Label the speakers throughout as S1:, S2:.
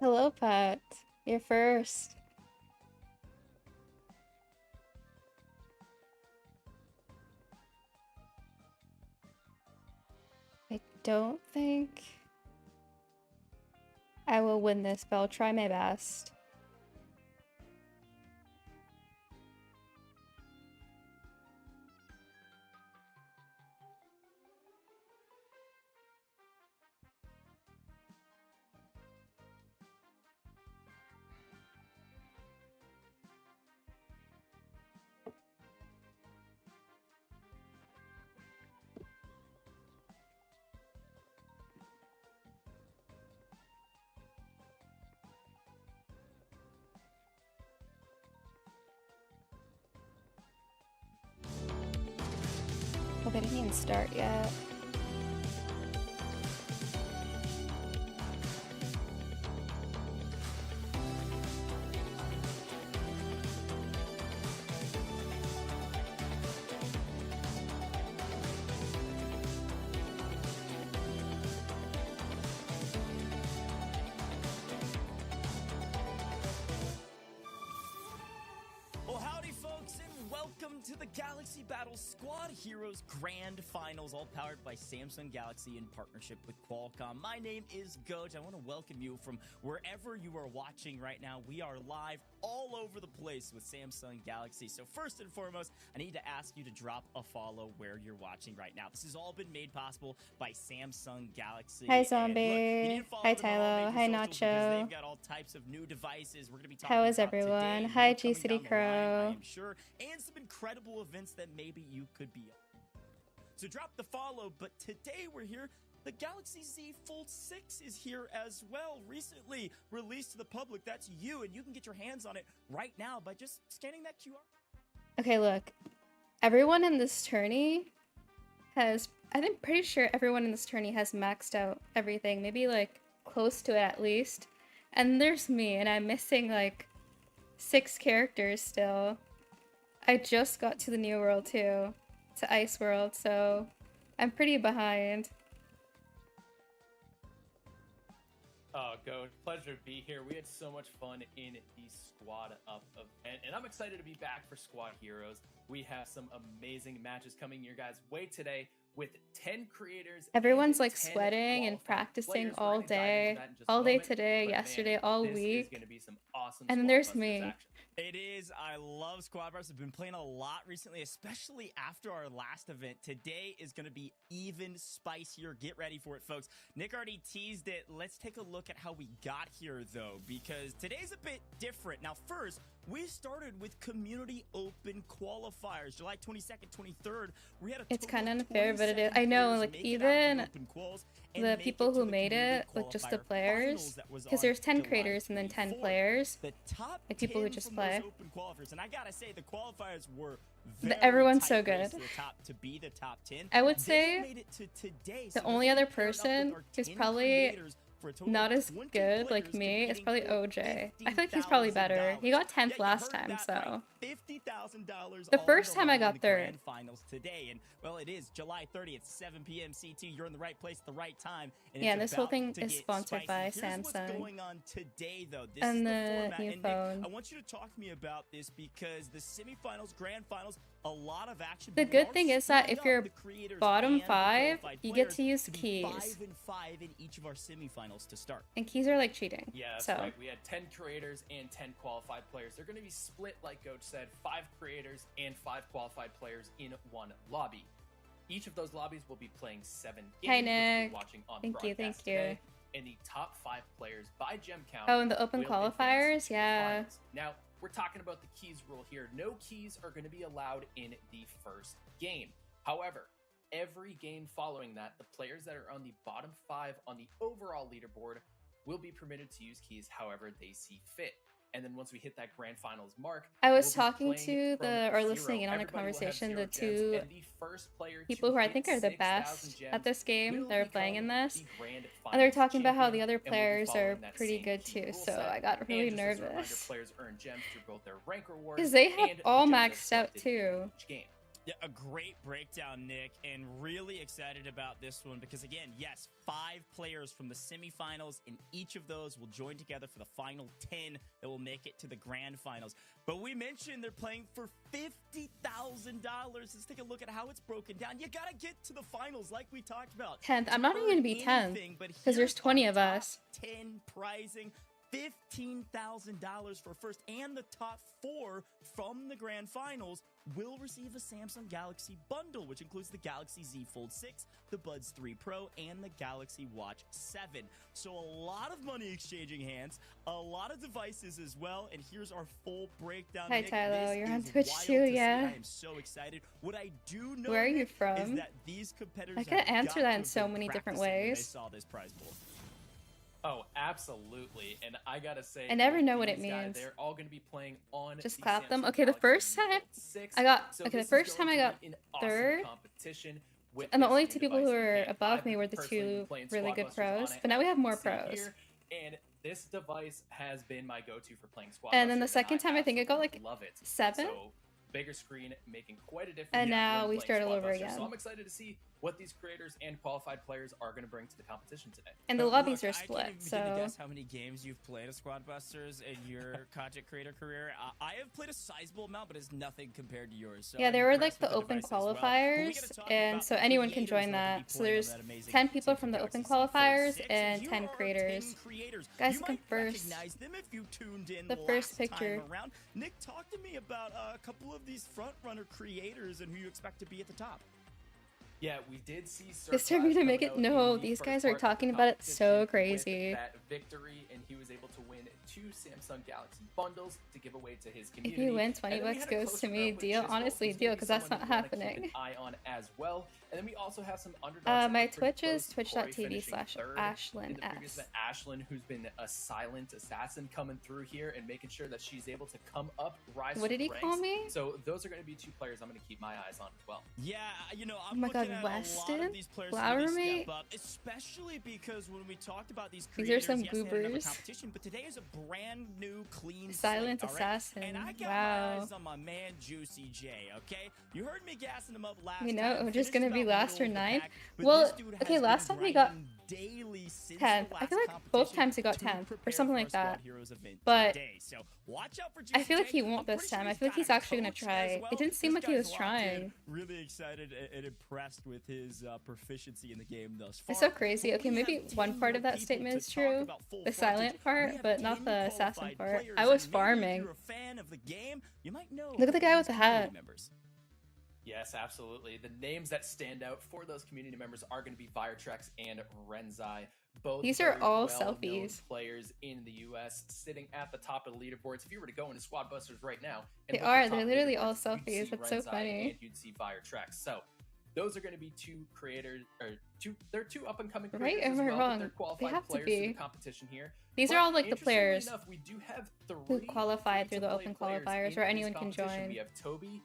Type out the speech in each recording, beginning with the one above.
S1: Hello, Pat. You're first. I don't think I will win this, but I'll try my best. Oh, they didn't even start yet.
S2: Well, howdy, folks, and welcome to the Galaxy Battle Squad Heroes Grand Finals, all powered by Samsung Galaxy in partnership with Qualcomm. My name is Gojj. I want to welcome you from wherever you are watching right now. We are live all over the place with Samsung Galaxy. So first and foremost, I need to ask you to drop a follow where you're watching right now. This has all been made possible by Samsung Galaxy.
S1: Hi,
S2: And
S1: Zombie.
S2: look, you need to follow
S1: Hi,
S2: them on all
S1: Tylo.
S2: major
S1: Hi,
S2: socials because
S1: Nacho.
S2: they've got all types of new devices. We're going to be talking
S1: How is
S2: about
S1: everyone?
S2: today,
S1: Hi,
S2: more coming
S1: JuicyJ
S2: down the line, I
S1: Crow.
S2: am sure, and some incredible events that maybe you could be on. So drop the follow, but today we're here. The Galaxy Z Fold 6 is here as well, recently released to the public. That's you, and you can get your hands on it right now by just scanning that QR.
S1: Okay, look. Everyone in this tourney has... I'm pretty sure everyone in this tourney has maxed out everything. Maybe, like, close to it at least. And there's me, and I'm missing, like, 6 characters still. I just got to the new world too, to Ice World, so I'm pretty behind.
S3: Oh, Gojj, pleasure to be here. We had so much fun in the Squad Up event, and I'm excited to be back for Squad Heroes. We have some amazing matches coming your guys' way today with 10 creators.
S1: Everyone's
S3: and
S1: like
S3: 10
S1: sweating and
S3: qualified
S1: practicing
S3: players. We're
S1: all
S3: gonna dive into
S1: day,
S3: that in just a
S1: all day
S3: moment,
S1: today,
S3: but
S1: yesterday,
S3: man,
S1: all
S3: this is
S1: week.
S3: going to be some awesome
S1: And then
S3: Squad
S1: there's
S3: Busters
S1: me.
S3: action.
S2: It is. I love Squad Busters. I've been playing a lot recently, especially after our last event. Today is going to be even spicier. Get ready for it, folks. Nick already teased it. Let's take a look at how we got here, though, because today's a bit different. Now, first, we started with community open qualifiers, July 22nd, 23rd. We had a
S1: It's
S2: total
S1: kind of
S2: of
S1: unfair, but it is.
S2: 27
S1: I know,
S2: players
S1: like,
S2: make it out of the
S1: even
S2: open quals and
S1: the
S2: make
S1: people
S2: it to
S1: who
S2: the
S1: made
S2: community
S1: it, like, just the
S2: qualifier
S1: players,
S2: finals that was
S1: because
S2: on
S1: there's 10
S2: July
S1: creators and then 10
S2: 24th.
S1: players,
S2: The top
S1: like people who
S2: 10
S1: just
S2: from
S1: play.
S2: those open qualifiers, and I gotta say the qualifiers were very
S1: Everyone's so
S2: tight race
S1: good.
S2: to the top to be the top 10.
S1: I would
S2: They
S1: say
S2: made it to today,
S1: the
S2: so
S1: only
S2: we're
S1: other
S2: paired up with
S1: person
S2: our
S1: who's
S2: 10
S1: probably
S2: creators for a total
S1: not
S2: of
S1: as
S2: 20
S1: good like
S2: players
S1: me is
S2: competing
S1: probably
S2: for
S1: OJ. I feel like he's probably better. He got 10th
S2: Yeah, you
S1: last
S2: heard
S1: time,
S2: that
S1: so.
S2: right. $50,000
S1: The
S2: all
S1: first
S2: on the
S1: time I
S2: line in
S1: got
S2: the
S1: third.
S2: grand finals today, and well, it is July 30th, 7 p.m. CT. You're in the right place at the right time. And
S1: Yeah,
S2: it's
S1: this whole
S2: about
S1: thing
S2: to
S1: is
S2: get
S1: sponsored
S2: spicy.
S1: by
S2: Here's
S1: Samsung.
S2: what's going on today, though. This
S1: And
S2: is the
S1: the
S2: format.
S1: new
S2: And
S1: phone.
S2: Nick, I want you to talk to me about this because the semifinals, grand finals, a lot of action.
S1: The
S2: but we
S1: good
S2: are
S1: thing is that
S2: splitting
S1: if
S2: up
S1: you're
S2: the creators
S1: bottom
S2: and the
S1: 5,
S2: qualified
S1: you get
S2: players
S1: to use
S2: to be
S1: keys.
S2: 5 and 5 in each of our semifinals to start.
S1: And keys are like cheating.
S3: Yeah, that's
S1: so.
S3: right. We had 10 creators and 10 qualified players. They're going to be split, like Gojj said, 5 creators and 5 qualified players in one lobby. Each of those lobbies will be playing 7 games.
S1: Hi,
S3: which we'll
S1: Nick.
S3: be watching on
S1: Thank you,
S3: broadcast
S1: thank you.
S3: today. And the top 5 players by gem count.
S1: Oh, and the open
S3: will advance
S1: qualifiers?
S3: to the
S1: Yeah.
S3: finals. Now, we're talking about the keys rule here. No keys are going to be allowed in the first game. However, every game following that, the players that are on the bottom 5 on the overall leaderboard will be permitted to use keys however they see fit. And then once we hit that grand finals mark,
S1: I was
S3: we'll be
S1: talking
S3: playing
S1: to
S3: from
S1: the, or
S3: 0.
S1: listening in on a
S3: Everybody will have
S1: conversation,
S3: 0
S1: the
S3: gems,
S1: 2
S3: and the first player to
S1: people who I
S3: hit
S1: think are the
S3: 6,000
S1: best
S3: gems
S1: at this game
S3: will
S1: that are playing
S3: become
S1: in this.
S3: the grand
S1: And they're
S3: finals
S1: talking about how
S3: champion,
S1: the other
S3: and we'll be
S1: players are
S3: following that
S1: pretty
S3: same
S1: good
S3: key
S1: too,
S3: rule
S1: so
S3: set.
S1: I got really
S3: And just as a reminder,
S1: nervous.
S3: players earn gems through both their rank rewards
S1: Because they have
S3: and the
S1: all
S3: gems that are
S1: maxed out
S3: collected in
S1: too.
S3: each game.
S2: Yeah, a great breakdown, Nick, and really excited about this one because, again, yes, 5 players from the semifinals, and each of those will join together for the final 10 that will make it to the grand finals. But we mentioned they're playing for $50,000. Let's take a look at how it's broken down. You got to get to the finals like we talked about.
S1: 10th. I'm not even going to be 10th because there's 20 of us.
S2: 10 prizing. $15,000 for first, and the top 4 from the grand finals will receive a Samsung Galaxy bundle, which includes the Galaxy Z Fold 6, the Buds 3 Pro, and the Galaxy Watch 7. So a lot of money exchanging hands, a lot of devices as well, and here's our full breakdown.
S1: Hi,
S2: Nick,
S1: Tylo, you're on
S2: is
S1: Twitch
S2: wild
S1: too,
S2: to see.
S1: yeah.
S2: I am so excited. What I do know,
S1: Where are you
S2: Nick,
S1: from?
S2: is that these competitors
S1: I could
S2: have
S1: answer
S2: got
S1: that
S2: to
S1: in
S2: have
S1: so
S2: been
S1: many different
S2: practicing when
S1: ways.
S2: They saw this prize pool.
S3: Oh, absolutely. And I gotta say,
S1: I never know what
S3: these
S1: it
S3: guys,
S1: means.
S3: they're all going to be playing on
S1: Just
S3: the
S1: clap them.
S3: Samsung
S1: Okay, the
S3: Galaxy
S1: first
S3: Z
S1: time
S3: Fold 6.
S1: I got
S3: So
S1: okay, the
S3: this is
S1: first
S3: going
S1: time I
S3: to
S1: got
S3: be an awesome
S1: 3rd,
S3: competition with
S1: and the
S3: this
S1: only
S3: new
S1: 2 people
S3: device
S1: who
S3: in
S1: were
S3: hand.
S1: above
S3: I've
S1: me
S3: been
S1: were the
S3: personally
S1: 2
S3: been playing
S1: really
S3: Squad
S1: good
S3: Busters on
S1: pros,
S3: it,
S1: but now we
S3: as
S1: have
S3: you
S1: more
S3: can see
S1: pros.
S3: here, and this device has been my go-to for playing Squad
S1: And then the
S3: Busters,
S1: second time I think I got
S3: absolutely
S1: like
S3: love it.
S1: 7,
S3: So bigger screen making quite a difference.
S1: and
S3: when
S1: now we
S3: playing
S1: start all
S3: Squad
S1: over
S3: Busters.
S1: again.
S3: So I'm excited to see what these creators and qualified players are going to bring to the competition today.
S1: And the
S2: Look,
S1: lobbies are
S2: I
S1: split,
S2: can't even begin to
S1: so
S2: guess how many games you've played of Squad Busters in your content creator career. I have played a sizable amount, but it's nothing compared to yours. So
S1: yeah,
S2: I'm
S1: there were like
S2: impressed with
S1: the open
S2: device as well. But we
S1: qualifiers,
S2: gotta talk
S1: and
S2: about
S1: so
S2: the
S1: anyone can
S2: creators
S1: join
S2: that are gonna
S1: that.
S2: be
S1: So
S2: playing on
S1: there's
S2: that amazing
S1: 10 people
S2: Samsung
S1: from the
S2: Galaxy
S1: open
S2: Z Fold
S1: qualifiers
S2: 6,
S1: and
S2: here
S1: 10
S2: are our
S1: creators.
S2: 10 creators.
S1: Guys,
S2: You
S1: you can
S2: might
S1: first.
S2: recognize them if you tuned in
S1: The
S2: last
S1: first picture.
S2: time around. Nick, talk to me about a couple of these front runner creators and who you expect to be at the top.
S3: Yeah, we did see
S1: This time you're gonna make it? No, these guys are talking about it so crazy.
S3: That victory, and he was able to win 2 Samsung Galaxy bundles to give away to his
S1: If
S3: community.
S1: you win, 20
S3: And then we
S1: bucks
S3: had a
S1: goes
S3: close
S1: to me.
S3: round with
S1: Deal,
S3: Chisgule,
S1: honestly,
S3: who's
S1: deal,
S3: gonna be
S1: because that's
S3: someone
S1: not
S3: you wanna keep
S1: happening.
S3: an eye on as well. And then we also have some underdogs. that
S1: My
S3: were pretty
S1: Twitch is
S3: close. Cori finishing third
S1: twitch.tv/Ashlyn
S3: in the previous
S1: S.
S3: event. Ashlyn, who's been a silent assassin coming through here and making sure that she's able to come up, rise.
S1: What did he
S3: ranks.
S1: call me?
S3: So those are going to be 2 players I'm going to keep my eyes on as well.
S2: Yeah, you know,
S1: Oh
S2: I'm
S1: my
S2: looking
S1: God,
S2: at a lot
S1: Weston?
S2: of these players
S1: Flower
S2: really
S1: mate?
S2: step up, especially because when we talked about these
S1: These
S2: creators,
S1: are some
S2: yes, they had another
S1: goobers.
S2: competition, but today is a brand new, clean
S1: Silent
S2: slate, all right?
S1: assassin.
S2: And I got my
S1: Wow.
S2: eyes on my man JuicyJ, okay? You heard me gassing him up last
S1: You know,
S2: time.
S1: we're just
S2: finished
S1: gonna be
S2: about
S1: last or
S2: middle of the
S1: 9th.
S2: pack, but
S1: Well,
S2: this dude
S1: okay,
S2: has
S1: last
S2: been
S1: time he got
S2: grinding daily since
S1: 10th.
S2: the
S1: I
S2: last
S1: feel like both
S2: competition
S1: times he got
S2: to
S1: 10th or
S2: prepare
S1: something
S2: for
S1: like
S2: our Squad
S1: that.
S2: Heroes event
S1: But
S2: today. So watch out for
S1: I feel like
S2: JuicyJ.
S1: he won't
S2: I'm pretty
S1: this
S2: sure
S1: time. I
S2: he's
S1: feel like
S2: got
S1: he's
S2: a
S1: actually gonna
S2: coach as
S1: try.
S2: well.
S1: It didn't seem
S2: This
S1: like he was
S2: guy's locked in.
S1: trying.
S2: Really excited and impressed with his proficiency in the game thus far.
S1: It's so crazy.
S2: But
S1: Okay,
S2: we
S1: maybe
S2: have
S1: one
S2: 10
S1: part of
S2: more
S1: that
S2: people
S1: statement
S2: to
S1: is
S2: talk
S1: true,
S2: about full
S1: the
S2: Frontage.
S1: silent
S2: We
S1: part,
S2: have
S1: but not
S2: 10
S1: the assassin
S2: qualified
S1: part.
S2: players,
S1: I was
S2: and maybe if
S1: farming.
S2: you're a fan of the game, you might know
S1: Look at the guy with
S2: these
S1: the hat.
S2: community members.
S3: Yes, absolutely. The names that stand out for those community members are going to be Viretrex and Renzai. Both
S1: These are
S3: very
S1: all
S3: well-known
S1: selfies.
S3: players in the U.S. sitting at the top of the leaderboards. If you were to go into Squad Busters right now, and
S1: They
S3: look
S1: are,
S3: at top
S1: they're literally all
S3: leaderboards, you'd
S1: selfies.
S3: see
S1: That's so
S3: Renzai
S1: funny.
S3: And you'd see Viretrex. So those are going to be 2 creators, or 2. They're 2 up and coming
S1: Right
S3: creators as
S1: or am I
S3: well.
S1: wrong?
S3: They're
S1: They
S3: qualified
S1: have to
S3: players for
S1: be.
S3: the competition here.
S1: These
S3: But
S1: are all like the
S3: interestingly
S1: players
S3: enough, we do have
S1: who
S3: 3
S1: qualified through the
S3: free-to-play
S1: open
S3: players
S1: qualifiers,
S3: in
S1: or
S3: this
S1: anyone can
S3: competition.
S1: join.
S3: We have Toby.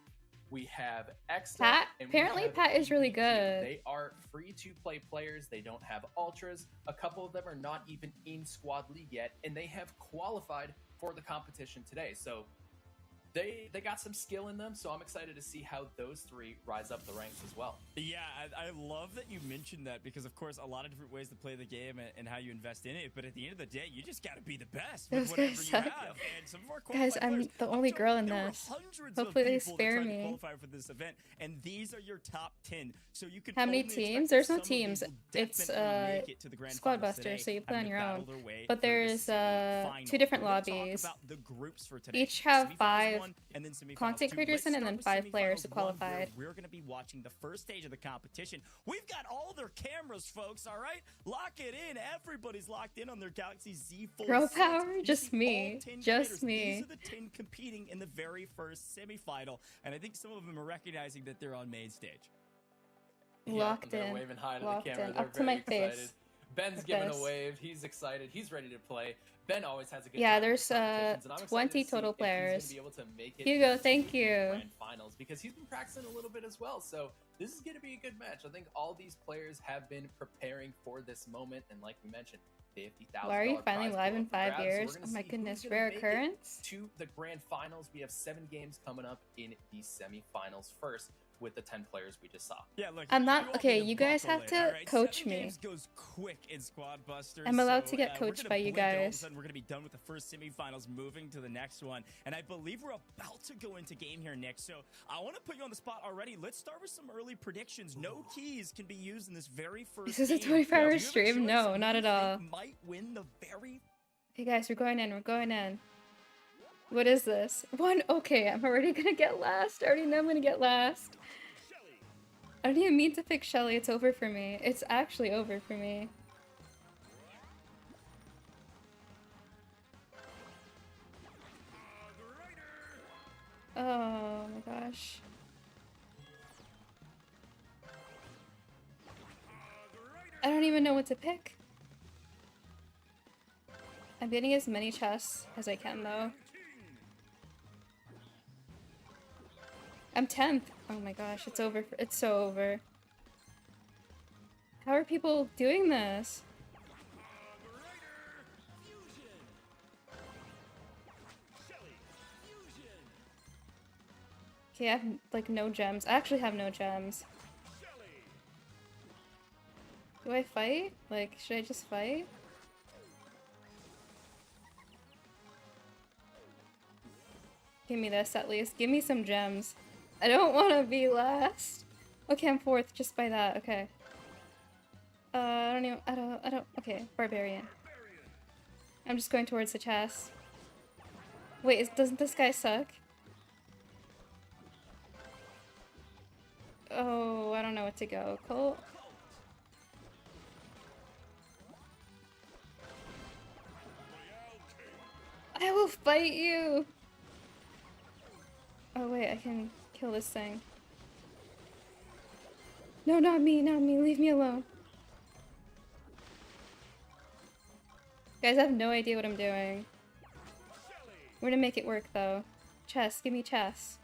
S3: We have Exta,
S1: Pat?
S3: and we
S1: Apparently
S3: have
S1: Pat is really
S3: EBQ.
S1: good.
S3: They are free-to-play players. They don't have ultras. A couple of them are not even in Squad League yet, and they have qualified for the competition today. So they got some skill in them, so I'm excited to see how those 3 rise up the ranks as well.
S2: Yeah, I love that you mentioned that because, of course, a lot of different ways to play the game and how you invest in it. But at the end of the day, you just got to be the best with
S1: Those
S2: whatever
S1: guys
S2: you
S1: suck.
S2: have. And some of our
S1: Guys,
S2: qualified
S1: I'm
S2: players,
S1: the only girl in
S2: there were
S1: this.
S2: hundreds
S1: Hopefully they
S2: of people
S1: spare
S2: that tried
S1: me.
S2: to qualify for this event, and these are your top 10. So you can
S1: How many
S2: only expect
S1: teams?
S2: that
S1: There's no
S2: some of these
S1: teams.
S2: will
S1: It's,
S2: definitely make it to the grand
S1: Squad
S2: finals
S1: Busters,
S2: today,
S1: so you play
S2: having
S1: on your
S2: battled
S1: own.
S2: their way
S1: But
S2: through the
S1: there's 2
S2: semifinals.
S1: different
S2: We're gonna talk
S1: lobbies.
S2: about the groups for today.
S1: Each have
S2: Semifinals
S1: 5
S2: 1 and then semifinals
S1: content
S2: 2.
S1: creators
S2: Let's
S1: in, and
S2: start
S1: then
S2: with
S1: 5 players who
S2: semifinals 1, where
S1: qualified.
S2: we're going to be watching the first stage of the competition. We've got all their cameras, folks, all right? Lock it in. Everybody's locked in on their Galaxy Z Fold
S1: Girl
S2: 6.
S1: power?
S2: You
S1: Just
S2: see
S1: me.
S2: all 10
S1: Just
S2: creators.
S1: me.
S2: These are the 10 competing in the very first semifinal, and I think some of them are recognizing that they're on main stage.
S1: Locked
S3: they're
S1: in.
S3: waving hi to
S1: Locked
S3: the camera.
S1: in.
S3: They're
S1: Up to
S3: very
S1: my
S3: excited.
S1: face.
S3: Ben's
S1: Like
S3: giving
S1: this.
S3: a wave. He's excited. He's ready to play. Ben always has a good
S1: Yeah,
S3: time
S1: there's,
S3: with competitions, and I'm excited
S1: 20
S3: to see
S1: total
S3: if
S1: players.
S3: He's going to be able to make it
S1: Hugo,
S3: to
S1: thank
S3: the
S1: you.
S3: grand finals because he's been practicing a little bit as well. So this is going to be a good match. I think all these players have been preparing for this moment, and like we mentioned, $50,000.
S1: Why are you finally
S3: prize
S1: live
S3: pool
S1: in
S3: up for
S1: 5
S3: grabs. So
S1: years?
S3: we're gonna
S1: Oh my
S3: see who's
S1: goodness,
S3: gonna
S1: rare
S3: make it
S1: occurrence?
S3: to the grand finals. We have 7 games coming up in the semifinals first. with the 10 players we just saw.
S2: Yeah, look,
S1: I'm not
S2: all
S1: okay.
S2: need to
S1: You guys
S2: buckle
S1: have
S2: in,
S1: to
S2: all right?
S1: coach
S2: 7
S1: me.
S2: games goes quick in Squad Busters.
S1: I'm allowed
S2: so,
S1: to get
S2: we're
S1: coached
S2: gonna
S1: by you
S2: blink and all of a
S1: guys.
S2: sudden we're gonna be done with the first semifinals, moving to the next one, and I believe we're about to go into game here, Nick. So I want to put you on the spot already. Let's start with some early predictions. No keys can be used in this very first.
S1: This is a
S2: game.
S1: 24-hour
S2: Do you have a
S1: stream?
S2: choice
S1: No,
S2: of who
S1: not
S2: you
S1: at
S2: think
S1: all.
S2: Might win the very.
S1: Hey guys, we're going in. We're going in. What is this? One. Okay, I'm already gonna get last. I already know I'm gonna get last. I don't even mean to pick Shelly. It's over for me. It's actually over for me. Oh my gosh. I don't even know what to pick. I'm getting as many chests as I can though. I'm 10th. Oh my gosh, it's over. It's so over. How are people doing this? Okay, I have like no gems. I actually have no gems. Do I fight? Like, should I just fight? Give me this at least. Give me some gems. I don't want to be last. Okay, I'm 4th just by that. Okay. I don't, okay, Barbarian. I'm just going towards the chest. Wait, doesn't this guy suck? Oh, I don't know what to go. Colt? I will fight you! Oh wait, I can kill this thing. No, not me, not me. Leave me alone. Guys, I have no idea what I'm doing. We're gonna make it work though. Chess, give me chess.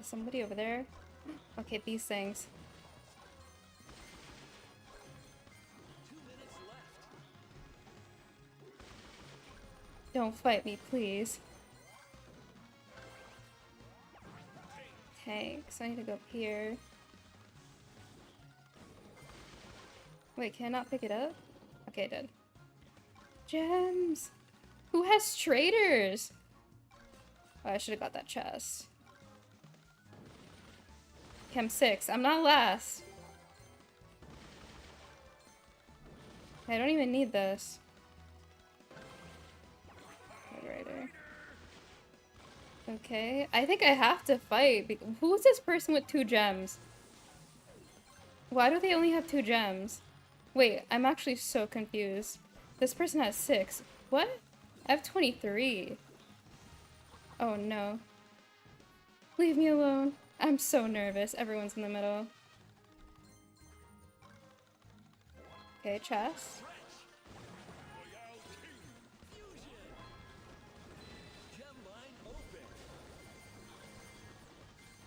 S1: Is somebody over there? Okay, these things. Don't fight me, please. Thanks. I need to go up here. Wait, can I not pick it up? Okay, I did. Gems! Who has traders? Oh, I should have got that chest. Okay, I'm 6. I'm not last. I don't even need this. Rider. Okay, I think I have to fight. Who's this person with 2 gems? Why do they only have 2 gems? Wait, I'm actually so confused. This person has 6. What? I have 23. Oh no. Leave me alone. I'm so nervous. Everyone's in the middle. Okay, chest.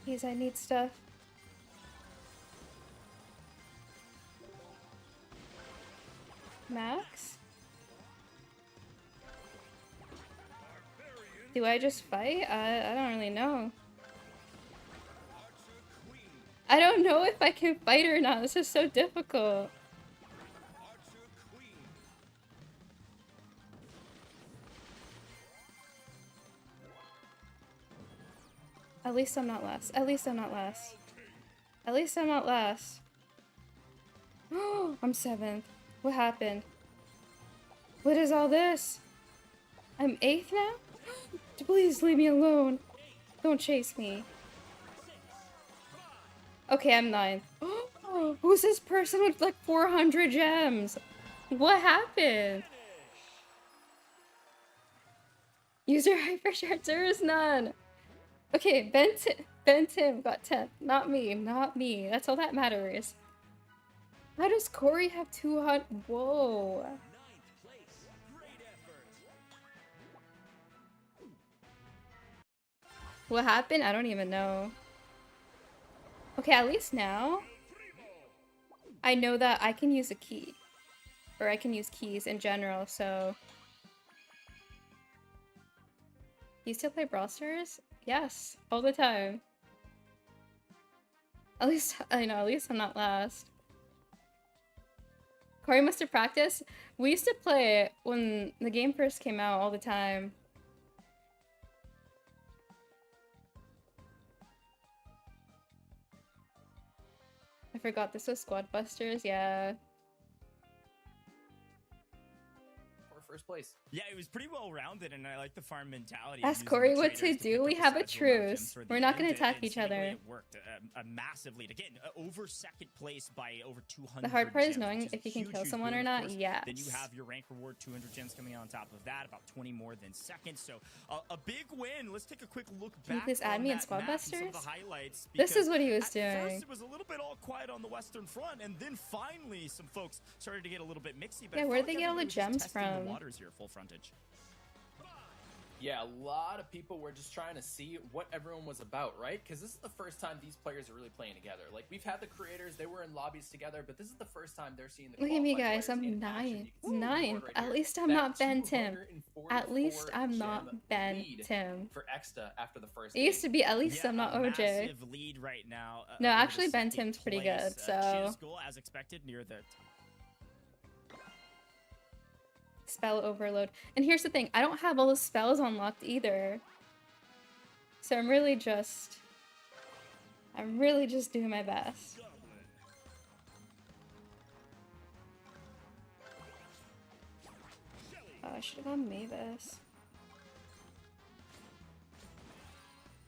S1: Please, I need stuff. Max? Do I just fight? I don't really know. I don't know if I can fight or not. This is so difficult. At least I'm not last. At least I'm not last. At least I'm not last. Oh, I'm 7th. What happened? What is all this? I'm 8th now? Please leave me alone. Don't chase me. Okay, I'm 9th. Oh, who's this person with like 400 gems? What happened? User hypershare, there is none. Okay, Ben Tim got 10th. Not me, not me. That's all that matters. How does Cori have 200? Whoa. What happened? I don't even know. Okay, at least now I know that I can use a key. Or I can use keys in general, so You still play Brawl Stars? Yes, all the time. At least, I know, at least I'm not last. Cori must have practiced. We used to play it when the game first came out all the time. I forgot this was Squad Busters, yeah.
S3: First place.
S2: Yeah, it was pretty well rounded, and I like the farm mentality.
S1: Ask Cori what to do. We have a truce. We're not gonna attack each other.
S2: It worked a massive lead again, over second place by over 200.
S1: The hard part is
S2: gems,
S1: knowing if you can kill someone or not. Yes.
S2: Then you have your rank reward, 200 gems coming on top of that, about 20 more than second. So a big win. Let's take a quick look back.
S1: Can you please add me in Squad Busters?
S2: This
S1: is what he was doing.
S2: First, it was a little bit all quiet on the Western Front, and then finally some folks started to get a little bit mixy. But
S1: yeah, where'd they get all the gems from?
S2: Here, full frontage.
S3: Yeah, a lot of people were just trying to see what everyone was about, right? Because this is the first time these players are really playing together. Like, we've had the creators, they were in lobbies together, but this is the first time they're seeing the
S1: Look at me, guys. I'm 9. 9. At least I'm not Ben Tim. At least I'm not Ben Tim.
S3: For Exta after the first
S1: It used to be, at least I'm not OJ.
S2: Massive lead right now,
S1: no, actually Ben Tim's pretty good, so...
S2: Chisgule, as expected, near the...
S1: Spell overload. And here's the thing, I don't have all the spells unlocked either. So I'm really just doing my best. Oh, I should have gone Mavis.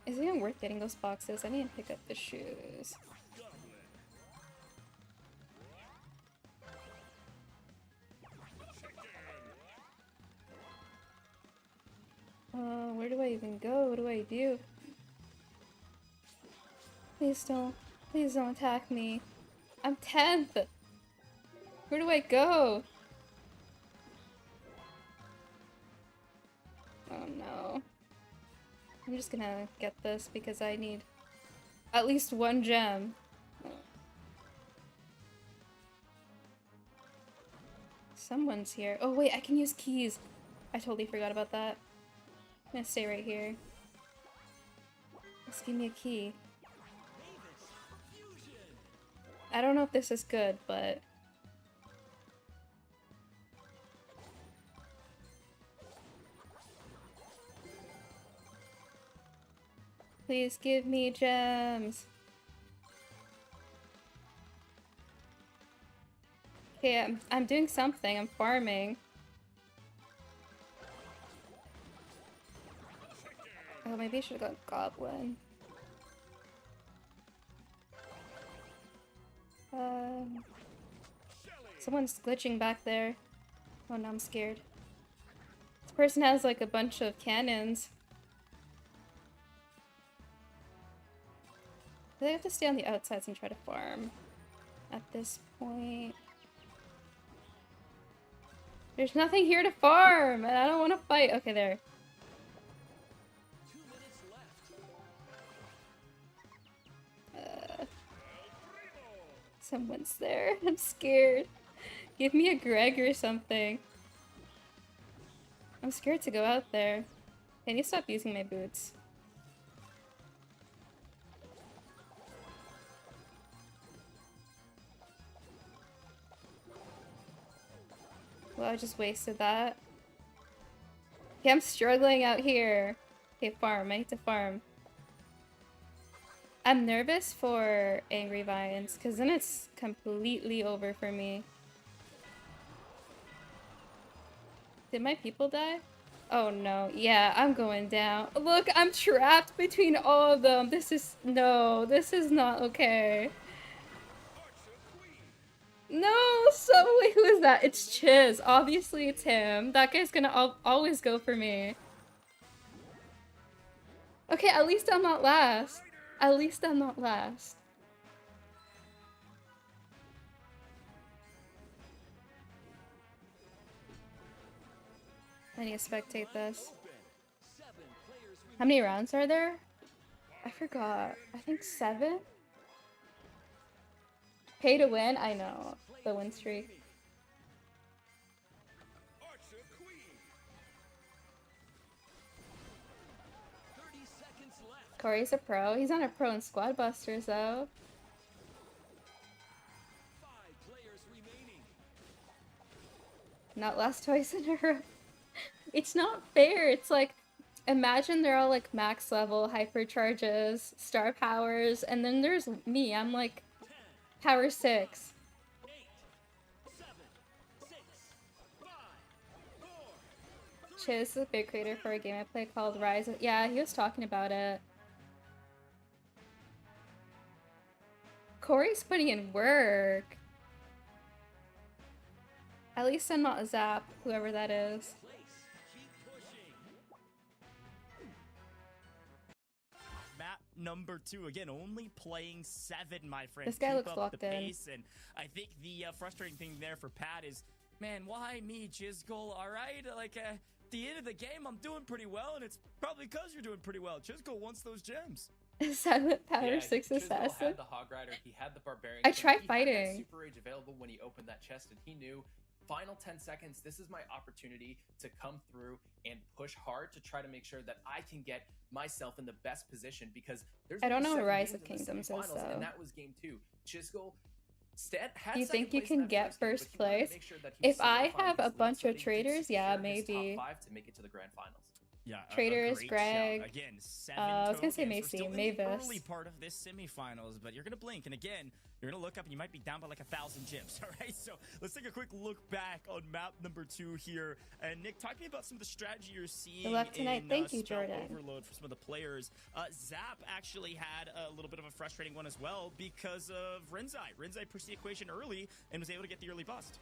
S1: Is it even worth getting those boxes? I need to pick up the shoes. Where do I even go? What do I do? Please don't attack me. I'm 10th! Where do I go? Oh no. I'm just gonna get this because I need at least 1 gem. Someone's here. Oh wait, I can use keys. I totally forgot about that. I'm gonna stay right here. Just give me a key. I don't know if this is good, but... Please give me gems. Okay, I'm doing something. I'm farming. Oh, maybe I should have got Goblin. Someone's glitching back there. Oh no, I'm scared. This person has like a bunch of cannons. They have to stay on the outsides and try to farm. At this point... There's nothing here to farm! And I don't want to fight! Okay, there. Someone's there. I'm scared. Give me a Greg or something. I'm scared to go out there. I need to stop using my boots. Well, I just wasted that. Okay, I'm struggling out here. Okay, farm. I need to farm. I'm nervous for Angry Vines, because then it's completely over for me. Did my people die? Oh no, yeah, I'm going down. Look, I'm trapped between all of them. This is not okay. No, so wait, who is that? It's Chiz. Obviously it's him. That guy's gonna always go for me. Okay, at least I'm not last. At least I'm not last. I need to spectate this. How many rounds are there? I forgot. I think 7? Pay to win? I know. The win streak. Cori's a pro. He's not a pro in Squad Busters, though.
S4: 5 players remaining.
S1: Not lost twice in a row. It's not fair. It's like, imagine they're all like max level, hypercharges, star powers, and then there's me. I'm like
S4: 10,
S1: power 6.
S4: 8, 7, 6, 5, 4.
S1: Chiz is a big creator for a game I play called Rise. Yeah, he was talking about it. Cori's putting in work. At least I'm not a Zap, whoever that is.
S4: Place. Keep pushing.
S2: Map number 2, again, only playing 7, my friend.
S1: This guy
S2: Keep
S1: looks
S2: up
S1: locked
S2: the
S1: in.
S2: pace. And I think the frustrating thing there for Pat is, man, why me, Chisgule? All right, like at the end of the game, I'm doing pretty well, and it's probably because you're doing pretty well. Chisgule wants those gems.
S1: Silent power
S3: Yeah,
S1: 6
S3: Chisgule
S1: assassin.
S3: had the Hog Rider, he had the Barbarian.
S1: I
S3: but
S1: tried
S3: he had that
S1: fighting.
S3: Super Rage available when he opened that chest, and he knew, final 10 seconds, this is my opportunity to come through and push hard to try to make sure that I can get myself in the best position, because there's
S1: I don't
S3: only
S1: know what
S3: 7
S1: Rise
S3: games
S1: of
S3: in the
S1: Kingdoms is,
S3: semifinals,
S1: though.
S3: and that was game 2. Chisgule had
S1: Do you
S3: second
S1: think you
S3: place in
S1: can
S3: that
S1: get
S3: game,
S1: first
S3: but he wanted to
S1: place?
S3: make sure that he was
S1: If I
S3: solidifying
S1: have
S3: his
S1: a
S3: lead
S1: bunch
S3: so
S1: of
S3: that he could
S1: traders, yeah,
S3: secure his top
S1: maybe.
S3: 5 to make it to the grand finals.
S2: Yeah,
S1: Traders,
S2: great
S1: Greg.
S2: shout. Again, 7
S1: I was gonna
S2: total
S1: say
S2: games. We're
S1: Macy,
S2: still in the
S1: Mavis.
S2: early part of this semifinals, but you're gonna blink, and again, you're gonna look up, and you might be down by like 1,000 gems. All right, so let's take a quick look back on map number 2 here. And Nick, talk to me about some of the strategy you're seeing.
S1: Good luck tonight.
S2: In,
S1: Thank you,
S2: spell
S1: Jordan.
S2: overload for some of the players. Zap actually had a little bit of a frustrating one as well because of Renzai. Renzai pushed the equation early and was able to get the early bust.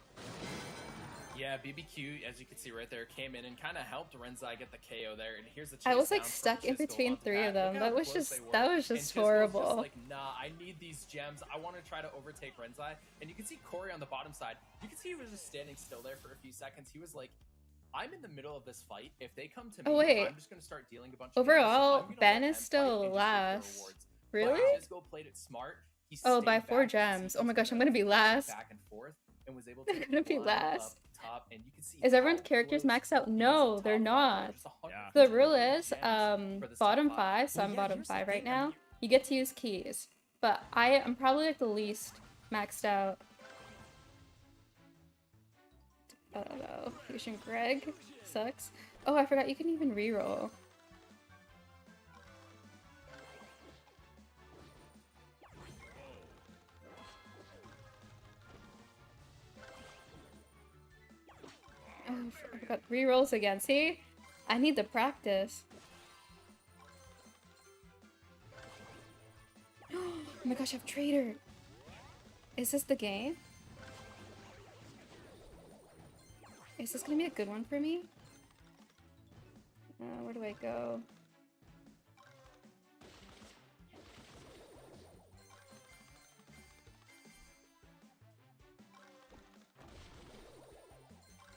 S3: Yeah, BBQ, as you can see right there, came in and kind of helped Renzai get the KO there. And here's the chase
S1: I was like
S3: down from
S1: stuck in
S3: Chisgule
S1: between
S3: onto
S1: 3 of
S3: Pat.
S1: them.
S3: Look how
S1: That was
S3: close
S1: just
S3: they were.
S1: that was
S3: And
S1: just
S3: Chisgule's
S1: horrible.
S3: Just like, nah, I need these gems. I want to try to overtake Renzai. And you can see Cori on the bottom side. You can see he was just standing still there for a few seconds. He was like, I'm in the middle of this fight. If they come to me,
S1: Oh, wait.
S3: I'm just going to start dealing a bunch of
S1: Overall,
S3: damage. I'm gonna
S1: Ben
S3: let
S1: is
S3: them
S1: still
S3: fight and just reap the
S1: last.
S3: rewards.
S1: Really?
S3: But Chisgule played it smart. He
S1: Oh,
S3: stayed
S1: by 4
S3: back. You can see
S1: gems. Oh my
S3: he was
S1: gosh, I'm
S3: kinda
S1: gonna be last.
S3: Back and forth, and was able
S1: I'm
S3: to
S1: gonna be
S3: climb
S1: last.
S3: up top, and you can see
S1: Is everyone's
S3: how
S1: characters
S3: close
S1: maxed out?
S3: these
S1: No,
S3: top
S1: they're
S3: five
S1: not.
S3: are. Just 100%
S1: The rule
S3: of
S1: is,
S3: gems for this top
S1: bottom
S3: 5.
S1: 5, so
S2: Well,
S1: I'm
S2: yeah,
S1: bottom
S2: here's the
S1: 5 right
S2: thing, I
S1: now.
S2: mean,
S1: You get to use keys, but I'm probably like the least maxed out. I don't know. Fusion Greg sucks. Oh, I forgot you can even reroll. Oh, I forgot rerolls again. See? I need the practice. Oh my gosh, I have Trader. Is this the game? Is this gonna be a good one for me? Where do I go?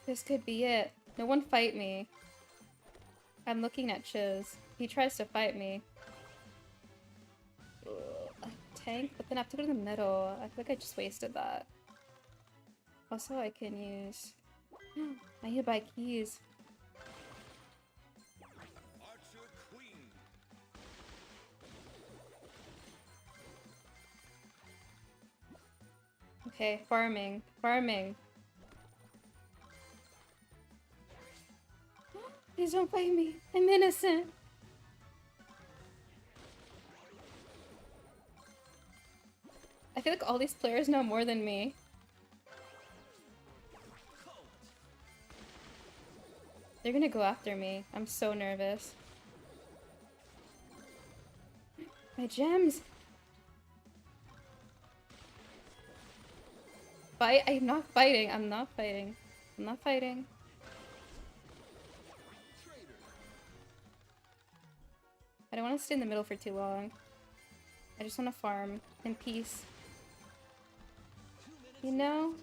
S1: This could be it. No one fight me. I'm looking at Chiz. He tries to fight me. Ugh, tank, but then I have to go to the middle. I feel like I just wasted that. Also, I can use... I need to buy keys.
S4: Archer Queen.
S1: Okay, farming. Farming. Please don't fight me. I'm innocent. I feel like all these players know more than me. They're gonna go after me. I'm so nervous. My gems! Fight? I'm not fighting. I'm not fighting. I'm not fighting. I don't want to stay in the middle for too long. I just want to farm in peace. You know?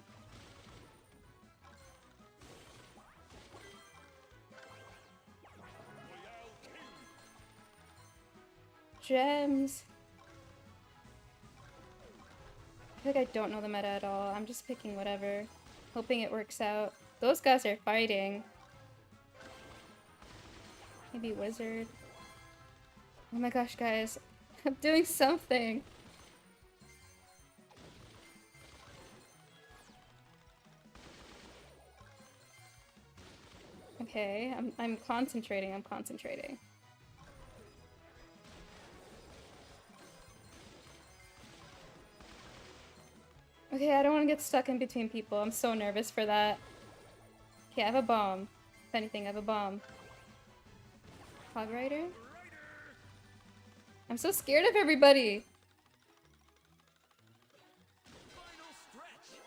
S1: Gems. I feel like I don't know the meta at all. I'm just picking whatever, hoping it works out. Those guys are fighting. Maybe wizard. Oh my gosh, guys. I'm doing something. Okay, I'm concentrating, I'm concentrating. Okay, I don't want to get stuck in between people. I'm so nervous for that. Okay, I have a bomb. If anything, I have a bomb. Hog Rider? I'm so scared of everybody!
S4: Final stretch.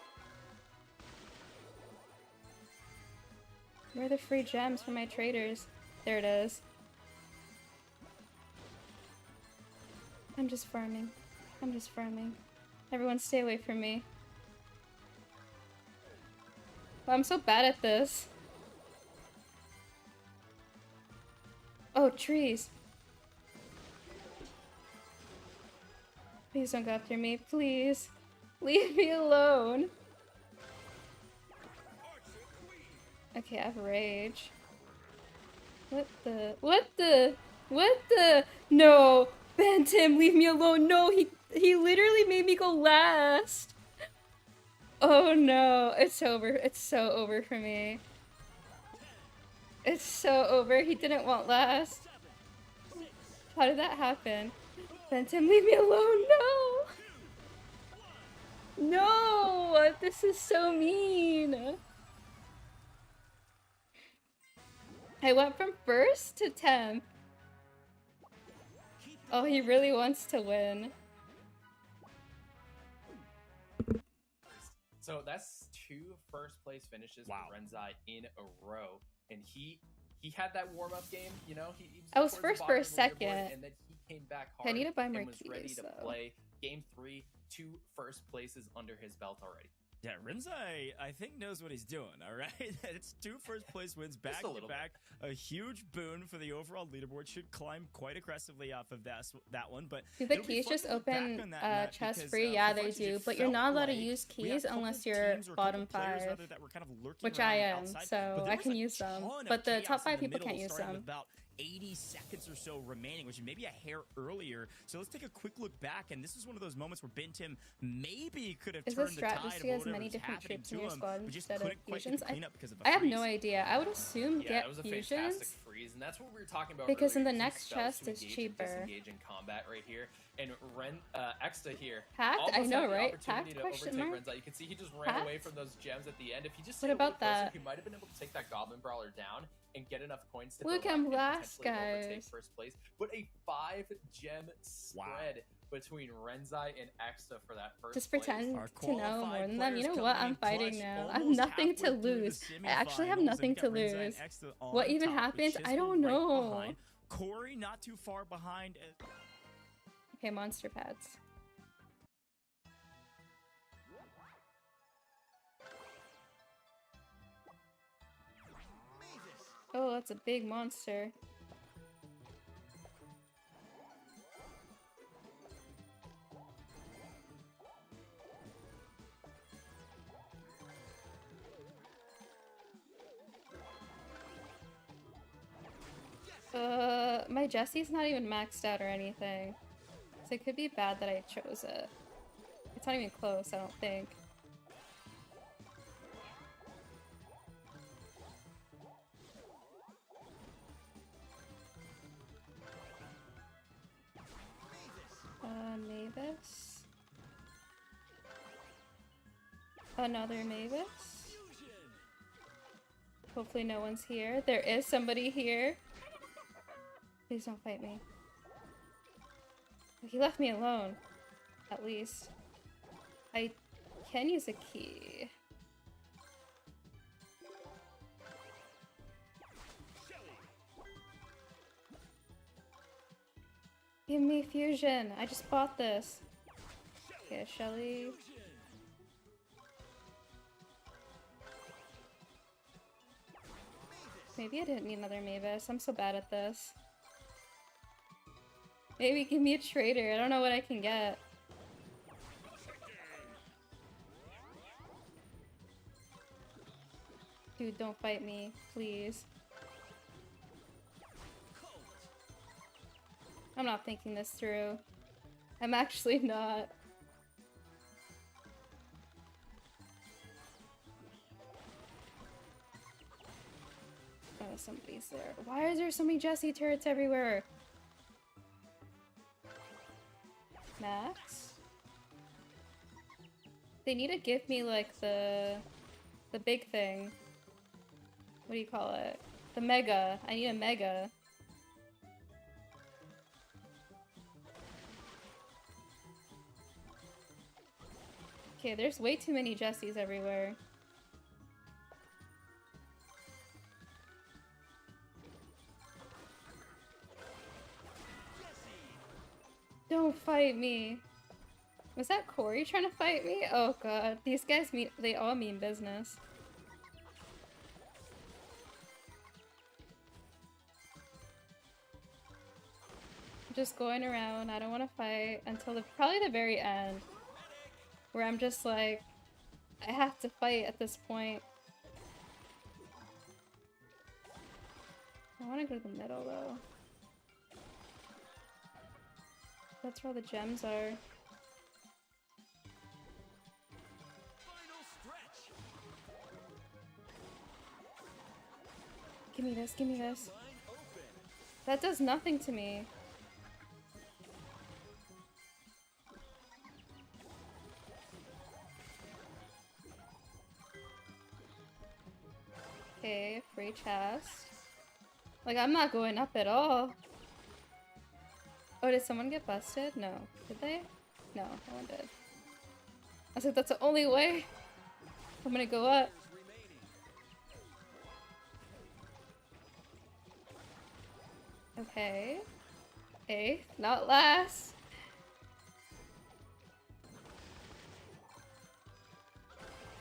S1: Where are the free gems for my traders? There it is. I'm just farming. I'm just farming. Everyone stay away from me. Well, I'm so bad at this. Oh, trees. Please don't go after me, please. Leave me alone.
S4: Archer Queen.
S1: Okay, I have rage. What the? What the? What the? No! Bantam, leave me alone! No, he literally made me go last! Oh no, it's over. It's so over for me. It's so over. He didn't want last. How did that happen? Bantam, leave me alone! No! No! This is so mean! I went from 1st to 10th. Oh, he really wants to win.
S3: So that's 2 first place finishes
S2: Wow.
S3: for Renzai in a row, and he had that warm up game. You know, he
S1: I was
S3: towards the
S1: first
S3: bottom
S1: for a
S3: of the leaderboard,
S1: second.
S3: and then he came back
S1: I
S3: hard
S1: need to buy more
S3: and was ready
S1: keys,
S3: to
S1: though.
S3: play game 3, 2 first places under his belt already.
S2: Yeah, Rinzai, I think, knows what he's doing, all right? It's 2 first place wins back
S3: a
S2: to
S3: little
S2: back. A huge boon for the overall leaderboard. Should climb quite aggressively off of that one, but
S1: Do the
S2: it'll be
S1: keys
S2: fun
S1: just
S2: to look back
S1: open
S2: on that map
S1: chest
S2: because,
S1: free?
S2: for
S1: Yeah, they
S2: Frontage,
S1: do,
S2: it
S1: but you're
S2: felt
S1: not allowed to
S2: like
S1: use
S2: we had
S1: keys
S2: a couple
S1: unless you're
S2: teams or a
S1: bottom
S2: couple players,
S1: 5.
S2: rather, that were kind of lurking
S1: Which
S2: around
S1: I
S2: the
S1: am,
S2: outside,
S1: so
S2: but there
S1: I
S2: was
S1: can
S2: a
S1: use them.
S2: ton of
S1: But the
S2: chaos
S1: top
S2: in
S1: 5
S2: the
S1: people
S2: middle,
S1: can't use
S2: starting
S1: them.
S2: with about 80 seconds or so remaining, which is maybe a hair earlier. So let's take a quick look back, and this is one of those moments where Bintim maybe could have
S1: Is
S2: turned
S1: this
S2: the
S1: strat
S2: tide
S1: just
S2: of
S1: to get as
S2: whatever
S1: many
S2: was
S1: different
S2: happening
S1: troops in
S2: to
S1: your
S2: him,
S1: squad
S2: but just
S1: instead of
S2: couldn't quite get
S1: fusions?
S2: the cleanup because of the
S1: I have
S2: freeze.
S1: no idea. I would assume
S3: Yeah,
S1: get
S3: it was a
S1: fusions.
S3: fantastic freeze, and that's what we were talking about
S1: Because in
S3: earlier,
S1: the
S3: using
S1: next
S3: spells
S1: chest
S3: to
S1: it's
S3: engage and
S1: cheaper.
S3: disengage in combat right here. And Exta here
S1: Hacked?
S3: almost
S1: I know,
S3: had the
S1: right?
S3: opportunity
S1: Hacked?
S3: to
S1: Question
S3: overtake
S1: mark?
S3: Renzai. You can see he just ran away
S1: Hacked?
S3: from those gems at the end. If he just
S1: What
S3: stayed a little
S1: about
S3: closer,
S1: that?
S3: he might have been able to take that Goblin Brawler down and get enough coins to
S1: Look,
S3: go
S1: I'm
S3: and
S1: last,
S3: potentially overtake
S1: guys.
S3: first place. But a 5-gem spread between Renzai and Exta for that first
S1: Just
S3: place.
S1: pretend
S2: Our
S1: to know more
S2: qualified
S1: than them. You
S2: players
S1: know what?
S2: coming
S1: I'm
S2: in
S1: fighting
S2: clutch,
S1: now. I have
S2: almost
S1: nothing to
S2: halfway through the
S1: lose. I actually have
S2: semifinals,
S1: nothing
S2: and
S1: to
S2: we've got Rinzai and
S1: lose.
S2: Exta on
S1: What even
S2: top, with
S1: happened? I
S2: Chisgule
S1: don't
S2: right
S1: know.
S2: behind. Cori not too far behind.
S1: Okay, monster pads. Oh, that's a big monster. My Jessie's not even maxed out or anything. So it could be bad that I chose it. It's not even close, I don't think. Mavis. Another Mavis. Hopefully no one's here. There is somebody here. Please don't fight me. He left me alone. At least. I can use a key. Give me fusion. I just bought this. Okay, Shelly. Maybe I didn't need another Mavis. I'm so bad at this. Maybe give me a trader. I don't know what I can get. Dude, don't fight me, please. I'm not thinking this through. I'm actually not. Oh, somebody's there. Why is there so many Jessie turrets everywhere? Max? They need to give me like the big thing. What do you call it? The mega. I need a mega. Okay, there's way too many Jessies everywhere. Don't fight me. Was that Cori trying to fight me? Oh god, these guys they all mean business. I'm just going around, I don't want to fight until probably the very end. Where I'm just like, I have to fight at this point. I want to go to the middle though. That's where all the gems are.
S4: Final stretch.
S1: Give me this, give me this.
S4: Line open.
S1: That does nothing to me. Okay, free chest. Like, I'm not going up at all. Oh, did someone get busted? No. Did they? No, no one did. I was like, that's the only way I'm gonna go up.
S4: Remaining.
S1: Okay. Eighth, not last.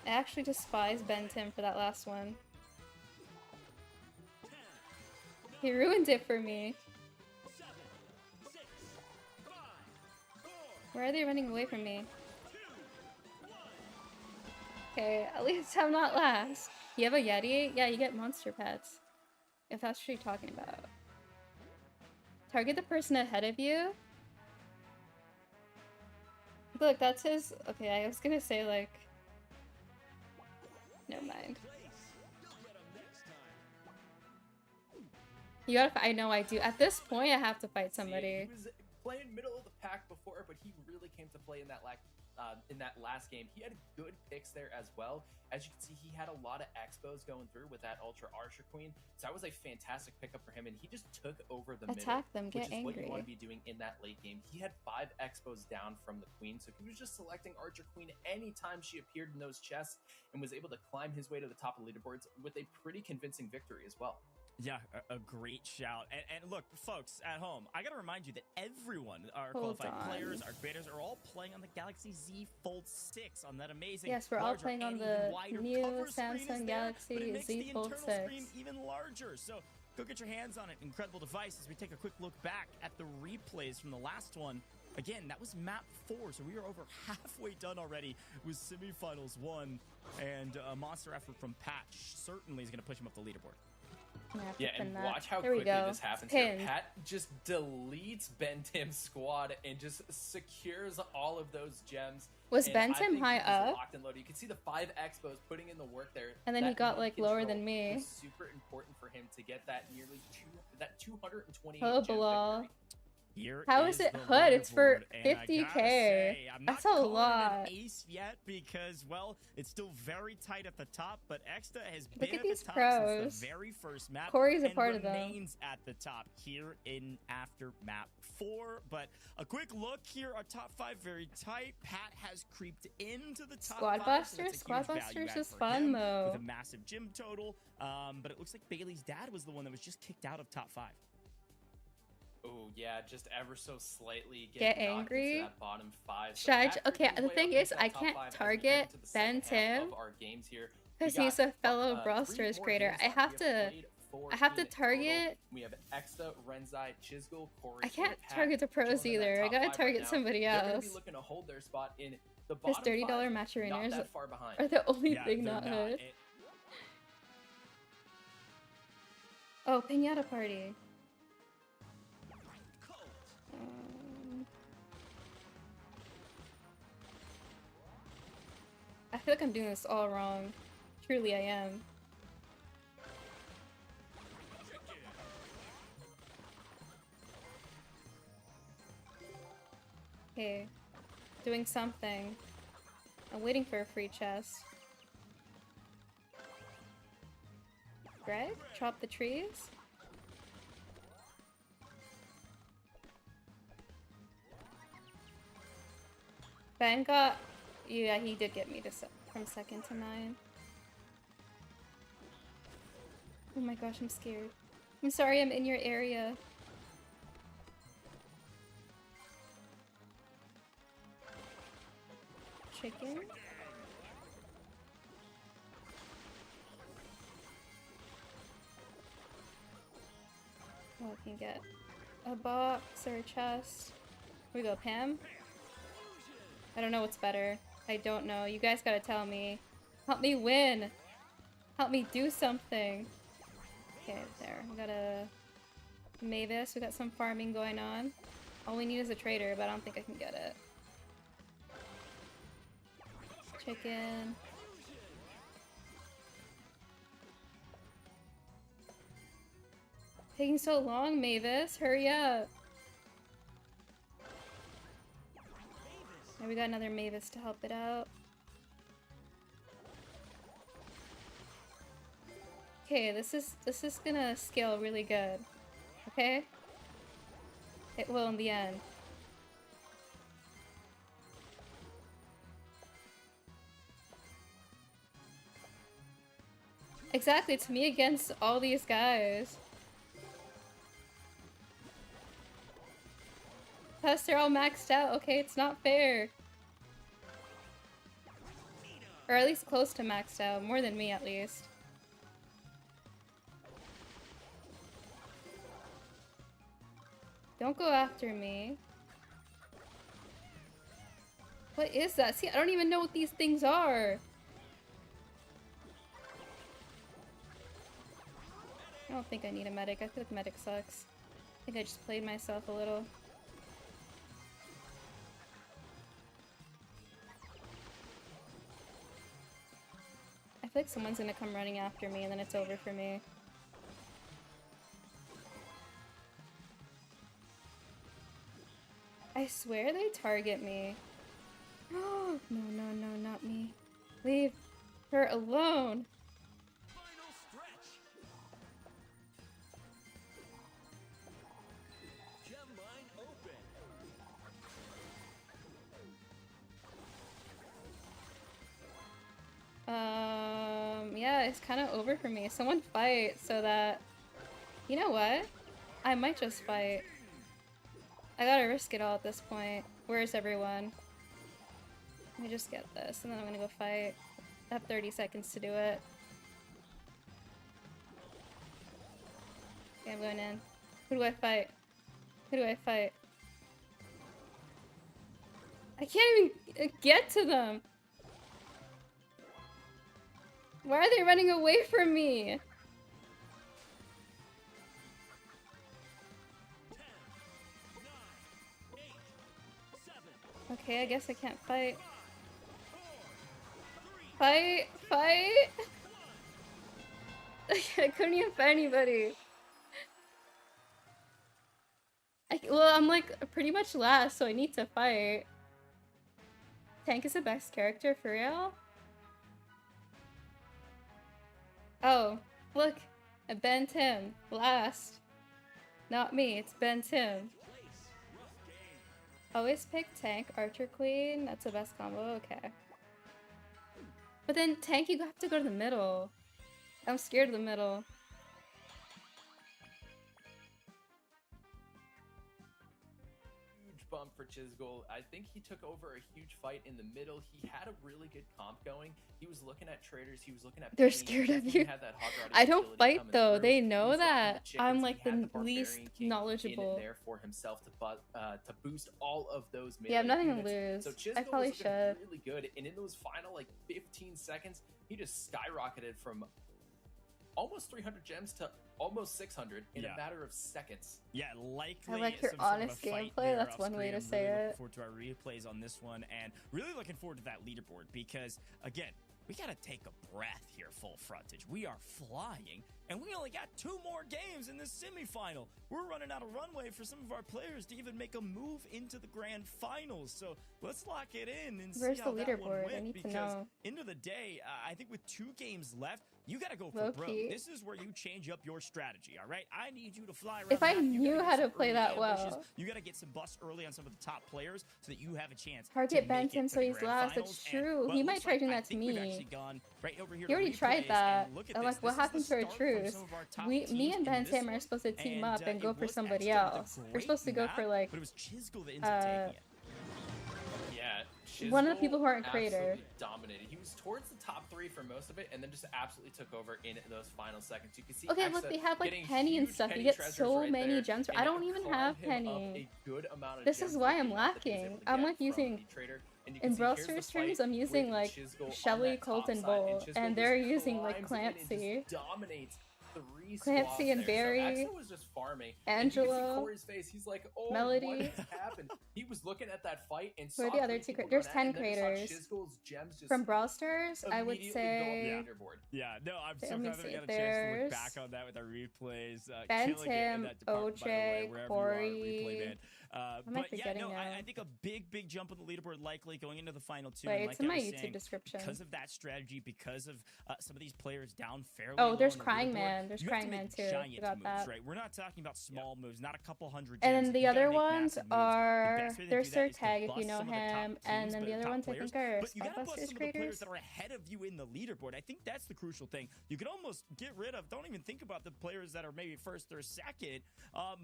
S1: I actually despise Ben Tim for that last one.
S4: 10,
S1: He ruined it for me.
S4: 7, 6, 5, 4,
S1: Why are they running away from me?
S4: 2, 1.
S1: Okay, at least I'm not last. You have a Yeti? Yeah, you get monster pets. If that's what you're talking about. Target the person ahead of you? Look, that's his... Okay, I was gonna say, like... Never mind.
S4: You'll get 'em next time.
S1: You gotta... I know I do. At this point, I have to fight somebody.
S3: He was playing middle of the pack before, but he really came to play in that last game. He had good picks there as well. As you can see, he had a lot of expos going through with that Ultra Archer Queen. So that was a fantastic pickup for him, and he just took over the middle,
S1: Attack them, get
S3: which is what you
S1: angry.
S3: want to be doing in that late game. He had 5 expos down from the Queen, so he was just selecting Archer Queen anytime she appeared in those chests and was able to climb his way to the top of leaderboards with a pretty convincing victory as well.
S2: Yeah, a great shout. And look, folks at home, I gotta remind you that everyone, our
S1: Hold
S2: qualified
S1: on.
S2: players, our creators, are all playing on the Galaxy Z Fold 6 on that amazing.
S1: Yes, we're all
S2: larger
S1: playing on
S2: and
S1: the
S2: even wider
S1: new
S2: cover screen is
S1: Samsung
S2: there,
S1: Galaxy
S2: but it makes
S1: Z
S2: the
S1: Fold
S2: internal
S1: 6.
S2: screen even larger. So go get your hands on an incredible device as we take a quick look back at the replays from the last one. Again, that was map 4, so we are over halfway done already with Semifinals 1, and a monster effort from Patch certainly is going to push him up the leaderboard.
S3: Yeah, and watch how
S1: there we
S3: quickly
S1: go.
S3: this happens
S1: Pinned.
S3: here. Pat just deletes Ben Tim's squad and just secures all of those gems.
S1: Was
S3: And
S1: Ben
S3: I
S1: Tim
S3: think
S1: high
S3: he was
S1: up?
S3: locked and loaded. You can see the 5 expos putting in the work there.
S1: And then he
S3: That
S1: got,
S3: mid
S1: like, lower
S3: control
S1: than me.
S3: was super important for him to get that nearly 220
S1: Oh,
S3: gem
S1: Bilal.
S3: victory.
S2: Here
S1: How is it
S2: the
S1: Hood? It's for
S2: leaderboard, and I gotta
S1: 50K.
S2: say, I'm not
S1: That's a
S2: calling it an
S1: lot.
S2: ace yet because, well, it's still very tight at the top, but Exta has
S1: Look
S2: been
S1: at
S2: at
S1: these
S2: the top
S1: pros.
S2: since the very first map.
S1: Cori's a
S2: and
S1: part of them.
S2: remains at the top here in after map 4. But a quick look here, our top 5 very tight. Pat has creeped into the top
S1: Squad
S2: 5.
S1: Busters?
S2: So
S1: Squad
S2: that's a huge value
S1: Busters
S2: add
S1: is
S2: for
S1: fun,
S2: him
S1: though.
S2: with a massive gym total. But it looks like Bailey's dad was the one that was just kicked out of top 5.
S3: Oh yeah, just ever so slightly
S1: Get
S3: getting knocked
S1: angry?
S3: into that bottom 5.
S1: Should I
S3: Pat
S1: okay,
S3: creeping
S1: the
S3: way
S1: thing
S3: up
S1: is,
S3: into that
S1: I
S3: top
S1: can't
S3: 5 as we head
S1: target
S3: into the
S1: Ben
S3: second half
S1: Tim
S3: of our games here.
S1: because
S3: We
S1: he's
S3: got,
S1: a fellow
S3: 3
S1: Brosters
S3: more
S1: creator.
S3: games
S1: I
S3: left.
S1: have
S3: We
S1: to
S3: played 14
S1: I have to
S3: in total.
S1: target.
S3: We have Exta, Renzai, Chisgule, Cori.
S1: I can't
S3: and Pat
S1: target the pros
S3: joining that
S1: either. I
S3: top
S1: gotta
S3: 5
S1: target
S3: right now.
S1: somebody
S3: They're going to
S1: else.
S3: be looking to hold their spot in the
S1: This
S3: bottom
S1: $30
S3: 5,
S1: Maturinaires
S3: not that far behind.
S1: are the only
S2: Yeah,
S1: thing
S2: they're
S1: not
S2: not.
S1: Hood. Oh, Pinata Party. feel like I'm doing this all wrong. Truly, I am. Okay. Doing something. I'm waiting for a free chest. Greg? Chop the trees? Ben got... Yeah, he did get me to from 2nd to 9. Oh my gosh, I'm scared. I'm sorry I'm in your area. Chicken? Oh, I can get a box or a chest. Here we go, Pam. I don't know what's better. I don't know. You guys gotta tell me. Help me win. Help me do something. Okay, there. We got a Mavis. We got some farming going on. All we need is a trader, but I don't think I can get it. Chicken. Taking so long, Mavis. Hurry up. And we got another Mavis to help it out. Okay, this is gonna scale really good. Okay? It will in the end. Exactly, it's me against all these guys. Plus, they're all maxed out. Okay, it's not fair. Or at least close to maxed out. More than me, at least. Don't go after me. What is that? See, I don't even know what these things are. I don't think I need a medic. I feel like medic sucks. I think I just played myself a little. I feel like someone's gonna come running after me and then it's over for me. I swear they target me. Oh, no, no, no, not me. Leave her alone.
S4: Final stretch. Gem mine open.
S1: Yeah, it's kind of over for me. Someone fight so that... You know what? I might just fight. I gotta risk it all at this point. Where's everyone? Let me just get this, and then I'm gonna go fight. I have 30 seconds to do it. Okay, I'm going in. Who do I fight? Who do I fight? I can't even get to them! Why are they running away from me?
S4: 10, 9, 8, 7,
S1: Okay, I guess I can't fight.
S4: 5, 4, 3,
S1: Fight! Fight! I couldn't even fight anybody. Well, I'm like pretty much last, so I need to fight. Tank is the best character, for real? Oh, look! Ben Tim, last. Not me, it's Ben Tim.
S4: place. Rough game.
S1: Always pick tank, archer queen. That's the best combo. Okay. But then tank, you have to go to the middle. I'm scared of the middle.
S3: Huge bump for Chisgule. I think he took over a huge fight in the middle. He had a really good comp going. He was looking at traders. He was looking at
S1: They're
S3: pennies.
S1: scared
S3: He
S1: of
S3: definitely
S1: you.
S3: had that hot rod
S1: I don't
S3: utility
S1: fight
S3: coming
S1: though.
S3: through.
S1: They
S3: He
S1: know
S3: was looking at
S1: that
S3: the chickens.
S1: I'm
S3: He
S1: like
S3: had
S1: the
S3: Barbarian
S1: least
S3: King in
S1: knowledgeable.
S3: there for himself to boost all of those melee
S1: Yeah, I'm not gonna
S3: units.
S1: lose.
S3: So
S1: I
S3: Chisgule
S1: probably
S3: was looking
S1: should.
S3: really good, and in those final like 15 seconds, he just skyrocketed from almost 300 gems to almost 600 in
S2: Yeah.
S3: a matter of seconds.
S2: Yeah, likely.
S1: I like your
S2: some sort of a
S1: honest
S2: fight
S1: gameplay.
S2: there
S1: That's
S2: off
S1: one way
S2: screen.
S1: to
S2: I'm
S1: say
S2: really
S1: it.
S2: looking forward to our replays on this one, and really looking forward to that leaderboard because, again, we got to take a breath here, full frontage. We are flying, and we only got 2 more games in this semifinal. We're running out of runway for some of our players to even make a move into the grand finals. So let's lock it in and
S1: Where's
S2: see how
S1: the
S2: that one
S1: leaderboard?
S2: went.
S1: I need to
S2: because
S1: know.
S2: end of the day, I think with 2 games left, you got to go for
S1: Low
S2: broke.
S1: key.
S2: This is where you change up your strategy, all right? I need you to fly around.
S1: If I
S2: the map. You gotta
S1: knew
S2: get
S1: how to
S2: some
S1: play
S2: early
S1: that
S2: ambushes.
S1: well.
S2: You got to get some busts early on some of the top players so that you have a chance
S1: Target
S2: to
S1: bans
S2: make it
S1: him
S2: to
S1: so
S2: the
S1: he's
S2: grand
S1: last.
S2: finals.
S1: That's true.
S2: But
S1: He
S2: it
S1: might
S2: looks
S1: try
S2: like
S1: doing
S2: I
S1: that to
S2: think we've
S1: me.
S2: actually gone right over here
S1: He
S2: to
S1: already tried
S2: replays,
S1: that.
S2: and look at
S1: I'm
S2: this.
S1: like, what
S2: This is
S1: happened
S2: the
S1: to our
S2: start from
S1: truce?
S2: some of our top
S1: Me
S2: teams
S1: and
S2: in
S1: Ben
S2: this
S1: Tam are
S2: one.
S1: supposed to team up and
S2: it
S1: go for
S2: was
S1: somebody
S2: Extra with a
S1: else. We're
S2: great
S1: supposed to go for
S2: map,
S1: like
S2: but it was Chisgule that ends up taking it.
S3: Yeah,
S1: one of the
S3: Chisgule
S1: people who aren't creator.
S3: absolutely dominated. He was towards the top 3 for most of it, and then just absolutely took over in those final seconds. You can see.
S1: Okay, look,
S3: Exa
S1: they have like
S3: getting
S1: penny and
S3: huge
S1: stuff. You
S3: penny
S1: get
S3: treasures
S1: so
S3: right
S1: many
S3: there,
S1: gems.
S3: and
S1: I
S3: it
S1: don't even
S3: climbed
S1: have
S3: him up
S1: penny.
S3: a good amount of
S1: This
S3: gems
S1: is why
S3: with the
S1: I'm
S3: amount that he was able
S1: lacking.
S3: to
S1: I'm
S3: get
S1: like
S3: from
S1: using
S3: the trader. And you
S1: in
S3: can see
S1: Brawl
S3: here's the
S1: Stars streams.
S3: fight
S1: I'm using
S3: with
S1: like
S3: Chisgule on
S1: Shelly,
S3: that
S1: Colt,
S3: top
S1: and
S3: side,
S1: Bolt,
S3: Chisgule
S1: and
S3: just
S1: they're using like
S3: climbs in
S1: Clancy.
S3: and just dominates 3
S1: Clancy
S3: squads
S1: and
S3: there.
S1: Barry,
S3: So Exa was just farming. And you can see
S1: Angelo,
S3: Cori's face. He's like, oh,
S1: Melody.
S3: what has happened? He was looking at that fight and
S1: Who are
S3: saw
S1: the other
S3: 3
S1: 2
S3: people
S1: creators?
S3: run
S1: There's
S3: at it,
S1: 10
S3: and then just
S1: creators.
S3: saw Chisgule's gems just
S1: From Brawl Stars, I would
S3: immediately
S1: say
S3: go up the leaderboard.
S2: Yeah, no, I'm so
S1: Let me
S2: glad that we
S1: see.
S2: got a chance to look
S1: There's
S2: back on that with our replays.
S1: Ben
S2: Killing it in
S1: Tim,
S2: that department, by the way,
S1: OJ,
S2: wherever
S1: Cori.
S2: you are, replay man.
S1: Am I
S2: But yeah,
S1: forgetting
S2: no,
S1: now?
S2: I think a big jump on the leaderboard likely going into the final 2.
S1: Wait,
S2: and
S1: it's
S2: like
S1: in
S2: I
S1: my
S2: was
S1: YouTube
S2: saying,
S1: description.
S2: because of that strategy, because of some of these players down fairly
S1: Oh,
S2: low
S1: there's
S2: on the leaderboard,
S1: CryingMan. There's
S2: you have to
S1: CryingMan
S2: make
S1: too.
S2: giant
S1: Forgot
S2: moves,
S1: that.
S2: right? We're not talking about small moves, not a couple hundred
S1: And
S2: gems.
S1: then the
S2: You gotta
S1: other
S2: make
S1: ones
S2: massive moves.
S1: are
S2: The best way to
S1: there's
S2: do that
S1: Sir
S2: is to
S1: Tag if you
S2: bust
S1: know
S2: some of the top
S1: him, and
S2: teams,
S1: then
S2: but
S1: the other
S2: top
S1: ones I
S2: players.
S1: think are
S2: But you gotta bust
S1: Spotbusters
S2: some of the players
S1: creators.
S2: that are ahead of you in the leaderboard. I think that's the crucial thing. You can almost get rid of, don't even think about the players that are maybe first or second,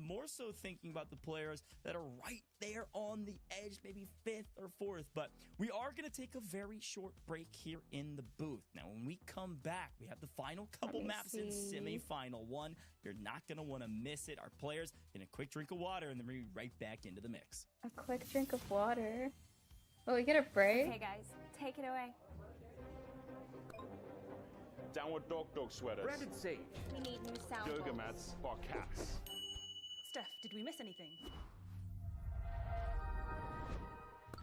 S2: more so thinking about the players that are right there on the edge, maybe 5th or 4th. But we are going to take a very short break here in the booth. Now, when we come back, we have the final couple
S1: me
S2: maps in
S1: see.
S2: Semifinal 1. You're not going to want to miss it. Our players get a quick drink of water, and then we'll be right back into the mix.
S1: A quick drink of water. Will we get a break?
S5: Okay, guys, take it away.
S6: Downward dog sweaters.
S7: Branded Sage.
S5: We need new sound
S6: Yoga
S5: bowls.
S6: mats for cats.
S8: Steph, did we miss anything?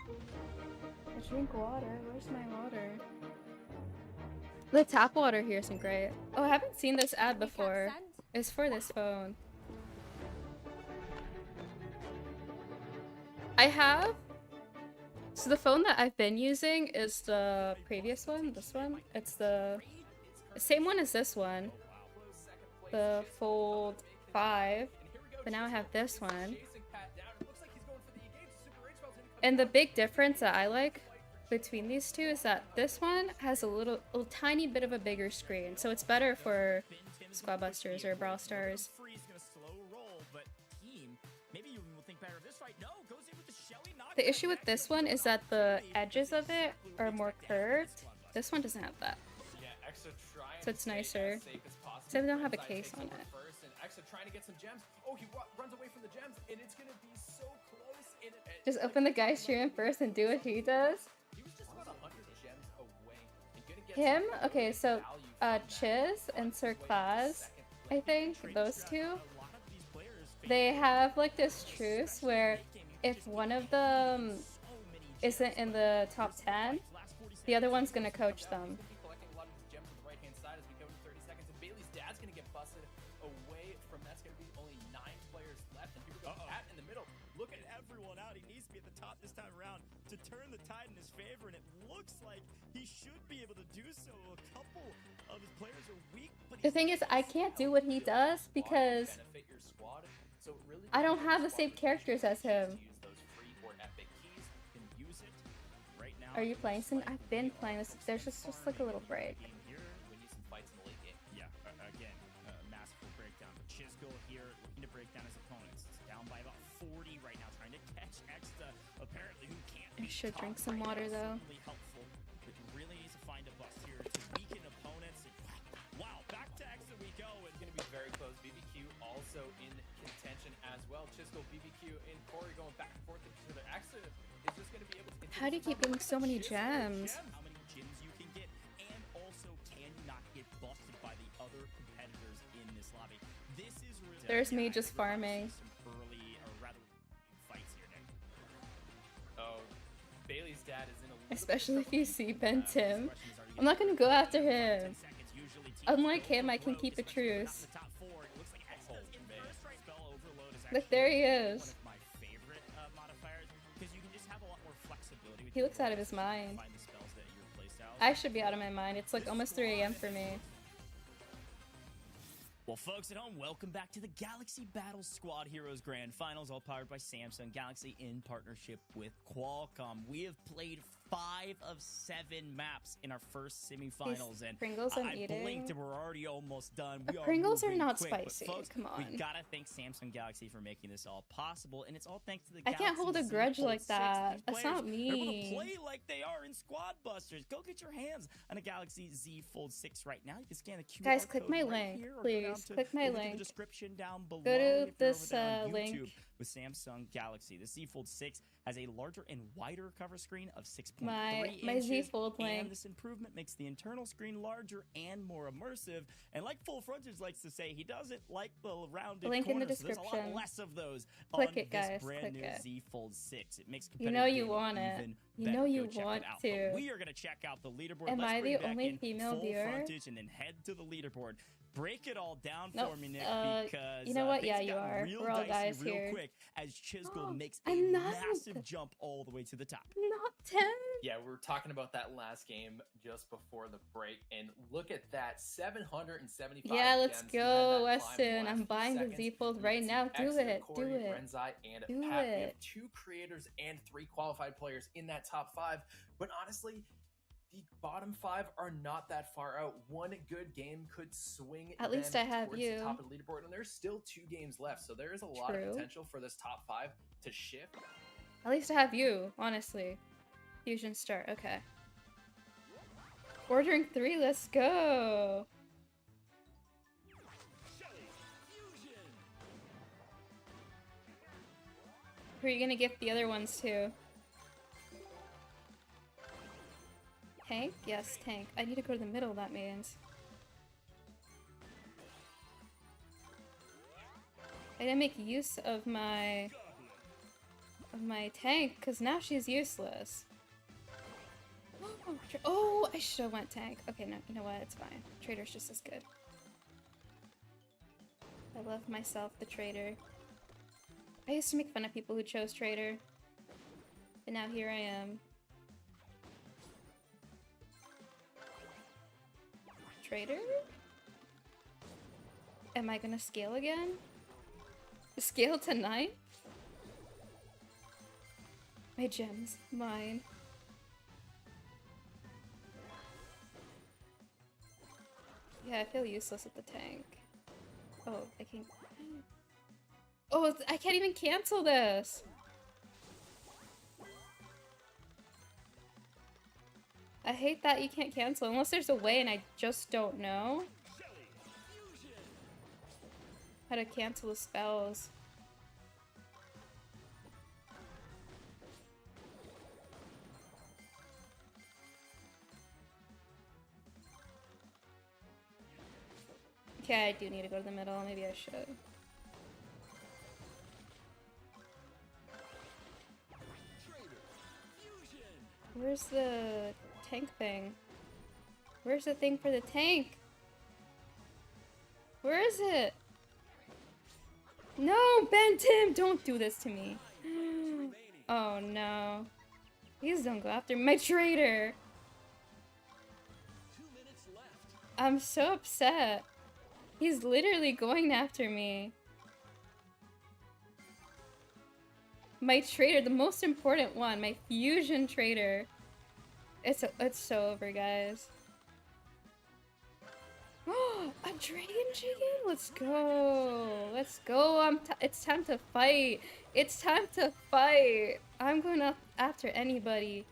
S1: I drink water. Where's my water? The tap water here isn't great. Oh, I haven't seen this ad
S5: We can't
S1: before.
S5: send?
S1: It's for this phone. I have. So the phone that I've been using is the previous one. This one. It's the same one as this one. The Fold 5. But now I have this one. And the big difference that I like between these two is that this one has a tiny bit of a bigger screen, so it's better for Squad Busters or Brawl Stars. The issue with this one is that the edges of it are more curved. This one doesn't have that. So it's nicer. So they don't have a case on it.
S3: Trying to get some gems. Oh, he runs away from the gems, and it's gonna be so close.
S1: Just open the guy's stream first and do what he does.
S3: He was just about 100 gems away. And gonna get
S1: Him?
S3: some
S1: Okay, so
S3: value from
S1: Chiz and Sir Claus, I think, those two,
S2: They
S1: they have like this truce where if one of them isn't in the top 10, the other one's gonna coach them.
S3: collecting a lot of these gems on the right hand side as we go to 30 seconds. And Bailey's dad's gonna get busted away from that's gonna be only 9 players left. And here we go, Pat in the middle.
S2: look at everyone out. He needs to be at the top this time around to turn the tide in his favor, and it looks like he should be able to do so. A couple of his players are weak, but
S1: The thing is, I can't do what he does because
S3: Benefit your squad. So it really
S1: I don't have the same characters as him.
S3: use those free or epic keys.
S2: can use it right now.
S1: Are you playing some? I've been playing this. There's just like a little break.
S2: Game here.
S3: We need some fights in the late game.
S2: Yeah, again, masterful breakdown. But Chisgule here looking to break down his opponents. It's down by about 40 right now, trying to catch Exta, apparently, who can't
S1: I
S2: be
S1: should
S2: caught
S1: drink some
S2: right
S1: water,
S2: now.
S1: though.
S2: Certainly helpful, but you really need to find a bust here to weaken opponents. Wow, back to Exta we go.
S3: It's going to be very close. BBQ also in contention as well. Chisgule, BBQ, and Cori going back and forth with each other. Axa is just going to be able to continue
S1: How do you keep getting so many gems?
S2: How many gems you can get, and also can you not get busted by the other competitors
S1: There's me
S2: I
S1: just
S2: think we're about to see
S1: farming.
S2: some early, or rather, fights here, Nick.
S3: Oh, Bailey's dad is in a little
S1: Especially
S3: bit
S1: if you
S3: of trouble.
S1: see Ben Tim.
S2: Question is, are you
S1: I'm not gonna go after
S2: 10
S1: him.
S2: seconds, usually teams
S1: Unlike
S2: go
S1: him,
S2: for
S1: I can
S2: broke,
S1: keep a
S2: especially if they're not
S1: truce.
S2: in the top 4. It looks like X does in
S3: man.
S2: first right. Spell overload is
S1: Look, there he
S2: actually
S1: is.
S2: one of my favorite modifiers because you can just have a lot more flexibility with
S1: He
S2: your
S1: looks out of
S2: rolls
S1: his
S2: to
S1: mind.
S2: find the spells that your playstyle.
S1: I should be out of my mind. It's like almost 3 a.m. for me.
S2: Well, folks at home, welcome back to the Galaxy Battle Squad Heroes Grand Finals, all powered by Samsung Galaxy in partnership with Qualcomm. We have played 5 of 7 maps in our first semifinals, and
S1: Pringles I'm
S2: I
S1: eating.
S2: blinked and we're already almost done. We
S1: Pringles are
S2: moving
S1: not
S2: quick, but
S1: spicy.
S2: folks,
S1: Come on.
S2: we gotta thank Samsung Galaxy for making this all possible, and it's all thanks to the
S1: I can't
S2: Galaxy
S1: hold a
S2: Z
S1: grudge
S2: Fold
S1: like
S2: 6.
S1: that.
S2: These
S1: That's
S2: players
S1: not
S2: are able to
S1: me.
S2: play like they are in Squad Busters. Go get your hands on a Galaxy Z Fold 6 right now. You can scan the QR
S1: Guys, click
S2: code
S1: my
S2: right
S1: link,
S2: here, or go down
S1: please.
S2: to-
S1: Click my
S2: look at
S1: link.
S2: the description down below.
S1: Go to
S2: if you're over
S1: this
S2: there on
S1: link.
S2: YouTube with Samsung Galaxy. The Z Fold 6 has a larger and wider cover screen of 6.3
S1: My
S2: inches.
S1: Z Fold link.
S2: And this improvement makes the internal screen larger and more immersive. And like Full Frontage likes to say, he doesn't like the rounded
S1: Link in the
S2: corners, so there's a
S1: description.
S2: lot less of those
S1: Click
S2: on
S1: it,
S2: this
S1: guys.
S2: brand
S1: Click
S2: new
S1: it.
S2: Z Fold 6. It makes
S1: You know you
S2: competitive
S1: want
S2: gaming
S1: it.
S2: even
S1: You
S2: better.
S1: know
S2: Go
S1: you
S2: check it
S1: want
S2: out.
S1: to.
S2: But we are going to check out the leaderboard.
S1: Am
S2: Let's
S1: I
S2: bring
S1: the
S2: back
S1: only
S2: in
S1: female
S2: Full
S1: viewer?
S2: Frontage and then head to the leaderboard. Break it all down
S1: Nope.
S2: for me, Nick, because
S1: You know what?
S2: things
S1: Yeah, you
S2: got
S1: are.
S2: real
S1: We're all
S2: dicey
S1: guys
S2: real
S1: here.
S2: quick as Chisgule makes a
S1: I'm not.
S2: massive jump all the way to the top.
S1: Not 10.
S3: Yeah, we were talking about that last game just before the break, and look at that, 775
S1: Yeah, let's
S3: gems. He had that
S1: go,
S3: climb
S1: Weston.
S3: last
S1: I'm
S3: few
S1: buying the
S3: seconds.
S1: Z Fold
S3: You
S1: right
S3: can see
S1: now. Do
S3: Exeter,
S1: it.
S3: Cori,
S1: Do it.
S3: Renzai, and
S1: Do
S3: Pat. We have
S1: it.
S3: 2 creators and 3 qualified players in that top 5, but honestly, the bottom 5 are not that far out. One good game could swing
S1: At least
S3: them
S1: I have
S3: towards
S1: you.
S3: the top of the leaderboard, and there's still 2 games left, so there is a lot of
S1: True.
S3: potential for this top 5 to shift.
S1: At least I have you, honestly. Fusion start. Okay. Ordering 3. Let's go. Who are you gonna gift the other ones to? Tank? Yes, tank. I need to go to the middle, that means. I didn't make use of my tank, because now she's useless. Oh, I should have went tank. Okay, no, you know what? It's fine. Trader's just as good. I love myself, the trader. I used to make fun of people who chose trader. But now here I am. Trader? Am I gonna scale again? Scale to 9? My gems. Mine. Yeah, I feel useless with the tank. Oh, I can't... Oh, I can't even cancel this! I hate that you can't cancel, unless there's a way and I just don't know how to cancel the spells. Okay, I do need to go to the middle. Maybe I should. Where's the tank thing? Where's the thing for the tank? Where is it? No, Ben Tim, don't do this to me. Oh no. Please don't go after my traitor. I'm so upset. He's literally going after me. My trader, the most important one, my fusion trader. It's so over, guys. Oh, a dragon chicken? Let's go. Let's go. It's time to fight. It's time to fight. I'm going after anybody.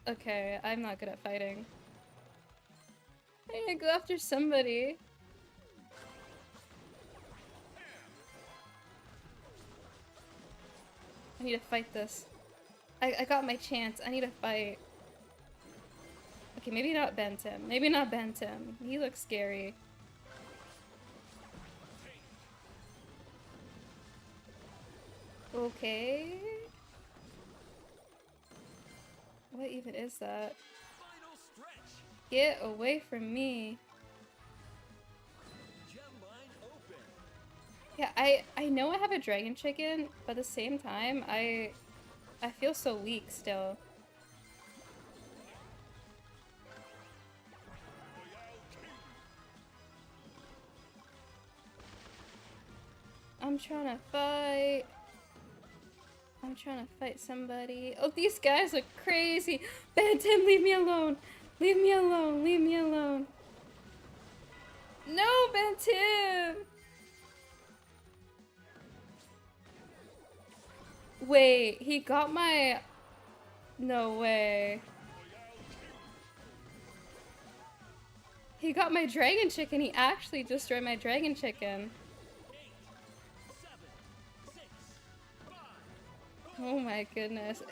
S1: Okay, I'm not good at fighting. I need to go after somebody. I need to fight this. I got my chance. I need to fight. Okay, maybe not Ben Tim. Maybe not Ben Tim. He looks scary. Okay. What even is that?
S4: Final stretch.
S1: Get away from me.
S4: Gem mine open.
S1: Yeah, I know I have a dragon chicken, but at the same time, I feel so weak still. I'm trying to fight. I'm trying to fight somebody. Oh, these guys look crazy. Bantam, leave me alone. Leave me alone. Leave me alone. No, Bantam. Wait, he got my... No way. He got my dragon chicken. He actually destroyed my dragon chicken.
S4: 8, 7, 6, 5.
S1: Oh my goodness.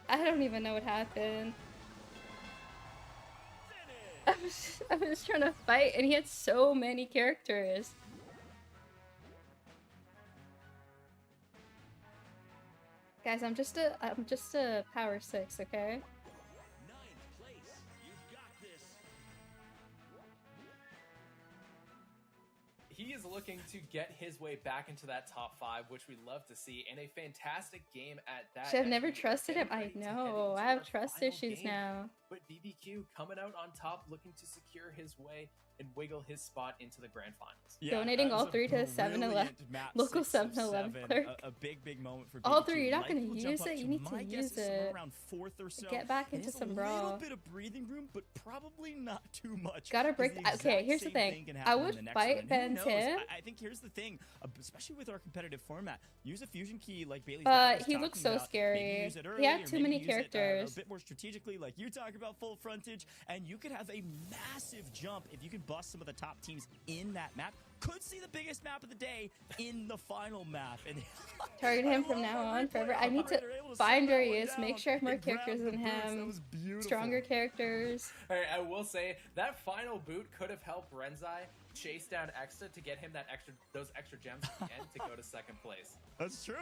S1: I don't even know what happened. I was trying to fight and he had so many characters. Guys, I'm just a power 6, okay?
S4: 9th place. You've got this.
S3: He is looking to get his way back into that top 5, which we love to see, and a fantastic game at that.
S1: Should have
S3: as
S1: never
S3: we are
S1: trusted him.
S3: getting
S1: I
S3: ready to head
S1: know.
S3: into
S1: I have
S3: our
S1: trust
S3: final
S1: issues
S3: game.
S1: now.
S3: But BBQ coming out on top, looking to secure his way and wiggle his spot into the grand finals.
S2: Yeah,
S1: Donating
S2: that
S1: all
S2: was a
S1: 3 to the 7-Eleven,
S2: brilliant map
S1: local
S2: 6 of
S1: 7-Eleven
S2: 7.
S1: clerk.
S2: A big moment for
S1: All
S2: BBQ.
S1: 3, you're not
S2: Life
S1: gonna
S2: will
S1: use
S2: jump up
S1: it? You need to
S2: my guess
S1: use
S2: is somewhere
S1: it.
S2: around 4th or so.
S1: Get back
S2: It
S1: into
S2: is
S1: some
S2: a little
S1: brawl.
S2: bit of breathing room, but probably not too much.
S1: Gotta break.
S2: 'cause the
S1: Okay,
S2: exact
S1: here's the
S2: same
S1: thing.
S2: can
S1: I
S2: happen in
S1: would
S2: the next
S1: fight
S2: one. Who
S1: Ben
S2: knows?
S1: Tim.
S2: I think here's the thing, especially with our competitive format, use a fusion key like Bailey's.
S1: But
S2: was
S1: he
S2: talking
S1: looks so
S2: about.
S1: scary.
S2: Maybe use it
S1: He
S2: early,
S1: had
S2: or
S1: too
S2: maybe
S1: many
S2: use it,
S1: characters.
S2: a bit more strategically, like you talk about full frontage, and you could have a massive jump if you can bust some of the top teams in that map. Could see the biggest map of the day in the final map. And
S1: Target him from now on forever. I need to find where he is, make sure I have more characters than him. Stronger characters.
S3: All right, I will say that final boot could have helped Renzai chase down Extra to get him those extra gems at the end to go to 2nd place.
S2: That's true.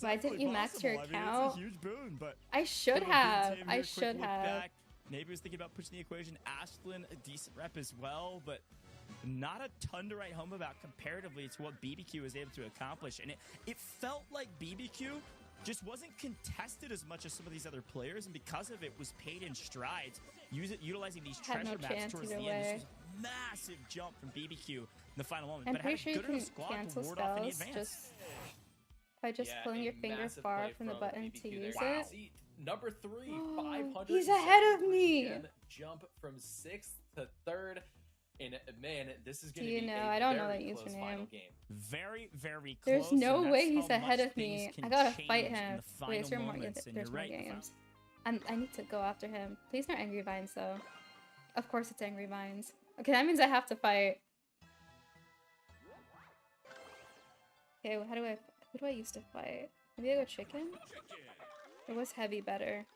S1: Why didn't you max your
S2: I mean,
S1: account?
S2: it's a huge boon, but
S1: I should have. I should have.
S2: Maybe was thinking about pushing the equation. Ashlyn, a decent rep as well, but not a ton to write home about comparatively to what BBQ was able to accomplish. And it felt like BBQ just wasn't contested as much as some of these other players, and because of it was paid in strides, utilizing these
S1: Had
S2: treasure
S1: no
S2: maps
S1: chance
S2: towards
S1: either
S2: the end.
S1: way.
S2: This was a massive jump from BBQ in the final moment,
S1: I'm
S2: but it
S1: pretty
S2: had
S1: sure
S2: a
S1: you
S2: good
S1: can
S2: enough squad
S1: cancel
S2: to ward off any
S1: spells
S2: advance.
S1: by just pulling
S3: a
S1: your finger
S3: massive
S1: far
S3: play
S1: from the button
S3: BBQ
S1: to
S3: there.
S1: use
S3: Wow.
S1: it.
S3: See, number 3,
S1: Oh,
S3: 500.
S1: he's ahead of me.
S3: Jump from 6th to 3rd. And man, this is going
S1: Do
S3: to
S1: you
S3: be
S1: know?
S3: a
S1: I don't know
S3: very
S1: that
S3: close
S1: username.
S3: final game.
S2: Very, very close.
S1: There's
S2: and
S1: no
S2: that's
S1: way he's
S2: how
S1: ahead
S2: much
S1: of me.
S2: things can
S1: I gotta
S2: change
S1: fight
S2: in
S1: him.
S2: the
S1: Wait, is there
S2: final
S1: more? Yeah,
S2: moments, and
S1: there's
S2: you're
S1: more
S2: right,
S1: games. I need to go after him. Please no Angry Vines though. Of course it's Angry Vines. Okay, that means I have to fight. Okay, who do I used to fight? Maybe I go chicken? Or was heavy better?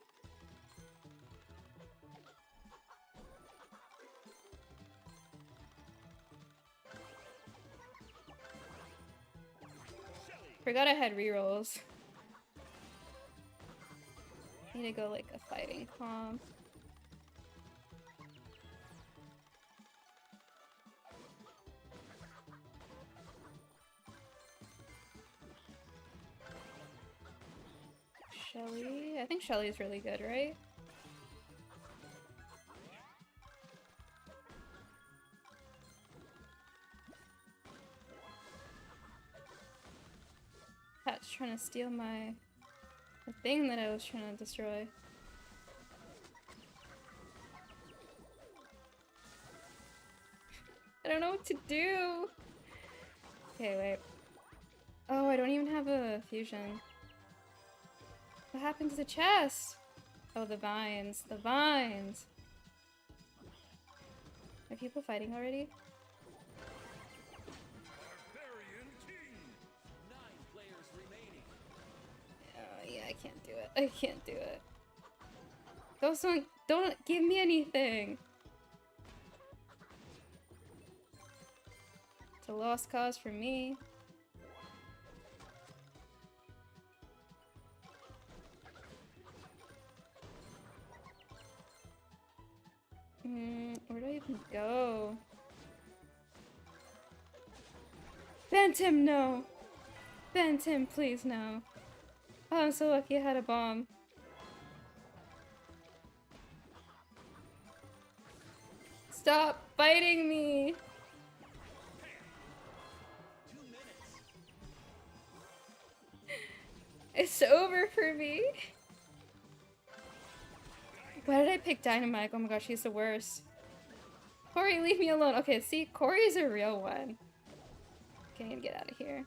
S1: Forgot I had rerolls. Need to go like a fighting comp. Shelly? I think Shelly's really good, right? Pat's trying to steal the thing that I was trying to destroy. I don't know what to do. Okay, wait. Oh, I don't even have a fusion. What happened to the chest? Oh, the vines. The vines! Are people fighting already?
S4: Barbarian King. 9 players remaining.
S1: Oh, yeah, I can't do it. I can't do it. Don't give me anything! It's a lost cause for me. Go. Phantom, no. Phantom, please, no. Oh, I'm so lucky I had a bomb. Stop fighting me.
S4: 2 minutes.
S1: It's over for me. Why did I pick Dynamite? Oh my gosh, he's the worst. Cori, leave me alone. Okay, see, Cori's a real one. Okay, I need to get out of here.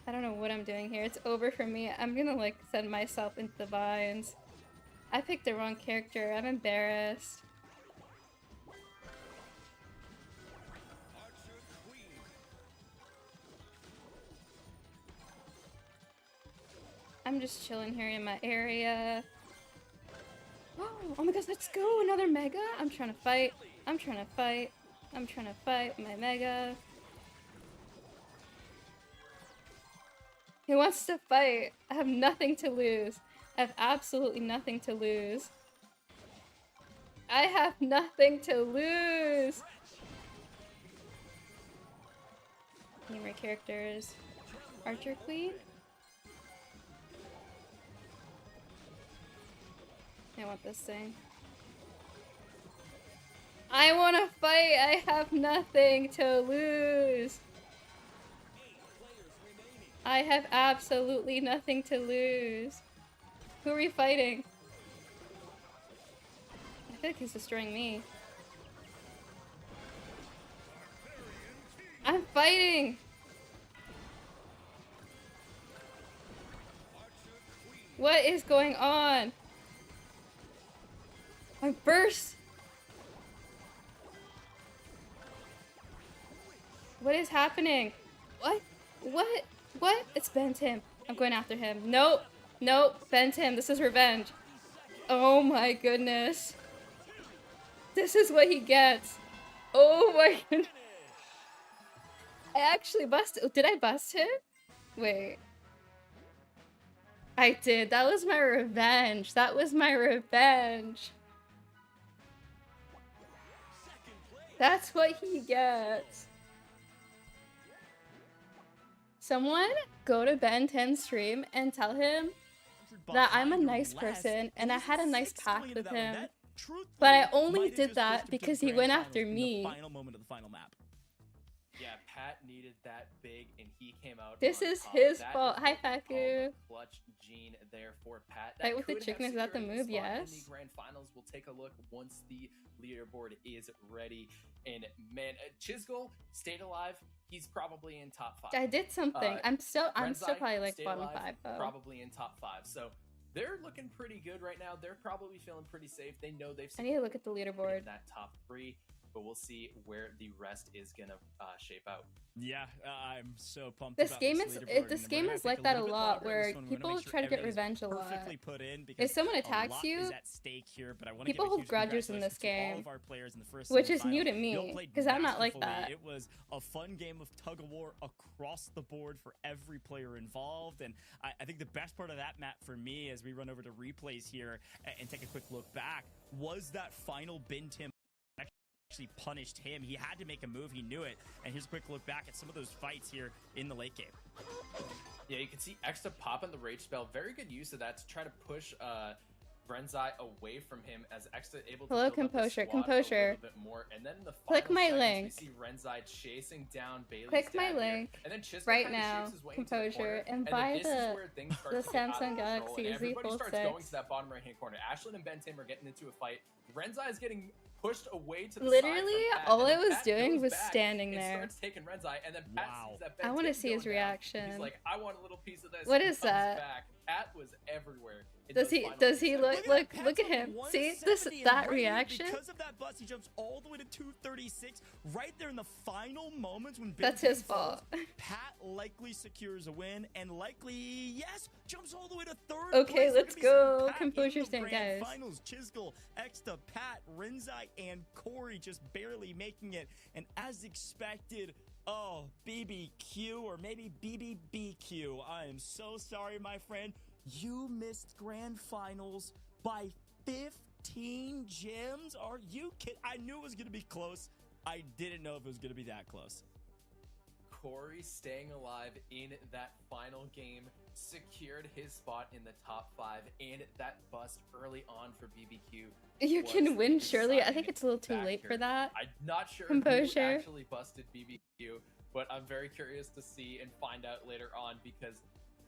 S1: I don't know what I'm doing here. It's over for me. I'm gonna like send myself into the vines. I picked the wrong character. I'm embarrassed.
S4: Archer Queen.
S1: I'm just chilling here in my area. Oh my gosh, let's go! Another Mega! I'm trying to fight. I'm trying to fight. I'm trying to fight my Mega. He wants to fight. I have nothing to lose. I have absolutely nothing to lose. I have nothing to lose! Need more characters. Archer Queen? I want this thing. I want to fight! I have nothing to lose! I have absolutely nothing to lose. Who are we fighting? I feel like he's destroying me. I'm fighting! What is going on? My burst! What is happening? What? What? What? It's Bentim. I'm going after him. Nope. Nope. Bentim. This is revenge. Oh my goodness. This is what he gets. Oh my goodness. I actually busted. Did I bust him? Wait. I did. That was my revenge. That was my revenge. That's what he gets. Someone go to Ben 10's stream and tell him that I'm a nice person and I had a nice pact with him. But I only did that because he went after me.
S2: Final moment of the final map.
S3: Yeah, Pat needed that big, and he came out.
S1: This
S3: on
S1: is
S3: top.
S1: his
S3: That
S1: fault.
S3: is
S1: Hi,
S3: what we call
S1: Faku.
S3: a clutch gene there for Pat.
S1: Fight with the
S3: could have
S1: chicken, is that the
S3: secured
S1: move?
S3: spot in
S1: Yes.
S3: the grand finals. We'll take a look once the leaderboard is ready. And man, Chisgule stayed alive. He's probably in top 5.
S1: I did something. I'm still
S3: Renzai
S1: probably like
S3: stayed
S1: bottom
S3: alive,
S1: 5 though.
S3: Probably in top 5. So they're looking pretty good right now. They're probably feeling pretty safe. They know they've
S1: I need to look at the leaderboard.
S3: in that top 3, but we'll see where the rest is gonna shape out.
S2: Yeah, I'm so pumped.
S1: This
S2: about
S1: game
S2: this
S1: is
S2: leaderboard,
S1: this
S2: and
S1: game
S2: we're
S1: is
S2: gonna
S1: like
S2: take
S1: that a
S2: little bit
S1: lot,
S2: longer on
S1: where
S2: this one. We wanna
S1: people
S2: make sure
S1: try to get
S2: everything's
S1: revenge a lot.
S2: perfectly put in
S1: If
S2: because
S1: someone
S2: a
S1: attacks
S2: lot
S1: you,
S2: is at stake here, but I want to
S1: people
S2: give a
S1: hold
S2: huge
S1: grudges in this
S2: congratulations to all
S1: game,
S2: of our players in the first
S1: which is
S2: semifinal.
S1: new to
S2: You all
S1: me
S2: played
S1: because I'm not like
S2: masterfully.
S1: that.
S2: It was a fun game of tug of war across the board for every player involved, and I think the best part of that map for me, as we run over to replays here and take a quick look back, was that final bin Tim actually punished him. He had to make a move. He knew it. And here's a quick look back at some of those fights here in the late game.
S3: Yeah, you can see Exta popping the rage spell. Very good use of that to try to push Renzai away from him, as Exta able to
S1: Hello,
S3: build up the
S1: composure,
S3: squad
S1: composure.
S3: a little bit more. And then in the
S1: Click
S3: final
S1: my
S3: seconds,
S1: link.
S3: we see Renzai chasing down Bailey's
S1: Click my
S3: dad here.
S1: link
S3: And then Chisgule
S1: right
S3: kinda
S1: now,
S3: shapes his way into the
S1: composure,
S3: corner,
S1: and
S3: then
S1: buy
S3: this is where things start
S1: the
S3: to get out of
S1: Samsung
S3: control,
S1: Galaxy
S3: and
S1: Z
S3: everybody
S1: Fold
S3: starts going
S1: 6.
S3: to that bottom right hand corner. Ashlyn and Ben Tim are getting into a fight. Renzai is getting pushed away to the
S1: Literally,
S3: side from Pat,
S1: all
S3: and
S1: I
S3: then
S1: was
S3: Pat
S1: doing
S3: goes
S1: was
S3: back
S1: standing
S3: and
S1: there.
S3: starts taking Renzai, and then Pat
S2: Wow.
S3: sees that Ben
S1: I want to
S3: Tim
S1: see his
S3: going down.
S1: reaction.
S3: He's like, I want a little piece of this.
S1: What
S3: He
S1: is
S3: comes
S1: that?
S3: Back. Pat was everywhere. in
S1: Does
S3: those
S1: he?
S3: final
S1: Does
S3: few
S1: he
S3: seconds.
S1: look at him? See this? That reaction?
S2: Because of that bust, he jumps all the way to 236. Right there in the final moments when
S1: That's
S2: Ben
S1: his
S2: Tim falls,
S1: fault.
S2: Pat likely secures a win and likely, yes, jumps all the way to 3rd
S1: Okay,
S2: place. We're
S1: let's
S2: gonna be seeing
S1: go.
S2: Pat in
S1: Composure
S2: the
S1: stand,
S2: grand
S1: guys.
S2: Finals. Chisgule, Exta, Pat, Renzai, and Cori just barely making it. And as expected, oh, BBQ or maybe BBBQ. I am so sorry, my friend. You missed grand finals by 15 gems. Are you kidding? I knew it was going to be close. I didn't know if it was going to be that close.
S3: Cori staying alive in that final game secured his spot in the top 5, and that bust early on for BBQ.
S1: You
S3: was
S1: can win,
S3: the
S1: surely. I think
S3: deciding
S1: it's a little too late
S3: factor.
S1: for that.
S3: I'm not sure
S1: Composure.
S3: who actually busted BBQ, but I'm very curious to see and find out later on, because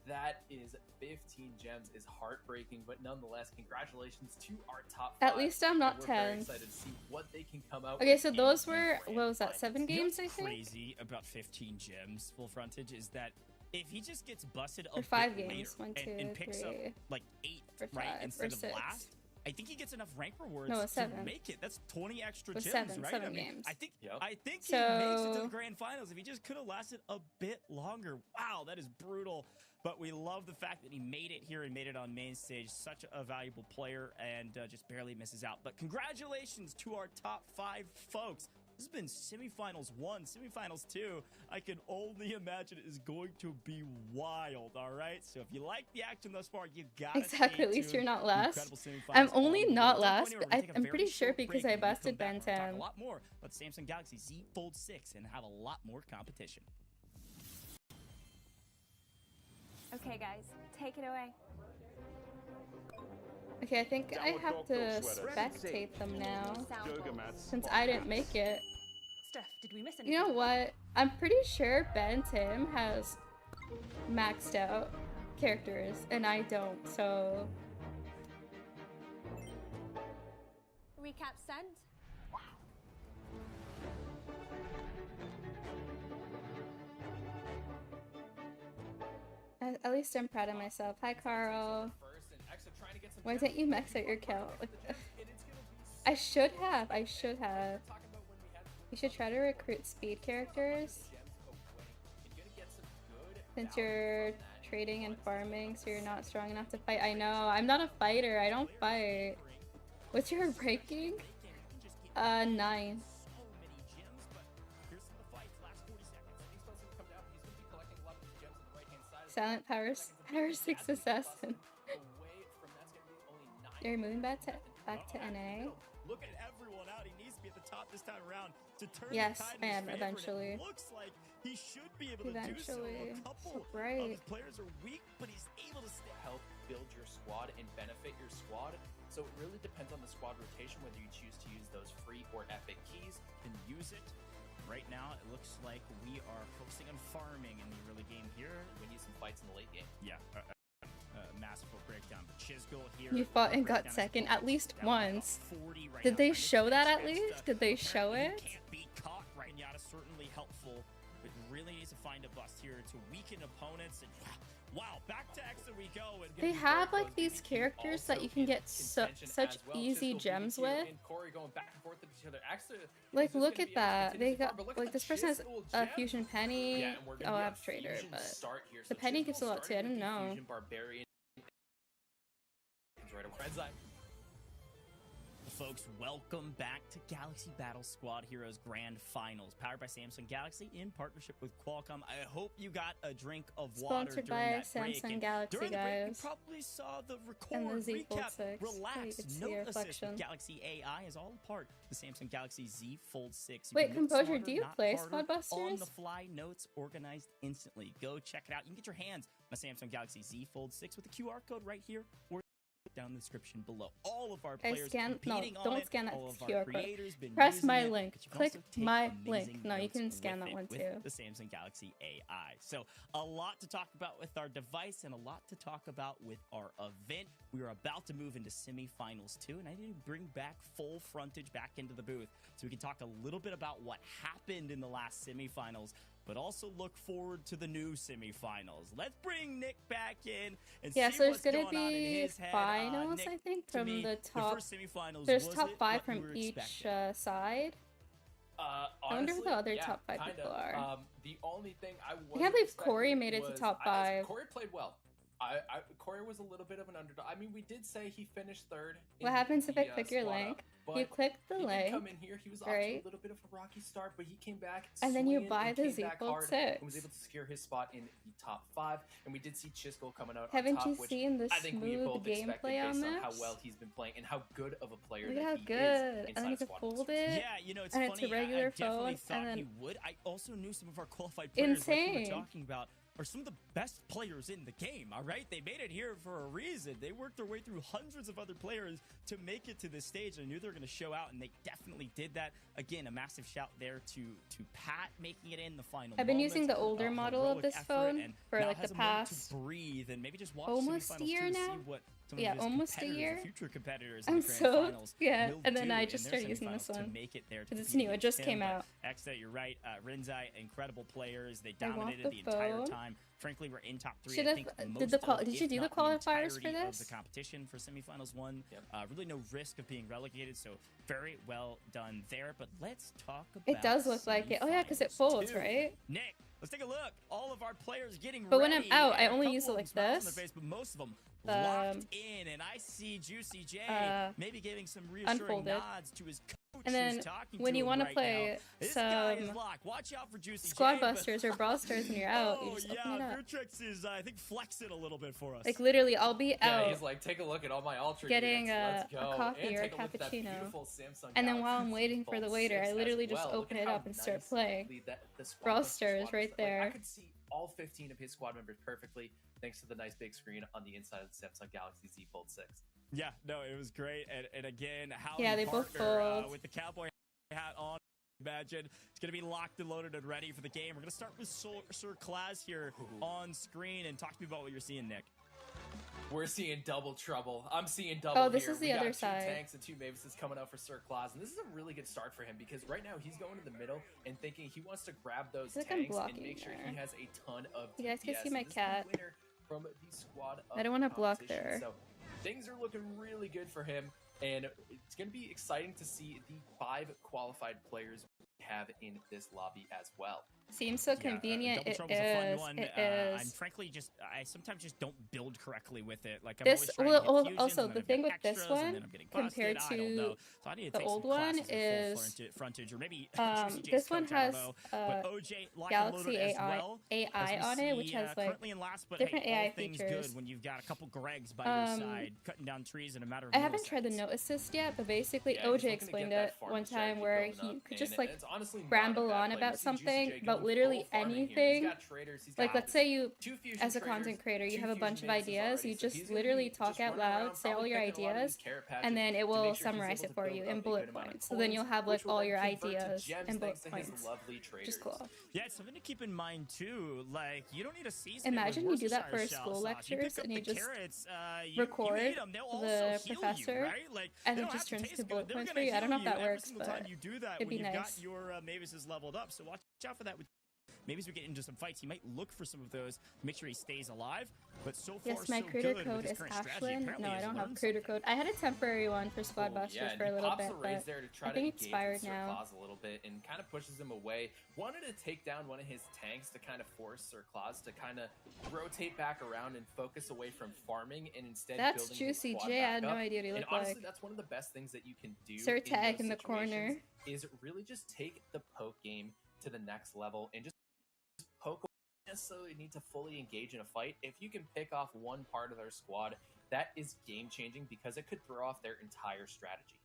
S3: that is 15 gems is heartbreaking, but nonetheless, congratulations to our top 5.
S1: At least I'm not
S3: and we're very
S1: 10.
S3: excited to see what they can come out
S1: Okay,
S3: with
S1: so
S3: in
S1: those
S3: the
S1: were,
S3: grand
S1: what was that,
S3: finals.
S1: 7
S2: You know
S1: games,
S2: what's
S1: I think?
S2: crazy about 15 gems full frontage is that if he just gets busted
S1: Or
S2: a
S1: 5
S2: bit
S1: games.
S2: later
S1: 1, 2,
S2: and picks up
S1: 3,
S2: like 8
S1: or
S2: right
S1: 5,
S2: instead
S1: or
S2: of
S1: 6.
S2: last, I think he gets enough rank rewards
S1: No,
S2: to
S1: it's 7.
S2: make it. That's 20 extra
S1: It was
S2: gems,
S1: 7,
S2: right?
S1: 7
S2: I mean,
S1: games.
S2: I think
S3: Yep.
S2: he makes it to
S1: So-
S2: the grand finals if he just could have lasted a bit longer. Wow, that is brutal. But we love the fact that he made it here and made it on main stage. Such a valuable player, and just barely misses out. But congratulations to our top 5 folks. This has been Semifinals 1, Semifinals 2. I can only imagine it is going to be wild, all right? So if you like the action thus far, you got to
S1: Exactly, at least you're not last.
S2: Incredible semifinals
S1: I'm only
S2: on the
S1: not
S2: way. Don't go
S1: last,
S2: anywhere.
S1: but
S2: We're gonna take a
S1: I'm
S2: very
S1: pretty sure
S2: short
S1: because
S2: break,
S1: I
S2: and when we come
S1: busted
S2: back, we're gonna talk
S1: Ben
S2: a
S1: 10.
S2: lot more about Samsung Galaxy Z Fold 6 and have a lot more competition.
S5: Okay, guys, take it away.
S1: Okay, I think I
S6: Downward
S1: have
S6: dog
S1: to
S6: sweater.
S1: spectate them now,
S5: Sound
S6: Yoga
S5: bowl.
S6: mats.
S1: since
S6: spa
S1: I didn't
S6: caps.
S1: make it.
S8: Steph, did we miss anything?
S1: You know what? I'm pretty sure Ben Tim has maxed out characters, and I don't, so...
S5: Recap sent.
S1: At least I'm proud of myself. Hi, Carl.
S3: First, and Exa trying to get some
S1: Why
S3: gems.
S1: didn't you max out your count?
S3: And it's gonna be
S1: I should have. I should have.
S3: talking about when we had
S1: You should try to recruit speed characters
S3: gems away. You're gonna get some good
S1: since
S3: value
S1: you're
S3: from that.
S1: trading and farming, so you're not strong enough to fight. I know. I'm not a fighter. I don't fight. What's your ranking? 9.
S2: So many gems, but here's some of the fights. Last 40 seconds.
S3: He's supposed to come down. He's gonna be collecting a lot of these gems on the right-hand side. of the
S1: Silent power, power 6 assassin.
S3: away from that's gonna be only 9.
S1: You're moving back to NA.
S2: Look at everyone out. He needs to be at the top this time around to turn
S1: Yes,
S2: the tide
S1: I
S2: in his
S1: am,
S2: favor, and
S1: eventually.
S2: It looks like he should be able to do so.
S1: Eventually.
S2: A couple
S1: So
S2: of
S1: bright.
S2: his players are weak, but he's able to stay.
S3: Help build your squad and benefit your squad. So it really depends on the squad rotation whether you choose to use those free or epic keys.
S2: Can use it. Right now, it looks like we are focusing on farming in the early game here.
S3: Win you some fights in the late game.
S2: Yeah, masterful breakdown. But Chisgule here.
S1: You fought and got
S2: breakdown is
S1: second
S2: close.
S1: at least
S2: Down by about
S1: once.
S2: 40 right
S1: Did
S2: now.
S1: they
S2: Trying to
S1: show that at
S2: catch
S1: least?
S2: Vesta.
S1: Did they show
S2: Apparently
S1: it?
S2: he can't be caught right now. Is certainly helpful, but really needs to find a bust here to weaken opponents. And wow, back to X we go. And
S1: They have like these characters that you can get such easy gems with.
S3: And Cori going back and forth with each other. Actually,
S1: Like,
S3: this is
S1: look
S3: gonna
S1: at
S3: be a
S1: that. They
S3: contingency
S1: got
S3: farm, but look
S1: like
S3: at
S1: this
S3: the
S1: person has
S3: Chisgule
S1: a
S3: gem.
S1: fusion penny.
S3: Yeah, and we're
S1: Oh,
S3: gonna
S1: I
S3: be
S1: have
S3: on
S1: trader,
S3: fusion
S1: but
S3: start here.
S1: the
S3: So
S1: penny
S3: Chisgule
S1: gives a lot too. I
S3: starting
S1: didn't
S3: with the
S1: know.
S3: Fusion Barbarian. Right away. Red Eye.
S2: Folks, welcome back to Galaxy Battle Squad Heroes Grand Finals, powered by Samsung Galaxy in partnership with Qualcomm. I hope you got a drink of water
S1: Sponsored
S2: during
S1: by
S2: that break.
S1: Samsung
S2: And
S1: Galaxy,
S2: during the break,
S1: guys.
S2: you probably saw the
S1: And the
S2: record
S1: Z Fold
S2: recap.
S1: 6.
S2: Relax,
S1: Yeah, you could see
S2: note
S1: your
S2: assist
S1: reflection.
S2: with Galaxy AI is all part of the Samsung Galaxy Z Fold 6. You
S1: Wait,
S2: can note
S1: Composure,
S2: smarter,
S1: do you
S2: not
S1: play
S2: harder,
S1: Squad Busters?
S2: On the fly notes organized instantly. Go check it out. You can get your hands on a Samsung Galaxy Z Fold 6 with the QR code right here or down in the description below. All of our
S1: Guys,
S2: players
S1: scan- no,
S2: competing on
S1: don't
S2: it.
S1: scan that
S2: All of our
S1: QR code.
S2: creators been
S1: Press
S2: using
S1: my
S2: it,
S1: link.
S2: but you can
S1: Click
S2: also take
S1: my
S2: amazing
S1: link. No, you
S2: notes
S1: can scan
S2: with
S1: that
S2: it
S1: one
S2: with
S1: too.
S2: the Samsung Galaxy AI. So a lot to talk about with our device and a lot to talk about with our event. We are about to move into semifinals too, and I need to bring back full frontage back into the booth so we can talk a little bit about what happened in the last semifinals, but also look forward to the new semifinals. Let's bring Nick back in and
S1: Yeah,
S2: see
S1: so there's
S2: what's
S1: gonna
S2: going on in
S1: be
S2: his head.
S1: finals,
S2: Nick,
S1: I think,
S2: to
S1: from
S2: me,
S1: the top.
S2: first semifinals,
S1: There's
S2: was
S1: top
S2: it
S1: 5
S2: what you
S1: from
S2: were
S1: each
S2: expecting?
S1: side. I wonder who
S3: Honestly,
S1: the other
S3: yeah,
S1: top 5
S3: kind
S1: people
S3: of.
S1: are.
S3: The only thing I
S1: can't believe Cori made it to top 5.
S3: Cori played well. Cori was a little bit of an underdog. I mean, we did say he finished third.
S1: What
S3: in
S1: happens if
S3: the,
S1: I click your
S3: squad
S1: link?
S3: up, but
S1: You click the
S3: he did
S1: link,
S3: come in here. He was off to
S1: right?
S3: a little bit of a rocky start, but he came back
S1: And then you
S3: swinging
S1: buy
S3: and
S1: the
S3: came
S1: Z
S3: back
S1: Fold
S3: hard
S1: 6.
S3: and was able to secure his spot in the top 5. And we did see Chisgule coming out on
S1: Haven't
S3: top,
S1: you
S3: which
S1: seen the
S3: I think we
S1: smooth
S3: both expected
S1: gameplay on
S3: based on how
S1: this?
S3: well he's been playing and how good of a player
S1: Look
S3: that
S1: how
S3: he
S1: good.
S3: is
S1: And then you
S3: inside
S1: can
S3: squad.
S1: fold it.
S2: Yeah, you know, it's
S1: and
S2: funny.
S1: it's a regular
S2: I definitely
S1: phone,
S2: thought
S1: and then
S2: he would. I also knew some of our qualified players, like you
S1: insane.
S2: were talking about, are some of the best players in the game, all right? They made it here for a reason. They worked their way through hundreds of other players to make it to this stage. I knew they were going to show out, and they definitely did that. Again, a massive shout there to Pat making it in the final
S1: I've been
S2: moments.
S1: using the older model of
S2: Heroic
S1: this
S2: effort,
S1: phone
S2: and
S1: for
S2: now
S1: like
S2: has
S1: the
S2: a moment
S1: past
S2: to breathe and maybe just watch
S1: almost a
S2: semifinals
S1: year
S2: too, to
S1: now.
S2: see what some
S1: Yeah,
S2: of his
S1: almost a
S2: competitors,
S1: year.
S2: the future competitors in
S1: I'm
S2: the grand
S1: so
S2: finals
S1: yeah.
S2: will
S1: And then
S2: do
S1: I
S2: in
S1: just
S2: their
S1: started using this
S2: semifinals to
S1: one
S2: make it there to
S1: because it's
S2: compete
S1: new. It
S2: against
S1: just
S2: him,
S1: came
S2: but
S1: out.
S2: Exta, you're right. Rinzai, incredible players. They
S1: I want
S2: dominated
S1: the
S2: the entire
S1: phone.
S2: time. Frankly, we're in top 3.
S1: Should
S2: I
S1: have
S2: think
S1: did
S2: most
S1: the
S2: of,
S1: did you
S2: if
S1: do the
S2: not
S1: qualifiers for
S2: entirety of
S1: this?
S2: the competition for semifinals 1.
S3: Yep.
S2: Really no risk of being relegated, so very well done there. But let's talk about
S1: It does look like it. Oh yeah, because it
S2: semifinals
S1: folds,
S2: 2.
S1: right?
S2: Nick, let's take a look. All of our players getting
S1: But
S2: ready.
S1: when I'm out, I
S2: and a
S1: only
S2: couple
S1: use it
S2: of them
S1: like
S2: smiles on
S1: this.
S2: their face, but most of them
S1: The,
S2: locked in, and I see JuicyJ maybe giving some reassuring
S1: unfolded.
S2: nods to his coach.
S1: And then
S2: who's talking
S1: when
S2: to
S1: you
S2: him
S1: want to
S2: right
S1: play
S2: now. This guy is
S1: some
S2: locked. Watch out for JuicyJ.
S1: Squad
S2: but-
S1: Busters or Brawl Stars when you're out, you
S2: Oh,
S1: just
S2: yeah,
S1: open it up.
S2: Vertrix is, I think, flexing a little bit for us.
S1: Like literally, I'll be
S3: Yeah,
S1: out
S3: he's like, take a look at all my ultra
S1: getting
S3: units. Let's
S1: a
S3: go.
S1: coffee
S3: And
S1: or a
S3: take look at that
S1: cappuccino.
S3: beautiful Samsung
S1: And then while
S3: Galaxy
S1: I'm waiting for the
S3: Fold
S1: waiter,
S3: 6
S1: I literally
S3: as
S1: just
S3: well.
S1: open
S3: Look
S1: it
S3: at
S1: up
S3: how
S1: and start
S3: nice
S1: playing.
S3: the squad
S1: Brawl
S3: Busters
S1: Stars
S3: squad
S1: right
S3: was. Like, I
S1: there.
S3: could see all 15 of his squad members perfectly thanks to the nice big screen on the inside of the Samsung Galaxy Z Fold 6.
S2: Yeah, no, it was great. And again, how
S1: Yeah, they both fold.
S2: with the cowboy hat on. Imagine it's going to be locked and loaded and ready for the game. We're going to start with Sir Claz here on screen, and talk to me about what you're seeing, Nick.
S3: We're seeing double trouble. I'm seeing double.
S1: Oh, this
S3: here.
S1: is the
S3: We got
S1: other
S3: two
S1: side.
S3: tanks and 2 Mavises coming out for Sir Claz, and this is a really good start for him because right now he's going in the middle and thinking he wants to grab those
S1: I feel like I'm
S3: tanks and
S1: blocking
S3: make sure
S1: there.
S3: he has a ton of
S1: You guys can
S3: DPS.
S1: see my
S3: And this is the
S1: cat.
S3: winner from the squad
S1: I don't want to block
S3: competition.
S1: there.
S3: So things are looking really good for him, and it's going to be exciting to see the 5 qualified players we have in this lobby as well.
S1: Seems so convenient.
S2: Double
S1: It
S2: Trouble's a fun
S1: is.
S2: one.
S1: It
S2: I'm
S1: is.
S2: frankly I sometimes just don't build correctly with it. Like I'm
S1: This
S2: always trying to
S1: well,
S2: get fusions,
S1: also
S2: and then
S1: the
S2: I've
S1: thing
S2: got
S1: with this
S2: extras, and
S1: one
S2: then I'm getting busted.
S1: compared
S2: I don't know.
S1: to
S2: So I need to
S1: the
S2: take
S1: old
S2: some
S1: one
S2: classes with full
S1: is,
S2: frontage, or maybe JuicyJ's
S1: this one
S2: coach, I don't
S1: has
S2: know. But OJ locked and
S1: Galaxy
S2: loaded as
S1: AI
S2: well,
S1: AI
S2: as we
S1: on it, which
S2: see,
S1: has like
S2: currently in last, but
S1: different
S2: hey,
S1: AI
S2: all things
S1: features.
S2: good when you've got a couple Gregs by your side cutting down trees in a matter of
S1: I haven't tried the
S2: milliseconds.
S1: note assist yet, but basically
S3: Yeah, he's looking
S1: OJ
S3: to
S1: explained
S3: get that
S1: it
S3: farming
S1: one time
S3: strategy
S1: where
S3: building
S1: he
S3: up,
S1: could
S3: and
S1: just like
S3: it's honestly not a
S1: ramble
S3: bad
S1: on
S3: play.
S1: about
S3: We see
S1: something,
S3: JuicyJ
S1: about
S3: going
S1: literally
S3: full farming here.
S1: anything.
S3: He's got traders, he's
S1: Like
S3: got
S1: let's say you,
S3: 2 fusion
S1: as a
S3: traders,
S1: content creator, you
S3: 2
S1: have a bunch
S3: fusion
S1: of
S3: Mavises
S1: ideas,
S3: already,
S1: you
S3: so
S1: just
S3: he's gonna
S1: literally
S3: be
S1: talk
S3: just
S1: out
S3: running around,
S1: loud, say all
S3: probably
S1: your
S3: picking a lot of
S1: ideas,
S3: these carrot patches
S1: and then it
S3: to
S1: will
S3: make sure he's
S1: summarize
S3: able
S1: it for
S3: to
S1: you
S3: build
S1: in
S3: up a
S1: bullet
S3: good amount of
S1: points. So then you'll
S3: coins,
S1: have like
S3: which will
S1: all
S3: then
S1: your
S3: convert to
S1: ideas
S3: gems
S1: in bullet
S3: thanks to his
S1: points.
S3: lovely traders.
S1: Which is cool.
S2: Yeah, it's something to keep in mind too. Like you don't need a season.
S1: Imagine you do that for school lectures and you just record
S2: eat them, they'll
S1: the
S2: also heal
S1: professor,
S2: you, right? Like,
S1: and
S2: they
S1: it
S2: don't
S1: just
S2: have to
S1: turns
S2: taste
S1: to
S2: good.
S1: bullet
S2: They're
S1: points
S2: gonna
S1: for you. I don't know if
S2: heal
S1: that
S2: every
S1: works,
S2: single
S1: but
S2: time you do that
S1: it'd
S2: when
S1: be
S2: you've
S1: nice.
S2: got your Mavises leveled up. So watch out for that. Maybe as we get into some fights, he might look for some of those, make sure he stays alive. But so far,
S1: Yes, my
S2: so
S1: creator
S2: good
S1: code
S2: with his
S1: is
S2: current strategy.
S1: Ashlyn.
S2: Apparently
S1: No, I
S2: he's
S1: don't have
S2: learned
S1: creator
S2: something.
S1: code. I had a temporary one for Squad Busters
S3: Yeah, and
S1: for a
S3: he
S1: little
S3: pops
S1: bit,
S3: the raise
S1: but
S3: there to try
S1: I think
S3: to
S1: it's
S3: engage
S1: expired
S3: with Sir
S1: now.
S3: Claus a little bit and kind of pushes him away. Wanted to take down one of his tanks to kind of force Sir Claus to kind of rotate back around and focus away from farming and instead
S1: That's
S3: building his
S1: JuicyJ.
S3: squad
S1: I had
S3: back
S1: no
S3: up.
S1: idea what he
S3: And
S1: looked
S3: honestly,
S1: like.
S3: that's one of the best things that you can do
S1: Sir
S3: in
S1: Tag
S3: those
S1: in the corner.
S3: situations is really just take the poke game to the next level and just poke away. You necessarily need to fully engage in a fight. If you can pick off one part of their squad, that is game changing because it could throw off their entire strategy.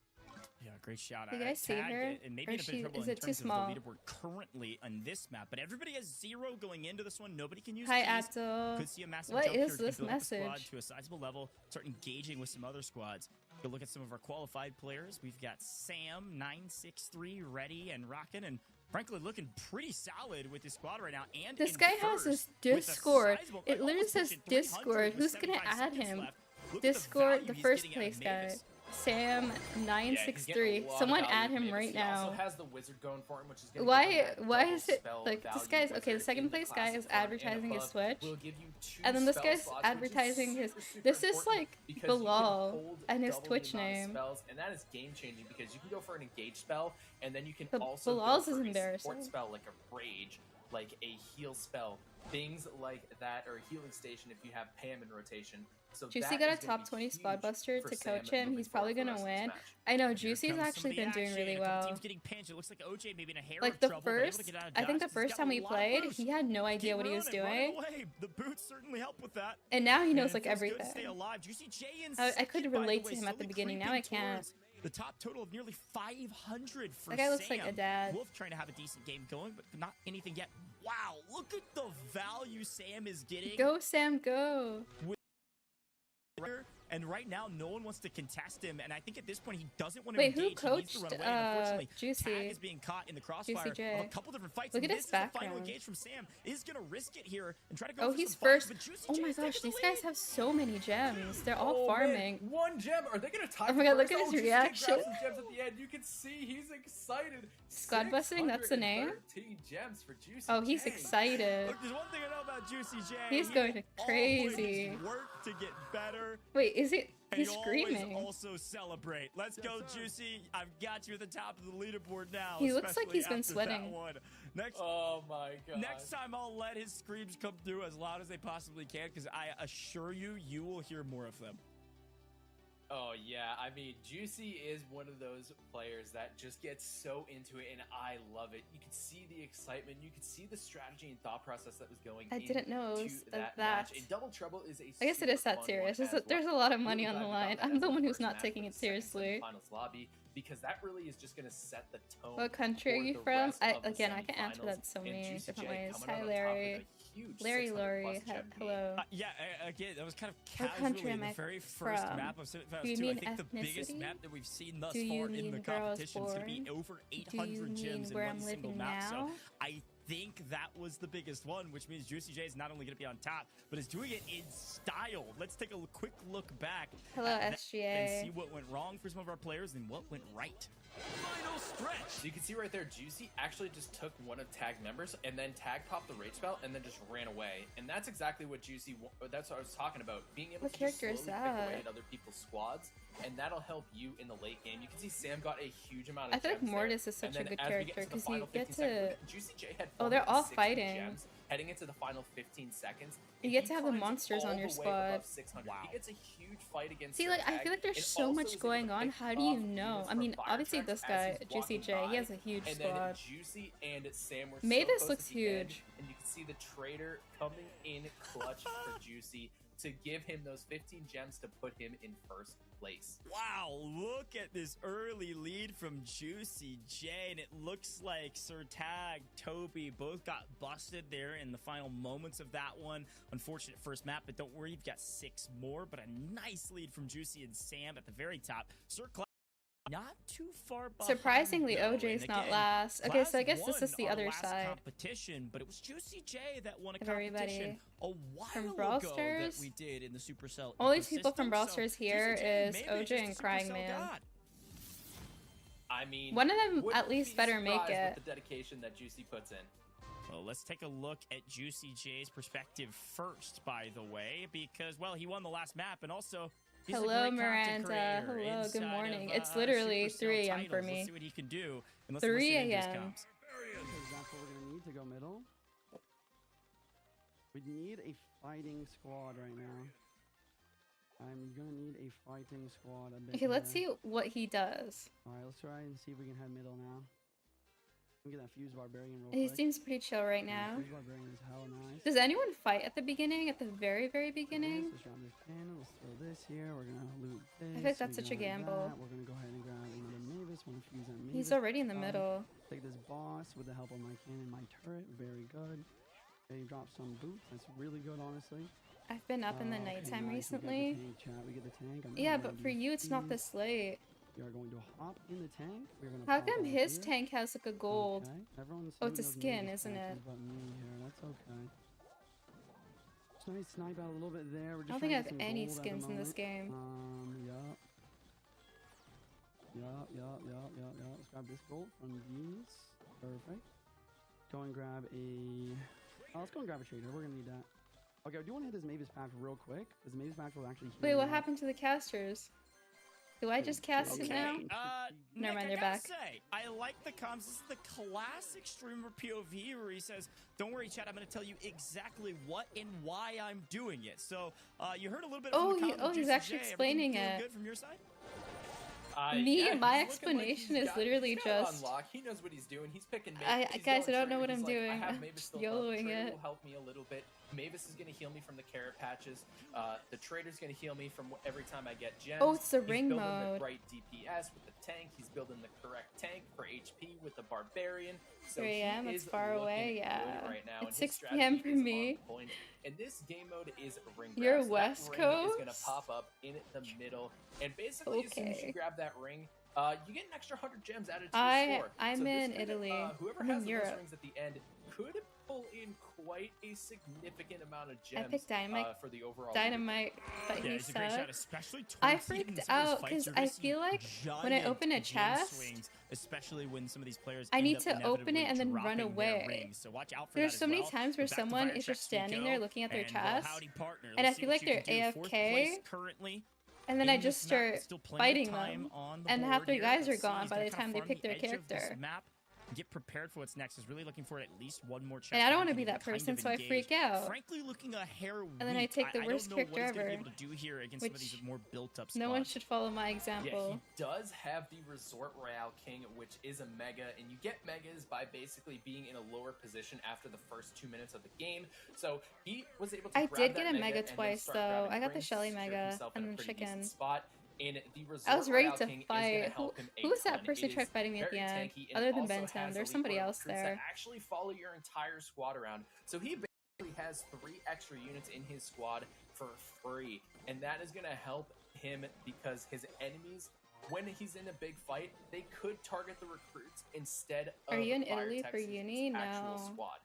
S2: Yeah, great shout.
S1: You guys see
S2: Tag,
S1: her?
S2: and maybe
S1: Or
S2: in a bit of trouble
S1: is
S2: in
S1: it too
S2: terms
S1: small?
S2: of the leaderboard currently on this map. But everybody has 0 going into this one. Nobody can use
S1: Hi,
S2: keys.
S1: Atto.
S2: Could see a massive
S1: What
S2: jump here
S1: is
S2: to
S1: this
S2: build up the squad
S1: message?
S2: to a sizable level, start engaging with some other squads. Go look at some of our qualified players. We've got Sam 963 ready and rocking, and frankly looking pretty solid with his squad right now. And
S1: This
S2: in
S1: guy has
S2: first
S1: this
S2: with a
S1: Discord.
S2: sizable-
S1: It literally
S2: almost
S1: says
S2: pushing 300
S1: Discord.
S2: with
S1: Who's gonna
S2: 75
S1: add
S2: seconds
S1: him?
S2: left. Look at the
S1: Discord,
S2: value
S1: the
S2: he's
S1: first
S2: getting out of
S1: place guy.
S2: Mavis.
S1: Sam
S3: Yeah, he's
S1: 963.
S3: getting a lot of
S1: Someone
S3: value
S1: add him
S3: Mavis.
S1: right
S3: He also
S1: now.
S3: has the wizard going for him, which is gonna
S1: Why?
S3: give him that
S1: Why
S3: double
S1: is it
S3: spell
S1: like this
S3: value
S1: guy's okay? The
S3: wizard
S1: second
S3: in
S1: place guy
S3: classic
S1: is
S3: form and
S1: advertising his
S3: above
S1: Switch,
S3: will give you 2
S1: and then this
S3: spell
S1: guy's
S3: slots, which is
S1: advertising his.
S3: super
S1: This is
S3: important
S1: like
S3: because
S1: the
S3: you can
S1: law
S3: hold
S1: and his
S3: double the
S1: Twitch
S3: amount of
S1: name.
S3: spells, and that is game changing because you can go for an engage spell, and then you can
S1: The
S3: also go
S1: laws
S3: for
S1: is
S3: a support
S1: embarrassing.
S3: spell like a rage, like a heal spell, things like that, or a healing station if you have Pam in rotation. So
S1: Juicy
S3: that
S1: got
S3: is
S1: a
S3: gonna
S1: top
S3: be
S1: 20 squad
S3: huge
S1: buster
S3: for
S1: to
S3: Sam
S1: coach him.
S3: moving
S1: He's
S3: forward
S1: probably
S3: for the
S1: gonna
S3: rest of this
S1: win.
S3: match.
S1: I know
S2: Here
S1: Juicy's
S2: comes some
S1: actually
S2: of the
S1: been doing
S2: action.
S1: really
S2: A couple
S1: well.
S2: teams getting pinched. It looks like OJ maybe in a hair
S1: Like
S2: of
S1: the
S2: trouble, but able to
S1: first,
S2: get out of
S1: I think the
S2: dodge 'cause he's
S1: first
S2: got
S1: time
S2: a
S1: we
S2: lot of
S1: played,
S2: boost.
S1: he had no idea
S2: Keep
S1: what he was
S2: running, running
S1: doing,
S2: away. The boots certainly help with that.
S1: and now he
S2: And
S1: knows
S2: it
S1: like
S2: feels good to stay
S1: everything.
S2: alive. JuicyJ in
S1: I
S2: second,
S1: could
S2: by the
S1: relate
S2: way,
S1: to him at the
S2: slowly
S1: beginning. Now I
S2: creeping
S1: can't.
S2: towards the top total of nearly 500 for
S1: That guy looks like a
S2: Sam.
S1: dad.
S2: Wolf trying to have a decent game going, but not anything yet. Wow, look at the value Sam is getting.
S1: Go Sam, go!
S2: And right now, no one wants to contest him, and I think at this point he doesn't want to
S1: Wait,
S2: engage.
S1: who
S2: He needs to
S1: coached
S2: run away. And unfortunately,
S1: Juicy?
S2: Tag is being caught in the crossfire
S1: JuicyJ.
S2: of a couple different fights.
S1: Look
S2: and
S1: at
S2: this
S1: his
S2: is the final
S1: background.
S2: engage from Sam. Is going to risk it here and try to go
S1: Oh,
S2: for
S1: he's
S2: some fights,
S1: first.
S2: but JuicyJ
S1: Oh my
S2: is taking
S1: gosh,
S2: the
S1: these guys
S2: lead.
S1: have so many gems. They're all
S3: Oh,
S1: farming.
S3: Man, 1 gem. Are they gonna tie?
S1: Oh my God, look
S3: first?
S1: at his
S3: JuicyJ
S1: reaction.
S3: grabs some gems at the end. You can see he's excited.
S1: Squad busting, that's the name?
S3: 613 gems for JuicyJ.
S1: Oh, he's excited.
S2: Look, there's one thing I know about JuicyJ.
S1: He's
S2: He
S1: going
S2: will
S1: crazy.
S2: always work to get better.
S1: Wait, is it?
S2: And
S1: He's
S2: you
S1: screaming.
S2: always also celebrate. Let's go, Juicy. I've got you at the top of the leaderboard now.
S1: He looks like
S2: especially
S1: he's been
S2: after
S1: sweating.
S2: That one. Next,
S3: Oh my God.
S2: next time I'll let his screams come through as loud as they possibly can, because I assure you, you will hear more of them.
S3: Oh yeah, I mean, Juicy is one of those players that just gets so into it, and I love it. You can see the excitement, you can see the strategy and thought process that was going.
S1: I didn't know it was
S3: into
S1: that.
S3: match. And Double Trouble is a.
S1: I guess it is
S3: super
S1: that
S3: fun
S1: serious.
S3: one as
S1: There's a
S3: well.
S1: lot of money
S3: Really
S1: on the
S3: glad we
S1: line.
S3: got that
S1: I'm
S3: as
S1: the one who's
S3: first
S1: not
S3: match
S1: taking
S3: for
S1: it
S3: the second
S1: seriously.
S3: Semifinals lobby, because that really is just going to set the tone.
S1: What country are
S3: for
S1: you
S3: the
S1: from?
S3: rest of the
S1: Again, I can answer
S3: semifinals,
S1: that so
S3: and
S1: many
S3: JuicyJ
S1: different ways.
S3: coming out
S1: Hi,
S3: on top with
S1: Larry.
S3: a huge
S1: Larry,
S3: 600+
S1: Lori.
S3: gem lead.
S1: Hello.
S2: Yeah, again, that was kind of
S1: What country
S2: casually
S1: am
S2: the
S1: I
S2: very first
S1: from?
S2: map of Semifinals
S1: Do you
S2: 2. I
S1: mean
S2: think the biggest
S1: ethnicity?
S2: map that we've seen thus
S1: Do you
S2: far in
S1: mean
S2: the
S1: where I was
S2: competition is going to be
S1: born?
S2: over
S1: Do you
S2: 800
S1: mean
S2: gems in
S1: where
S2: one
S1: I'm
S2: single
S1: living
S2: map. So
S1: now?
S2: I think that was the biggest one, which means JuicyJ is not only going to be on top, but is doing it in style. Let's take a quick look back
S1: Hello,
S2: at that
S1: SGA.
S2: and see what went wrong for some of our players and what went right.
S4: Final stretch.
S3: So you can see right there, Juicy actually just took one of Tag members and then Tag popped the rage spell and then just ran away. And that's exactly what that's what I was talking about. Being able
S1: What
S3: to just
S1: character is
S3: slowly pick away
S1: that?
S3: at other people's squads, and that'll help you in the late game. You can see Sam got a huge amount of
S1: I feel like
S3: gems there.
S1: Mortis is
S3: And
S1: such a
S3: then
S1: good
S3: as we
S1: character
S3: to the
S1: because
S3: final
S1: you get
S3: 15 seconds,
S1: to.
S3: JuicyJ had
S1: Oh, they're all
S3: 460
S1: fighting.
S3: gems heading into the final 15 seconds.
S1: You
S3: and
S1: get
S3: he
S1: to have the
S3: climbs
S1: monsters
S3: all
S1: on your
S3: the way
S1: squad.
S3: above 600.
S2: Wow.
S3: He gets a huge fight against
S1: See, like, I
S3: Tag,
S1: feel like there's
S3: and
S1: so
S3: also
S1: much
S3: is able
S1: going
S3: to
S1: on.
S3: pick
S1: How do you
S3: off
S1: know?
S3: units
S1: I
S3: from
S1: mean,
S3: fire
S1: obviously
S3: trucks
S1: this
S3: as
S1: guy,
S3: he's walking
S1: JuicyJ, he has
S3: by.
S1: a huge
S3: And
S1: squad.
S3: then Juicy and Sam were
S1: Mavis
S3: so close
S1: looks
S3: at the end,
S1: huge.
S3: and you can see the trader coming in clutch for Juicy to give him those 15 gems to put him in first place.
S2: Wow, look at this early lead from JuicyJ, and it looks like Sir Tag, Toby both got busted there in the final moments of that one. Unfortunate first map, but don't worry, you've got 6 more, but a nice lead from Juicy and Sam at the very top. Sir Cloud not too far behind.
S1: Surprisingly,
S2: though,
S1: OJ's
S2: and
S1: not
S2: again,
S1: last. Okay, so I
S2: Cloud
S1: guess this is
S2: won
S1: the
S2: our
S1: other
S2: last
S1: side.
S2: competition, but it was JuicyJ that won a
S1: Of everybody.
S2: competition a while
S1: From Brawl
S2: ago that
S1: Stars?
S2: we did in the Supercell
S1: Only people from
S2: ecosystem,
S1: Brawl
S2: so
S1: Stars here
S2: JuicyJ
S1: is
S2: maybe
S1: OJ
S2: just
S1: and
S2: a Supercell
S1: CryingMan.
S2: god.
S3: I mean,
S1: One of them
S3: wouldn't
S1: at least
S3: be
S1: better make
S3: surprised
S1: it.
S3: with the dedication that Juicy puts in.
S2: Well, let's take a look at JuicyJ's perspective first, by the way, because, well, he won the last map, and also he's
S1: Hello,
S2: a great content
S1: Miranda.
S2: creator
S1: Hello, good
S2: inside
S1: morning.
S2: of,
S1: It's literally
S2: Supercell
S1: 3 a.m. for
S2: titles.
S1: me.
S2: Let's see what he can do. And let's
S1: 3
S2: listen into his
S1: a.m.
S2: comms.
S7: Because that's what we're gonna need to go middle. We need a fighting squad right now. I'm gonna need a fighting squad. A bit
S1: Okay, let's
S7: here.
S1: see what he does.
S7: Alright, let's try and see if we can head middle now. Let me get that fused barbarian real
S1: He
S7: quick.
S1: seems pretty chill right now.
S7: Fused barbarian is hella nice.
S1: Does anyone fight at the beginning? At the very, very beginning?
S7: Let's grab this cannon. Let's throw this here. We're gonna loot this.
S1: feel like that's
S7: we
S1: such a
S7: got
S1: gamble.
S7: that. We're gonna go ahead and grab another Mavis. Wanna fuse that Mavis.
S1: He's already in the
S7: Um,
S1: middle.
S7: Take this boss with the help of my cannon, my turret. Very good. Okay, drop some boots. That's really good, honestly.
S1: I've been up in the
S7: Okay,
S1: nighttime
S7: nice. We get the
S1: recently.
S7: tank, chat. We get the tank. I'm
S1: Yeah,
S7: gonna
S1: but
S7: do
S1: for you, it's not
S7: speed.
S1: this late.
S7: We are going to hop in the tank. We're gonna
S1: How
S7: pop
S1: come
S7: out
S1: his
S7: here.
S1: tank has like a gold?
S7: Okay. Everyone's
S1: Oh, it's a
S7: saying those
S1: skin,
S7: Mavis
S1: isn't
S7: patches
S1: it?
S7: But me here. That's okay. Just nice snipe out a little bit there. We're just
S1: I don't
S7: trying
S1: think I
S7: to
S1: have
S7: get some
S1: any
S7: gold at the
S1: skins in this
S7: moment.
S1: game.
S7: Yup. Let's grab this gold from these. Perfect. Go and grab a... Oh, let's go and grab a trader. We're gonna need that. Okay, I do want to hit this Mavis patch real quick, because the Mavis patch will actually heal
S1: Wait,
S7: me
S1: what
S7: up.
S1: happened to the casters? Do I just cast it
S2: Okay,
S1: now? Never mind,
S2: Nick,
S1: they're
S2: I gotta
S1: back.
S2: say, I like the comms. This is the classic streamer POV where he says, "Don't worry, chat. I'm gonna tell you exactly what and why I'm doing it." So, you heard a little bit from
S1: Oh,
S2: the comms.
S1: he's
S2: JuicyJ.
S1: actually
S2: Everything
S1: explaining
S2: feeling
S1: it.
S2: Good from your side?
S1: Me,
S3: Yeah,
S1: my
S3: he's looking like
S1: explanation
S3: he's
S1: is
S3: got-
S1: literally
S3: he's got it on
S1: just-
S3: lock. He knows what he's doing. He's picking Mavis.
S1: I-
S3: He's
S1: guys,
S3: going
S1: I don't know
S3: trigger.
S1: what
S3: He's
S1: I'm
S3: like,
S1: doing.
S3: I have
S1: I'm
S3: Mavis
S1: just
S3: still buffed.
S1: YOLOing
S3: Trigger
S1: it.
S3: will help me a little bit. Mavis is going to heal me from the carrot patches. The trader's going to heal me from every time I get gems.
S1: Oh, it's the
S3: He's
S1: ring
S3: building
S1: mode.
S3: the right DPS with the tank. He's building the correct tank for HP with the barbarian. So
S1: 3 a.m.,
S3: he
S1: it's
S3: is
S1: far away,
S3: looking
S1: yeah.
S3: good right now,
S1: It's
S3: and his
S1: 6 p.m.
S3: strategy
S1: for
S3: is on
S1: me.
S3: point. And this game mode is ring grab.
S1: You're
S3: So that
S1: West
S3: ring is going to
S1: Coast?
S3: pop up in the middle. And basically, as soon as
S1: Okay.
S3: you grab that ring, you get an extra 100 gems added to
S1: I'm
S3: your score.
S1: in
S3: this could,
S1: Italy.
S3: Whoever
S1: I'm
S3: has
S1: in
S3: the
S1: Europe.
S3: most rings at the end could pull in quite a significant amount of gems
S1: picked Dynamite.
S3: for the overall.
S1: Dynamite, but
S2: Yeah,
S1: he
S2: it's a great shot,
S1: sucked.
S2: especially
S1: I
S2: towards the end
S1: freaked
S2: of some of these
S1: out
S2: fights,
S1: 'cause
S2: you're gonna
S1: I
S2: see
S1: feel like when I
S2: giant
S1: open a
S2: gem
S1: chest,
S2: swings, especially when some of these players
S1: I
S2: end
S1: need
S2: up
S1: to open
S2: inevitably
S1: it and then run
S2: dropping their
S1: away.
S2: rings. So watch out for
S1: There's
S2: that
S1: so
S2: as
S1: many
S2: well.
S1: times where
S2: But back to
S1: someone
S2: fire
S1: is
S2: checks
S1: just
S2: we
S1: standing
S2: go.
S1: there looking at their
S2: And, well,
S1: chest,
S2: howdy, partner.
S1: and I
S2: Let's see
S1: feel
S2: what
S1: like
S2: you
S1: they're
S2: can do. Fourth place
S1: AFK,
S2: currently
S1: and then
S2: in
S1: I
S2: this
S1: just
S2: map.
S1: start
S2: Still plenty of
S1: fighting
S2: time
S1: them,
S2: on the
S1: and half
S2: board
S1: their
S2: here.
S1: guys are
S2: Let's see,
S1: gone
S2: he's
S1: by
S2: gonna
S1: the
S2: kinda
S1: time they
S2: farm
S1: pick
S2: the
S1: their
S2: edge of this
S1: character.
S2: map, get prepared for what's next. Is really looking for at least one more chance.
S1: And I don't
S2: want to
S1: be that person, so I freak out.
S2: Frankly, looking a hair
S1: And then I take the worst
S2: I don't know
S1: character
S2: what he's gonna be
S1: ever,
S2: able to do here against some of
S1: which
S2: these more built-up squads.
S1: No one should follow my
S3: Yeah,
S1: example.
S3: he does have the Resort Royale King, which is a mega, and you get megas by basically being in a lower position after the first 2 minutes of the game. So he was able to
S1: I
S3: grab
S1: did
S3: that
S1: get a mega
S3: and then
S1: twice,
S3: start
S1: though.
S3: grabbing
S1: I got the
S3: rings,
S1: Shelly
S3: secure
S1: mega
S3: himself in
S1: and
S3: a
S1: the
S3: pretty decent
S1: chicken.
S3: spot. And the Resort
S1: I was ready
S3: Royale
S1: to
S3: King is
S1: fight.
S3: gonna help him a
S1: Who was that
S3: ton.
S1: person
S3: It
S1: who tried
S3: is
S1: fighting me at the
S3: very
S1: end?
S3: tanky and
S1: Other than
S3: also
S1: Benton,
S3: has
S1: there's
S3: elite
S1: somebody
S3: core
S1: else
S3: recruits
S1: there.
S3: that actually follow your entire squad around. So he basically has 3 extra units in his squad for free, and that is going to help him because his enemies, when he's in a big fight, they could target the recruits instead of
S1: Are you in
S3: Fire
S1: Italy for
S3: Texas'
S1: uni?
S3: actual
S1: No.
S3: squad.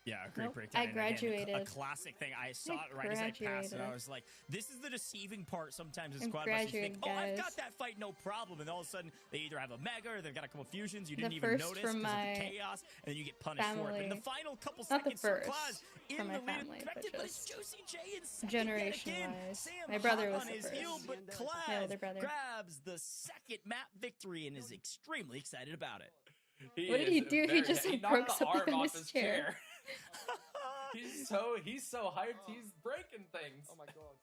S2: Yeah, great
S1: Nope,
S2: breakdown.
S1: I
S2: And again,
S1: graduated.
S2: a classic thing. I saw it right as I passed it. I
S1: graduated.
S2: was like, this is the deceiving part sometimes in
S1: I'm
S2: squad busts. You think,
S1: graduated,
S2: oh, I've
S1: guys.
S2: got that fight, no problem. And all of a sudden, they either have a mega or they've got a couple fusions you didn't
S1: The
S2: even
S1: first
S2: notice
S1: from
S2: because of the
S1: my
S2: chaos, and then you get punished for it. But in the
S1: family.
S2: final couple
S1: Not the
S2: seconds, Sir
S1: first
S2: Claus in
S1: from my
S2: the lead,
S1: family, but
S2: expected, but it's
S1: just
S2: JuicyJ in second yet again.
S1: generation-wise.
S2: Sam
S1: My brother
S2: hot
S1: was
S2: on
S1: the
S2: his
S1: first.
S2: heel, but
S1: My older
S2: Claus
S1: brother.
S2: grabs the second map victory and is extremely excited about it.
S1: What did he
S3: is
S1: do? He
S3: very-
S1: just
S3: knocked
S1: broke
S3: the
S1: something
S3: arm
S1: in
S3: off
S1: his chair.
S3: He's so hyped. He's breaking things. Oh my god.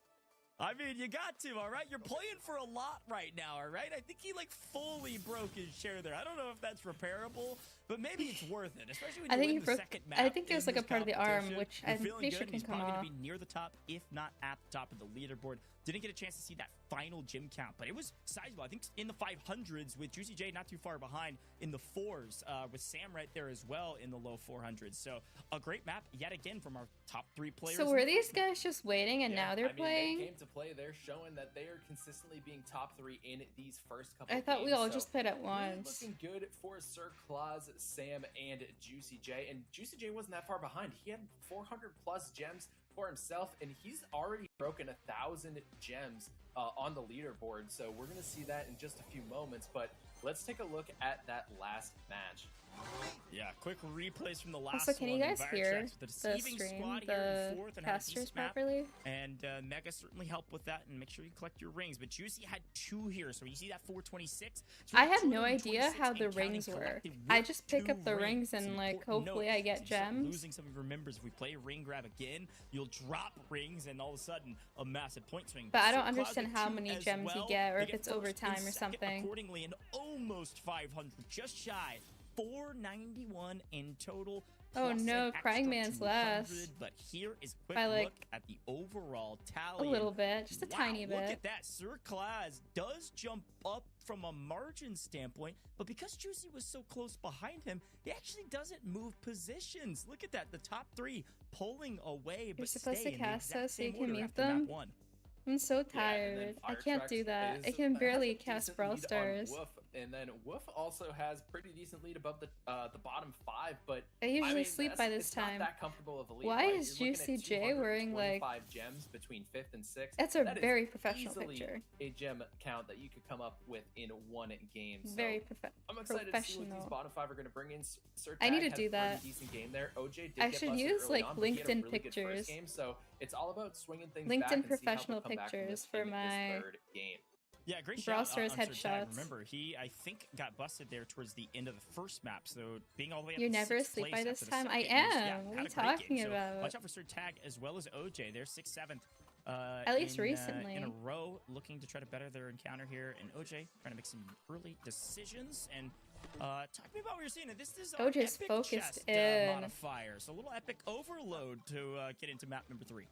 S2: I mean, you got to, all right? You're playing for a lot right now, all right? I think he, like, fully broke his chair there. I don't know if that's repairable, but maybe it's worth it, especially when
S1: I
S2: you
S1: think
S2: win
S1: he
S2: the
S1: broke.
S2: second map
S1: I think there's
S2: in
S1: like a
S2: this
S1: part of the arm,
S2: competition.
S1: which
S2: You're
S1: I'm
S2: feeling
S1: pretty
S2: good,
S1: sure
S2: and
S1: can
S2: he's
S1: come
S2: probably
S1: off.
S2: going to be near the top, if not at the top of the leaderboard. Didn't get a chance to see that final gym count, but it was sizable. I think in the 500s with JuicyJ not too far behind in the 4s, with Sam right there as well in the low 400s. So a great map yet again from our top 3 players.
S1: So were these guys just waiting and
S3: Yeah,
S1: now they're
S3: I mean,
S1: playing?
S3: They came to play. They're showing that they are consistently being top 3 in these first couple.
S1: I thought we
S3: games,
S1: all
S3: so
S1: just played at
S3: really
S1: once.
S3: looking good for Sir Claus, Sam, and JuicyJ. And JuicyJ wasn't that far behind. He had 400 plus gems for himself, and he's already broken 1,000 gems on the leaderboard. So we're gonna see that in just a few moments. But let's take a look at that last match.
S2: Yeah, quick replays from the last
S1: Also, can you
S2: one.
S1: guys
S2: Fire
S1: hear
S2: checks with
S1: the
S2: deceiving
S1: stream,
S2: squad here in
S1: the
S2: fourth and had a
S1: casters
S2: decent map.
S1: properly?
S2: And Mega certainly helped with that, and make sure you collect your rings. But Juicy had 2 here, so you see that 426. So
S1: I had no
S2: 226
S1: idea how
S2: and
S1: the
S2: counting
S1: rings were.
S2: collected
S1: I
S2: with
S1: just pick
S2: 2
S1: up the rings and,
S2: It's
S1: like,
S2: important
S1: hopefully
S2: note.
S1: I get
S2: So you start
S1: gems.
S2: losing some of your members. If we play ring grab again, you'll drop rings, and all of a sudden a massive point swing.
S1: But I
S2: Sir
S1: don't
S2: Claus
S1: understand
S2: at
S1: how
S2: 2
S1: many
S2: as
S1: gems you
S2: well.
S1: get, or
S2: They
S1: if
S2: get
S1: it's
S2: first
S1: overtime
S2: and
S1: or
S2: second
S1: something.
S2: accordingly, and almost 500, just shy. 491 in total.
S1: Oh
S2: plus
S1: no,
S2: an extra
S1: CryingMan's
S2: 200,
S1: last.
S2: But here is a quick
S1: By, like,
S2: look at the overall
S1: A
S2: tally.
S1: little bit, just a
S2: Wow,
S1: tiny
S2: look
S1: bit.
S2: at that. Sir Claus does jump up from a margin standpoint, but because Juicy was so close behind him, he actually doesn't move positions. Look at that. The top 3 pulling away, but
S1: supposed
S2: stay
S1: to
S2: in the
S1: cast
S2: exact
S1: us so you
S2: same
S1: can
S2: order
S1: mute
S2: after map
S1: them?
S2: 1.
S1: I'm so
S3: Yeah, and then
S1: tired. I
S3: Fire
S1: can't do
S3: Tracks
S1: that. I
S3: is-
S1: can
S3: has
S1: barely
S3: a
S1: cast
S3: decent
S1: Brawl
S3: lead on
S1: Stars.
S3: Woof, and then Woof also has pretty decent lead above the bottom 5. But
S1: I usually
S3: mean,
S1: sleep by this
S3: it's
S1: time.
S3: Not that comfortable of a lead.
S1: Why
S3: right?
S1: is
S3: You're looking at
S1: JuicyJ wearing, like-
S3: 225 gems between 5th and 6th?
S1: That's a
S3: That is
S1: very professional
S3: easily
S1: picture.
S3: a gem count that you could come up with in one game. So
S1: Very
S3: I'm excited to see what these
S1: professional.
S3: bottom 5 are going to bring in. Sir
S1: I need
S3: Tag
S1: to
S3: had
S1: do
S3: a
S1: that.
S3: pretty decent game there. OJ did
S1: I
S3: get
S1: should
S3: busted
S1: use,
S3: early
S1: like,
S3: on, but he had a
S1: LinkedIn
S3: really good first
S1: pictures.
S3: game, so it's all about swinging things
S1: LinkedIn
S3: back and see how
S1: professional
S3: they'll come back from
S1: pictures
S3: this
S1: for
S3: in this
S1: my-
S3: third game.
S2: Yeah, great
S1: Brawl
S2: shot
S1: Stars
S2: on Sir Tag.
S1: headshots.
S2: Remember, he, I think, got busted there towards the end of the first map, so being all the way up
S1: You're
S2: to
S1: never
S2: 6th
S1: asleep
S2: place
S1: by this
S2: after the
S1: time? I
S2: second was- yeah,
S1: am. What are
S2: had
S1: you
S2: a great game.
S1: talking
S2: So
S1: about?
S2: watch out for Sir Tag as well as OJ. They're 6th, 7th.
S1: At least
S2: in
S1: recently.
S2: a row, looking to try to better their encounter here, and OJ trying to make some early decisions. And talk to me about what you're seeing. This is our
S1: OJ's
S2: epic
S1: focused
S2: chest,
S1: in.
S2: modifier, so a little epic overload to get into map number 3.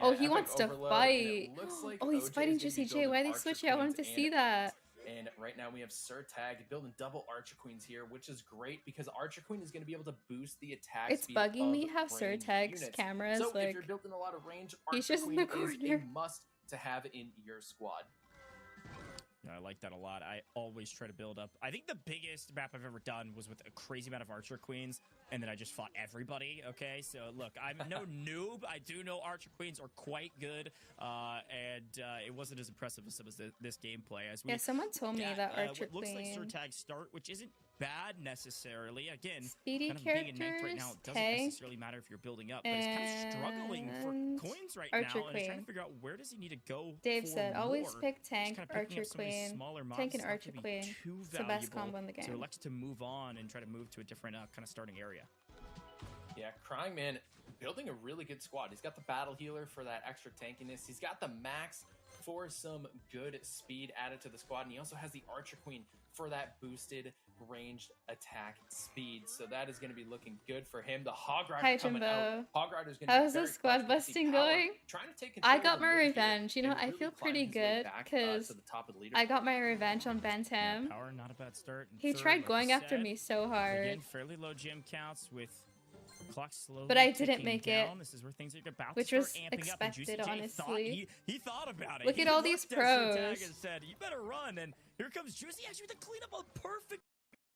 S1: Oh,
S3: Yeah,
S1: he
S3: epic
S1: wants to
S3: overload, and
S1: fight.
S3: it looks like
S1: Oh, he's
S3: OJ is
S1: fighting
S3: gonna be
S1: JuicyJ.
S3: building
S1: Why they
S3: Archer
S1: switch it? I wanted to
S3: Queens
S1: see
S3: and-
S1: that.
S3: And right now we have Sir Tag building double Archer Queens here, which is great because Archer Queen is going to be able to boost the attack
S1: It's
S3: speed
S1: bugging
S3: of
S1: me how Sir
S3: ranged
S1: Tag's
S3: units.
S1: camera is
S3: So if
S1: like.
S3: you're building a lot of range,
S1: He's
S3: Archer
S1: just in the
S3: Queen is a
S1: corner.
S3: must to have in your squad.
S2: Yeah, I like that a lot. I always try to build up. I think the biggest map I've ever done was with a crazy amount of Archer Queens, and then I just fought everybody, okay? So, look, I'm no noob. I do know Archer Queens are quite good, and it wasn't as impressive as some of this gameplay. As we
S1: Yeah, someone told me
S2: got,
S1: that Archer
S2: what looks like Sir
S1: Queen.
S2: Tag's start, which isn't bad necessarily. Again,
S1: Speedy
S2: kind of being a knight right now,
S1: characters,
S2: it doesn't
S1: tank,
S2: necessarily matter if you're building up, but he's kind of struggling
S1: and
S2: for coins right
S1: Archer
S2: now, and he's trying
S1: Queen.
S2: to figure out where does he need to go.
S1: Dave
S2: for
S1: said, always
S2: more.
S1: pick
S2: Just
S1: tank,
S2: kinda picking
S1: Archer
S2: up some of these
S1: Queen.
S2: smaller mobs
S1: Tank and
S2: is not
S1: Archer
S2: gonna be
S1: Queen.
S2: too
S1: It's the best
S2: valuable,
S1: combo in the
S2: so
S1: game.
S2: elects to move on and try to move to a different kind of starting area.
S3: Yeah, CryingMan building a really good squad. He's got the battle healer for that extra tankiness. He's got the max for some good speed added to the squad, and he also has the Archer Queen for that boosted ranged attack speed. So that is going to be looking good for him. The Hog Rider
S1: Hi,
S3: coming
S1: Jimbo.
S3: out. Hog Rider is going to
S1: How's
S3: be
S1: the
S3: very
S1: squad
S3: clutch because
S1: busting
S3: he powered,
S1: going?
S3: trying to take
S1: I
S3: control
S1: got
S3: of the
S1: my
S3: mid here
S1: revenge. You know,
S3: and
S1: I
S3: really
S1: feel
S3: climb
S1: pretty
S3: his way
S1: good
S3: back,
S1: because
S3: to the top of the
S1: I
S3: leaderboard.
S1: got my revenge on Bentham.
S2: Yeah, Power, not a bad start.
S1: He
S2: Third,
S1: tried
S2: like
S1: going
S2: I
S1: after
S2: said.
S1: me so hard.
S2: Again, fairly low gem counts with clock slowly
S1: But I didn't
S2: ticking
S1: make it,
S2: down. This is where things are about
S1: which
S2: to
S1: was
S2: start amping up, and
S1: expected,
S2: JuicyJ thought
S1: honestly.
S2: he thought about it.
S1: Look
S2: He
S1: at all these
S2: looked at Sir Tag
S1: pros.
S2: and said, "You better run." And here comes Juicy actually with the cleanup on perfect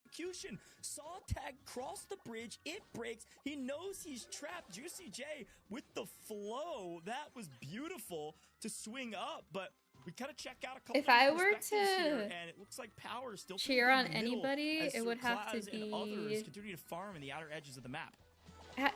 S2: execution. Saw Tag cross the bridge. It breaks. He knows he's trapped. JuicyJ with the flow. That was beautiful to swing up, but we kind of check out a couple
S1: If I
S2: different
S1: were
S2: perspectives here,
S1: to
S2: and it looks like Power still
S1: cheer
S2: in
S1: on
S2: the middle
S1: anybody,
S2: as
S1: it
S2: Sir
S1: would have to
S2: Claus and others
S1: be.
S2: continue to farm in the outer edges of the map.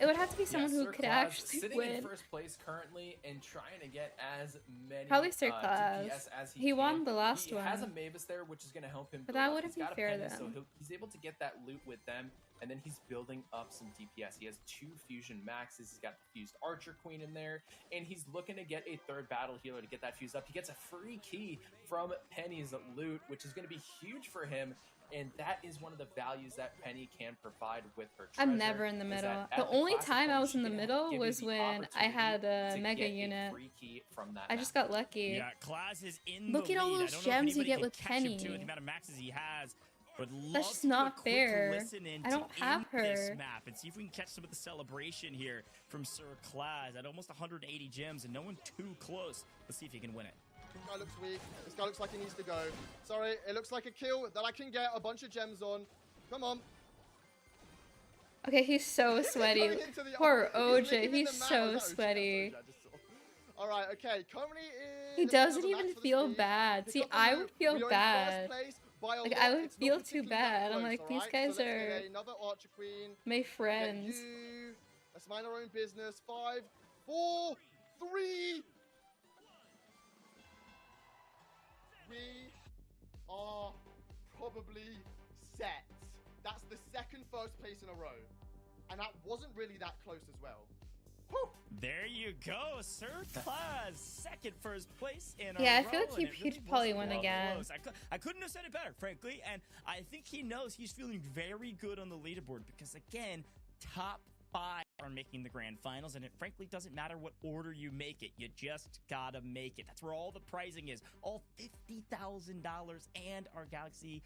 S1: It would have to be someone who
S3: Sir
S1: could
S3: Claus
S1: actually
S3: sitting
S1: win.
S3: in first place currently and trying to get as many
S1: Probably Sir
S3: DPS
S1: Claus.
S3: as he
S1: He
S3: can.
S1: won the last
S3: He has a
S1: one.
S3: Mavis there, which is going to help him.
S1: But
S3: build
S1: that
S3: up.
S1: wouldn't
S3: He's got
S1: be
S3: a
S1: fair
S3: Penance,
S1: then.
S3: So he's able to get that loot with them, and then he's building up some DPS. He has 2 fusion maxes. He's got the fused Archer Queen in there, and he's looking to get a 3rd battle healer to get that fused up. He gets a free key from Penny's loot, which is going to be huge for him. And that is one of the values that Penny can provide with her treasure.
S1: I'm never in the
S3: is
S1: middle.
S3: that
S1: The
S3: at
S1: only
S3: classic
S1: time I
S3: point,
S1: was
S3: she
S1: in the
S3: can
S1: middle
S3: give you
S1: was
S3: the
S1: when I
S3: opportunity
S1: had a
S3: to
S1: mega
S3: get a
S1: unit.
S3: free key from that
S1: I
S3: map.
S1: just got lucky.
S2: Yeah, Claus is in
S1: Look
S2: the
S1: at all
S2: lead. I
S1: those
S2: don't know if
S1: gems you
S2: anybody
S1: get
S2: can
S1: with
S2: catch him
S1: Penny.
S2: to it, the amount of maxes he has. Would love
S1: That's just
S2: to do a
S1: not
S2: quick
S1: fair.
S2: listen in
S1: I
S2: to
S1: don't have
S2: end this
S1: her.
S2: map and see if we can catch some of the celebration here from Sir Claus at almost 180 gems and no one too close. Let's see if he can win it.
S9: This guy looks weak. This guy looks like he needs to go. Sorry, it looks like a kill that I can get a bunch of gems on. Come on.
S1: Okay, he's so sweaty.
S9: Going into the-
S1: Poor
S9: he's
S1: OJ,
S9: living in
S1: he's
S9: the map.
S1: so
S9: Oh, no,
S1: sweaty.
S9: OJ, I just saw. All right, okay. Currently
S1: He
S9: in
S1: doesn't
S9: another
S1: even
S9: match for the
S1: feel
S9: speed.
S1: bad.
S9: Pick
S1: See,
S9: up the
S1: I
S9: loot.
S1: would feel
S9: We are in
S1: bad.
S9: first place by a
S1: Like,
S9: lot.
S1: I would
S9: It's not
S1: feel too
S9: particularly that
S1: bad. I'm
S9: close,
S1: like,
S9: all
S1: these
S9: right?
S1: guys
S9: So let's
S1: are
S9: get another Archer Queen.
S1: my
S9: Get
S1: friends.
S9: you. Let's mind our own business. 5, 4, 3. We are probably set. That's the second first place in a row. And that wasn't really that close as well. Whew.
S2: There you go, Sir Claus, second first place in
S1: Yeah,
S2: a
S1: I feel
S2: row,
S1: like
S2: and it
S1: he'd
S2: really
S1: probably
S2: wasn't
S1: win
S2: that
S1: again.
S2: close. I couldn't have said it better, frankly, and I think he knows he's feeling very good on the leaderboard because, again, top 5 are making the grand finals, and it frankly doesn't matter what order you make it. You just gotta make it. That's where all the prizing is. All $50,000 and our Galaxy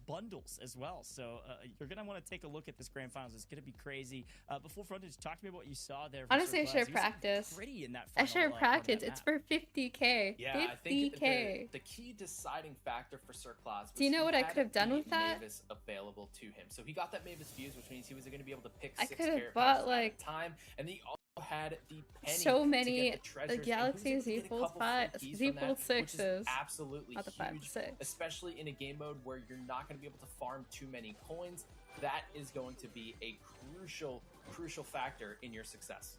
S2: bundles as well. So you're gonna want to take a look at this grand finals. It's gonna be crazy. Before Frontage, talk to me about what you saw there. from
S1: Honestly, I
S2: Sir
S1: should have
S2: Claus. He was
S1: practiced.
S2: pretty in that
S1: I
S2: final,
S1: should have
S2: part of
S1: practiced.
S2: that
S1: It's
S2: map.
S1: for 50K.
S3: Yeah, I think
S1: 50K.
S3: the key deciding factor for Sir Claus was
S1: Do you know
S3: he
S1: what I
S3: had
S1: could have done
S3: the
S1: with that?
S3: Mavis available to him. So he got that Mavis fuse, which means he was going to be able to pick
S1: I
S3: 6
S1: could have
S3: carrot
S1: bought,
S3: packs
S1: like,
S3: at a time, and he also had the penny
S1: so
S3: to
S1: many
S3: get the treasures, and he
S1: Galaxy
S3: was able to
S1: Z
S3: get a
S1: Fold
S3: couple
S1: 5
S3: free keys
S1: Z
S3: from that,
S1: Fold
S3: which is
S1: 6s.
S3: absolutely
S1: Not the 5
S3: huge,
S1: to 6.
S3: especially in a game mode where you're not going to be able to farm too many coins. That is going to be a crucial factor in your success.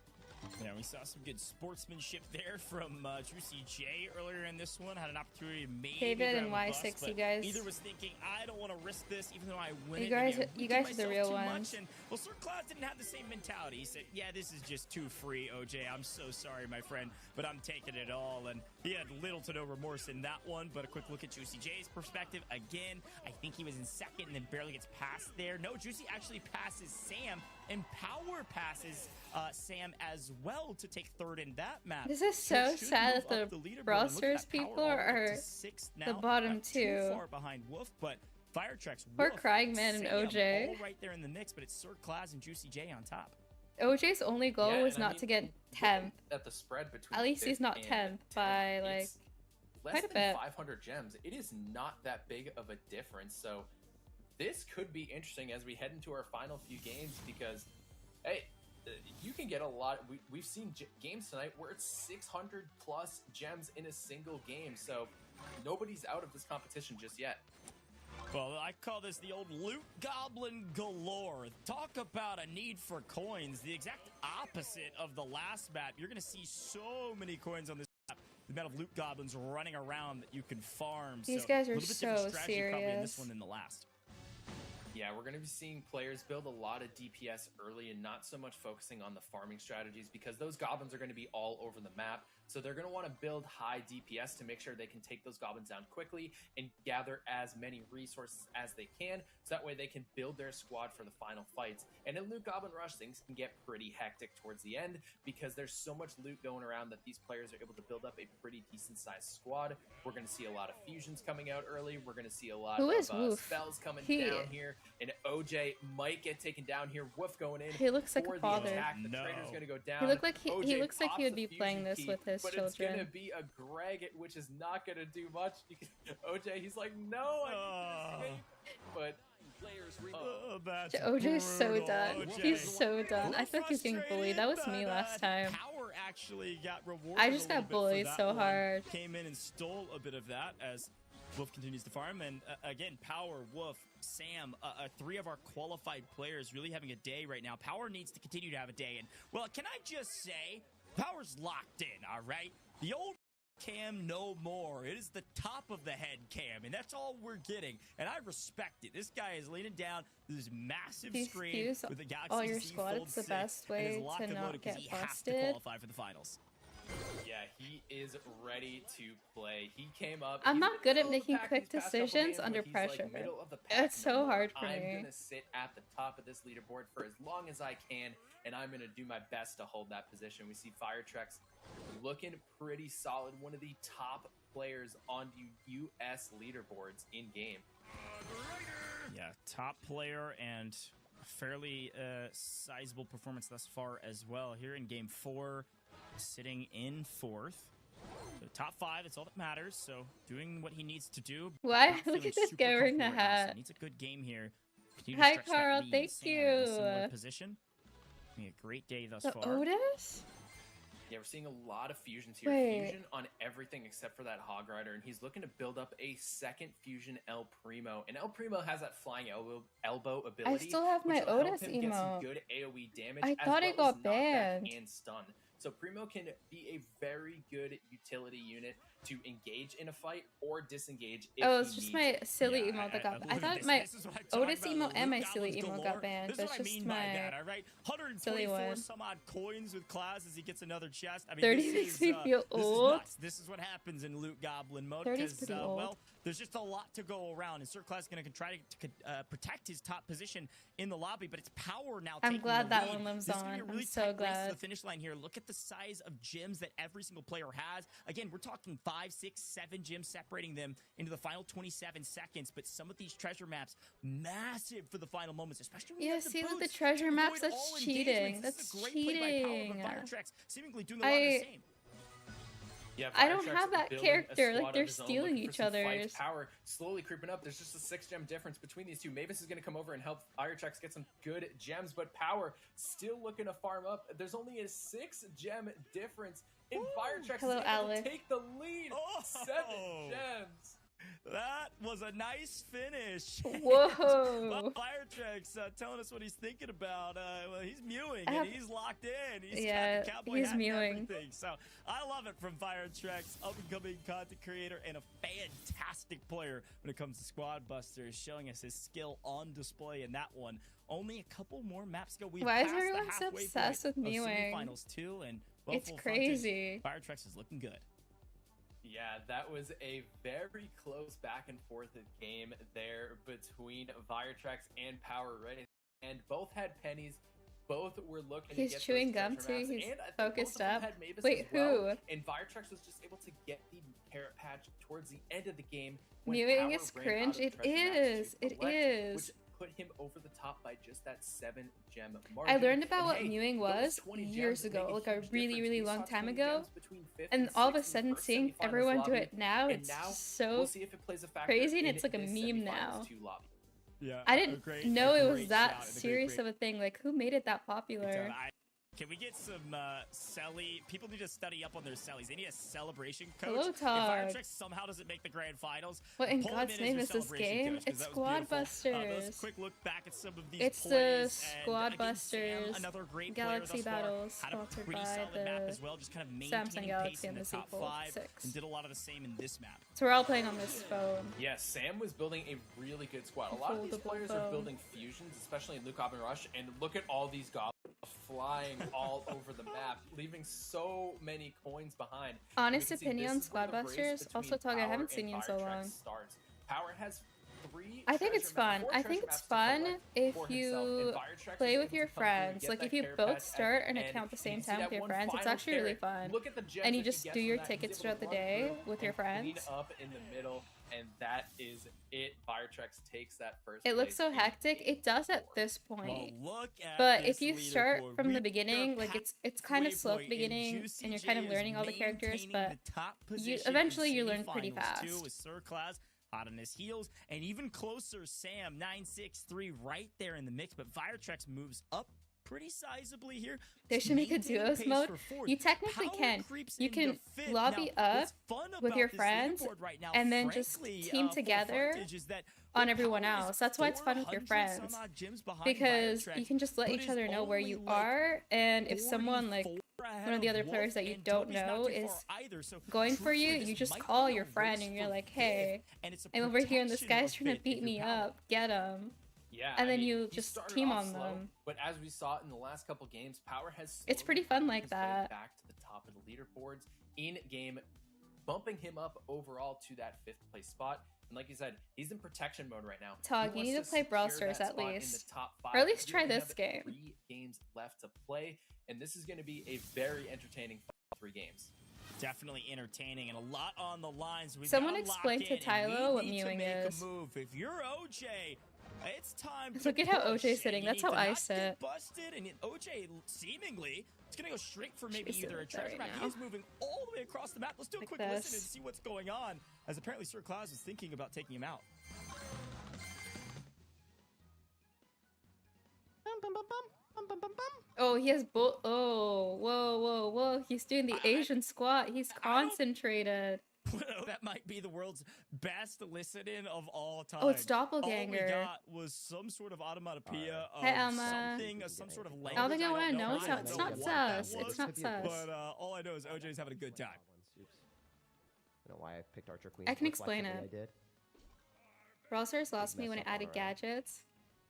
S2: Yeah, we saw some good sportsmanship there from JuicyJ earlier in this one. Had an opportunity to maybe
S1: David and
S2: grab a bus,
S1: Y6,
S2: but
S1: you guys.
S2: either was thinking, I don't want to risk this, even though I win
S1: You
S2: it.
S1: guys-
S2: maybe I'm
S1: you guys
S2: risking
S1: are the
S2: myself
S1: real
S2: too
S1: ones.
S2: much. And, well, Sir Cloud didn't have the same mentality. He said, yeah, this is just too free, OJ. I'm so sorry, my friend, but I'm taking it all. And he had little to no remorse in that one. But a quick look at JuicyJ's perspective. Again, I think he was in second and then barely gets past there. No, Juicy actually passes Sam, and Power passes Sam as well to take third in that map.
S1: This is
S2: So
S1: so
S2: it should
S1: sad
S2: move
S1: that
S2: up
S1: the
S2: leaderboard.
S1: Brawl
S2: And look at
S1: Stars
S2: that, Power
S1: people
S2: all the way up to
S1: are
S2: sixth
S1: the
S2: now.
S1: bottom
S2: Not too
S1: two.
S2: far behind Wolf, but Firetruck's
S1: Poor
S2: Wolf,
S1: CryingMan and
S2: Sam,
S1: OJ.
S2: all right there in the mix, but it's Sir Claz and JuicyJ on top.
S1: OJ's only goal
S3: Yeah,
S1: was
S3: and I
S1: not
S3: mean,
S1: to get
S3: looking
S1: 10th.
S3: At the spread between
S1: At least he's
S3: fifth
S1: not
S3: and
S1: 10th by, like,
S3: it's less
S1: quite a
S3: than
S1: bit.
S3: 500 gems. It is not that big of a difference. So this could be interesting as we head into our final few games because, hey, you can get a lot. We've seen games tonight where it's 600 plus gems in a single game. So nobody's out of this competition just yet.
S2: Well, I call this the old loot goblin galore. Talk about a need for coins. The exact opposite of the last map. You're going to see so many coins on this map. The amount of loot goblins running around that you can farm.
S1: These
S2: So,
S1: guys
S2: a
S1: are
S2: little bit different
S1: so
S2: strategy probably in this
S1: serious.
S2: one than the last.
S3: Yeah, we're going to be seeing players build a lot of DPS early and not so much focusing on the farming strategies because those goblins are going to be all over the map. So they're going to want to build high DPS to make sure they can take those goblins down quickly and gather as many resources as they can. So that way they can build their squad for the final fights. And in Loot Goblin Rush, things can get pretty hectic towards the end because there's so much loot going around that these players are able to build up a pretty decent sized squad. We're going to see a lot of fusions coming out early. We're going to see a lot
S1: Who
S3: of
S1: is Woof?
S3: spells coming
S1: He-
S3: down here. And OJ might get taken down here. Woof going in.
S1: He looks like
S3: for
S1: a
S3: the
S1: father.
S3: attack. The
S2: No.
S3: trader's going to go down.
S1: He looked like he
S3: OJ
S1: looks like he
S3: pops
S1: would
S3: the
S1: be playing
S3: fusion
S1: this
S3: key,
S1: with his
S3: but it's going to
S1: children.
S3: be a Greg, which is not going to do much. OJ, he's like, no, I need to escape. But
S4: Players
S2: That's
S1: OJ's so
S2: brutal,
S1: done.
S2: OJ.
S1: He's so done.
S2: We're
S1: I feel like he's getting bullied. That was me
S2: frustrated,
S1: last
S2: but,
S1: time.
S2: Power actually got rewarded.
S1: I just
S2: a little
S1: got
S2: bit for
S1: bullied
S2: that
S1: so
S2: one.
S1: hard.
S2: Came in and stole a bit of that as Wolf continues to farm. And again, Power, Wolf, Sam, three of our qualified players really having a day right now. Power needs to continue to have a day. And, well, can I just say, Power's locked in, all right? The old cam no more. It is the top of the head cam, and that's all we're getting. And I respect it. This guy is leaning down this massive
S1: If you
S2: screen
S1: fuse
S2: with the Galaxy
S1: all your
S2: Z
S1: squad,
S2: Fold
S1: it's the
S2: 6
S1: best
S2: and is
S1: way
S2: locked
S1: to
S2: and
S1: not
S2: loaded 'cause
S1: get
S2: he has to
S1: busted.
S2: qualify for the finals.
S3: yeah, he is ready to play. He came up.
S1: I'm
S3: he's
S1: not
S3: been
S1: good at
S3: middle of the
S1: making
S3: pack
S1: quick
S3: these past couple
S1: decisions
S3: games,
S1: under
S3: but he's, like,
S1: pressure.
S3: middle of the pack
S1: It's so
S3: number.
S1: hard for
S3: I'm
S1: me.
S3: gonna sit at the top of this leaderboard for as long as I can, and I'm gonna do my best to hold that position. We see Firetruck's looking pretty solid. One of the top players on the US leaderboards in game.
S2: Yeah, top player and a fairly sizable performance thus far as well. Here in game 4, sitting in 4th. So top 5, that's all that matters. So doing what he needs to do.
S1: Why?
S2: Not
S1: Look
S2: feeling
S1: at this
S2: super
S1: guy wearing the
S2: comfortable right now, so
S1: hat.
S2: needs a good game here. Continue to
S1: Hi,
S2: stretch that
S1: Carl.
S2: lead.
S1: Thank
S2: Sam in a similar
S1: you.
S2: position. Having a great day thus
S1: The
S2: far.
S1: Otis?
S3: Yeah, we're seeing a lot of fusions here.
S1: Wait.
S3: Fusion on everything except for that Hog Rider, and he's looking to build up a second fusion El Primo. And El Primo has that flying elbow ability.
S1: I still have my
S3: which will help
S1: Otis
S3: him get some
S1: emote.
S3: good AoE damage.
S1: I
S3: as
S1: thought it
S3: well as
S1: got
S3: knockback
S1: banned.
S3: and stun. So Primo can be a very good utility unit to engage in a fight or disengage if
S1: Oh,
S3: he
S1: it's just
S3: needs
S1: my
S3: it.
S1: silly
S2: Yeah,
S1: emote that got
S2: look
S1: banned. I
S2: at
S1: thought
S2: this.
S1: my
S2: This is what I'm talking
S1: Otis
S2: about,
S1: emote
S2: the
S1: and my
S2: loot
S1: silly
S2: goblins
S1: emote
S2: galore.
S1: got banned.
S2: This
S1: That's
S2: is what I
S1: just
S2: mean by that,
S1: my
S2: all right?
S1: silly
S2: 124
S1: one.
S2: some odd coins with Class as he gets another chest. I mean,
S1: 30
S2: this
S1: makes
S2: is,
S1: me feel
S2: this is
S1: old.
S2: nuts. This is what happens in Loot Goblin mode
S1: 30 's
S2: because,
S1: pretty old.
S2: well, there's just a lot to go around, and Sir Class is going to try to protect his top position in the lobby, but it's Power now
S1: I'm
S2: taking
S1: glad
S2: the
S1: that
S2: lead.
S1: one lives
S2: This is gonna be
S1: on.
S2: a really
S1: I'm so
S2: tight race to
S1: glad.
S2: the finish line here. Look at the size of gyms that every single player has. Again, we're talking 5, 6, 7 gyms separating them into the final 27 seconds, but some of these treasure maps, massive for the final moments, especially when you
S1: Yeah,
S2: have the
S1: see, with the
S2: boots
S1: treasure
S2: to
S1: maps,
S2: avoid
S1: that's
S2: all
S1: cheating.
S2: engagements. This is a
S1: That's
S2: great play by Power,
S1: cheating.
S2: but Firetruck's seemingly doing a lot of the
S1: I
S2: same.
S3: Yeah,
S1: I don't
S3: Firetruck's
S1: have that
S3: building a
S1: character, like,
S3: squad of
S1: they're
S3: his own,
S1: stealing
S3: looking for
S1: each
S3: some fights.
S1: other's.
S3: Power slowly creeping up. There's just a 6-gem difference between these two. Mavis is going to come over and help Firetruck's get some good gems, but Power still looking to farm up. There's only a 6-gem difference, and Firetruck's
S1: Hello,
S3: is able
S1: Alex.
S3: to take the lead.
S2: Oh!
S3: 7 gems.
S2: That was a nice finish.
S1: Whoa.
S2: Well, Firetrex telling us what he's thinking about. Well, he's mewing
S1: have-
S2: and he's locked in. He's
S1: Yeah,
S2: got the cowboy
S1: he's
S2: hat
S1: mewing.
S2: and everything. So I love it from Firetrex, up-and-coming content creator and a fantastic player when it comes to Squad Busters, showing us his skill on display in that one. Only a couple more maps go. We've
S1: Why is
S2: passed the
S1: everyone so
S2: halfway
S1: obsessed
S2: point
S1: with
S2: of
S1: mewing?
S2: Semifinals 2, and well,
S1: It's
S2: full frontage,
S1: crazy.
S2: Firetrex is looking good.
S3: Yeah, that was a very close back and forth game there between Viretrex and Power Red, and both had pennies. Both were looking
S1: He's
S3: to get
S1: chewing
S3: those
S1: gum
S3: treasure
S1: too.
S3: maps,
S1: He's
S3: and I think
S1: focused
S3: both of them
S1: up.
S3: had Mavis
S1: Wait,
S3: as well,
S1: who?
S3: And Viretrex was just able to get the carrot patch towards the end of the game. When
S1: Mewing
S3: Power
S1: is
S3: ran
S1: cringe.
S3: out of
S1: It
S3: treasure maps
S1: is.
S3: to
S1: It
S3: collect,
S1: is.
S3: Which put him over the top by just that 7-gem
S1: I
S3: margin.
S1: learned about
S3: And
S1: what
S3: hey,
S1: mewing
S3: those
S1: was
S3: 20 gems
S1: years
S3: make
S1: ago, like a
S3: huge
S1: really,
S3: difference.
S1: really
S3: We
S1: long
S3: saw
S1: time
S3: 20
S1: ago.
S3: gems between fifth
S1: And all of a
S3: sixth in the
S1: sudden,
S3: first
S1: seeing
S3: semifinals
S1: everyone do
S3: lobby.
S1: it now,
S3: And
S1: it's
S3: now
S1: so
S3: we'll see if it plays a factor
S1: crazy, and
S3: in
S1: it's like a
S3: this
S1: meme
S3: Semifinals
S1: now.
S3: 2 lobby.
S2: Yeah,
S1: I didn't know it was that serious of a thing. Like, who made it that popular?
S2: Can we get some Selly? People need to study up on their Sellies. They need a celebration coach.
S1: Hello,
S2: If
S1: Todd.
S2: Firetrex somehow doesn't make the grand finals,
S1: What in
S2: pull him
S1: God's
S2: in as
S1: name
S2: your
S1: is this
S2: celebration
S1: game?
S2: coach, 'cause
S1: It's
S2: that was
S1: Squad
S2: beautiful.
S1: Busters.
S2: Let's quick look back at some of these
S1: It's the
S2: plays.
S1: Squad
S2: and again, Sam,
S1: Busters
S2: another great
S1: Galaxy
S2: player thus far,
S1: Battles,
S2: had a
S1: sponsored
S2: pretty
S1: by
S2: solid map
S1: the
S2: as well, just kind of
S1: Samsung
S2: maintaining
S1: Galaxy
S2: pace in
S1: and
S2: the
S1: the
S2: top
S1: Z Fold
S2: 5,
S1: 6.
S2: and did a lot of the same in this map.
S1: So we're all playing on this phone.
S3: Yes, Sam was building a really good squad. A lot of these
S1: Foldable
S3: players
S1: phone.
S3: are building fusions, especially in Luke and Rush, and look at all these goblins flying all over the map, leaving so many coins behind.
S1: Honest
S3: We can see
S1: opinion
S3: this
S1: on
S3: is where
S1: Squad
S3: the race
S1: Busters.
S3: between
S1: Also, Tog, I
S3: Power
S1: haven't
S3: and
S1: seen you in so
S3: Firetrex
S1: long.
S3: starts. Power has 3
S1: I think it's
S3: treasure maps,
S1: fun.
S3: 4
S1: I
S3: treasure
S1: think it's
S3: maps to
S1: fun
S3: collect
S1: if
S3: for himself,
S1: you
S3: and Firetrex
S1: play
S3: was
S1: with
S3: able
S1: your
S3: to come through and
S1: friends.
S3: get
S1: Like,
S3: that
S1: if you
S3: carrot
S1: both
S3: patch
S1: start
S3: at
S1: an
S3: the
S1: account
S3: end.
S1: at the
S3: You
S1: same
S3: can see
S1: time
S3: that
S1: with your
S3: one
S1: friends, it's
S3: final
S1: actually really
S3: carrot.
S1: fun.
S3: Look at the gems
S1: And you
S3: that he
S1: just
S3: gets
S1: do
S3: from
S1: your
S3: that. He's
S1: tickets
S3: able
S1: throughout
S3: to
S1: the
S3: run
S1: day
S3: through
S1: with your
S3: and clean
S1: friends.
S3: up in the middle, and that is it. Firetrex takes that first.
S1: It looks
S3: place
S1: so
S3: in
S1: hectic.
S3: game
S1: It does at
S3: 4.
S1: this
S2: Well,
S1: point.
S2: look at
S1: But
S2: this
S1: if you start
S2: leaderboard.
S1: from the
S2: We are
S1: beginning, like it's kind of
S2: halfway
S1: slow at the
S2: point,
S1: beginning, and you're kind of
S2: JuicyJ
S1: learning
S2: is
S1: all the characters,
S2: maintaining
S1: but
S2: the top
S1: you
S2: position
S1: eventually
S2: in
S1: you learn pretty
S2: semifinals, too,
S1: fast.
S2: with Sir Claus hot on his heels, and even closer, Sam 963 right there in the mix. But Firetrex moves up pretty sizably here.
S1: They
S2: Just
S1: should make a
S2: maintaining
S1: duos
S2: pace
S1: mode.
S2: for fourth.
S1: You technically
S2: Power
S1: can.
S2: creeps
S1: You
S2: into
S1: can
S2: fifth.
S1: lobby
S2: Now,
S1: up
S2: what's fun
S1: with
S2: about
S1: your
S2: this
S1: friends,
S2: leaderboard right now,
S1: and then just
S2: frankly,
S1: team
S2: for
S1: together
S2: Frontage, is that
S1: on everyone
S2: Power is
S1: else. That's why it's fun with your
S2: 400 some
S1: friends,
S2: odd gyms behind
S1: because
S2: Firetrex,
S1: you can just let
S2: but
S1: each
S2: is
S1: other know where
S2: only,
S1: you
S2: like,
S1: are, and if someone like
S2: 44 ahead
S1: one of the other
S2: Wolf,
S1: players that you
S2: and
S1: don't
S2: Toby's not
S1: know
S2: too
S1: is
S2: far either, so
S1: going for you,
S2: truthfully, this
S1: you just
S2: might
S1: call
S2: be
S1: your
S2: a
S1: friend
S2: race
S1: and you're
S2: for
S1: like,
S2: fifth,
S1: hey,
S2: and it's a
S1: I'm over here and this
S2: protection
S1: guy's
S2: of
S1: trying to
S2: fifth
S1: beat
S2: if
S1: me
S2: you're Power.
S1: up. Get him.
S3: Yeah,
S1: And
S3: I
S1: then
S3: mean,
S1: you
S3: he
S1: just
S3: started
S1: team
S3: off
S1: on
S3: slow,
S1: them.
S3: But as we saw in the last couple games, Power has
S1: It's pretty
S3: slowly
S1: fun
S3: worked
S1: like
S3: his way
S1: that.
S3: back to the top of the leaderboards in game, bumping him up overall to that 5th place spot. And like you said, he's in protection mode right now.
S1: Tog,
S3: He
S1: you need
S3: wants
S1: to play Brawl
S3: secure
S1: Stars
S3: that
S1: at
S3: spot in
S1: least.
S3: the top 5.
S1: Or at least
S3: We
S1: try
S3: only
S1: this
S3: have
S1: game.
S3: 3 games left to play, and this is going to be a very entertaining 3 games.
S2: Definitely entertaining and a lot on the lines. We've
S1: Someone
S2: gotta lock
S1: explain to
S2: in, and
S1: Tylo
S2: we
S1: what
S2: need to
S1: mewing
S2: make a
S1: is.
S2: move. If you're OJ, it's time to
S1: Look at how
S2: push,
S1: OJ's sitting.
S2: and you
S1: That's
S2: need
S1: how
S2: to
S1: I
S2: not
S1: sit.
S2: get busted, and OJ seemingly is gonna go straight for maybe
S1: Should be
S2: either a
S1: sitting like
S2: treasure
S1: that
S2: map.
S1: right
S2: He's moving all the way across the map. Let's do a
S1: Like
S2: quick
S1: this.
S2: listen and see what's going on, as apparently Sir Claus was thinking about taking him out.
S1: Oh, he has bull. Oh, whoa. He's doing the Asian squat. He's
S2: I don't-
S1: concentrated.
S2: That might be the world's best listen-in of all time.
S1: Oh, it's
S2: All we
S1: doppelganger.
S2: got was some sort of onomatopoeia of
S1: Hey, Emma.
S2: something, some sort of language.
S1: I don't think I wanna
S2: don't
S1: know. It's
S2: I
S1: not-
S2: don't
S1: it's
S2: know
S1: not
S2: what that
S1: sus. It's
S2: was,
S1: not sus.
S2: But all I know is OJ's having a good time.
S10: Oops. I don't know why I picked Archer Queen.
S1: I can
S10: Reflexively,
S1: explain it.
S10: I did.
S1: Brawl Stars lost me
S10: mess
S1: when it
S10: up all
S1: added
S10: around.
S1: gadgets.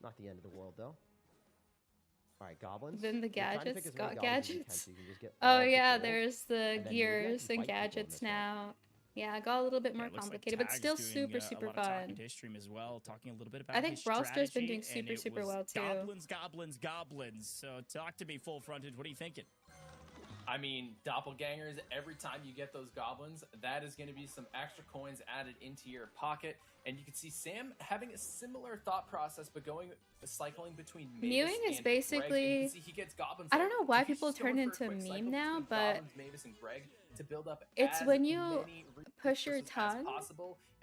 S10: Not the end of the world, though. All right, goblins.
S1: Then the
S10: You're trying to pick
S1: gadgets
S10: as many
S1: got
S10: goblins as you can,
S1: gadgets.
S10: so you can just get
S1: Oh
S10: all the
S1: yeah,
S10: gold,
S1: there's the
S10: and then maybe I
S1: gears
S10: can
S1: and
S10: fight people in
S1: gadgets
S10: this one.
S1: now. Yeah, it got a little bit more
S2: Yeah, it looks like
S1: complicated, but
S2: Tag's
S1: still
S2: doing,
S1: super
S2: a lot of talking
S1: fun.
S2: to his stream as well, talking a little bit about
S1: I think
S2: his
S1: Brawl Stars been doing
S2: strategy, and
S1: super
S2: it was
S1: well too.
S2: Goblins. So talk to me, full frontage. What are you thinking?
S3: I mean, doppelgangers, every time you get those goblins, that is going to be some extra coins added into your pocket. And you can see Sam having a similar thought process, but cycling between Mavis
S1: Mewing is
S3: and
S1: basically-
S3: Greg. And you can see he gets goblins.
S1: I don't
S3: there.
S1: know why
S3: So he's
S1: people
S3: just going
S1: turn
S3: for a
S1: into a
S3: quick
S1: meme
S3: cycle
S1: now,
S3: between
S1: but
S3: goblins, Mavis, and Greg to build up
S1: it's
S3: as
S1: when you
S3: many
S1: push your
S3: resources as
S1: tongue
S3: possible,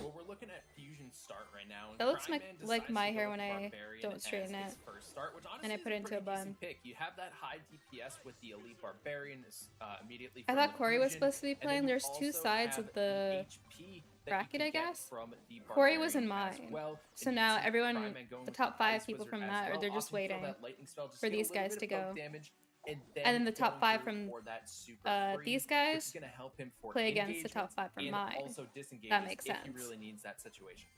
S3: Well, we're looking at Fusion start right now. And
S1: That looks
S3: CryingMan
S1: like
S3: decides
S1: my
S3: to go
S1: hair
S3: with
S1: when I
S3: Barbarian
S1: don't
S3: as
S1: straighten
S3: his
S1: it.
S3: first start, which honestly
S1: And I
S3: is
S1: put
S3: a
S1: it into a
S3: pretty decent
S1: bun.
S3: pick. You have that high DPS with the Elite Barbarian immediately.
S1: I
S3: from
S1: thought
S3: the
S1: Cori was
S3: Fusion,
S1: supposed to be
S3: and then
S1: playing.
S3: you
S1: There's two
S3: also
S1: sides
S3: have
S1: of the
S3: HP that
S1: bracket,
S3: you
S1: I
S3: can get
S1: guess.
S3: from the
S1: Cori was in
S3: Barbarian as
S1: mine.
S3: well.
S1: So
S3: And you
S1: now
S3: can see
S1: everyone,
S3: CryingMan going
S1: the
S3: with
S1: top
S3: the
S1: 5
S3: Ice
S1: people
S3: Wizard
S1: from
S3: as
S1: that, or
S3: well.
S1: they're just
S3: Often feel
S1: waiting
S3: that lightning spell, just
S1: for
S3: get a
S1: these
S3: little
S1: guys
S3: bit
S1: to
S3: of poke
S1: go.
S3: damage, and
S1: then the top
S3: going
S1: 5
S3: through
S1: from
S3: for that super free,
S1: these
S3: which
S1: guys
S3: is gonna help him for
S1: play against the top
S3: engagements
S1: 5 from
S3: and
S1: mine.
S3: also disengages
S1: That makes
S3: if he
S1: sense.
S3: really needs that situation.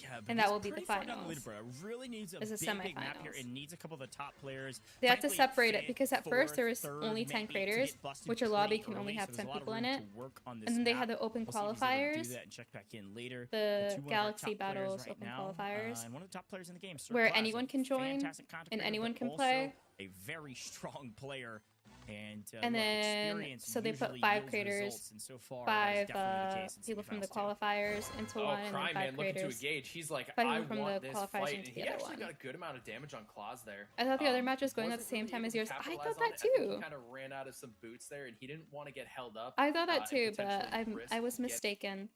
S2: Yeah, but
S1: And that
S2: he's
S1: will be the
S2: pretty far down
S1: finals.
S2: leaderboard. It really needs a
S1: Is the
S2: big map here.
S1: semifinals.
S2: It needs a couple of the top players.
S1: They have to
S2: Frankly,
S1: separate it
S2: fifth,
S1: because at first there was
S2: fourth,
S1: only
S2: third,
S1: 10
S2: maybe, to
S1: creators,
S2: get busted
S1: which a lobby
S2: pretty
S1: can only
S2: early,
S1: have
S2: so
S1: 10
S2: there's a lot of
S1: people in
S2: room
S1: it.
S2: to work on this
S1: And then they
S2: map.
S1: had the open
S2: We'll see if he's able to
S1: qualifiers,
S2: do that and check back in later.
S1: the
S2: Two of our
S1: Galaxy
S2: top players
S1: Battles
S2: right
S1: open
S2: now,
S1: qualifiers,
S2: and one of the top players in the game, Sir
S1: where
S2: Claus,
S1: anyone
S2: a
S1: can join
S2: fantastic content
S1: and
S2: creator,
S1: anyone
S2: but
S1: can
S2: also
S1: play.
S2: a very strong player. And
S1: And
S2: look,
S1: then,
S2: experience
S1: so they put
S2: usually
S1: 5
S2: yields
S1: creators,
S2: results, and so far,
S1: 5
S2: that's definitely the case in
S1: people from the
S2: semifinals too.
S1: qualifiers into
S3: Oh,
S1: one, and then 5
S3: CryingMan looking to
S1: creators.
S3: engage. He's like,
S1: fighting
S3: I
S1: from
S3: want
S1: the
S3: this
S1: qualifiers
S3: fight,
S1: into
S3: and
S1: the
S3: he
S1: other
S3: actually
S1: one.
S3: got a good amount of damage on Claus there.
S1: I thought the other match was going at the
S3: wasn't
S1: same
S3: really
S1: time
S3: able
S1: as
S3: to
S1: yours. I
S3: capitalize
S1: thought
S3: on
S1: that
S3: it. I think
S1: too.
S3: He kind of ran out of some boots there, and he didn't want to get held up.
S1: I thought that
S3: and
S1: too, but
S3: potentially risk
S1: I was
S3: getting
S1: mistaken.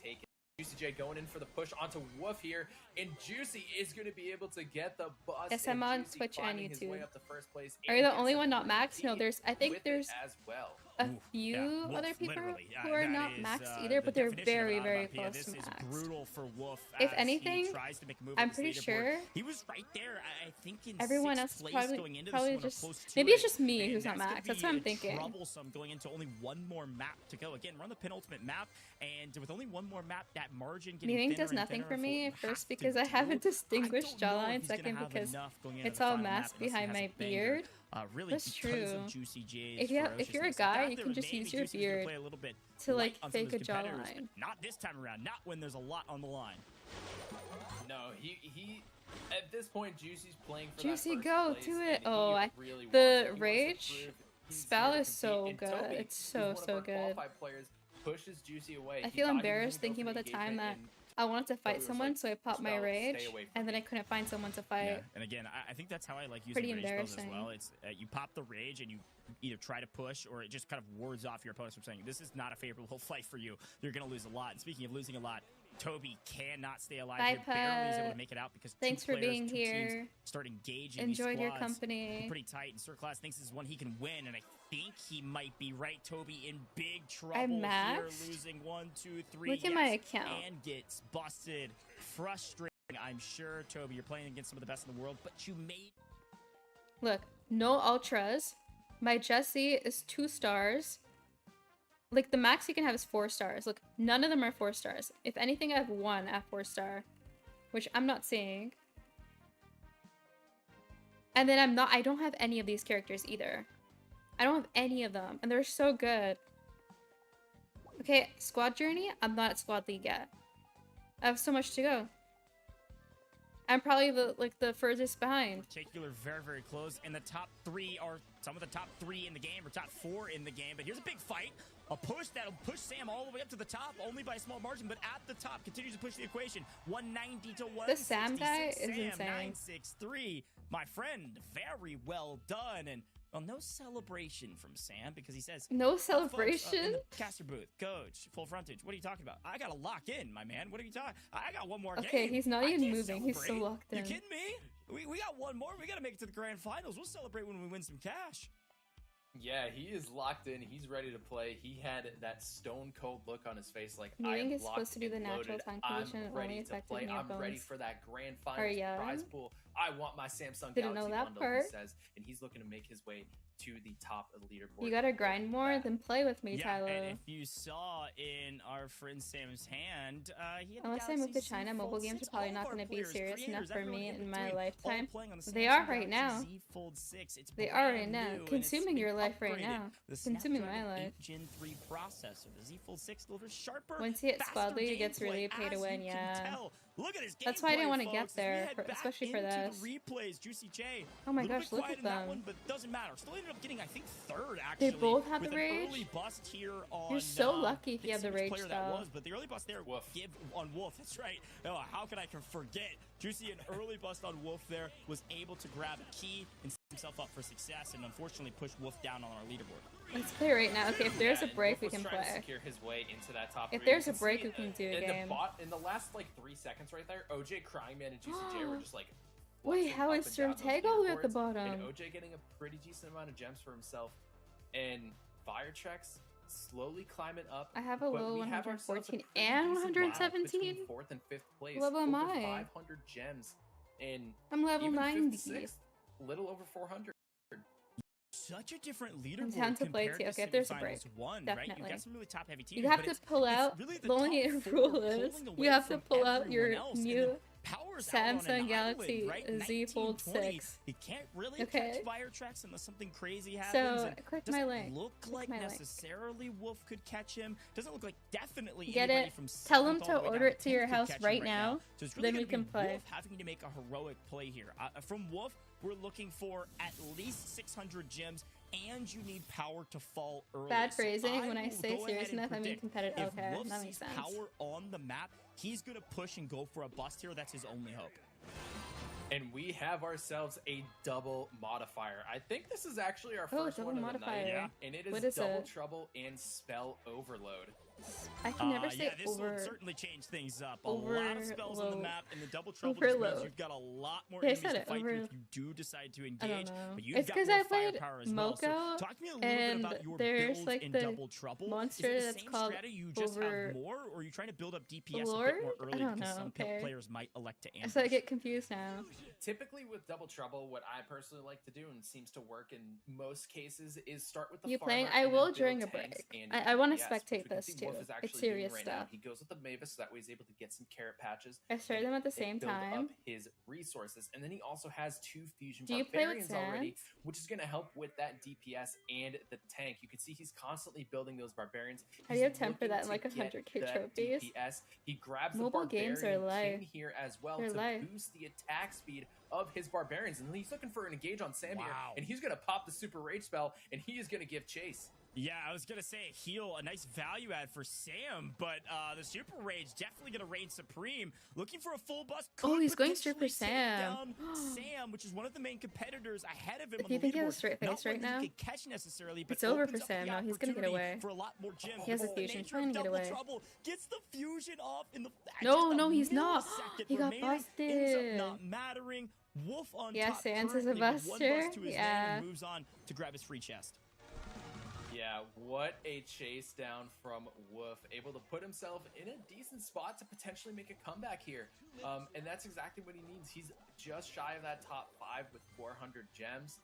S3: taken. JuicyJ going in for the push onto Woof here, and Juicy is going to be able to get the bust.
S1: Yes,
S3: and
S1: I'm on
S3: Juicy
S1: Twitch and
S3: climbing his way
S1: YouTube.
S3: up to first place,
S1: Are
S3: and
S1: you the
S3: gets
S1: only
S3: a
S1: one not maxed? No,
S3: lead
S1: there's, I think
S3: with it
S1: there's
S3: as well.
S1: a
S2: Ooh,
S1: few
S2: yeah,
S1: other
S2: Wolf,
S1: people
S2: literally.
S1: who are
S2: That
S1: not
S2: is,
S1: maxed
S2: the
S1: either, but they're
S2: definition of
S1: very,
S2: an
S1: very
S2: out-of-bout. Yeah,
S1: close to
S2: this is
S1: max.
S2: brutal for Wolf.
S1: If
S2: as
S1: anything,
S2: he tries to make a move
S1: I'm
S2: up this
S1: pretty
S2: leaderboard.
S1: sure
S2: He was right there. I think in
S1: everyone
S2: 6th
S1: else is
S2: place
S1: probably
S2: going into
S1: probably
S2: this one, or
S1: just
S2: close to
S1: maybe it's
S2: it,
S1: just me
S2: and
S1: who's not
S2: that's gonna
S1: maxed. That's what
S2: be
S1: I'm thinking.
S2: troublesome going into only one more map to go. Again, we're on the penultimate map, and with only one more map, that margin getting
S1: Meeting
S2: thinner
S1: does
S2: and
S1: nothing
S2: thinner
S1: for me
S2: we'll
S1: at first
S2: have to
S1: because I have a
S2: do.
S1: distinguished
S2: I don't know if
S1: jawline.
S2: he's gonna
S1: Second,
S2: have
S1: because
S2: enough going into
S1: it's
S2: the
S1: all
S2: final map
S1: masked
S2: unless he
S1: behind
S2: has a
S1: my
S2: banger.
S1: beard.
S2: Really,
S1: That's
S2: because
S1: true.
S2: of JuicyJ's
S1: If you're a
S2: ferociousness.
S1: guy,
S2: Got
S1: you
S2: there,
S1: can
S2: but
S1: just
S2: maybe
S1: use your
S2: Juicy's gonna
S1: beard
S2: play a little bit
S1: to like
S2: light on some of
S1: fake a
S2: his competitors,
S1: jawline.
S2: but not this time around. Not when there's a lot on the line.
S3: No, he at this point, Juicy's playing for
S1: Juicy,
S3: that first
S1: go
S3: place,
S1: to
S3: and
S1: it.
S3: he
S1: Oh,
S3: really
S1: the
S3: wants it. He wants to
S1: rage
S3: prove he's
S1: spell
S3: here to
S1: is so
S3: compete.
S1: good.
S3: And Toby,
S1: It's
S3: who's
S1: so,
S3: one of
S1: so
S3: our
S1: good.
S3: qualified players, pushes Juicy away.
S1: I
S3: He
S1: feel
S3: thought he was
S1: embarrassed
S3: gonna go
S1: thinking
S3: for
S1: about the time
S3: engagement,
S1: that I wanted to fight
S3: was
S1: someone,
S3: like,
S1: so I popped my
S3: "Spell,
S1: rage,
S3: stay away from
S1: and then
S3: me."
S1: I couldn't find someone to fight.
S2: Yeah, and again, I think that's how I like using
S1: Pretty
S2: rage spells as
S1: embarrassing.
S2: well. It's you pop the rage and you either try to push or it just kind of wards off your opponents from saying, this is not a favorable fight for you. You're going to lose a lot. And speaking of losing a lot, Toby cannot stay alive
S1: Bye,
S2: here. Barely is able
S1: Pet.
S2: to make it out because
S1: Thanks
S2: two
S1: for
S2: players,
S1: being
S2: two teams
S1: here.
S2: start engaging
S1: Enjoyed
S2: these
S1: your
S2: squads.
S1: company.
S2: Pretty tight, and Sir Class thinks this is one he can win, and I think he might be right. Toby in big trouble
S1: I'm
S2: here,
S1: maxed.
S2: losing 1, 2, 3.
S1: Look at my account.
S2: And gets busted. Frustrating, I'm sure, Toby. You're playing against some of the best in the world, but you made...
S1: Look, no ultras. My Jessie is 2 stars. Like, the max you can have is 4 stars. Look, none of them are 4 stars. If anything, I have 1 at 4 star, which I'm not seeing. And then I don't have any of these characters either. I don't have any of them, and they're so good. Okay, squad journey, I'm not at squad league yet. I have so much to go. I'm probably the furthest behind.
S2: Particular, very, very close. And the top 3 are some of the top 3 in the game, or top 4 in the game. But here's a big fight. A push that'll push Sam all the way up to the top, only by a small margin, but at the top continues to push the equation. 190 to 166.
S1: The Sam guy is
S2: Sam,
S1: insane.
S2: 963. My friend, very well done. And well, no celebration from Sam because he says
S1: No
S2: "Oh, folks,
S1: celebration?
S2: in the caster booth, Gojj, full frontage. What are you talking about? I gotta lock in, my man. What are you talking? I got one more game.
S1: Okay, he's not
S2: I
S1: even
S2: can't
S1: moving. He's so
S2: celebrate.
S1: locked in.
S2: You kidding me? We got one more. We gotta make it to the grand finals. We'll celebrate when we win some cash.
S3: Yeah, he is locked in. He's ready to play. He had that stone cold look on his face, like I
S1: Meeting
S3: am
S1: is supposed to do the
S3: locked and
S1: natural
S3: loaded.
S1: time
S3: I'm
S1: condition and
S3: ready
S1: only
S3: to
S1: affected
S3: play.
S1: near
S3: I'm ready
S1: bones.
S3: for that grand
S1: Are
S3: finals
S1: ya?
S3: prize pool. I want my Samsung
S1: Didn't know
S3: Galaxy
S1: that
S3: bundle,
S1: part.
S3: he says, and he's looking to make his way to the top of the leaderboard.
S1: You gotta grind more than play with me,
S2: Yeah,
S1: Tyler.
S2: and if you saw in our friend Sam's hand, he had the
S1: Unless I move to
S2: Galaxy
S1: China,
S2: Z
S1: mobile
S2: Fold
S1: games
S2: 6.
S1: are probably
S2: All
S1: not
S2: of our
S1: going to be
S2: players,
S1: serious enough
S2: creators,
S1: for
S2: everyone
S1: me
S2: in
S1: in my
S2: between, all
S1: lifetime.
S2: playing on the
S1: They
S2: Samsung
S1: are right
S2: Galaxy
S1: now.
S2: Z Fold 6. It's
S1: They are right
S2: brand
S1: now.
S2: new, and it's
S1: Consuming
S2: been
S1: your life right
S2: upgraded.
S1: now.
S2: The
S1: Consuming my
S2: Snapdragon
S1: life.
S2: 8 Gen 3 processor. The Z Fold 6 delivers sharper,
S1: Once you hit
S2: faster
S1: squad league, it gets
S2: gameplay,
S1: really pay to
S2: as
S1: win,
S2: you can
S1: yeah.
S2: tell. Look at this
S1: That's why I didn't
S2: gameplay,
S1: want to get
S2: folks, as we
S1: there,
S2: head back
S1: especially for
S2: into
S1: this.
S2: the replays. JuicyJ.
S1: Oh my
S2: little
S1: gosh,
S2: bit
S1: look
S2: quiet
S1: at
S2: in that
S1: them.
S2: one, but doesn't matter. Still ended up getting, I think, third actually.
S1: They both have
S2: with
S1: the
S2: an
S1: rage?
S2: early bust here on.
S1: You're so
S2: I
S1: lucky if you
S2: can't
S1: have
S2: see
S1: the
S2: which
S1: rage
S2: player
S1: spell.
S2: that was, but the early bust there
S3: Wolf.
S2: on Wolf. That's right. Oh, how could I forget? Juicy, an early bust on Wolf there, was able to grab a key and set himself up for success, and unfortunately push Wolf down on our leaderboard.
S1: Let's play right now. Okay, if there's a
S3: and
S1: break, we
S3: Wolf was
S1: can
S3: trying to
S1: play.
S3: secure his way into that top
S1: If
S3: three.
S1: there's
S3: You
S1: a
S3: can
S1: break,
S3: see
S1: we can do a
S3: in
S1: game.
S3: in the last like 3 seconds right there, OJ, CryingMan, and JuicyJ were just like.
S1: Wait,
S3: flexing
S1: how
S3: up
S1: is
S3: and down those
S1: Sir all the way at the
S3: leaderboards, And
S1: bottom?
S3: OJ getting a pretty decent amount of gems for himself, and Firetrex slowly climbing up.
S1: I have a
S3: but
S1: low
S3: we have ourselves a
S1: 114
S3: pretty
S1: and
S3: decent battle
S1: 117.
S3: between 4th and 5th place.
S1: What level am
S3: over
S1: I?
S3: 500 gems, and
S1: I'm level
S3: even 5th and
S1: 90.
S3: 6th, little over 400.
S2: Such a different
S1: I'm
S2: leaderboard
S1: down to play
S2: compared
S1: too.
S2: to
S1: Okay, if there's a
S2: Semifinals
S1: break,
S2: 1, right?
S1: definitely.
S2: You got some really top heavy teams.
S1: You have
S2: but
S1: to
S2: it's-
S1: pull
S2: it's
S1: out.
S2: really
S1: The only
S2: top four
S1: rule is
S2: pulling away
S1: you have to
S2: from
S1: pull out
S2: everyone
S1: your
S2: else, and
S1: new
S2: then Power's out on an
S1: Samsung
S2: island,
S1: Galaxy
S2: right?
S1: Z Fold
S2: 1920.
S1: 6.
S2: You can't really
S1: Okay.
S2: catch fire tracks unless something crazy happens.
S1: So
S2: and
S1: click
S2: doesn't
S1: my link.
S2: look
S1: Click
S2: like
S1: my link.
S2: necessarily Wolf could catch him. Doesn't look like definitely
S1: Get
S2: anybody
S1: it.
S2: from
S1: Tell them
S2: 7th all
S1: to
S2: the way
S1: order
S2: down
S1: it to your
S2: 10th could
S1: house
S2: catch him
S1: right now.
S2: So it's really
S1: Then we
S2: gonna
S1: can
S2: be
S1: play.
S2: Wolf having to make a heroic play here. From Wolf, we're looking for at least 600 gems, and you need power to fall early.
S1: Bad
S2: So
S1: phrasing. When I
S2: will
S1: say
S2: go
S1: serious
S2: ahead and
S1: enough, I mean
S2: predict
S1: competitive.
S2: if
S1: Okay,
S2: Wolf
S1: that makes
S2: sees
S1: sense.
S2: power on the map, he's gonna push and go for a bust here. That's his only hope.
S3: And we have ourselves a double modifier. I think this is actually our
S1: Oh,
S3: first
S1: double
S3: one of the
S1: modifier.
S3: night.
S2: Yeah.
S3: And it
S1: What
S3: is
S1: is
S3: Double
S1: it?
S3: Trouble and Spell Overload.
S1: I can never say
S2: Yeah, this will
S1: over.
S2: certainly change things up. A lot of spells on the
S1: Overload.
S2: map, and the double trouble just means
S1: Overload.
S2: you've got a lot more
S1: Yeah, I
S2: enemies
S1: said
S2: to
S1: it,
S2: fight through
S1: over-
S2: if you do decide to
S1: I
S2: engage.
S1: don't know.
S2: But you've
S1: It's
S2: got
S1: because
S2: more
S1: I played
S2: firepower as well. So
S1: Moko,
S2: talk to me a little bit about
S1: and
S2: your
S1: there's
S2: builds
S1: like
S2: in
S1: the
S2: double trouble.
S1: monster
S2: Is it the
S1: that's
S2: same
S1: called
S2: strategy? You just have
S1: over-
S2: more, or are you trying to build up DPS a
S1: Lord?
S2: bit more
S1: I
S2: early
S1: don't
S2: because
S1: know,
S2: some
S1: okay.
S2: players might elect to ambush?
S1: So I get confused now.
S3: Typically with Double Trouble, what I personally like to do and seems to work in most cases is start with the
S1: You
S3: farmer
S1: playing?
S3: and
S1: I
S3: then
S1: will
S3: build
S1: during a
S3: tanks
S1: break.
S3: and
S1: I want to
S3: DPS, which
S1: spectate
S3: we can
S1: this
S3: see
S1: too.
S3: Wolf is actually
S1: It's
S3: doing
S1: serious
S3: right now.
S1: stuff.
S3: He goes with the Mavis so that way he's able to get some carrot patches.
S1: I started
S3: and
S1: them at the same
S3: build
S1: time.
S3: up his resources, and then he also has 2 fusion
S1: Do you play with
S3: barbarians already,
S1: Sans?
S3: which is going to help with that DPS and the tank. You can see he's constantly building those barbarians.
S1: How do you
S3: He's
S1: have 10 for
S3: looking
S1: that in
S3: to
S1: like
S3: get
S1: 100k
S3: that
S1: trophies?
S3: DPS. He grabs
S1: Mobile
S3: the
S1: games are
S3: Barbarian
S1: life.
S3: King here as well
S1: They're
S3: to
S1: life.
S3: boost the attack speed of his barbarians, and he's looking for an engage on Sam here,
S2: Wow.
S3: and he's going to pop the super rage spell, and he is going to give chase.
S2: Yeah, I was going to say a heal, a nice value add for Sam, but the Super Rage definitely going to reign supreme. Looking for a full bust.
S1: Oh, he's going
S2: potentially
S1: straight for
S2: take
S1: Sam.
S2: down Sam, which is one of the main competitors ahead of him.
S1: Do
S2: on
S1: you
S2: the
S1: think he has a
S2: leaderboard.
S1: straight
S2: Not
S1: face
S2: one
S1: right
S2: that
S1: now?
S2: he could catch necessarily, but
S1: It's over
S2: opens
S1: for
S2: up the
S1: Sam. No, he's gonna get
S2: opportunity
S1: away.
S2: for a lot more gems.
S1: He has a
S2: That's the
S1: fusion.
S2: nature
S1: Trying to
S2: of
S1: get
S2: Double
S1: away.
S2: Trouble. Gets the fusion off in the
S1: No,
S2: just a
S1: no, he's not.
S2: millisecond
S1: He got
S2: remaining. Ends
S1: busted.
S2: up not mattering. Wolf on
S1: Yeah,
S2: top
S1: Sans is a
S2: currently with one
S1: buster.
S2: bust to his name
S1: Yeah.
S2: and moves on to grab his free chest.
S3: Yeah, what a chase down from Wolf. Able to put himself in a decent spot to potentially make a comeback here. And that's exactly what he needs. He's just shy of that top 5 with 400 gems.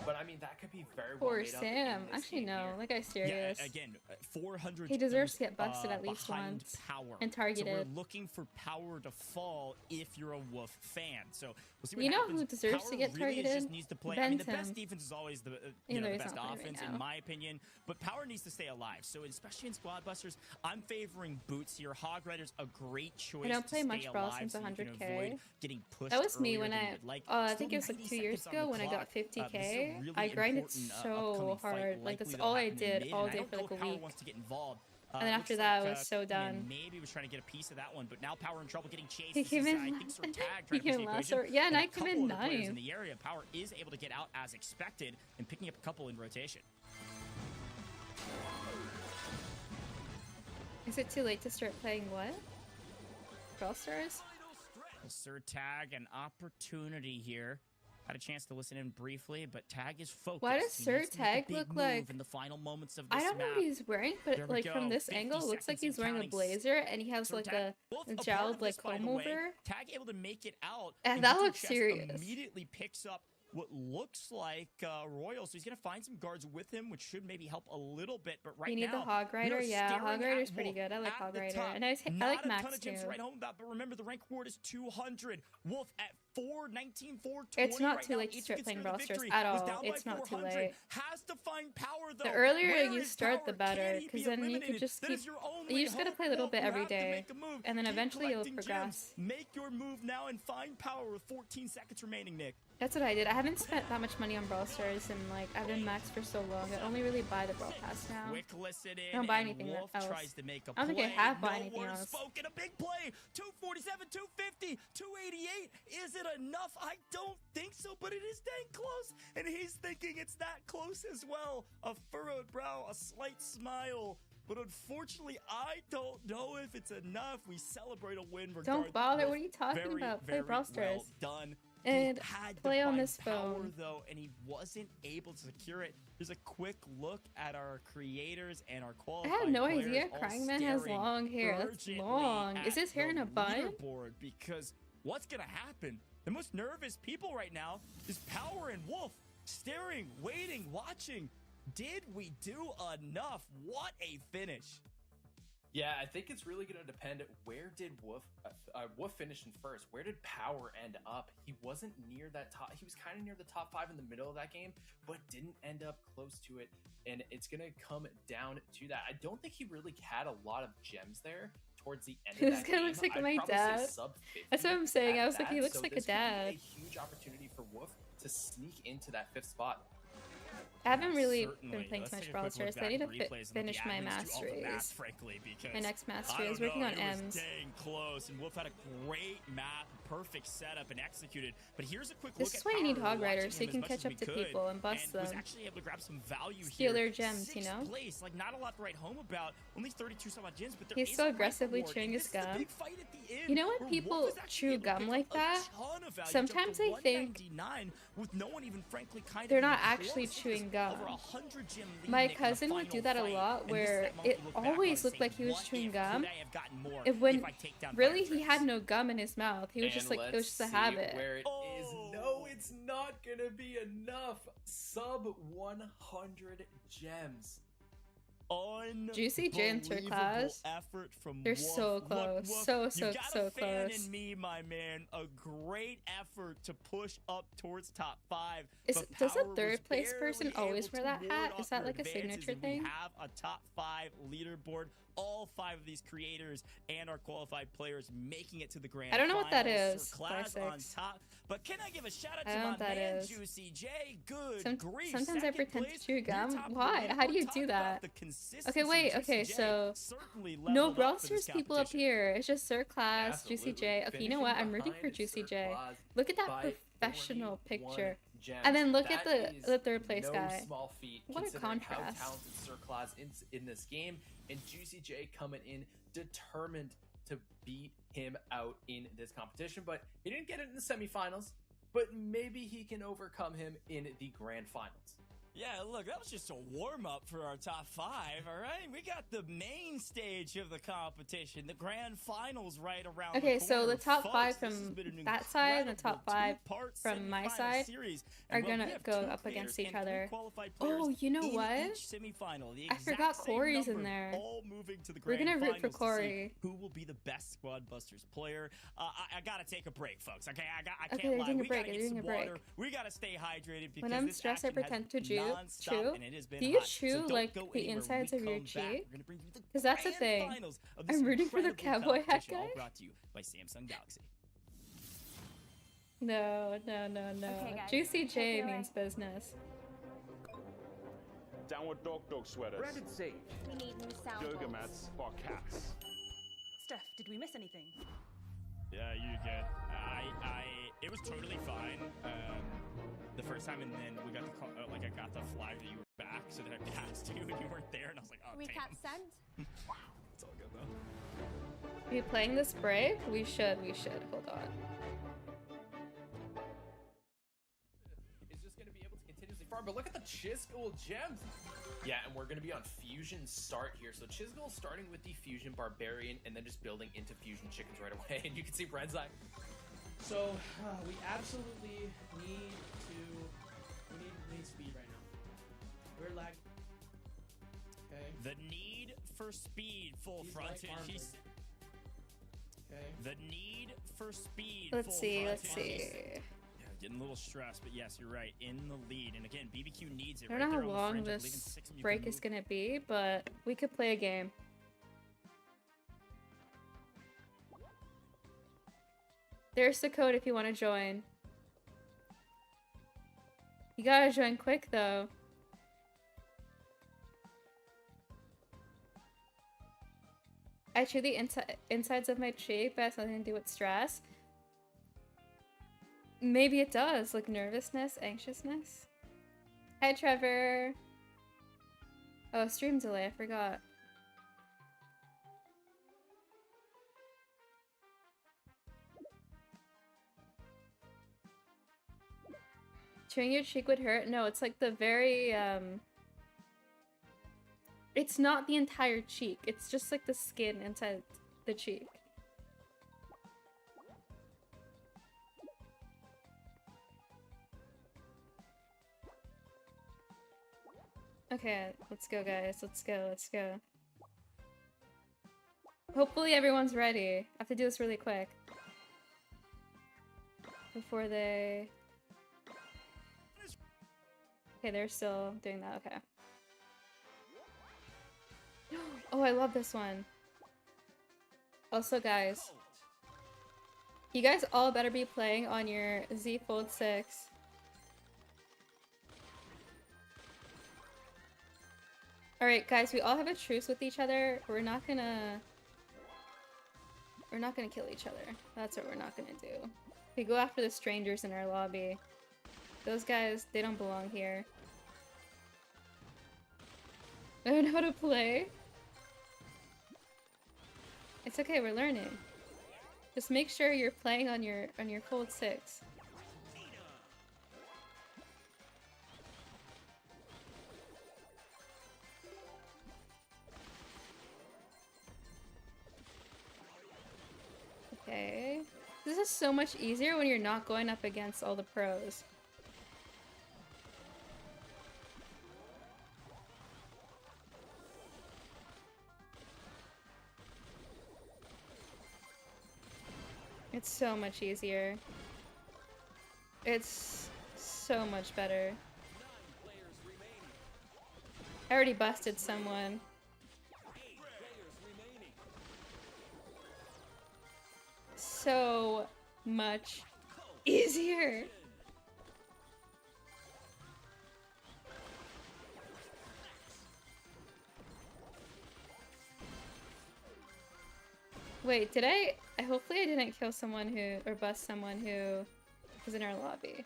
S3: But I mean, that could be very well
S1: Poor
S3: made up in
S1: Sam.
S3: this
S1: Actually,
S3: game
S1: no.
S3: here.
S1: That guy's serious.
S2: Yeah, again, 400.
S1: He deserves to
S2: gems,
S1: get busted at least
S2: behind
S1: once
S2: Power.
S1: and
S2: So
S1: targeted.
S2: we're looking for Power to fall if you're a Wolf fan. So we'll see what
S1: You know
S2: happens.
S1: who deserves to
S2: Power
S1: get
S2: really
S1: targeted?
S2: just needs to play. I mean, the
S1: Benton.
S2: best defense is always the
S1: Even though
S2: the
S1: he's
S2: best
S1: not playing right
S2: offense,
S1: now.
S2: in my opinion. But Power needs to stay alive. So especially in Squad Busters, I'm favoring Boots here. Hog Rider's a great choice.
S1: I don't play
S2: to
S1: much
S2: stay
S1: Brawl
S2: alive
S1: since
S2: so you can
S1: 100K.
S2: avoid getting pushed
S1: That was me
S2: earlier
S1: when
S2: than
S1: I,
S2: you would like.
S1: I
S2: Still
S1: think it was like
S2: 90
S1: 2 years
S2: seconds on
S1: ago
S2: the
S1: when I got
S2: clock. This is a
S1: 50k.
S2: really
S1: I grinded
S2: important,
S1: so
S2: upcoming fight
S1: hard. Like, that's
S2: likely
S1: all
S2: that'll
S1: I
S2: happen in
S1: did
S2: mid,
S1: all
S2: and I
S1: day
S2: don't
S1: for
S2: know
S1: like a
S2: if Power
S1: week.
S2: wants to get involved.
S1: And then
S2: Looks
S1: after that,
S2: like,
S1: I was so
S2: CryingMan
S1: done.
S2: maybe was trying to get a piece of that one, but now Power in trouble getting chased.
S1: He
S2: This
S1: came
S2: is,
S1: in
S2: I think, Sir Tag
S1: he
S2: trying to push
S1: came
S2: the
S1: last,
S2: equation.
S1: yeah, and I
S2: a
S1: came
S2: couple
S1: in
S2: other players in
S1: 9th.
S2: the area. Power is able to get out as expected and picking up a couple in rotation.
S1: Is it too late to start playing what? Brawl Stars?
S2: Sir Tag, an opportunity here. Had a chance to listen in briefly, but Tag is focused.
S1: Why does
S2: He
S1: Sir
S2: needs to make a
S1: Tag
S2: big
S1: look
S2: move
S1: like-
S2: in the final moments of this
S1: I don't know
S2: map?
S1: what he's wearing,
S2: There
S1: but
S2: we
S1: like from
S2: go.
S1: this
S2: 50
S1: angle, it looks like
S2: seconds
S1: he's
S2: and
S1: wearing a
S2: counting.
S1: blazer and he has
S2: Sir
S1: like
S2: Tag,
S1: a
S2: both a part
S1: jowled
S2: of
S1: like
S2: this, by
S1: comb
S2: the way.
S1: over.
S2: Tag able to make it out.
S1: And that
S2: gets your
S1: looks
S2: chest,
S1: serious.
S2: Immediately picks up what looks like Royal, so he's gonna find some guards with him, which should maybe help a little bit. But right
S1: You need
S2: now,
S1: the Hog
S2: we
S1: Rider?
S2: are
S1: Yeah,
S2: staring
S1: Hog
S2: at
S1: Rider's pretty
S2: Wolf
S1: good. I like
S2: at
S1: Hog
S2: the
S1: Rider.
S2: top.
S1: And I
S2: Not
S1: like
S2: a
S1: Max
S2: ton of gems
S1: too.
S2: right home about, but remember the rank reward is 200. Wolf at 419, 420.
S1: It's not
S2: right
S1: too
S2: now.
S1: late to
S2: Each
S1: start
S2: consider
S1: playing
S2: the
S1: Brawl Stars
S2: victory.
S1: at
S2: Was
S1: all.
S2: down by
S1: It's not too
S2: 400.
S1: late.
S2: Has to find Power though.
S1: The earlier
S2: Where
S1: you
S2: is
S1: start, the
S2: Power?
S1: better,
S2: Can he be
S1: because then you could
S2: eliminated?
S1: just
S2: That
S1: keep.
S2: is your only
S1: You just gotta
S2: hope.
S1: play a little
S2: Wolf,
S1: bit
S2: you
S1: every
S2: have to
S1: day,
S2: make a move.
S1: and then
S2: Keep
S1: eventually you'll
S2: collecting
S1: progress.
S2: gems. Make your move now and find Power with 14 seconds remaining, Nick.
S1: That's what I did. I haven't spent that much money on Brawl Stars and like I've been maxed for so long. I only really buy the Brawl Pass now.
S2: Quick listen in.
S1: I don't buy
S2: and
S1: anything
S2: Wolf
S1: else.
S2: tries to make a
S1: I don't think I
S2: play.
S1: have bought
S2: No
S1: anything
S2: word
S1: else.
S2: spoken. A big play. 247, 250, 288. Is it enough? I don't think so, but it is dang close. And he's thinking it's that close as well. A furrowed brow, a slight smile. But unfortunately, I don't know if it's enough. We celebrate a win regardless.
S1: Don't bother. What are you talking about? Play Brawl Stars.
S2: Well done.
S1: And
S2: He had to
S1: play on
S2: find
S1: this
S2: power,
S1: phone.
S2: though, and he wasn't able to secure it. Here's a quick look at our creators and our qualified
S1: I had no
S2: players
S1: idea
S2: all
S1: CryingMan has
S2: staring
S1: long hair. That's
S2: urgently
S1: long. Is
S2: at
S1: his hair in
S2: the
S1: a bun?
S2: leaderboard, because what's gonna happen? The most nervous people right now is Power and Wolf, staring, waiting, watching. Did we do enough? What a finish!
S3: Yeah, I think it's really going to depend. Where did Wolf finish in first? Where did Power end up? He wasn't near that top. He was kind of near the top 5 in the middle of that game, but didn't end up close to it. And it's going to come down to that. I don't think he really had a lot of gems there towards the end of
S1: This
S3: that
S1: guy
S3: game.
S1: looks like
S3: I'd
S1: my
S3: probably say
S1: dad.
S3: sub 50
S1: That's what I'm saying.
S3: at
S1: I was like, he
S3: that.
S1: looks
S3: So
S1: like a
S3: this could be
S1: dad.
S3: a huge opportunity for Wolf to sneak into that 5th spot.
S1: I haven't really
S2: Certainly.
S1: been playing
S2: Let's
S1: too much
S2: take a
S1: Brawl
S2: quick look
S1: Stars, but
S2: back
S1: I need to
S2: at replays and
S1: finish
S2: the
S1: my
S2: admins do all the
S1: masteries.
S2: math, frankly, because
S1: My next
S2: I
S1: mastery is
S2: don't
S1: working
S2: know,
S1: on
S2: it was
S1: M's.
S2: dang close, and Wolf had a great map, perfect setup, and executed. But here's a quick
S1: This
S2: look
S1: is
S2: at
S1: why you need
S2: Power,
S1: Hog
S2: watching
S1: Riders so you
S2: him
S1: can
S2: as much
S1: catch
S2: as
S1: up to
S2: we could,
S1: people and bust
S2: was
S1: them.
S2: actually able to grab some value
S1: Steal
S2: here.
S1: their gems, you know?
S2: 6th place, like not a lot to write home about. Only 32 some odd gems, but there
S1: He's
S2: is
S1: so
S2: a rank
S1: aggressively
S2: reward,
S1: chewing
S2: and
S1: his
S2: this is the
S1: gum.
S2: big fight at the end,
S1: You know when
S2: where
S1: people
S2: Wolf is actually
S1: chew
S2: able to
S1: gum
S2: pick
S1: like
S2: up a
S1: that?
S2: ton of value,
S1: Sometimes
S2: jumped to
S1: I think
S2: 199 with no one even frankly kind
S1: they're
S2: of
S1: not
S2: even
S1: actually
S2: close.
S1: chewing gum.
S2: Over 100 gem lead
S1: My
S2: making the
S1: cousin would do that a
S2: final
S1: lot,
S2: fight, and this is
S1: where
S2: that monkey
S1: it
S2: look back on
S1: always
S2: and
S1: looked
S2: say,
S1: like he was
S2: "What
S1: chewing
S2: if
S1: gum.
S2: could I have gotten more
S1: If when
S2: if I take down
S1: really
S2: Frontage?"
S1: he had no gum in his mouth. He was
S3: And
S1: just like, it was
S3: let's
S1: just a
S3: see
S1: habit.
S3: Where it is.
S2: Oh.
S3: No, it's not gonna be enough. Sub 100 gems.
S1: JuicyJ and
S2: Unbelievable
S1: Class,
S2: effort from
S1: they're
S2: Wolf.
S1: so
S2: Look,
S1: close.
S2: Wolf,
S1: So
S2: you got
S1: so
S2: a fan
S1: close.
S2: in me, my man. A great effort to push up towards top 5.
S1: Is,
S2: but
S1: does a
S2: Power was
S1: third place person
S2: barely
S1: always
S2: able
S1: wear
S2: to
S1: that
S2: ward
S1: hat?
S2: off
S1: Is that
S2: your
S1: like a
S2: advances,
S1: signature
S2: and
S1: thing?
S2: We have a top 5 leaderboard. All 5 of these creators and our qualified players making it to the grand
S1: I don't know what that
S2: finals.
S1: is,
S2: Sir Class on
S1: 5-6.
S2: top. But can I give a shout out
S1: I
S2: to
S1: don't know
S2: my
S1: what that
S2: man,
S1: is.
S2: JuicyJ? Good grief.
S1: Sometimes I
S2: Second
S1: pretend to
S2: place,
S1: chew
S2: near
S1: gum.
S2: top of the
S1: Why?
S2: league.
S1: How do
S2: We'll
S1: you
S2: talk
S1: do
S2: about
S1: that?
S2: the consistency.
S1: Okay, wait. Okay,
S2: JuicyJ
S1: so
S2: certainly
S1: no
S2: leveled
S1: Brawl
S2: up for this
S1: Stars people up
S2: competition.
S1: here. It's just Sir Class,
S3: Absolutely.
S1: JuicyJ. Okay, you know what? I'm rooting for
S3: Finishing
S1: JuicyJ.
S3: behind Sir
S1: Look at that
S3: Claus by
S1: professional
S3: 41
S1: picture.
S3: gems.
S1: And then look at
S3: That
S1: the
S3: is
S1: third place
S3: no
S1: guy.
S3: small feat,
S1: What a
S3: considering
S1: contrast.
S3: How talented Sir Claus is in this game, and JuicyJ coming in determined to beat him out in this competition. But he didn't get it in the semifinals. But maybe he can overcome him in the grand finals.
S2: Yeah, look, that was just a warm-up for our top 5, all right? We got the main stage of the competition, the grand finals right around
S1: Okay,
S2: the
S1: so
S2: corner.
S1: the top
S2: Folks,
S1: 5
S2: this has
S1: from
S2: been an
S1: that side and the
S2: incredible
S1: top 5
S2: two-part
S1: from my
S2: semifinal
S1: side
S2: series.
S1: are
S2: And, well,
S1: gonna
S2: we have
S1: go
S2: 2
S1: up
S2: creators
S1: against each
S2: and 3
S1: other.
S2: qualified players
S1: Oh, you know
S2: in
S1: what?
S2: each semifinal. The
S1: I forgot
S2: exact same
S1: Cori's in
S2: number,
S1: there.
S2: all moving to the
S1: We're
S2: grand
S1: gonna root for
S2: finals to see
S1: Cori.
S2: who will be the best Squad Busters player. I gotta take a break, folks. Okay, I
S1: Okay,
S2: can't
S1: you're
S2: lie.
S1: doing a
S2: We
S1: break,
S2: gotta
S1: you're
S2: get
S1: doing
S2: some
S1: a break.
S2: water. We gotta stay hydrated because
S1: When I'm
S2: this
S1: stressed, I
S2: action has
S1: pretend to
S2: non-stop,
S1: chew.
S2: and it has been
S1: Do you
S2: hot.
S1: chew,
S2: So don't
S1: like,
S2: go
S1: the
S2: anywhere.
S1: insides
S2: When
S1: of
S2: we
S1: your
S2: come back,
S1: cheek?
S2: we're gonna bring you the
S1: 'Cause that's the
S2: grand
S1: thing.
S2: finals of this
S1: I'm rooting for the
S2: incredible
S1: cowboy hat
S2: competition,
S1: guy.
S2: all brought to you by Samsung Galaxy.
S1: No.
S5: Okay, guys, take
S1: JuicyJ
S5: it away.
S1: means business.
S6: Downward dog sweaters.
S4: Branded Sage.
S5: We need new sound
S6: Yoga
S5: bowls.
S6: mats for cats.
S8: Steph, did we miss anything?
S2: Yeah, you good. It was totally fine. The first time, and then we got the call, I got the flag that you were back, so then I passed you and you weren't there, and I was like, oh,
S5: Recap
S2: damn.
S5: sent.
S2: It's all good though.
S1: Are you playing this break? We should. Hold on.
S3: Is just going to be able to continuously farm. But look at the Chisgule gems. Yeah, and we're going to be on Fusion start here. So Chisgule starting with the Fusion Barbarian and then just building into Fusion Chickens right away. And you can see Brad's like,
S7: So we absolutely need speed right now. We're lag. Okay.
S2: The need for speed, full
S7: He's
S2: frontage.
S7: like Arthur. Okay.
S2: The need for speed.
S1: Let's
S2: full
S1: see.
S2: frontage. Yeah, getting a little stressed, but yes, you're right. In the lead, and again, BBQ needs it.
S1: I don't
S2: right
S1: know
S2: there
S1: how
S2: on the
S1: long
S2: fringe. I believe in
S1: this
S2: 6 and you can
S1: break is
S2: move.
S1: gonna be, but we could play a game. There's the code if you want to join. You gotta join quick though. I chew the insides of my cheek, but it has nothing to do with stress. Maybe it does, like nervousness, anxiousness. Hi, Trevor. Oh, stream delay, I forgot. Chewing your cheek would hurt? No, it's like the very, it's not the entire cheek. It's just like the skin inside the cheek. Okay, let's go, guys. Let's go, let's go. Hopefully everyone's ready. I have to do this really quick. Before they... Okay, they're still doing that, okay. Oh, I love this one. Also, guys, you guys all better be playing on your Z Fold 6. Alright, guys, we all have a truce with each other. We're not gonna kill each other. That's what we're not gonna do. We go after the strangers in our lobby. Those guys, they don't belong here. I don't know how to play. It's okay, we're learning. Just make sure you're playing on your Fold 6. Okay. This is so much easier when you're not going up against all the pros. It's so much easier. It's so much better. I already busted someone. So much easier. Wait, did I hopefully I didn't kill someone who, or bust someone who was in our lobby.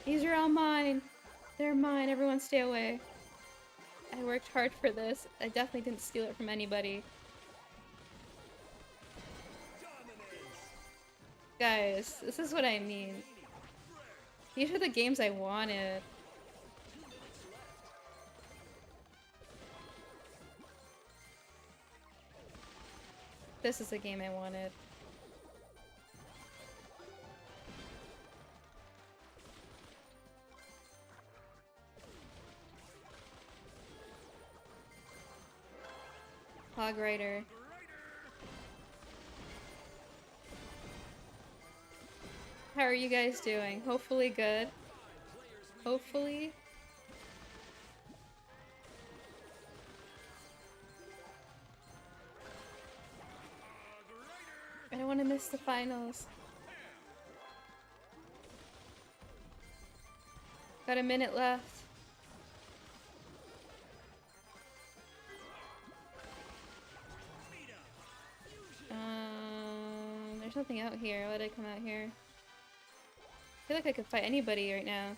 S1: These are all mine. They're mine. Everyone stay away. I worked hard for this. I definitely didn't steal it from anybody. Guys, this is what I mean. These are the games I wanted. This is the game I wanted. Hog Rider. How are you guys doing? Hopefully good. Hopefully. I don't want to miss the finals. Got a minute left. There's nothing out here. Why did I come out here? I feel like I could fight anybody right now.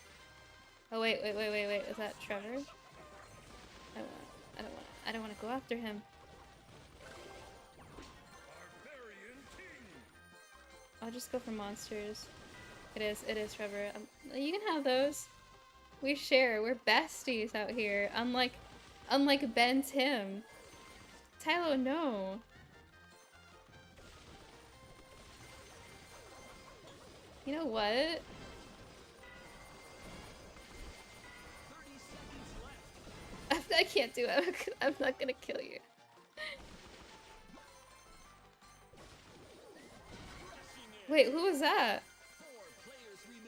S1: Oh wait. Is that Trevor? I don't want to go after him. I'll just go for monsters. It is Trevor. You can have those. We share. We're besties out here. Unlike Ben Tim. Tylo, no. You know what? I can't do it. I'm not gonna kill you. Wait, who was that?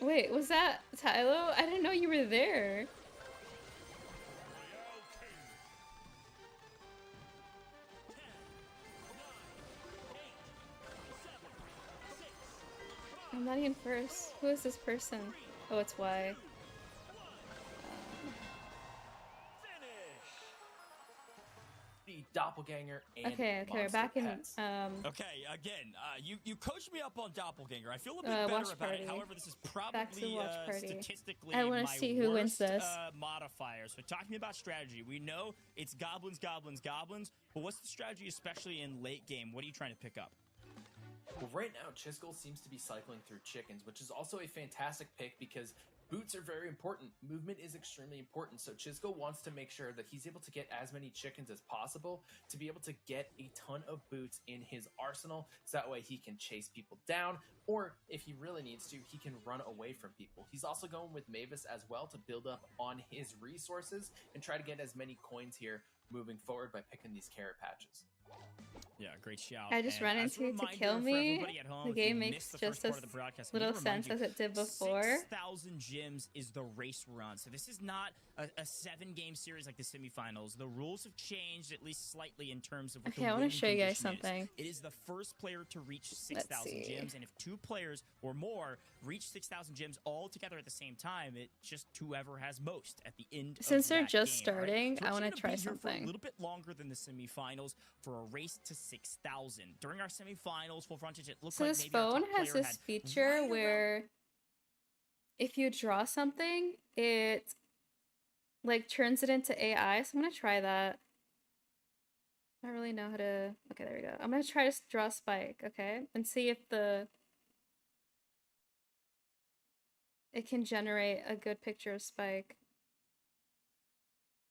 S1: Wait, was that Tylo? I didn't know you were there. Oh not even first. Who is this person? Oh, it's Y.
S3: The doppelganger and
S1: Okay, we're
S3: monster
S1: back in
S3: pets.
S2: Okay, again, you coached me up on doppelganger. I feel a bit
S1: watch
S2: better about
S1: party.
S2: it. However, this is
S1: Back to
S2: probably
S1: watch party.
S2: statistically
S1: I wanna
S2: my
S1: see who wins
S2: worst,
S1: this.
S2: modifier. So talking about strategy, we know it's goblins, goblins, goblins. But what's the strategy, especially in late game? What are you trying to pick up?
S3: Well, right now, Chisgule seems to be cycling through chickens, which is also a fantastic pick because boots are very important. Movement is extremely important. So Chisgule wants to make sure that he's able to get as many chickens as possible to be able to get a ton of boots in his arsenal. So that way he can chase people down, or if he really needs to, he can run away from people. He's also going with Mavis as well to build up on his resources and try to get as many coins here moving forward by picking these carrot patches.
S2: Yeah, great shout.
S1: I just
S2: And
S1: ran
S2: as a
S1: into it to
S2: reminder
S1: kill
S2: for
S1: me.
S2: everybody at home,
S1: The
S2: if you
S1: game
S2: missed
S1: makes
S2: the
S1: just
S2: first part
S1: as
S2: of the broadcast, I need
S1: little
S2: to remind
S1: sense
S2: you,
S1: as it did before.
S2: 6,000 gems is the race run. So this is not a 7-game series like the semifinals. The rules have changed at least slightly in terms of what
S1: Okay,
S2: the
S1: I wanna
S2: winning
S1: show you guys
S2: condition is.
S1: something.
S2: It is the first player to reach
S1: Let's
S2: 6,000
S1: see.
S2: gems, and if 2 players or more reach 6,000 gems all together at the same time, it's just whoever has most at the end
S1: Since
S2: of
S1: they're
S2: that
S1: just
S2: game, all right?
S1: starting,
S2: So we're
S1: I wanna
S2: actually
S1: try
S2: gonna be here for
S1: something.
S2: a little bit longer than the semifinals for a race to 6,000. During our semifinals full frontage, it looked
S1: So
S2: like
S1: this
S2: maybe our
S1: phone
S2: top
S1: has
S2: player
S1: this
S2: had
S1: feature
S2: right around
S1: where if you draw something, it like turns it into AI. So I'm gonna try that. I don't really know how to. Okay, there we go. I'm gonna try to draw Spike, okay, and see if it can generate a good picture of Spike.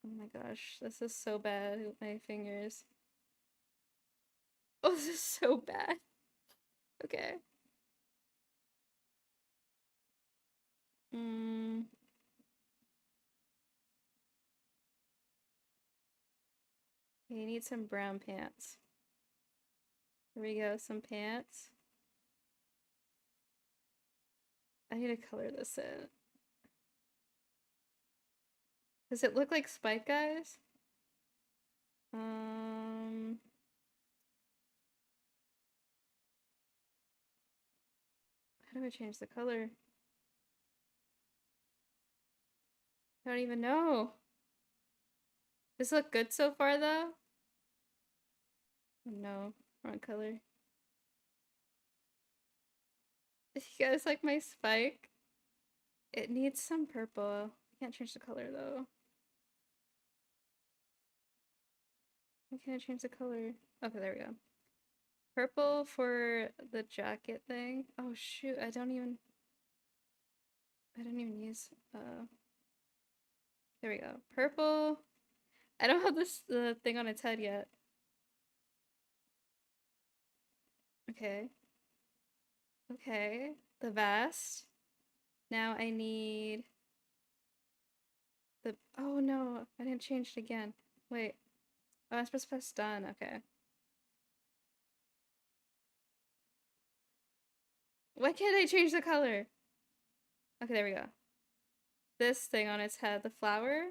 S1: Oh my gosh, this is so bad with my fingers. Oh, this is so bad. Okay. You need some brown pants. Here we go, some pants. I need to color this in. Does it look like Spike, guys? How do I change the color? I don't even know. Does it look good so far, though? No, wrong color. You guys like my Spike? It needs some purple. I can't change the color, though. Why can't I change the color? Okay, there we go. Purple for the jacket thing. Oh shoot, I don't even use there we go. Purple. I don't have the thing on its head yet. Okay. Okay. The vest. Now I need the oh no, I didn't change it again. Wait. Oh, I'm supposed to press done. Okay. Why can't I change the color? Okay, there we go. This thing on its head, the flower.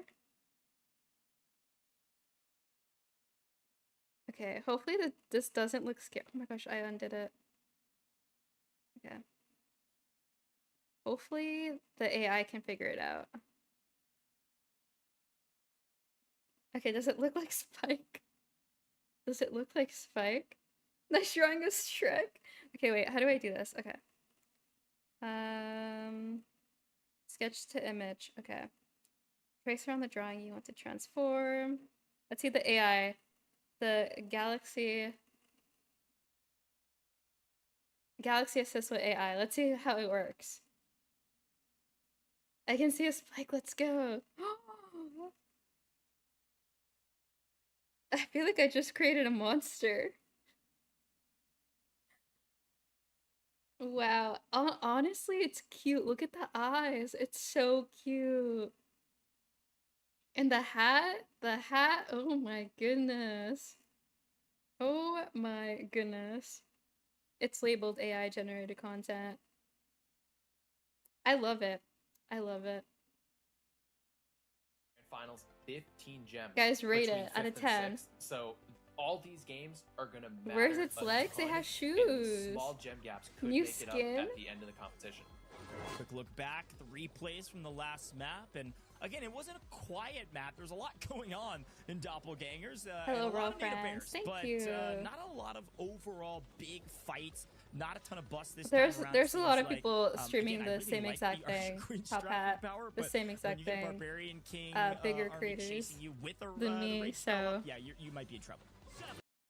S1: Okay, hopefully this doesn't look scary. Oh my gosh, I undid it. Okay. Hopefully the AI can figure it out. Okay, does it look like Spike? Does it look like Spike? Nice drawing of Shrek. Okay, wait, how do I do this? Okay. Sketch to image. Okay. Trace around the drawing you want to transform. Let's see the AI. The Galaxy assists with AI. Let's see how it works. I can see a Spike. Let's go. I feel like I just created a monster. Wow. Honestly, it's cute. Look at the eyes. It's so cute. And the hat, oh my goodness. Oh my goodness. It's labeled AI generated content. I love it. I love it.
S3: Finals, 15 gems.
S1: Guys, rate
S3: between
S1: it out of
S3: fifth and
S1: 10.
S3: sixth. So all these games are gonna matter.
S1: Where's its
S3: a
S1: legs? It
S3: ton,
S1: has
S3: and
S1: shoes.
S3: small gem gaps could
S1: New
S3: make it
S1: skin?
S3: up at the end of the competition.
S2: Quick look back, the replays from the last map, and again, it wasn't a quiet map. There's a lot going on in Doppelgangers.
S1: Hello,
S2: and a lot of
S1: Raw
S2: native
S1: friends.
S2: bears,
S1: Thank
S2: but,
S1: you.
S2: not a lot of overall big fights. Not a ton of busts this
S1: There's
S2: time around.
S1: there's a lot of
S2: Seems
S1: people
S2: like,
S1: streaming
S2: again, I
S1: the
S2: really
S1: same
S2: like
S1: exact
S2: the Archer
S1: thing.
S2: Queen
S1: Top
S2: striking
S1: hat,
S2: power,
S1: the
S2: but
S1: same
S2: when
S1: exact
S2: you get
S1: thing.
S2: Barbarian King,
S1: Bigger
S2: army
S1: creators
S2: chasing you with a
S1: than
S2: the
S1: me,
S2: rage spell
S1: so
S2: up, yeah, you might be in trouble.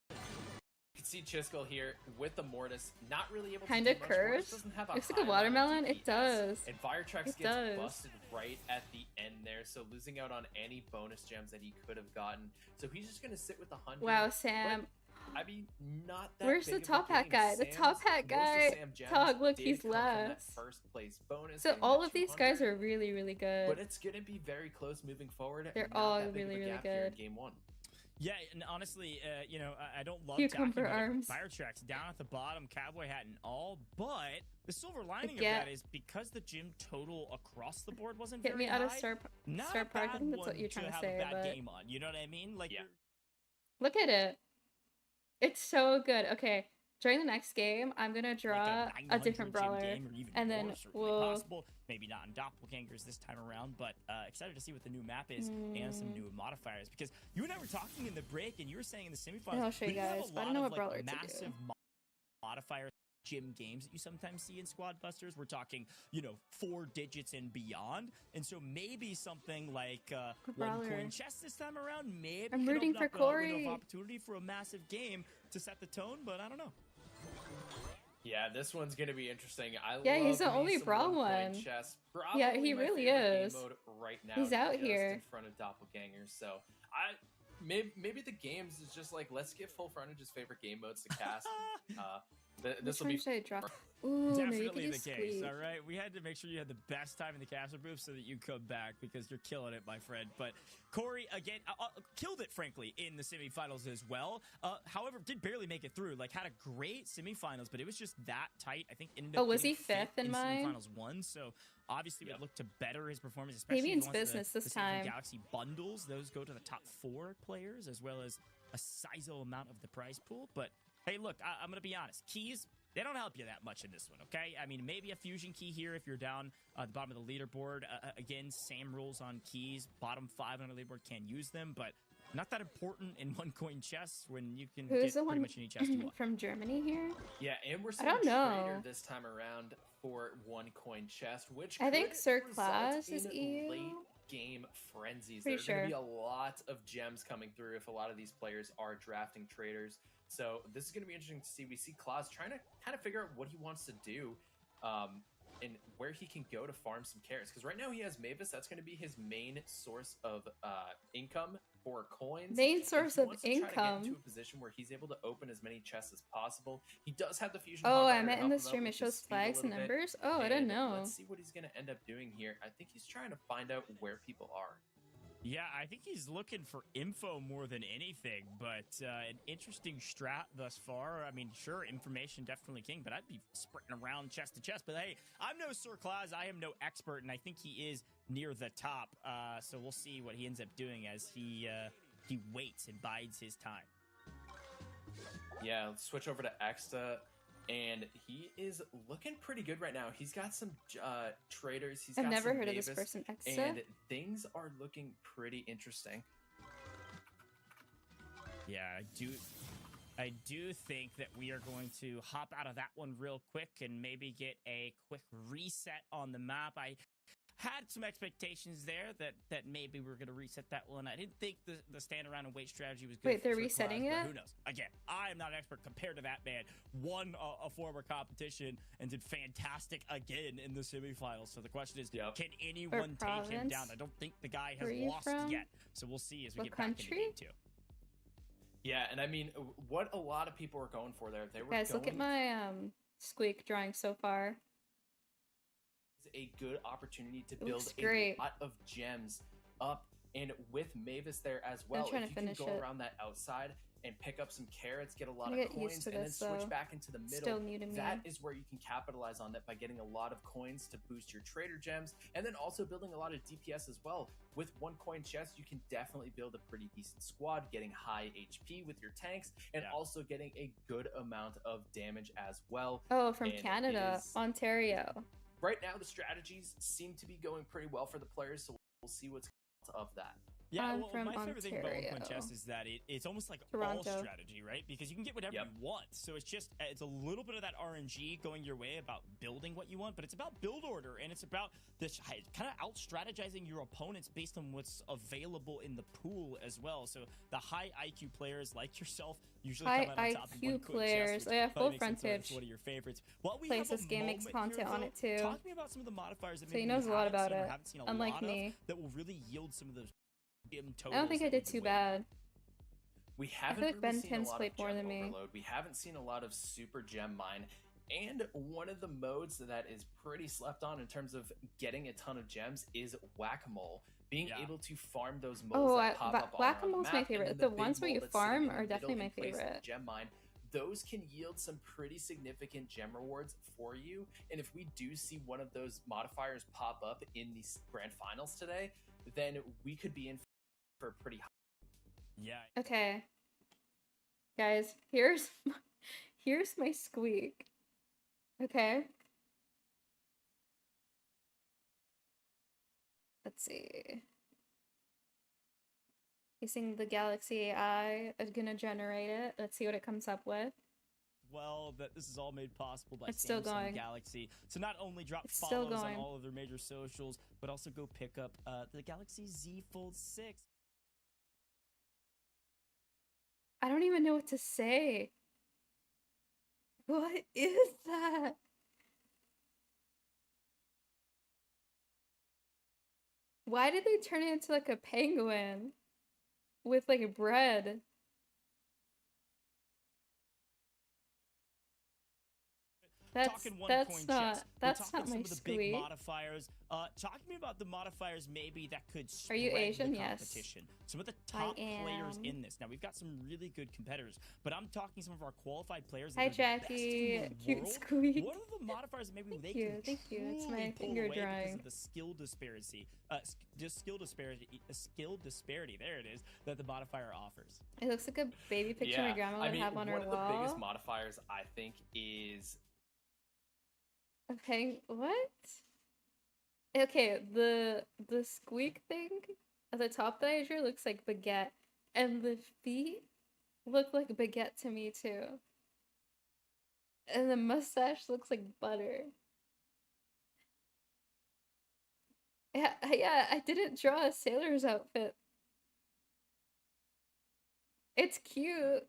S3: You can see Chisgule here with the Mortis, not really able to
S1: Kinda
S3: do much. Mortis
S1: curves.
S3: doesn't have
S1: Looks like
S3: high
S1: a
S3: amount of
S1: watermelon. It
S3: DPS,
S1: does.
S3: And Firetrex
S1: It
S3: gets
S1: does.
S3: busted right at the end there, so losing out on any bonus gems that he could have gotten. So he's just gonna sit with the 100.
S1: Wow, Sam.
S3: But, I mean, not that
S1: Where's
S3: big
S1: the
S3: of a
S1: top hat
S3: game.
S1: guy? The
S3: Sam's-
S1: top hat
S3: most of
S1: guy.
S3: Sam gems
S1: Dog, look,
S3: did
S1: he's
S3: come from that
S1: last.
S3: first place bonus,
S1: So
S3: getting
S1: all
S3: that
S1: of these guys
S3: 200,
S1: are really, really good.
S3: but it's gonna be very close moving forward.
S1: They're
S3: Not
S1: all
S3: that big of a
S1: really, really
S3: gap here in
S1: good.
S3: Game 1.
S2: Yeah, and honestly, you know, I don't love
S1: Cucumber
S2: talking about
S1: arms.
S2: Firetrex down at the bottom, cowboy hat and all, but the silver lining of
S1: get-
S2: that is because the gym total across the board wasn't
S1: Hit
S2: very
S1: me out of
S2: high,
S1: Star
S2: not
S1: Star
S2: a
S1: Park. I
S2: bad
S1: think that's what
S2: one
S1: you're trying to
S2: have
S1: say,
S2: a bad
S1: but
S2: game on. You know what I mean? Like,
S3: Yeah.
S1: look at it. It's so good. Okay, during the next game, I'm gonna draw
S2: like
S1: a different
S2: 900 gym
S1: brawler,
S2: game or even
S1: and
S2: more,
S1: then
S2: certainly
S1: we'll.
S2: possible. Maybe not in Doppelgangers this time around, but excited to see what the new map is and some new modifiers. Because you and I were talking in the break, and you were saying in the semifinals,
S1: And I'll show
S2: we
S1: you
S2: didn't have
S1: guys,
S2: a
S1: but I
S2: lot
S1: don't know
S2: of,
S1: what
S2: like,
S1: brawler to do.
S2: massive modifier gym games that you sometimes see in Squad Busters. We're talking, you know, 4 digits and beyond. And so maybe something like one
S1: brawler?
S2: coin chest this time around, maybe
S1: I'm
S2: can
S1: rooting
S2: open
S1: for
S2: up a window
S1: Cori.
S2: of opportunity for a massive game to set the tone, but I don't know.
S3: Yeah, this one's gonna be interesting.
S1: Yeah, he's
S3: love
S1: the
S3: me
S1: only
S3: some
S1: brawl
S3: one-coin
S1: one.
S3: chess.
S1: Yeah,
S3: Probably
S1: he
S3: my
S1: really
S3: favorite game
S1: is.
S3: mode right now.
S1: He's out
S3: just
S1: here.
S3: in front of Doppelgangers. So maybe the games is just like, let's give Full Frontage's favorite game modes to cast. This
S1: Which
S3: will be
S1: one should I draw? Ooh, maybe you could
S2: Definitely
S1: do
S2: the case,
S1: sweet.
S2: all right? We had to make sure you had the best time in the capsule booth so that you come back because you're killing it, my friend. But Cori, again, killed it, frankly, in the semifinals as well. However, did barely make it through. Like, had a great semifinals, but it was just that tight. I think ended up
S1: Oh, was he
S2: getting
S1: fifth in mine?
S2: Semifinals 1, so obviously would look to better his performance, especially
S1: Maybe
S2: if he
S1: it's
S2: wants
S1: business
S2: the
S1: this
S2: Samsung
S1: time.
S2: Galaxy bundles. Those go to the top 4 players as well as a sizable amount of the prize pool. But, hey, look, I'm going to be honest. Keys, they don't help you that much in this one, okay? I mean, maybe a fusion key here if you're down at the bottom of the leaderboard. Again, same rules on keys. Bottom 5 on the leaderboard can use them, but not that important in one coin chests when you can
S1: Who's
S2: get
S1: the
S2: pretty
S1: one
S2: much any chest you want.
S1: from Germany here?
S3: Yeah, and we're
S1: I
S3: seeing
S1: don't
S3: Trader
S1: know.
S3: this time around for one coin chest, which
S1: I think
S3: could
S1: Sir
S3: result
S1: Claus is
S3: in
S1: EU.
S3: late game frenzies.
S1: Pretty
S3: There's going to be
S1: sure.
S3: a lot of gems coming through if a lot of these players are drafting traders. So this is going to be interesting to see. We see Claus trying to kind of figure out what he wants to do and where he can go to farm some carrots. Because right now he has Mavis. That's going to be his main source of income for coins.
S1: Main
S3: If
S1: source
S3: he
S1: of
S3: wants to try to get
S1: income.
S3: into a position where he's able to open as many chests as possible. He does have the fusion.
S1: Oh, I
S3: hardware to
S1: meant in
S3: help
S1: the
S3: him out
S1: stream it
S3: with his
S1: shows
S3: speed a
S1: flags and
S3: little bit.
S1: numbers. Oh, I didn't
S3: And
S1: know.
S3: Let's see what he's going to end up doing here. I think he's trying to find out where people are.
S2: Yeah, I think he's looking for info more than anything, but an interesting strat thus far. I mean, sure, information definitely king, but I'd be sprinting around chest to chest. But hey, I'm no Sir Claus. I am no expert, and I think he is near the top. So we'll see what he ends up doing as he waits and bides his time.
S3: Yeah, let's switch over to Exta. And he is looking pretty good right now. He's got some traders. He's
S1: I've
S3: got
S1: never
S3: some
S1: heard of this
S3: Mavis,
S1: person, Exa.
S3: and things are looking pretty interesting.
S2: Yeah, I do think that we are going to hop out of that one real quick and maybe get a quick reset on the map. I had some expectations there that maybe we were going to reset that one. I didn't think the stand around and wait strategy was good.
S1: Wait, they're
S2: for
S1: resetting
S2: Claus, but
S1: it?
S2: who knows? Again, I am not an expert compared to that man. Won a former competition and did fantastic again in the semifinals. So the question is, can anyone take him
S1: province?
S2: down? I don't think the guy has
S1: Where are you
S2: lost
S1: from?
S2: yet. So we'll see as we
S1: What
S2: get back into
S1: country?
S2: game 2.
S3: Yeah, and I mean, what a lot of people were going for there. They were
S1: Guys, look at
S3: going
S1: my squeak drawing so far.
S3: a good opportunity to
S1: It looks
S3: build
S1: great.
S3: a lot of gems up And with Mavis there as well,
S1: trying
S3: if
S1: to
S3: you can
S1: finish
S3: go
S1: it.
S3: around that outside and pick up some carrots, get a lot
S1: I
S3: of
S1: get used
S3: coins,
S1: to
S3: and then
S1: this,
S3: switch
S1: though.
S3: back into the middle,
S1: Still new to me.
S3: that is where you can capitalize on that by getting a lot of coins to boost your trader gems, and then also building a lot of DPS as well. With 1 coin chests, you can definitely build a pretty decent squad, getting high HP with your tanks, and also getting a good amount of damage as well.
S1: Oh, from
S3: And
S1: Canada, Ontario.
S3: Right now, the strategies seem to be going pretty well for the players, so we'll see what's of that.
S2: Yeah,
S1: I'm
S2: well,
S1: from
S2: my favorite thing about One Coin
S1: Ontario.
S2: Chess is that it's almost like
S1: Toronto.
S2: all strategy, right? Because you can get whatever you want. So it's a little bit of that RNG going your way about building what you want, but it's about build order, and it's about this kind of out strategizing your opponents based on what's available in the pool as well. So the high IQ players like yourself usually come out on top in
S1: IQ
S2: One Coin
S1: players.
S2: Chess,
S1: Oh, yeah,
S2: which
S1: full
S2: probably makes it
S1: Frontage.
S2: one of your favorites. While we
S1: Plays
S2: have
S1: this
S2: a
S1: game, makes
S2: moment
S1: content
S2: here,
S1: on
S2: though,
S1: it too.
S2: talk to me about some of the modifiers that
S1: So he
S2: maybe
S1: knows
S2: we
S1: a lot
S2: haven't
S1: about
S2: seen or
S1: it,
S2: haven't seen a
S1: unlike
S2: lot of
S1: me.
S2: that will really yield some of those
S1: I don't think I did too bad.
S3: We haven't
S1: like
S3: really
S1: Ben
S3: seen
S1: 10's
S3: a lot
S1: played
S3: of
S1: more
S3: gem
S1: than me.
S3: overload. We haven't seen a lot of super gem mine. And one of the modes that is pretty slept on in terms of getting a ton of gems is whack-a-mole. Being able to farm those moles
S1: Oh,
S3: that pop up all around the
S1: whack-a-mole's
S3: map,
S1: my
S3: and
S1: favorite.
S3: then
S1: The
S3: big
S1: ones where
S3: mole
S1: you
S3: that's sitting
S1: farm
S3: in the
S1: are
S3: middle
S1: definitely my
S3: in place of the
S1: favorite.
S3: Gem mine. Those can yield some pretty significant gem rewards for you. And if we do see one of those modifiers pop up in these grand finals today, then we could be in for a pretty high.
S2: Yeah.
S1: Okay. Guys, here's my squeak. Okay. Let's see. Using the Galaxy AI is gonna generate it. Let's see what it comes up with.
S2: Well, that this is all made possible by
S1: It's still
S2: Samsung
S1: going.
S2: Galaxy. So not only drop
S1: It's still
S2: follows on
S1: going.
S2: all of their major socials, but also go pick up the Galaxy Z Fold 6.
S1: I don't even know what to say. What is that? Why did they turn it into like a penguin with like bread?
S2: Talking one coin chess.
S1: That's
S2: We're talking
S1: not
S2: some
S1: my
S2: of the big
S1: squeak.
S2: modifiers. Talk to me about the modifiers maybe that could
S1: Are you
S2: spread
S1: Asian?
S2: the
S1: Yes.
S2: competition. Some of the top players
S1: am.
S2: in this. Now we've got some really good competitors, but I'm talking some of our qualified players. That
S1: Hi
S2: are the best
S1: Jackie,
S2: in the
S1: cute
S2: world.
S1: squeak.
S2: What are the modifiers that maybe they
S1: Thank you,
S2: can
S1: thank you. It's
S2: truly
S1: my
S2: pull
S1: finger
S2: away because
S1: drawing.
S2: of the skill disparity, skill disparity. There it is that the modifier offers.
S1: It looks like a baby picture my grandma would have on her
S3: one of the biggest
S1: wall.
S3: modifiers I think is
S1: Okay, what? Okay, the squeak thing at the top that I drew looks like baguette, and the feet look like baguette to me too. And the mustache looks like butter. Yeah, I didn't draw a sailor's outfit. It's cute.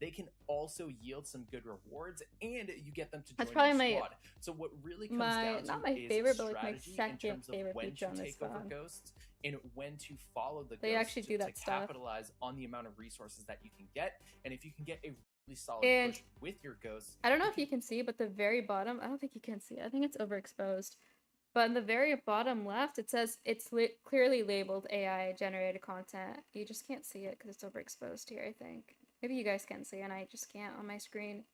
S3: they can also yield some good rewards, and you get them to
S1: That's
S3: join
S1: probably
S3: your
S1: my-
S3: squad. So what really comes
S1: my-
S3: down to
S1: not my
S3: is
S1: favorite, but, like, my
S3: strategy in
S1: second
S3: terms of
S1: favorite
S3: when
S1: feature
S3: to
S1: on this
S3: take over
S1: phone.
S3: ghosts and when to follow the
S1: They
S3: ghosts
S1: actually
S3: to,
S1: do that
S3: to
S1: stuff.
S3: capitalize on the amount of resources that you can get. And if you can get a really solid
S1: And
S3: push with your ghosts,
S1: I don't know if you can see, but the very bottom, I don't think you can see. I think it's overexposed. But in the very bottom left, it says it's clearly labeled AI generated content. You just can't see it because it's overexposed here, I think. Maybe you guys can see it, and I just can't on my screen.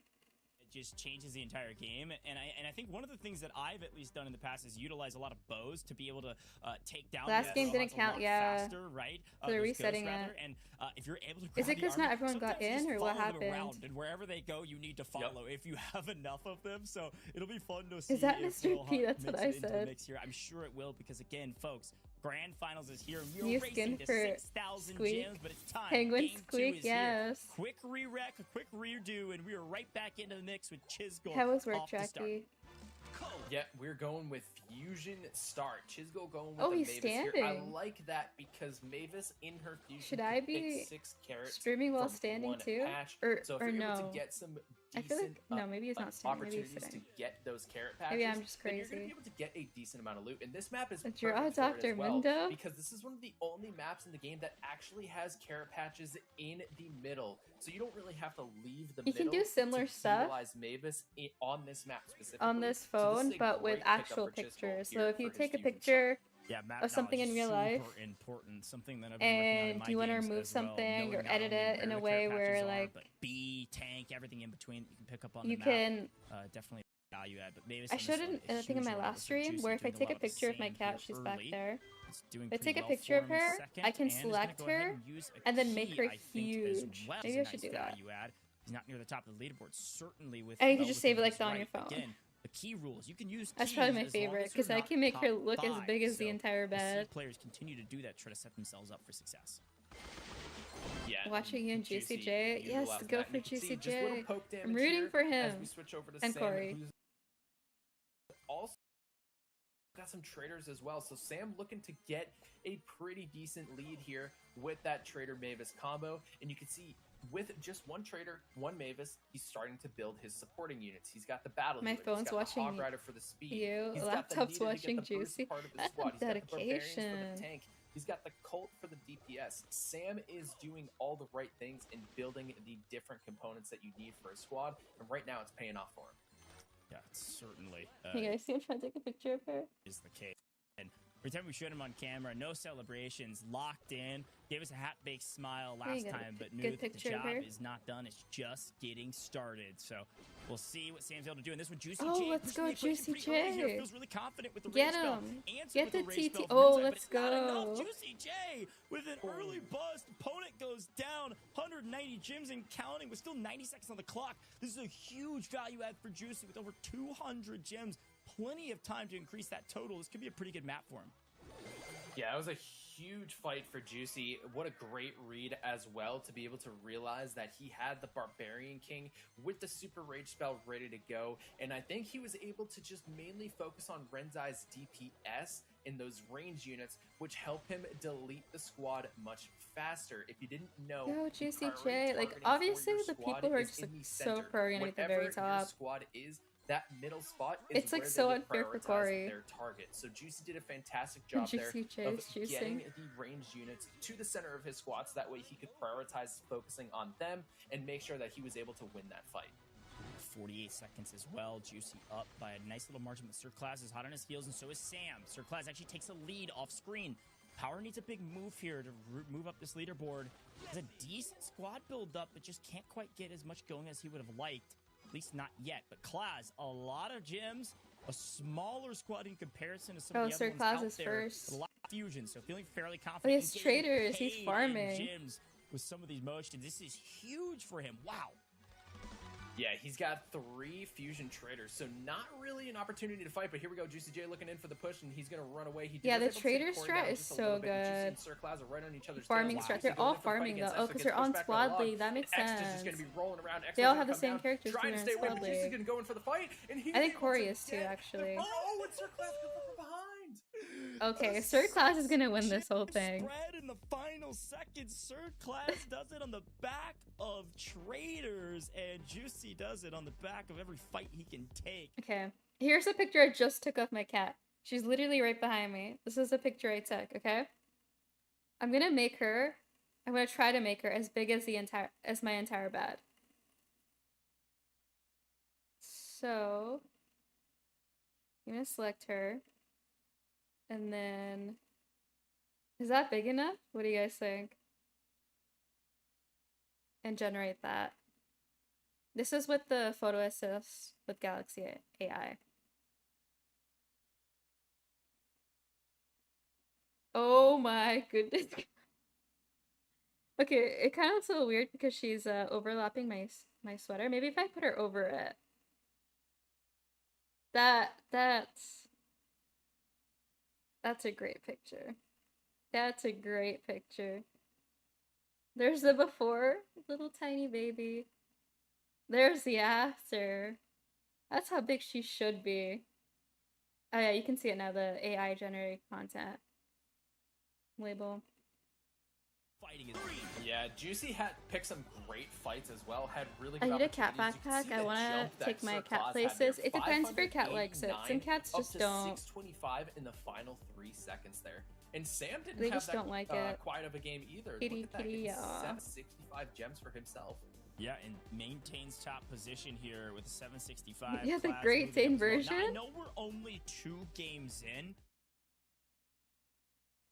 S2: It just changes the entire game, and I think one of the things that I've at least done in the past is utilize a lot of bows to be able to take down.
S1: Last game didn't
S2: a lot
S1: count, yeah.
S2: faster, right?
S1: So they're
S2: those ghosts,
S1: resetting
S2: rather,
S1: it.
S2: And if you're able to,
S1: Is
S2: grab
S1: it
S2: the
S1: 'cause not
S2: army,
S1: everyone got
S2: sometimes you just
S1: in, or what
S2: follow them
S1: happened?
S2: around, and wherever they go, you need to follow if you have enough of them. So it'll be fun to see.
S1: Is that
S2: if
S1: Mr.
S2: Will
S1: P?
S2: Hunt
S1: That's what
S2: makes
S1: I
S2: it into the
S1: said.
S2: mix here. I'm sure it will, because again, folks, Grand Finals is here. We
S1: New
S2: are
S1: skin
S2: racing to
S1: for
S2: 6,000
S1: Squeak.
S2: gems, but it's time.
S1: Penguin
S2: Game 2
S1: Squeak,
S2: is here.
S1: yes.
S2: Quick re-rec, a quick redo, and we are right back into the mix with Chisgule.
S1: How was work,
S2: off the start.
S1: Jackie?
S3: yeah, we're going with Fusion Start. Chisgule going with
S1: Oh,
S3: the
S1: he's
S3: Mavis here. I
S1: standing.
S3: like that because Mavis in her Fusion
S1: Should
S3: can
S1: I
S3: pick
S1: be
S3: 6 carrots
S1: streaming while
S3: from
S1: standing
S3: one
S1: too?
S3: patch.
S1: Or
S3: so if
S1: or
S3: you're able
S1: no?
S3: to get some
S1: I feel
S3: decent
S1: like no, maybe he's not standing. Maybe he's
S3: opportunities to
S1: sitting.
S3: get those carrot patches,
S1: Maybe I'm just
S3: then you're going to
S1: crazy.
S3: be able to get a decent amount of loot. And this map is
S1: Draw
S3: perfect for it
S1: Dr.
S3: as well,
S1: Mundo?
S3: because this is one of the only maps in the game that actually has carrot patches in the middle. So you don't really have to leave the
S1: You can
S3: middle
S1: do similar
S3: to
S1: stuff
S3: utilize Mavis on this map specifically.
S1: on this
S3: So
S1: phone,
S3: is a
S1: but with
S3: great pickup
S1: actual
S3: for Chisgule
S1: pictures. So
S3: here
S1: if you
S3: for his
S1: take a
S3: Fusion
S1: picture
S2: Yeah, map
S1: of something
S2: knowledge
S1: in
S2: is
S1: real life.
S2: super important. Something that I've been working on in
S1: And
S2: my
S1: do you want to
S2: games
S1: remove
S2: as well,
S1: something
S2: knowing
S1: or
S2: not
S1: edit
S2: only
S1: it in
S2: where
S1: a
S2: the
S1: way
S2: care
S1: where
S2: patches are,
S1: like
S2: but B, tank, everything in between that you can pick up on
S1: you
S2: the
S1: can
S2: map. Definitely value add. But Mavis
S1: I
S2: on this
S1: showed
S2: one,
S1: it,
S2: a
S1: I think in
S2: huge
S1: my
S2: one.
S1: last
S2: Looks like
S1: stream,
S2: Juicy
S1: where if I
S2: doing a
S1: take a
S2: lot of
S1: picture of my
S2: same
S1: cat,
S2: here
S1: she's back
S2: early.
S1: there.
S2: It's doing
S1: If I
S2: pretty
S1: take a
S2: well
S1: picture
S2: for
S1: of
S2: him in
S1: her,
S2: second,
S1: I can
S2: and is gonna
S1: select
S2: go ahead
S1: her
S2: and use a
S1: and then
S2: key,
S1: make her
S2: I think, as
S1: huge.
S2: well.
S1: Maybe
S2: It's
S1: I
S2: a
S1: should
S2: nice
S1: do that.
S2: value add. He's not near the top of the leaderboard, certainly with.
S1: And you can
S2: well
S1: just save it
S2: within
S1: like
S2: his
S1: that on your
S2: right.
S1: phone.
S2: Again, the key rules. You can use
S1: That's
S2: keys
S1: probably my
S2: as long
S1: favorite
S2: as you're
S1: because I
S2: not
S1: can make her
S2: top
S1: look as
S2: five.
S1: big as the
S2: So
S1: entire
S2: we'll see
S1: bed.
S2: players continue to do that, try to set themselves up for success.
S3: Yeah,
S1: Watching you and
S3: Juicy
S1: JuicyJ. Yes,
S3: utilizing
S1: go
S3: that.
S1: for
S3: And you can see just little
S1: JuicyJ.
S3: poke damage
S1: I'm rooting
S3: here
S1: for
S3: as
S1: him
S3: we switch over to
S1: and
S3: Sam,
S1: Cori.
S3: who's also got some traders as well. So Sam looking to get a pretty decent lead here with that Trader Mavis combo. And you can see with just one Trader, one Mavis, he's starting to build his supporting units. He's got the Battle
S1: My
S3: Healer,
S1: phone's
S3: he's got
S1: watching
S3: the Hog Rider for the speed.
S1: you.
S3: He's
S1: A
S3: got the
S1: laptop's
S3: Nita to
S1: watching
S3: get the burst
S1: Juicy.
S3: part of his
S1: That's
S3: squad. He's got the Barbarians for
S1: dedication.
S3: the tank. He's got the Colt for the DPS. Sam is doing all the right things and building the different components that you need for a squad. And right now it's paying off for him.
S2: Yeah, certainly.
S1: Hey guys, see I'm trying to take a picture of her.
S2: Is the case. And every time we showed him on camera, no celebrations, locked in, gave us a half-baked smile
S1: There you
S2: last
S1: go.
S2: time, but
S1: Good
S2: knew that the
S1: picture of
S2: job
S1: her.
S2: is not done. It's just getting started. So we'll see what Sam's able to do. And this one, JuicyJ.
S1: Oh, let's
S2: pushing
S1: go,
S2: the equation pretty early here.
S1: JuicyJ.
S2: Feels really confident with the
S1: Get
S2: rage spell.
S1: him.
S2: Answered
S1: Get
S2: with
S1: the
S2: a rage
S1: TT.
S2: spell from
S1: Oh,
S2: inside, but
S1: let's
S2: it's not enough.
S1: go.
S2: JuicyJ with an early bust. Opponent goes down. 190 gems and counting with still 90 seconds on the clock. This is a huge value add for Juicy with over 200 gems. Plenty of time to increase that total. This could be a pretty good map for him.
S3: Yeah, it was a huge fight for Juicy. What a great read as well to be able to realize that he had the Barbarian King with the Super Rage spell ready to go. And I think he was able to just mainly focus on Renzai's DPS in those range units, which help him delete the squad much faster. If you didn't know,
S1: Yo,
S3: the
S1: JuicyJ,
S3: priority
S1: like,
S3: targeting
S1: obviously
S3: for your
S1: the
S3: squad
S1: people who are
S3: is
S1: just,
S3: in
S1: like,
S3: the
S1: so
S3: center.
S1: pro are gonna be at the very
S3: Wherever your
S1: top.
S3: squad is, that middle spot is
S1: It's, like,
S3: where
S1: so
S3: they will
S1: unfair for
S3: prioritize
S1: Cori.
S3: their target. So Juicy did a fantastic job there
S1: JuicyJ
S3: of
S1: is juicing.
S3: getting the ranged units to the center of his squad, so that way he could prioritize focusing on them and make sure that he was able to win that fight.
S2: 48 seconds as well. Juicy up by a nice little margin, but Sir Class is hot on his heels, and so is Sam. Sir Class actually takes a lead off screen. Power needs a big move here to move up this leaderboard. Has a decent squad build up, but just can't quite get as much going as he would have liked. At least not yet. But Class, a lot of gems, a smaller squad in comparison to some of the
S1: Sir
S2: other
S1: Claus
S2: ones out
S1: is
S2: there.
S1: first.
S2: A lot of fusion, so feeling fairly confident.
S1: Oh, he has
S2: in getting
S1: traders. He's
S2: paid in
S1: farming.
S2: gems with some of these motions. This is huge for him. Wow.
S3: Yeah, he's got 3 fusion traders, so not really an opportunity to fight. But here we go, JuicyJ looking in for the push, and he's going to run away. He
S1: Yeah,
S3: was
S1: the
S3: able to
S1: trader
S3: take Cori
S1: strat
S3: down
S1: is
S3: just a
S1: so
S3: little bit. Juicy
S1: good.
S3: and Sir Claus are right on each other's
S1: Farming
S3: tails.
S1: strat.
S3: Juicy
S1: They're
S3: going
S1: all
S3: in for the fight
S1: farming though.
S3: against
S1: Oh,
S3: Extra,
S1: because
S3: gets
S1: they're on
S3: pushed back
S1: squad
S3: log.
S1: league. That makes
S3: Extra's
S1: sense.
S3: just going to be rolling around. Extra's
S1: They all
S3: gonna
S1: have the
S3: come
S1: same
S3: down,
S1: characters
S3: trying to
S1: too,
S3: stay
S1: in
S3: away,
S1: squad
S3: but Juicy's
S1: league.
S3: going to go in for the fight, and he's
S1: I think
S3: able
S1: Cori
S3: to
S1: is too,
S3: get
S1: actually.
S3: Oh, and Sir Claus comes from behind.
S1: Okay,
S3: A
S1: Sir Claus is gonna win this whole
S2: 6
S1: thing.
S2: Spread in the final seconds. Sir Class does it on the back of traders, and Juicy does it on the back of every fight he can take.
S1: Okay, here's a picture I just took of my cat. She's literally right behind me. This is a picture I took, okay? I'm gonna try to make her as big as my entire bed. So, I'm gonna select her. And then, is that big enough? What do you guys think? And generate that. This is with the photo assist with Galaxy AI. Oh my goodness. Okay, it kind of looks a little weird because she's overlapping my sweater. Maybe if I put her over it. That's a great picture. That's a great picture. There's the before, little tiny baby. There's the after. That's how big she should be. Oh yeah, you can see it now, the AI generated content label.
S2: Fighting is
S3: Yeah, Juicy had picked some great fights as well. Had really
S1: I
S3: good
S1: need a cat
S3: opportunities. You can see
S1: backpack. I
S3: the
S1: want to
S3: jump that
S1: take my
S3: Sir
S1: cat
S3: Claus had there.
S1: places. It depends if your cat likes it. Some
S3: 589
S1: cats
S3: up
S1: just
S3: to
S1: don't.
S3: 625 in the final 3 seconds there. And Sam didn't
S1: They
S3: have
S1: just
S3: that
S1: don't like it.
S3: quiet of a game either.
S1: Kitty,
S3: Look at that,
S1: kitty,
S3: getting
S1: yeah.
S3: 65 gems for himself.
S2: Yeah, and maintains top position here with a 765.
S1: Yeah, the
S2: Class
S1: Great
S2: moving
S1: Dane
S2: up as well. Now, I
S1: version?
S2: know we're only 2 games in,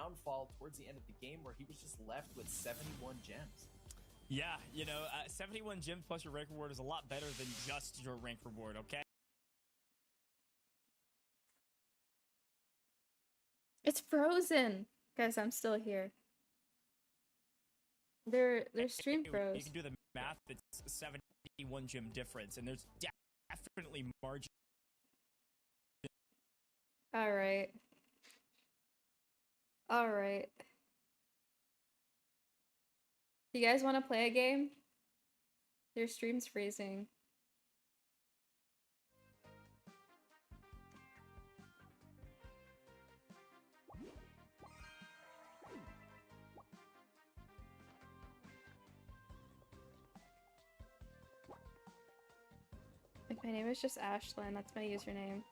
S3: downfall towards the end of the game where he was just left with 71 gems.
S2: Yeah, 71 gems plus your rank reward is a lot better than just your rank reward, okay?
S1: It's frozen. Guys, I'm still here. Their stream froze.
S2: You can do the math. It's 70 one gym difference, and there's definitely margin.
S1: All right. All right. You guys want to play a game? Your stream's freezing. Like, my name is just Ashlyn. That's my username.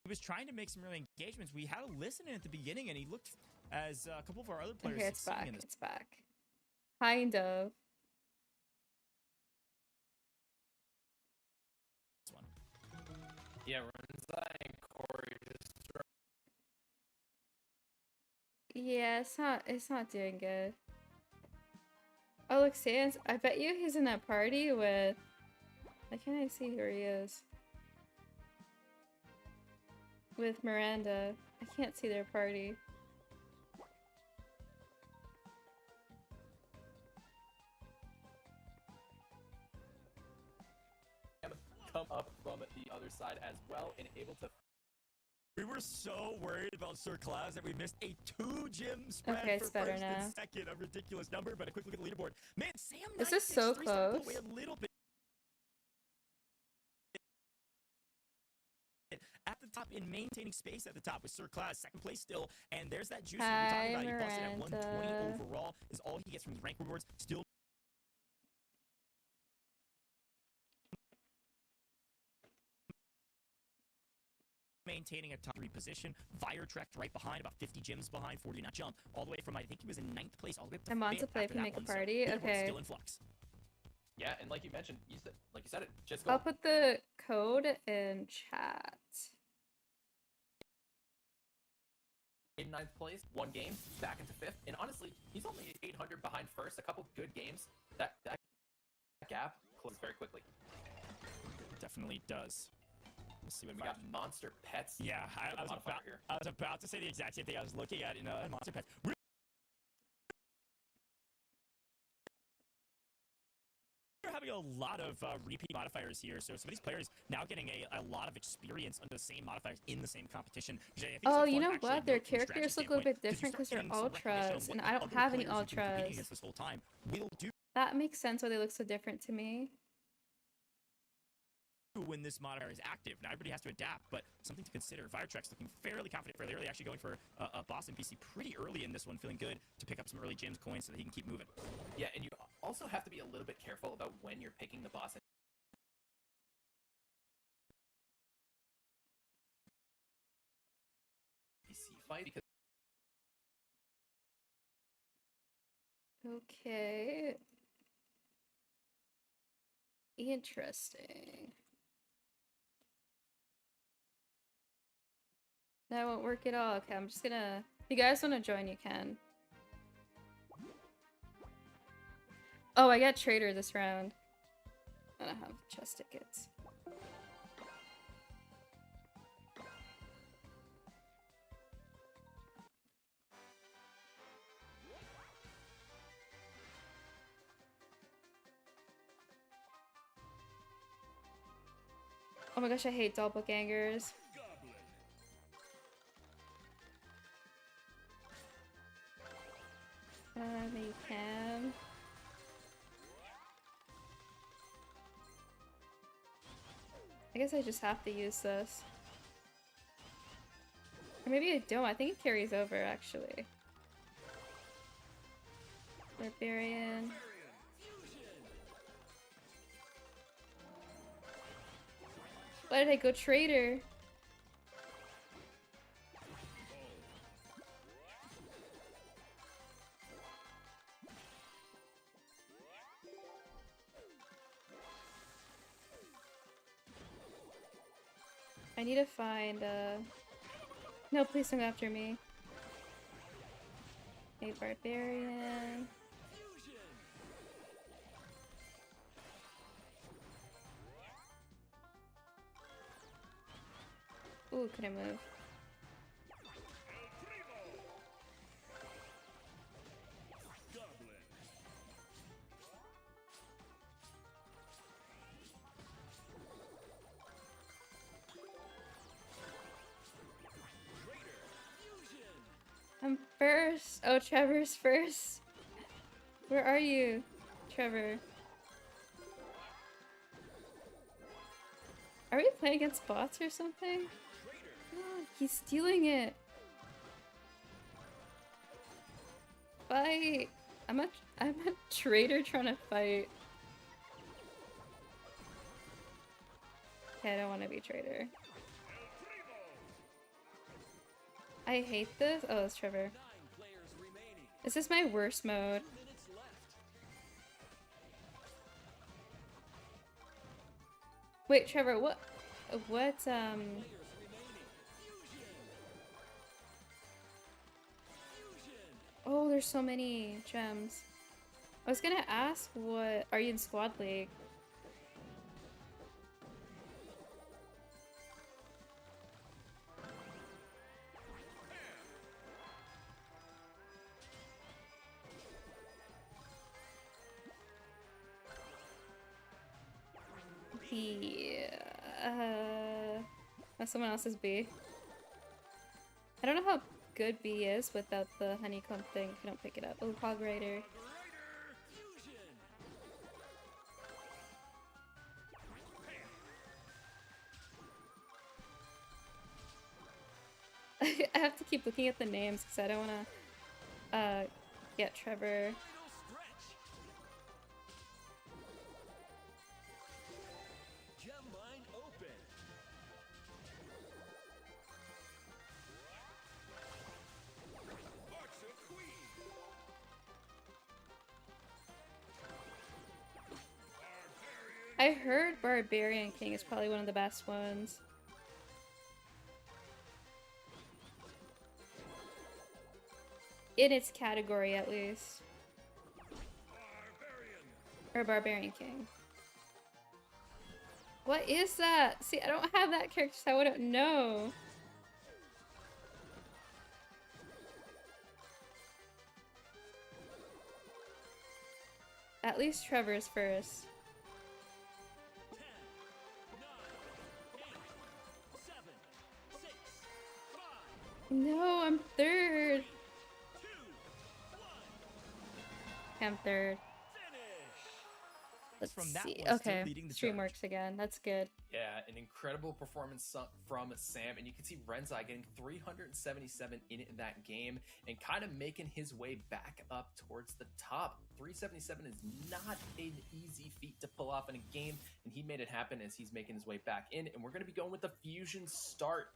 S2: He was trying to make some early engagements. We had a listen in at the beginning, and he looked as a couple of our other players
S1: Okay, it's
S2: succeeding
S1: back.
S2: in this.
S1: It's back. Kind of.
S2: One.
S3: Yeah, Renza and Cori just
S1: Yeah, it's not doing good. Oh, look, Sans. I bet you he's in that party with... Why can't I see who he is? With Miranda. I can't see their party.
S3: come up from the other side as well and able to.
S2: We were so worried about Sir Claus that we missed a 2-gym spread
S1: Okay, it's
S2: for
S1: better
S2: first
S1: now.
S2: and second. A ridiculous number, but a quick look at the leaderboard. Man, Sam
S1: This is
S2: 963
S1: so
S2: started to pull away
S1: close.
S2: a little bit. At the top in maintaining space at the top with Sir Claus, second place still, and there's that Juicy we're talking about. He busted at 120
S1: Miranda.
S2: overall is all he gets from his rank rewards. Still maintaining a top 3 position. Fire tracked right behind, about 50 gyms behind, 40 not jump, all the way from I think he was in 9th place all the way up to
S1: I'm on to
S2: 5th
S1: play
S2: after
S1: if you
S2: that
S1: make a
S2: one, so
S1: party.
S2: leaderboard's
S1: Okay.
S2: still in flux.
S3: Yeah, and like you mentioned, like you said it, just
S1: I'll put the code in chat.
S3: in 9th place, 1 game, back into 5th, and honestly, he's only 800 behind first. A couple good games, that gap closed very quickly.
S2: Definitely does. Let's see what
S3: We got Monster Pets.
S2: Yeah, I was about to say the exact same thing I was looking at in Monster Pets. We're having a lot of repeat modifiers here, so some of these players now getting a lot of experience on the same modifiers in the same competition. Which I think is
S1: Oh,
S2: a
S1: you
S2: fun,
S1: know
S2: actually,
S1: what? Their
S2: note from a strategy
S1: characters look a little
S2: standpoint,
S1: bit different
S2: you
S1: because
S2: start
S1: they're
S2: getting some recognition
S1: ultras,
S2: on
S1: and
S2: what
S1: I don't
S2: other
S1: have any
S2: players you've been competing
S1: ultras.
S2: against this whole time will do
S1: That makes sense why they look so different to me.
S2: when this modifier is active. Now everybody has to adapt, but something to consider. Firetrek's looking fairly confident, fairly early, actually going for a boss NPC pretty early in this one, feeling good to pick up some early gems coins so that he can keep moving.
S3: Yeah, and you also have to be a little bit careful about when you're picking the boss NPC fight, because
S1: Okay. Interesting. That won't work at all. Okay, I'm just gonna... If you guys want to join, you can. Oh, I got Trader this round. I don't have chest tickets. Oh my gosh, I hate doppelgangers. You can. I guess I just have to use this. Or maybe I don't. I think it carries over, actually. Barbarian. Why did I go Trader? I need to find, No, please don't go after me. A barbarian. Ooh, can I move? first. Oh, Trevor's first. Where are you, Trevor? Are we playing against bots or something? Oh, he's stealing it. Fight. I'm a traitor trying to fight. Okay, I don't want to be traitor. I hate this. Oh, it's Trevor. Is this my worst mode? Wait, Trevor, what, oh, there's so many gems. I was gonna ask, what, are you in Squad League? Oh, someone else's B. I don't know how good B is without the honeycomb thing if you don't pick it up. Oh, Hog Rider. I have to keep looking at the names because I don't want to get Trevor. I heard Barbarian King is probably one of the best ones. In its category, at least. Or Barbarian King. What is that? See, I don't have that character, so I wouldn't know. At least Trevor's first. 10, 9, 8, 7, 6, 5. No, I'm third. I'm third. Let's see. Okay, stream works again. That's good.
S3: Yeah, an incredible performance from Sam, and you can see Renzai getting 377 in that game and kind of making his way back up towards the top. 377 is not an easy feat to pull off in a game, and he made it happen as he's making his way back in, and we're going to be going with the Fusion start.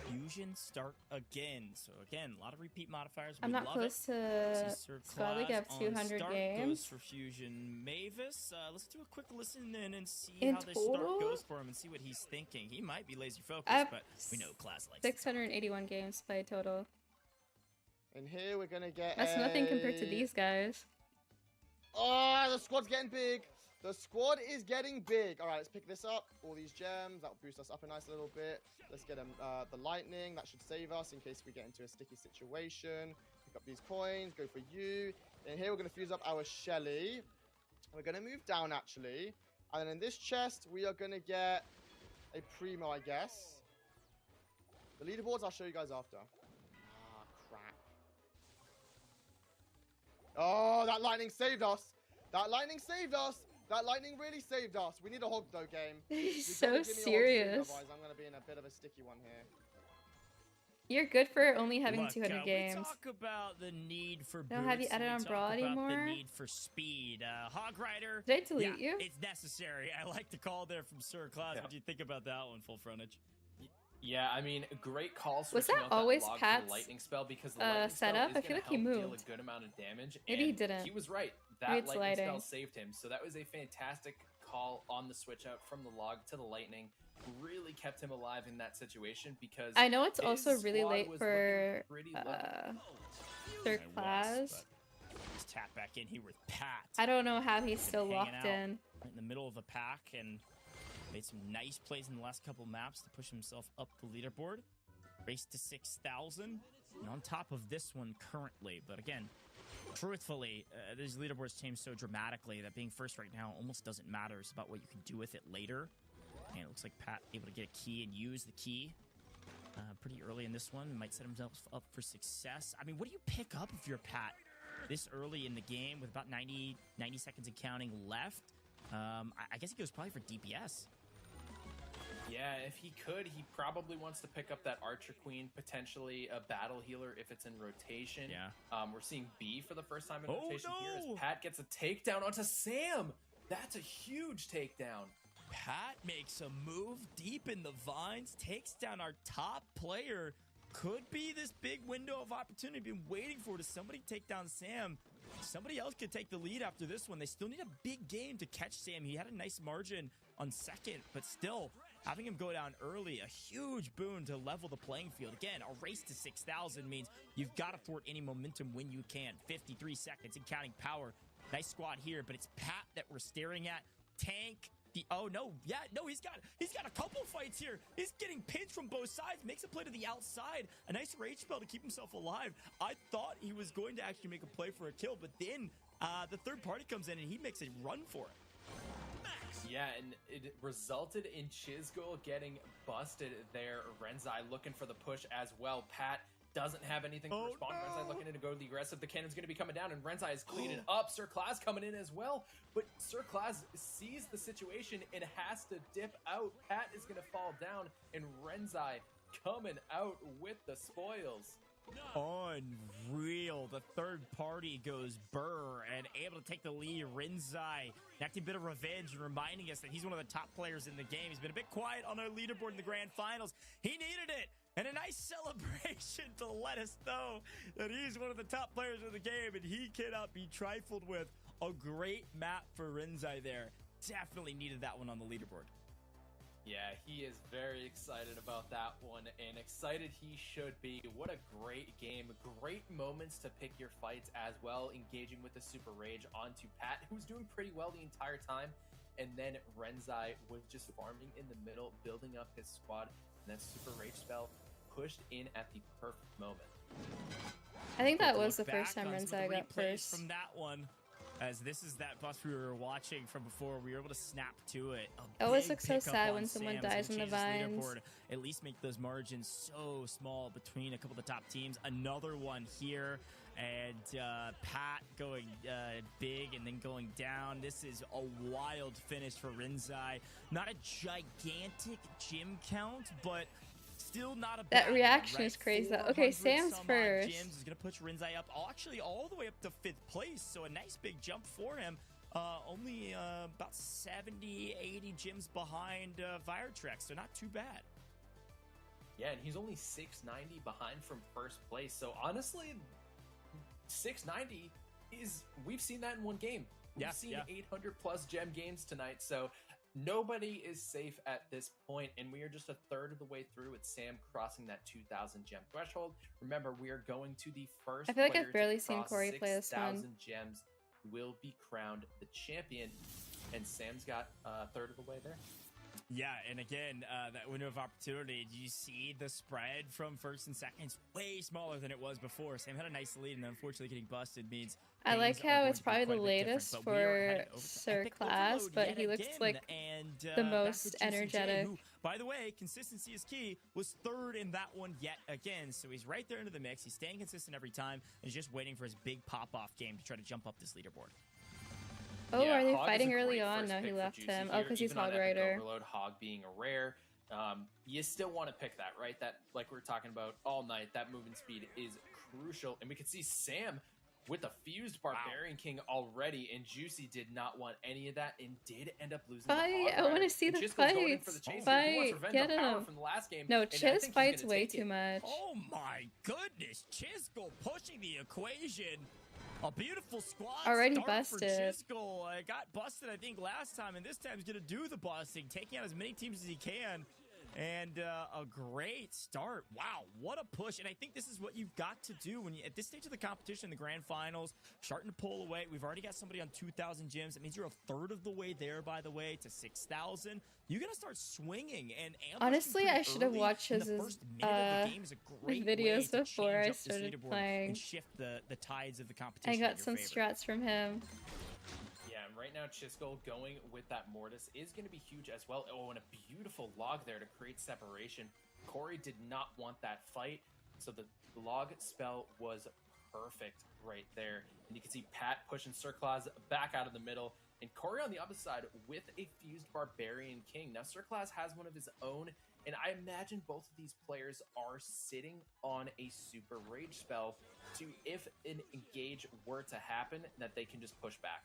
S2: Fusion start again. So again, a lot of repeat modifiers.
S1: I'm not close to Squad League. I have 200 games.
S2: Goes for Fusion Mavis. Let's do a quick listen in and see how this start goes for him and see what he's thinking. He might be lazy focused, but we know class likes
S1: 681 games played total.
S9: And here we're gonna get.
S1: That's nothing compared to these guys.
S9: Oh, the squad's getting big. The squad is getting big. All right, let's pick this up. All these gems. That'll boost us up a nice little bit. Let's get the lightning. That should save us in case we get into a sticky situation. Pick up these coins. Go for you. And here we're going to fuse up our Shelly. We're going to move down, actually. And then in this chest, we are going to get a Primo, I guess. The leaderboards, I'll show you guys after. Ah, crap. Oh, that lightning saved us. That lightning saved us. That lightning really saved us. We need a hog though, game.
S1: He's so serious.
S9: Otherwise, I'm gonna be in a bit of a sticky one here.
S1: You're good for only having 200 games.
S2: We talk about the need for boots.
S1: Don't have you added on Brawl anymore?
S2: The need for speed. Hog Rider.
S1: Did I delete you?
S2: It's necessary. I like the call there from Sir Claus. What do you think about that one, full frontage?
S3: Yeah, I mean, great call.
S1: Was that always Pat's
S3: lightning spell because the lightning
S1: setup?
S3: spell
S1: I feel like he moved.
S3: Deal a good amount of damage.
S1: Maybe he didn't.
S3: He was right. That lightning spell saved him. So that was a fantastic call on the switch out from the log to the lightning. Really kept him alive in that situation because
S1: I know it's also really late for Sir Claus.
S2: Let's tap back in here with Pat.
S1: I don't know how he's still locked in
S2: the middle of the pack and made some nice plays in the last couple maps to push himself up the leaderboard. Race to 6,000 and on top of this one currently. But again, truthfully, these leaderboards change so dramatically that being first right now almost doesn't matter. It's about what you can do with it later. And it looks like Pat able to get a key and use the key. pretty early in this one. Might set himself up for success. I mean, what do you pick up if you're Pat this early in the game with about 90 seconds and counting left? I guess he goes probably for DPS.
S3: Yeah, if he could, he probably wants to pick up that Archer Queen, potentially a Battle Healer if it's in rotation.
S2: Yeah.
S3: We're seeing B for the first time in rotation here
S2: no!
S3: as Pat gets a takedown onto Sam. That's a huge takedown.
S2: Pat makes a move deep in the vines, takes down our top player. Could be this big window of opportunity been waiting for. Does somebody take down Sam? Somebody else could take the lead after this one. They still need a big game to catch Sam. He had a nice margin on second, but still, having him go down early, a huge boon to level the playing field. Again, a race to 6,000 means you've got to thwart any momentum when you can. 53 seconds and counting power. Nice squad here, but it's Pat that we're staring at. Tank. Oh no, yeah, no, he's got a couple fights here. He's getting pinched from both sides, makes a play to the outside. A nice rage spell to keep himself alive. I thought he was going to actually make a play for a kill, but then the third party comes in and he makes a run for it.
S3: Yeah, and it resulted in Chisgule getting busted there. Renzai looking for the push as well. Pat doesn't have anything to respond. No. Renzai looking in to go to the aggressive. The cannon's going to be coming down, and Renzai is cleaning up. Sir Class coming in as well, but Sir Class sees the situation and has to dip out. Pat is going to fall down, and Renzai coming out with the spoils.
S2: Unreal. The third party goes burr and able to take the lead. Renzai acting a bit of revenge and reminding us that he's one of the top players in the game. He's been a bit quiet on our leaderboard in the grand finals. He needed it. And a nice celebration to let us know that he's one of the top players in the game and he cannot be trifled with. A great map for Renzai there. Definitely needed that one on the leaderboard.
S3: Yeah, he is very excited about that one, and excited he should be. What a great game. Great moments to pick your fights as well, engaging with the Super Rage onto Pat, who's doing pretty well the entire time. And then Renzai was just farming in the middle, building up his squad, and that Super Rage spell pushed in at the perfect moment.
S1: I think that was the first time Renzai got first.
S2: From that one, as this is that bus we were watching from before, we were able to snap to it.
S1: It always looks so sad when someone dies in the vines.
S2: At least make those margins so small between a couple of the top teams. Another one here, and Pat going big and then going down. This is a wild finish for Renzai. Not a gigantic gym count, but still not a bad
S1: that reaction
S2: one, right?
S1: is crazy. Okay, Sam's first.
S2: Gyms is going to push Renzai up, actually all the way up to 5th place, so a nice big jump for him. Only about 70, 80 gyms behind Viretrex, so not too bad.
S3: Yeah, and he's only 690 behind from first place, so honestly, 690 is, we've seen that in one game. We've seen 800 plus gem games tonight, so nobody is safe at this point, and we are just a third of the way through with Sam crossing that 2,000 gem threshold. Remember, we are going to the first.
S1: I feel like I've barely seen Cori play this one.
S3: 6,000 gems will be crowned the champion, and Sam's got a third of the way there.
S2: Yeah, and again, that window of opportunity, do you see the spread from first and second? It's way smaller than it was before. Sam had a nice lead, and unfortunately getting busted means...
S1: I like how it's probably the latest for Sir Class, but he looks like the most energetic.
S2: Who, by the way, consistency is key, was third in that one yet again. So he's right there into the mix. He's staying consistent every time, and he's just waiting for his big pop-off game to try to jump up this leaderboard.
S1: Oh,
S3: yeah,
S1: are they
S3: Hog
S1: fighting early on? No, he left him. Oh, because he's Hog Rider.
S3: Overload, Hog being a rare. You still want to pick that, right? That, like we were talking about all night, that movement speed is crucial. And we could see Sam with the fused Barbarian King already, and Juicy did not want any of that and did end up losing the
S1: Fight!
S3: Hog
S1: I want to see the fight. Fight! Get him!
S3: From the last game,
S1: no, Chiz fights way too much.
S2: Oh my goodness! Chisgule pushing the equation. A beautiful squad
S1: already
S2: start
S1: busted.
S2: For Chisgule. Got busted, I think, last time, and this time he's going to do the busting, taking out as many teams as he can. And a great start. Wow, what a push. And I think this is what you've got to do when you, at this stage of the competition, the grand finals, starting to pull away. We've already got somebody on 2,000 gyms. That means you're a third of the way there, by the way, to 6,000. You're going to start swinging. And
S1: honestly, I should have watched his videos before I started playing.
S2: And shift the tides of the competition.
S1: I got some strats from him.
S3: Yeah, and right now Chisgule going with that Mortis is going to be huge as well. Oh, and a beautiful log there to create separation Cori did not want that fight, so the log spell was perfect right there. And you can see Pat pushing Sirclaz back out of the middle, and Cori on the other side with a fused Barbarian King. Now Sirclaz has one of his own, and I imagine both of these players are sitting on a super rage spell to, if an engage were to happen, that they can just push back.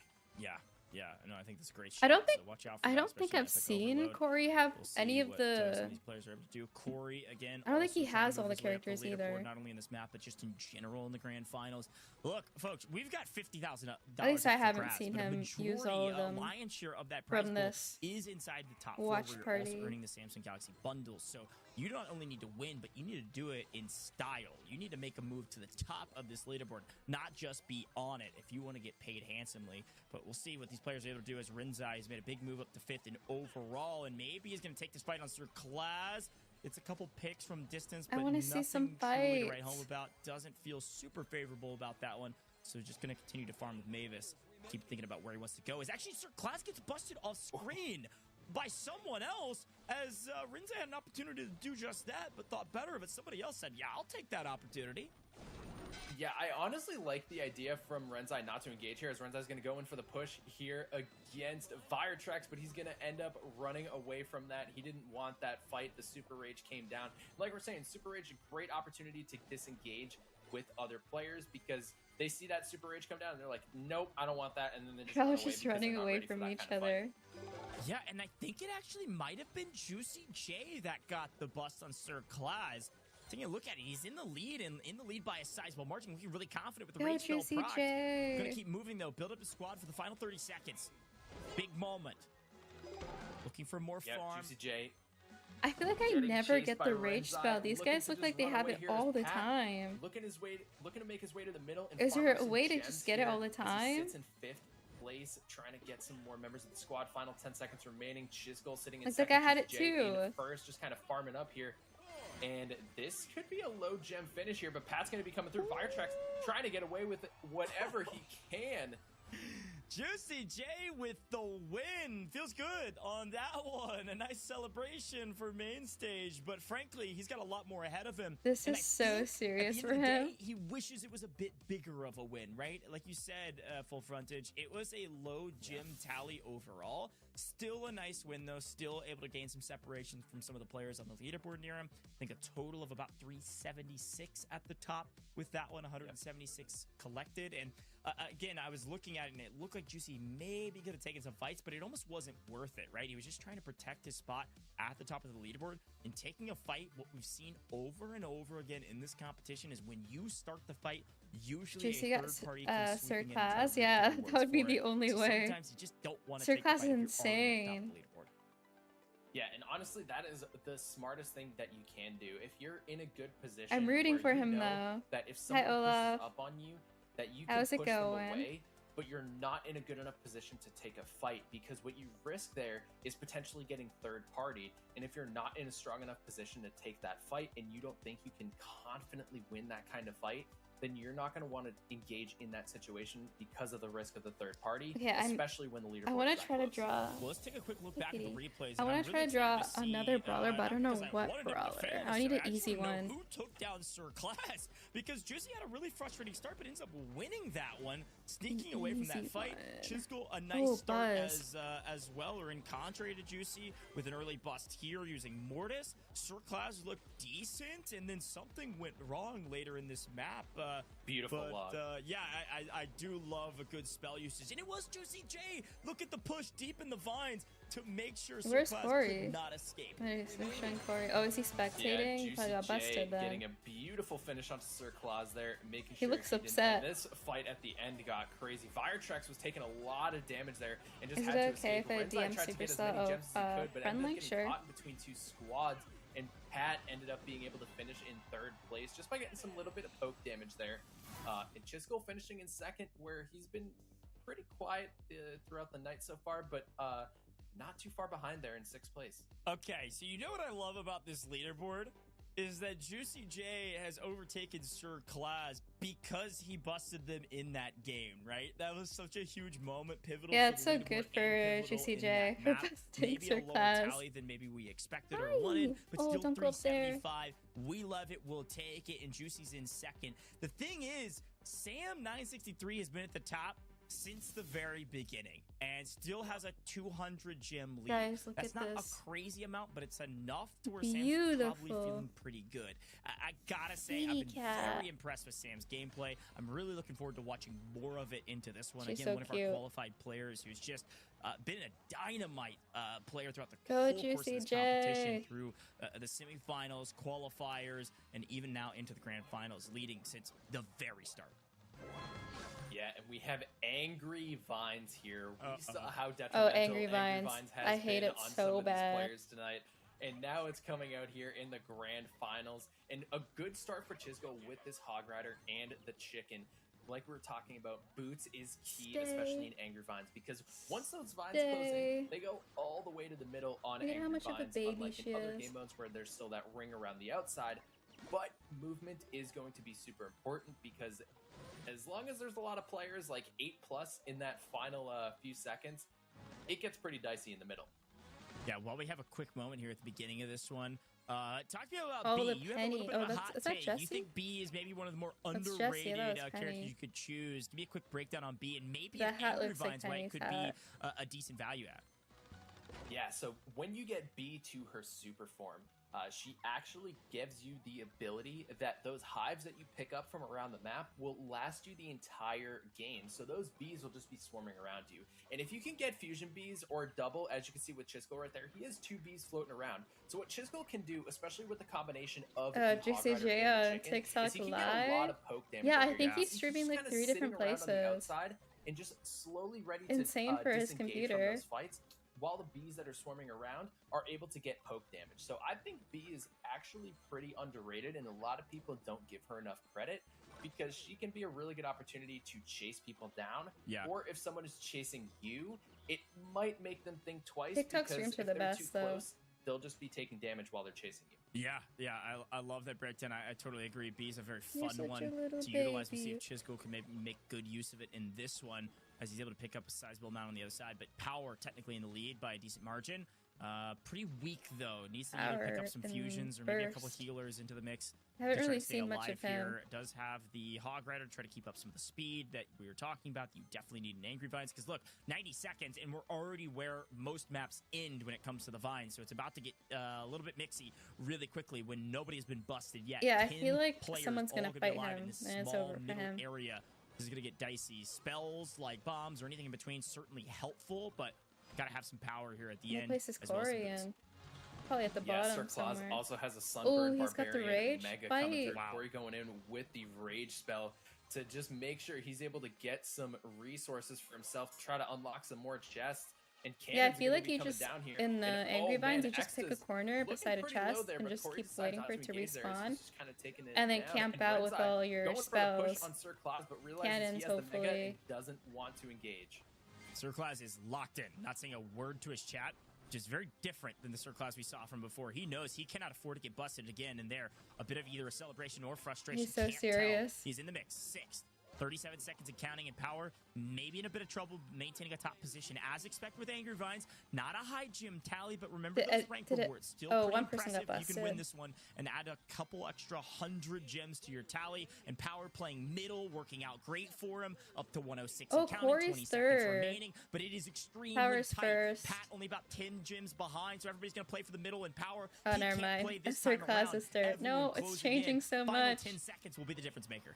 S2: Yeah, no, I think that's a great shot.
S1: I don't think
S2: So watch out for
S1: I
S2: that,
S1: don't think
S2: especially
S1: I've
S2: as, like,
S1: seen
S2: overload.
S1: Corey have
S2: We'll see
S1: any of
S2: what, some
S1: the.
S2: of these players are able to do. Cori again.
S1: I don't think
S2: also
S1: he
S2: trying to
S1: has
S2: move
S1: all the
S2: his way up
S1: characters
S2: leaderboard,
S1: either.
S2: Not only in this map, but just in general in the grand finals. Look, folks, we've got $50,000.
S1: At least I haven't
S2: grabs,
S1: seen
S2: but a
S1: him use all of
S2: majority,
S1: them
S2: a lion's share of that prize
S1: from
S2: pool
S1: this
S2: is inside the top
S1: watch
S2: four. Where you're
S1: party.
S2: also earning the Samsung Galaxy bundles. So you not only need to win, but you need to do it in style. You need to make a move to the top of this leaderboard, not just be on it if you want to get paid handsomely. But we'll see what these players are able to do as Rinzai has made a big move up to 5th in overall, and maybe he's going to take this fight on Sirclaz. It's a couple picks from distance,
S1: I
S2: but
S1: wanna see some
S2: nothing truly to write
S1: fights.
S2: home about. Doesn't feel super favorable about that one. So just going to continue to farm with Mavis. Keep thinking about where he wants to go. Is actually Sirclaz gets busted off screen by someone else, as Rinzai had an opportunity to do just that, but thought better of it. Somebody else said, yeah, I'll take that opportunity.
S3: Yeah, I honestly like the idea from Rinzai not to engage here, as Renzai's going to go in for the push here against Viretrax, but he's going to end up running away from that. He didn't want that fight. The Super Rage came down. Like we're saying, Super Rage, a great opportunity to disengage with other players, because they see that Super Rage come down and they're like, nope, I don't want that, and then they just
S1: They're
S3: run
S1: all
S3: away
S1: just
S3: because
S1: running
S3: they're not
S1: away
S3: ready for
S1: from
S3: that
S1: each
S3: kind of fight.
S1: other.
S2: Yeah, and I think it actually might have been JuicyJ that got the bust on Sirclaz. Taking a look at it, he's in the lead, and in the lead by a sizable margin. Looking really confident with the
S1: Go
S2: rage spell proc.
S1: JuicyJ.
S2: Gonna keep moving though. Build up the squad for the final 30 seconds. Big moment. Looking for more
S3: Yep,
S2: farm.
S3: JuicyJ.
S1: I feel like I
S3: Getting
S1: never
S3: chased
S1: get
S3: by
S1: the rage
S3: Rinzai,
S1: spell. These
S3: looking
S1: guys
S3: to
S1: look
S3: just
S1: like they
S3: run
S1: have
S3: away
S1: it
S3: here
S1: all
S3: is
S1: the
S3: Pat.
S1: time.
S3: Looking to make his way to the middle. And
S1: Is
S3: farm
S1: there
S3: up
S1: a
S3: some
S1: way to
S3: gems
S1: just get it
S3: here
S1: all the
S3: as he
S1: time?
S3: sits in 5th place, trying to get some more members of the squad. Final 10 seconds remaining. Chisgule sitting in
S1: Looks like
S3: second.
S1: I had it
S3: JuicyJ
S1: too.
S3: in first, just kind of farming up here. And this could be a low gem finish here, but Pat's going to be coming through. Viretrax trying to get away with whatever he can.
S2: JuicyJ with the win. Feels good on that one. A nice celebration for main stage, but frankly, he's got a lot more ahead of him.
S1: This
S2: And
S1: is
S2: I
S1: so
S2: think
S1: serious
S2: at the
S1: for
S2: end of the
S1: him.
S2: day, he wishes it was a bit bigger of a win, right? Like you said, Full Frontage, it was a low gym tally overall. Still a nice win, though. Still able to gain some separation from some of the players on the leaderboard near him. I think a total of about 376 at the top with that one, 176 collected. And again, I was looking at it, and it looked like Juicy maybe could have taken some fights, but it almost wasn't worth it, right? He was just trying to protect his spot at the top of the leaderboard. And taking a fight, what we've seen over and over again in this competition is when you start the fight, usually
S1: Juicy
S2: a
S1: got
S2: third party can sweep in and
S1: Sirclaz.
S2: try to
S1: Yeah,
S2: reap the
S1: that would
S2: rewards
S1: be
S2: for
S1: the
S2: it.
S1: only
S2: So
S1: way.
S2: sometimes you just don't want to take the
S1: Sirclaz
S2: fight
S1: is
S2: if you're already at the top of
S1: insane.
S2: the leaderboard.
S3: Yeah, and honestly, that is the smartest thing that you can do. If you're in a good position,
S1: I'm rooting
S3: where
S1: for
S3: you
S1: him,
S3: know
S1: though.
S3: that if someone pushes
S1: Olaf.
S3: up on you, that you can
S1: How's it
S3: push them
S1: going?
S3: away, but you're not in a good enough position to take a fight, because what you risk there is potentially getting third party. And if you're not in a strong enough position to take that fight, and you don't think you can confidently win that kind of fight, then you're not going to want to engage in that situation because of the risk of the third party,
S1: Okay,
S3: especially when the leaderboard
S1: I want
S3: is
S1: to
S3: that
S1: try to
S3: close.
S1: draw.
S2: Well, let's take a quick look back at the replays.
S1: I
S2: and
S1: want
S2: I'm
S1: to try
S2: really
S1: to draw
S2: excited to see,
S1: another brawler, but I don't know
S2: because I
S1: what
S2: wanted to be a
S1: brawler.
S2: fan of
S1: I need
S2: Sir.
S1: an
S2: I
S1: easy
S2: just wanna
S1: one.
S2: know who took down Sirclaz, because Juicy had a really frustrating start, but ends up winning that one, sneaking away from that
S1: easy
S2: fight.
S1: one.
S2: Chisgule, a nice
S1: Oh,
S2: start
S1: Buzz.
S2: as well, or in contrary to Juicy, with an early bust here using Mortis. Sirclaz looked decent, and then something went wrong later in this map.
S3: Beautiful log.
S2: Yeah, I do love a good spell usage. And it was JuicyJ. Look at the push deep in the vines to make sure
S1: Where's
S2: Sirclaz
S1: Cori?
S2: could not escape.
S1: There's showing Corey. Oh, is he spectating? He probably got
S3: JuicyJ
S1: busted then.
S3: getting a beautiful finish onto Sirclaz there, making
S1: He
S3: sure
S1: looks
S3: didn't-
S1: upset.
S3: and this fight at the end got crazy. Viretrax was taking a lot of damage there and just
S1: Is
S3: had
S1: it
S3: to
S1: okay
S3: escape.
S1: if I
S3: Rinzai
S1: DM
S3: tried to get as
S1: Supercell?
S3: many gems as he
S1: Oh,
S3: could, but ended
S1: friendly?
S3: up getting
S1: Sure.
S3: caught in between two squads, and Pat ended up being able to finish in third place just by getting some little bit of poke damage there. And Chisgule finishing in second, where he's been pretty quiet throughout the night so far, but not too far behind there in 6th place.
S2: Okay, so you know what I love about this leaderboard? is that JuicyJ has overtaken Sir Claus because he busted them in that game, right? That was such a huge moment, pivotal.
S1: Yeah,
S2: for
S1: it's
S2: the
S1: so
S2: leaderboard
S1: good
S2: and
S1: for
S2: pivotal in
S1: JuicyJ
S2: that
S1: for
S2: map.
S1: busting
S2: Maybe a
S1: Sir
S2: lower
S1: Claus.
S2: tally than maybe we expected
S1: Hi.
S2: or wanted, but
S1: Oh,
S2: still
S1: don't go up there.
S2: 375. We love it. We'll take it, and Juicy's in second. The thing is, Sam 963 has been at the top since the very beginning and still has a 200 gem lead.
S1: Guys, look
S2: That's
S1: at
S2: not
S1: this.
S2: a crazy amount, but it's enough to where Sam's probably
S1: Beautiful.
S2: feeling pretty good. I gotta say, I've
S1: Kitty
S2: been
S1: cat.
S2: very impressed with Sam's gameplay. I'm really looking forward to watching more of it into this one.
S1: She's
S2: Again,
S1: so
S2: one of
S1: cute.
S2: our qualified players who's just been a dynamite player throughout the
S1: Go
S2: whole course of this
S1: JuicyJ.
S2: competition through the semifinals, qualifiers, and even now into the grand finals, leading since the very start.
S3: Yeah, and we have Angry Vines here. We saw how
S1: Oh,
S3: detrimental
S1: Angry Vines.
S3: has
S1: I hate
S3: been
S1: it
S3: on
S1: so
S3: some of
S1: bad.
S3: these players tonight. And now it's coming out here in the grand finals. And a good start for Chisgule with this Hog Rider and the Chicken. Like we were talking about, Boots is key, especially in Angry Vines, because once those vines close in, they go all the way to the middle on
S1: Look at
S3: Angry
S1: how much of a
S3: Vines,
S1: baby
S3: unlike
S1: she
S3: in other
S1: is.
S3: game modes where there's still that ring around the outside. But movement is going to be super important, because as long as there's a lot of players, like 8+ in that final few seconds, it gets pretty dicey in the middle.
S2: Yeah, while we have a quick moment here at the beginning of this one, talk to me about
S1: Oh,
S2: B.
S1: the
S2: You have a
S1: penny.
S2: little bit
S1: Oh,
S2: of a
S1: that's-
S2: hot
S1: is that
S2: take. You
S1: Jessie?
S2: think B is maybe one of the more
S1: That's Jessie,
S2: underrated
S1: that was
S2: characters
S1: Penny.
S2: you could choose. Give me a quick breakdown on B, and maybe
S1: That
S2: if
S1: hat
S2: Angry
S1: looks like
S2: Vines why it
S1: Penny's
S2: could
S1: hat.
S2: be a decent value add.
S3: Yeah, so when you get B to her super form, she actually gives you the ability that those hives that you pick up from around the map will last you the entire game. So those bees will just be swarming around you. And if you can get fusion bees or double, as you can see with Chisgule right there, he has 2 bees floating around. So what Chisgule can do, especially with the combination of the Hog Rider
S1: JuicyJ
S3: and the
S1: on
S3: Chicken,
S1: TikTok
S3: is he can get a
S1: Live.
S3: lot of poke damage.
S1: Yeah, I
S3: over
S1: think
S3: here.
S1: he's streaming
S3: just
S1: like
S3: kinda
S1: 3
S3: sitting
S1: different
S3: around on the
S1: places.
S3: outside and just slowly ready
S1: Insane
S3: to
S1: for his
S3: disengage
S1: computer.
S3: from those fights, while the bees that are swarming around are able to get poke damage. So I think B is actually pretty underrated, and a lot of people don't give her enough credit, because she can be a really good opportunity to chase people down.
S2: Yeah.
S3: Or if someone is chasing you, it might make them think twice,
S1: TikTok
S3: because
S1: streams
S3: if
S1: are the
S3: they're too
S1: best, though.
S3: close, they'll just be taking damage while they're chasing you.
S2: Yeah, I love that breakdown. I totally agree. B is a very
S1: You're
S2: fun
S1: such a
S2: one
S1: little
S2: to utilize. We'll see
S1: baby.
S2: if Chisgule can maybe make good use of it in this one, as he's able to pick up a sizable amount on the other side. But Power technically in the lead by a decent margin. Pretty weak though. Needs to either pick
S1: Power
S2: up some
S1: and
S2: fusions or maybe a couple
S1: Burst.
S2: healers into the mix.
S1: I haven't
S2: to try
S1: really
S2: to stay
S1: seen much
S2: alive
S1: of him.
S2: here. Does have the Hog Rider to try to keep up some of the speed that we were talking about. You definitely need an Angry Vines, because look, 90 seconds and we're already where most maps end when it comes to the Vines. So it's about to get a little bit mixy really quickly when nobody's been busted yet.
S1: Yeah, I
S2: 10
S1: feel like
S2: players
S1: someone's gonna
S2: all be
S1: fight
S2: alive
S1: him,
S2: in this
S1: and it's
S2: small
S1: over for
S2: middle
S1: him.
S2: area. This is going to get dicey. Spells like bombs or anything in between certainly helpful, but gotta have some power here at the
S1: What
S2: end.
S1: place is
S2: as well as some
S1: Cori
S2: boost.
S1: in? Probably at the
S3: Yeah, Sir
S1: bottom
S3: Claus
S1: somewhere.
S3: also has a
S1: Oh,
S3: Sunbird
S1: he's got the
S3: Barbarian
S1: rage
S3: Mega
S1: fight.
S3: coming through.
S2: Wow.
S3: Cori going in with the Rage spell to just make sure he's able to get some resources for himself to try to unlock some more chests. And
S1: Yeah, I
S3: cannons are
S1: feel
S3: gonna
S1: like
S3: be
S1: you
S3: coming
S1: just,
S3: down here.
S1: in the
S3: And,
S1: Angry
S3: oh,
S1: Vines,
S3: man,
S1: you just pick a
S3: X's
S1: corner
S3: looking
S1: beside a
S3: pretty low
S1: chest
S3: there,
S1: and
S3: but
S1: just
S3: Cori
S1: keep
S3: decided
S1: waiting
S3: not
S1: for it to
S3: engage there, so
S1: respawn.
S3: he's just kinda taking it
S1: And then
S3: down.
S1: camp
S3: And
S1: out with
S3: Breadside
S1: all your
S3: going for the push
S1: spells.
S3: on Sir Claus, but realizes
S1: Cannons,
S3: he has the Mega
S1: hopefully.
S3: and doesn't want to engage.
S2: Sir Claus is locked in, not saying a word to his chat, which is very different than the Sir Claus we saw from before. He knows he cannot afford to get busted again, and there, a bit of either a celebration or frustration.
S1: He's so
S2: Can't tell.
S1: serious.
S2: He's in the mix. Sixth. 37 seconds and counting in Power, maybe in a bit of trouble maintaining a top position as expected with Angry Vines. Not a high gym tally, but remember those rank rewards. Still pretty
S1: one person got
S2: impressive. You can win
S1: busted.
S2: this one and add a couple extra 100 gems to your tally. And Power playing middle, working out great for him, up to 106
S1: Oh,
S2: and counting,
S1: Cori's
S2: 20 seconds
S1: third.
S2: remaining. But it is extremely
S1: Power's
S2: tight.
S1: first.
S2: Pat only about 10 gems behind, so everybody's going to play for the middle and Power.
S1: Oh,
S2: He
S1: never
S2: can't
S1: mind.
S2: play this
S1: Sir
S2: time
S1: Claus
S2: around.
S1: is third. No,
S2: Everyone
S1: it's
S2: closing
S1: changing
S2: in.
S1: so
S2: Final
S1: much.
S2: 10 seconds will be the difference maker.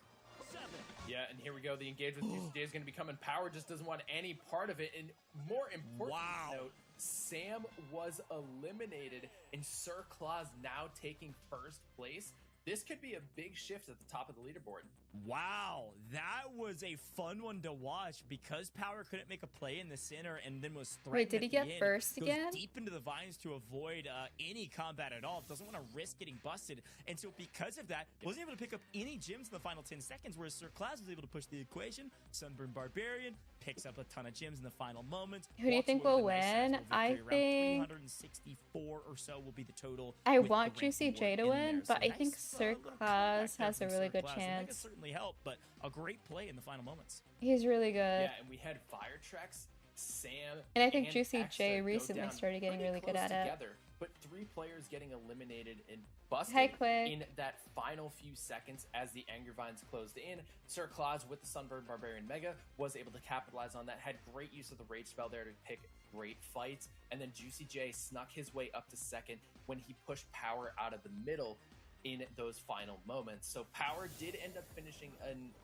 S3: Yeah, and here we go. The engage with JuicyJ is going to be coming. Power just doesn't want any part of it. And more important note, Sam was eliminated, and Sir Claus now taking first place. this could be a big shift at the top of the leaderboard.
S2: Wow, that was a fun one to watch because Power couldn't make a play in the center and then was threatened.
S1: Wait, did he
S2: at the
S1: get
S2: end.
S1: first
S2: Goes
S1: again?
S2: deep into the vines to avoid any combat at all. Doesn't want to risk getting busted. And so because of that, wasn't able to pick up any gems in the final 10 seconds, whereas Sir Claus was able to push the equation. Sunburn Barbarian picks up a ton of gems in the final moments.
S1: Who do you
S2: Walks
S1: think
S2: away
S1: will
S2: with a nice
S1: win?
S2: sizable
S1: I
S2: victory. Around
S1: think
S2: 364 or so will be the total.
S1: I
S2: with
S1: want
S2: the ranking
S1: JuicyJ
S2: award
S1: to
S2: in
S1: win,
S2: there.
S1: but
S2: So
S1: I think
S2: nice,
S1: Sir
S2: little
S1: Claus
S2: comeback there
S1: has a
S2: from
S1: really
S2: Sir
S1: good
S2: Claus, and that could
S1: chance.
S2: certainly help, but a great play in the final moments.
S1: He's really good.
S3: Yeah, and we had Fire Treks, Sam,
S1: And I think
S3: and
S1: JuicyJ
S3: Extra go
S1: recently
S3: down
S1: started getting
S3: pretty
S1: really good
S3: close
S1: at it.
S3: together, but 3 players getting eliminated and busted
S1: Hi, Quick.
S3: in that final few seconds as the Anger Vines closed in. Sir Claus with the Sunburn Barbarian Mega was able to capitalize on that, had great use of the Rage Spell there to pick great fights, and then JuicyJ snuck his way up to second when he pushed Power out of the middle in those final moments. So Power did end up finishing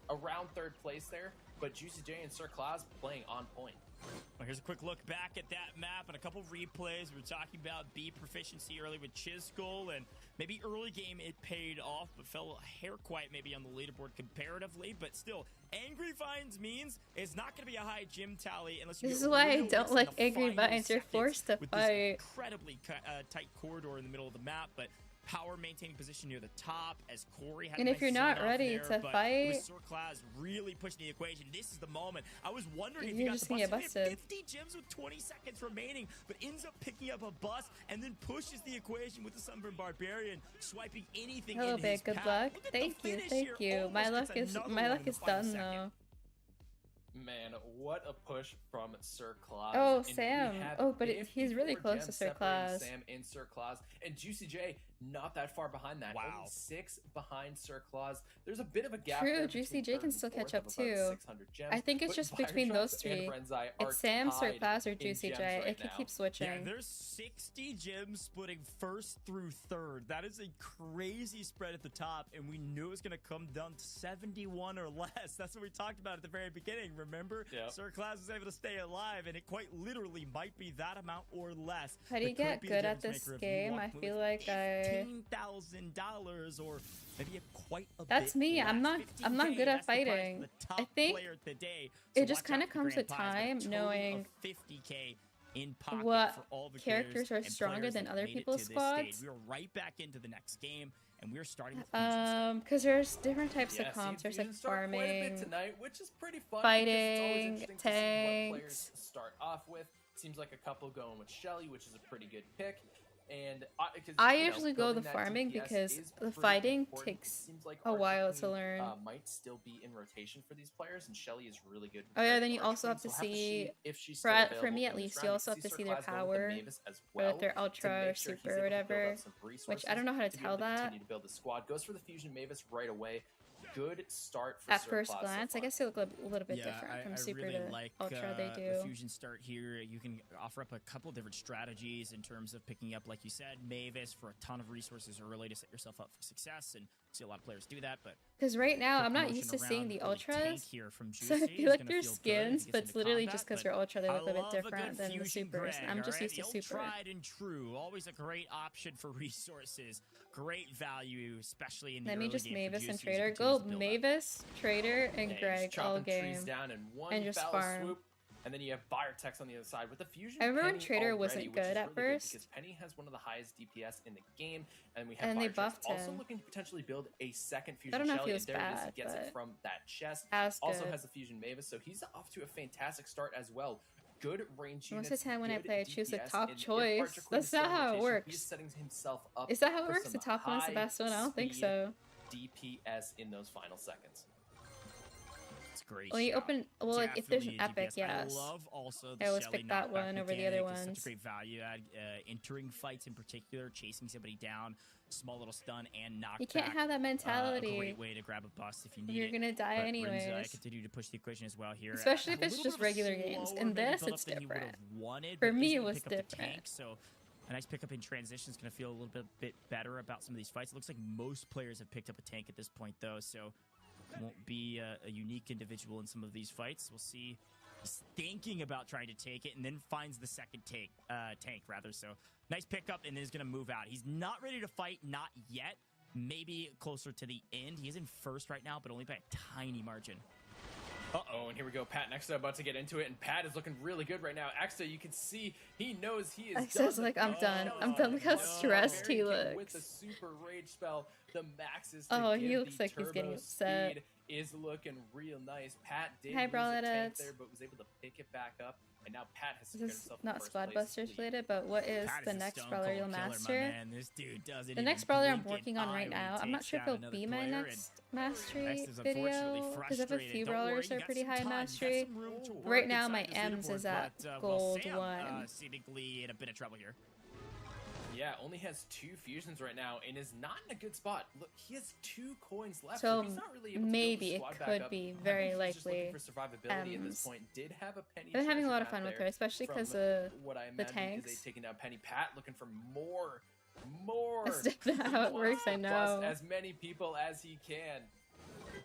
S3: around 3rd place there, but JuicyJ and Sir Claus playing on point.
S2: Well, here's a quick look back at that map and a couple replays. We were talking about B proficiency early with Chisgule, and maybe early game it paid off, but fell a hair quiet maybe on the leaderboard comparatively. But still, Angry Vines means it's not going to be a high gym tally unless you
S1: This
S2: get
S1: is why I
S2: real
S1: don't
S2: risks in
S1: like
S2: the
S1: Angry
S2: final
S1: Vines. You're
S2: seconds
S1: forced to
S2: with
S1: fight.
S2: this incredibly tight corridor in the middle of the map, but Power maintaining position near the top as Cori had
S1: And
S2: a
S1: if
S2: nice
S1: you're not
S2: zone off
S1: ready
S2: there,
S1: to
S2: but
S1: fight-
S2: it was Sir Claus really pushing the equation. This is the moment. I was wondering if
S1: You're
S2: you got
S1: just
S2: the
S1: gonna
S2: bust.
S1: get
S2: He had
S1: busted.
S2: 50 gems with 20 seconds remaining, but ends up picking up a bust and then pushes the equation with the Sunburn Barbarian, swiping anything
S1: Hello,
S2: in
S1: babe.
S2: his
S1: Good
S2: path.
S1: luck.
S2: Look at the
S1: Thank you,
S2: finish
S1: thank
S2: here.
S1: you. My
S2: Almost
S1: luck
S2: gets
S1: is
S2: another
S1: my
S2: one
S1: luck
S2: in the
S1: is
S2: final
S1: done
S2: second.
S1: though.
S3: Man, what a push from Sir Claus.
S1: Oh,
S3: And we
S1: Sam.
S3: have
S1: Oh, but he's
S3: 54
S1: really close to
S3: gems
S1: Sir
S3: separating
S1: Claus.
S3: Sam and Sir Claus, and JuicyJ not that far behind that.
S2: Wow.
S3: Only 6 behind Sir Claus. There's a bit of a gap.
S1: True,
S3: there between
S1: JuicyJ
S3: third
S1: can
S3: and
S1: still catch
S3: fourth
S1: up
S3: of about
S1: too.
S3: 600 gems,
S1: I think it's
S3: but
S1: just
S3: Fire
S1: between
S3: Trucks
S1: those
S3: and
S1: 3.
S3: Brenzai are
S1: It's Sam, Sir
S3: tied
S1: Claus, or
S3: in gems
S1: JuicyJ.
S3: right
S1: It could
S3: now.
S1: keep switching.
S2: Yeah, there's 60 gems splitting first through third. That is a crazy spread at the top, and we knew it was going to come down to 71 or less. That's what we talked about at the very beginning, remember?
S3: Yep.
S2: Sir Claus was able to stay alive, and it quite literally might be that amount or less.
S1: How do you
S2: that could
S1: get
S2: be the
S1: good at
S2: gems
S1: this
S2: maker if you
S1: game?
S2: walk
S1: I
S2: away
S1: feel
S2: with
S1: like I...
S2: $15,000 or maybe quite a
S1: That's
S2: bit
S1: me. I'm
S2: less.
S1: not good
S2: 15K,
S1: at
S2: that's the price for
S1: fighting.
S2: the top
S1: I think
S2: player today.
S1: it
S2: So
S1: just
S2: watch
S1: kinda
S2: out for
S1: comes with
S2: grand prize, but a
S1: time,
S2: total
S1: knowing
S2: of 50K in pocket
S1: what
S2: for all the
S1: characters are
S2: and
S1: stronger
S2: players
S1: than
S2: that
S1: other
S2: made it
S1: people's
S2: to this stage.
S1: squads.
S2: We are right back into the next game, and we're starting with Fusion Start.
S1: Because there's different types
S3: Yeah,
S1: of comps.
S3: seen
S1: There's like
S3: Fusion start quite a bit
S1: farming.
S3: tonight, which is pretty fun.
S1: fighting,
S3: because it's always interesting to see what
S1: tanks.
S3: players start off with. Seems like a couple going with Shelly, which is a pretty good pick. And
S1: I usually go the farming because the fighting takes a while to learn.
S3: Might still be in rotation for these players, and Shelly is really good.
S1: Oh yeah, then you also have to see, for me at least, you also have to see their power, or if they're ultra or super or whatever, which I don't know how to tell that.
S3: Continue to build the squad. Goes for the Fusion Mavis right away. Good start for
S1: At
S3: Sir
S1: first
S3: Claus so
S1: glance, I
S3: far.
S1: guess they look a little bit different from
S2: I
S1: super
S2: really
S1: to
S2: like
S1: ultra. They
S2: the
S1: do.
S2: Fusion Start here. You can offer up a couple different strategies in terms of picking up, like you said, Mavis for a ton of resources early to set yourself up for success, and see a lot of players do that. But
S1: Because right now,
S2: quick
S1: I'm not
S2: motion
S1: used to
S2: around
S1: seeing the
S2: for tank
S1: ultras,
S2: here from
S1: so I
S2: Juicy
S1: feel
S2: is
S1: like
S2: gonna
S1: they're
S2: feel good as he
S1: skins,
S2: gets
S1: but it's
S2: into
S1: literally
S2: combat,
S1: just because
S2: but
S1: they're ultra, they
S2: I
S1: look a bit
S2: love a good
S1: different than the
S2: fusion
S1: supers.
S2: Greg,
S1: I'm just
S2: alright?
S1: used to
S2: The old
S1: super.
S2: Tried and true, always a great option for resources. Great value, especially in the
S1: Let me
S2: early
S1: just
S2: game for
S1: Mavis
S2: Juicy
S1: and
S2: as he
S1: Trader.
S2: continues
S1: Go
S2: to build up.
S1: Mavis, Trader, and
S3: Yeah, he's
S1: Greg all
S3: chopping trees
S1: game.
S3: down in one
S1: and just
S3: foul
S1: farm.
S3: swoop. And then you have Biotechs on the other side with the Fusion.
S1: I remember when
S3: Penny
S1: Trader
S3: already,
S1: wasn't
S3: which
S1: good
S3: is
S1: at
S3: really
S1: first.
S3: because Penny has one of the highest DPS in the game, and we have
S1: And they
S3: Biotechs
S1: buffed
S3: also
S1: him.
S3: looking to potentially build a second Fusion
S1: I don't know if
S3: Shelly,
S1: he was
S3: and there it is.
S1: bad,
S3: He gets it
S1: but
S3: from that chest.
S1: as
S3: Also
S1: good.
S3: has the Fusion Mavis, so he's off to a fantastic start as well. Good range
S1: Most
S3: units.
S1: of the time when I
S3: good
S1: play, I choose the
S3: DPS,
S1: top
S3: and if
S1: choice.
S3: Archer Queen
S1: That's
S3: is still
S1: not
S3: in
S1: how it
S3: rotation,
S1: works.
S3: He's setting himself up
S1: Is that how it
S3: for
S1: works?
S3: some
S1: The top one is the best one? I don't think
S3: high
S1: so.
S3: DPS in those final seconds.
S2: It's great.
S1: Well, you
S2: shot.
S1: open. Well, like, if there's an
S2: Definitely a
S1: epic,
S2: DPS.
S1: yes.
S2: I love also the
S1: I always
S2: Shelly
S1: pick that
S2: knockback
S1: one over the other
S2: mechanic. It's
S1: ones.
S2: such a great value add. Entering fights in particular, chasing somebody down, small little stun and knockback.
S1: You can't have that
S2: A
S1: mentality.
S2: great way to grab a bust if you need
S1: You're
S2: it.
S1: gonna die
S2: But
S1: anyways.
S2: Brenzai continue to push the equation as well here.
S1: Especially if
S2: A
S1: it's
S2: little
S1: just
S2: bit of a
S1: regular games.
S2: slower
S1: In
S2: maybe
S1: this,
S2: build-up
S1: it's
S2: than he would've
S1: different.
S2: wanted,
S1: For
S2: but
S1: me,
S2: is
S1: it
S2: able to
S1: was
S2: pick up the
S1: different.
S2: tank, so a nice pickup in transition is going to feel a little bit better about some of these fights. It looks like most players have picked up a tank at this point, though, so won't be a unique individual in some of these fights. We'll see. He's thinking about trying to take it and then finds the second tank rather. So nice pickup and then is going to move out. He's not ready to fight, not yet. maybe closer to the end. He is in first right now, but only by a tiny margin.
S3: Uh-oh, and here we go. Pat next about to get into it, and Pat is looking really good right now. Axta, you can see he knows he is
S1: Axta's
S3: done.
S1: like, I'm done. I'm done. Look how stressed he
S3: With
S1: looks.
S3: the super rage spell, the maxes to
S1: Oh,
S3: give
S1: he looks
S3: the
S1: like he's getting
S3: turbo
S1: upset.
S3: speed is looking real nice. Pat did
S1: Hi,
S3: lose a tank
S1: Brawlettes.
S3: there, but was able to pick it back up, and now Pat has
S1: This
S3: secured
S1: is
S3: himself
S1: not
S3: the first
S1: Squad
S3: place
S1: Busters
S3: lead.
S1: related, but what is
S2: Pat
S1: the
S2: a
S1: next
S2: stone
S1: brawler
S2: cold
S1: you'll
S2: killer, my
S1: master?
S2: man. This dude doesn't
S1: The
S2: even
S1: next brawler I'm
S2: blink an
S1: working on
S2: eye
S1: right
S2: when he
S1: now. I'm not
S2: takes
S1: sure if
S2: down
S1: it'll
S2: another
S1: be my
S2: player,
S1: next
S2: and
S1: mastery
S2: Next is unfortunately
S1: video because I have a
S2: frustrated.
S1: few
S2: Don't worry,
S1: brawlers that
S2: you
S1: are
S2: got
S1: pretty
S2: some
S1: high
S2: time, you got
S1: mastery.
S2: some room to work
S1: Right now, my
S2: inside this
S1: Ems is
S2: leaderboard,
S1: at
S2: but,
S1: gold
S2: Sam,
S1: 1.
S2: seemingly in a bit of trouble here.
S3: Yeah, only has 2 fusions right now and is not in a good spot. Look, he has 2 coins left.
S1: So
S3: if he's not really able to
S1: maybe
S3: build the
S1: it
S3: squad
S1: could
S3: back up,
S1: be
S3: I
S1: very
S3: think he's just looking
S1: likely
S3: for survivability at this
S1: Ems.
S3: point. Did have a penny.
S1: I've been having a lot of
S3: treasure
S1: fun
S3: map
S1: with her,
S3: there
S1: especially
S3: from
S1: because of
S3: what I
S1: the
S3: imagine
S1: tanks.
S3: is a taking down Penny. Pat looking for more.
S1: That's definitely how it works, I know.
S3: Bust as many people as he can.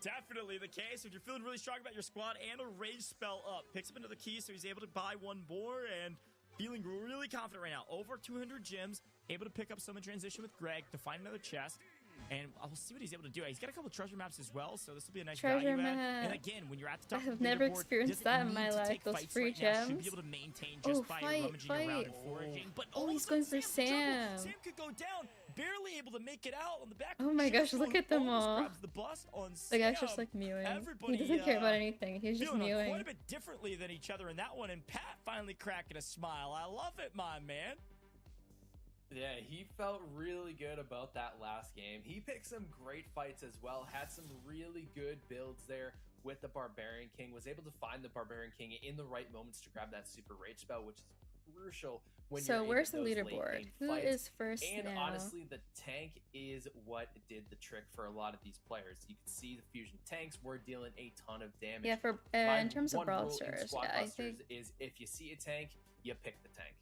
S2: Definitely the case. If you're feeling really strong about your squad and a rage spell up, picks up another key, so he's able to buy 1 more and feeling really confident right now. Over 200 gems, able to pick up some in transition with Greg to find another chest. And we'll see what he's able to do. He's got a couple treasure maps as well, so this will be a nice
S1: Treasure
S2: value add.
S1: map.
S2: And again, when you're at the top
S1: I
S2: of
S1: have
S2: the
S1: never
S2: leaderboard,
S1: experienced
S2: doesn't
S1: that in
S2: need
S1: my
S2: to
S1: life,
S2: take
S1: those
S2: fights
S1: free
S2: right now. Should be
S1: gems.
S2: able to maintain
S1: Oh,
S2: just by
S1: fight,
S2: rummaging around
S1: fight.
S2: and foraging. But
S1: Oh,
S2: all of
S1: he's
S2: a sudden,
S1: going for
S2: Sam's in trouble.
S1: Sam.
S2: Sam could go down, barely able to make it out on the back.
S1: Oh my gosh,
S2: Chisgule
S1: look at them
S2: almost
S1: all.
S2: grabs the bust on
S1: The guy's
S2: Sam.
S1: just like mewing.
S2: Everybody,
S1: He doesn't care about anything. He's just
S2: feeling
S1: mewing.
S2: quite a bit differently than each other in that one, and Pat finally cracking a smile. I love it, my man.
S3: Yeah, he felt really good about that last game. He picked some great fights as well, had some really good builds there with the Barbarian King, was able to find the Barbarian King in the right moments to grab that super rage spell, which is crucial when you're
S1: So
S3: in
S1: where's the
S3: those late
S1: leaderboard?
S3: game
S1: Who
S3: fights.
S1: is first
S3: And
S1: now?
S3: honestly, the tank is what did the trick for a lot of these players. You can see the fusion tanks were dealing a ton of damage.
S1: Yeah, for
S3: My
S1: in terms of
S3: one
S1: Brawl
S3: rule in
S1: Stars,
S3: Squad
S1: yeah, I
S3: Busters
S1: think
S3: is if you see a tank, you pick the tank.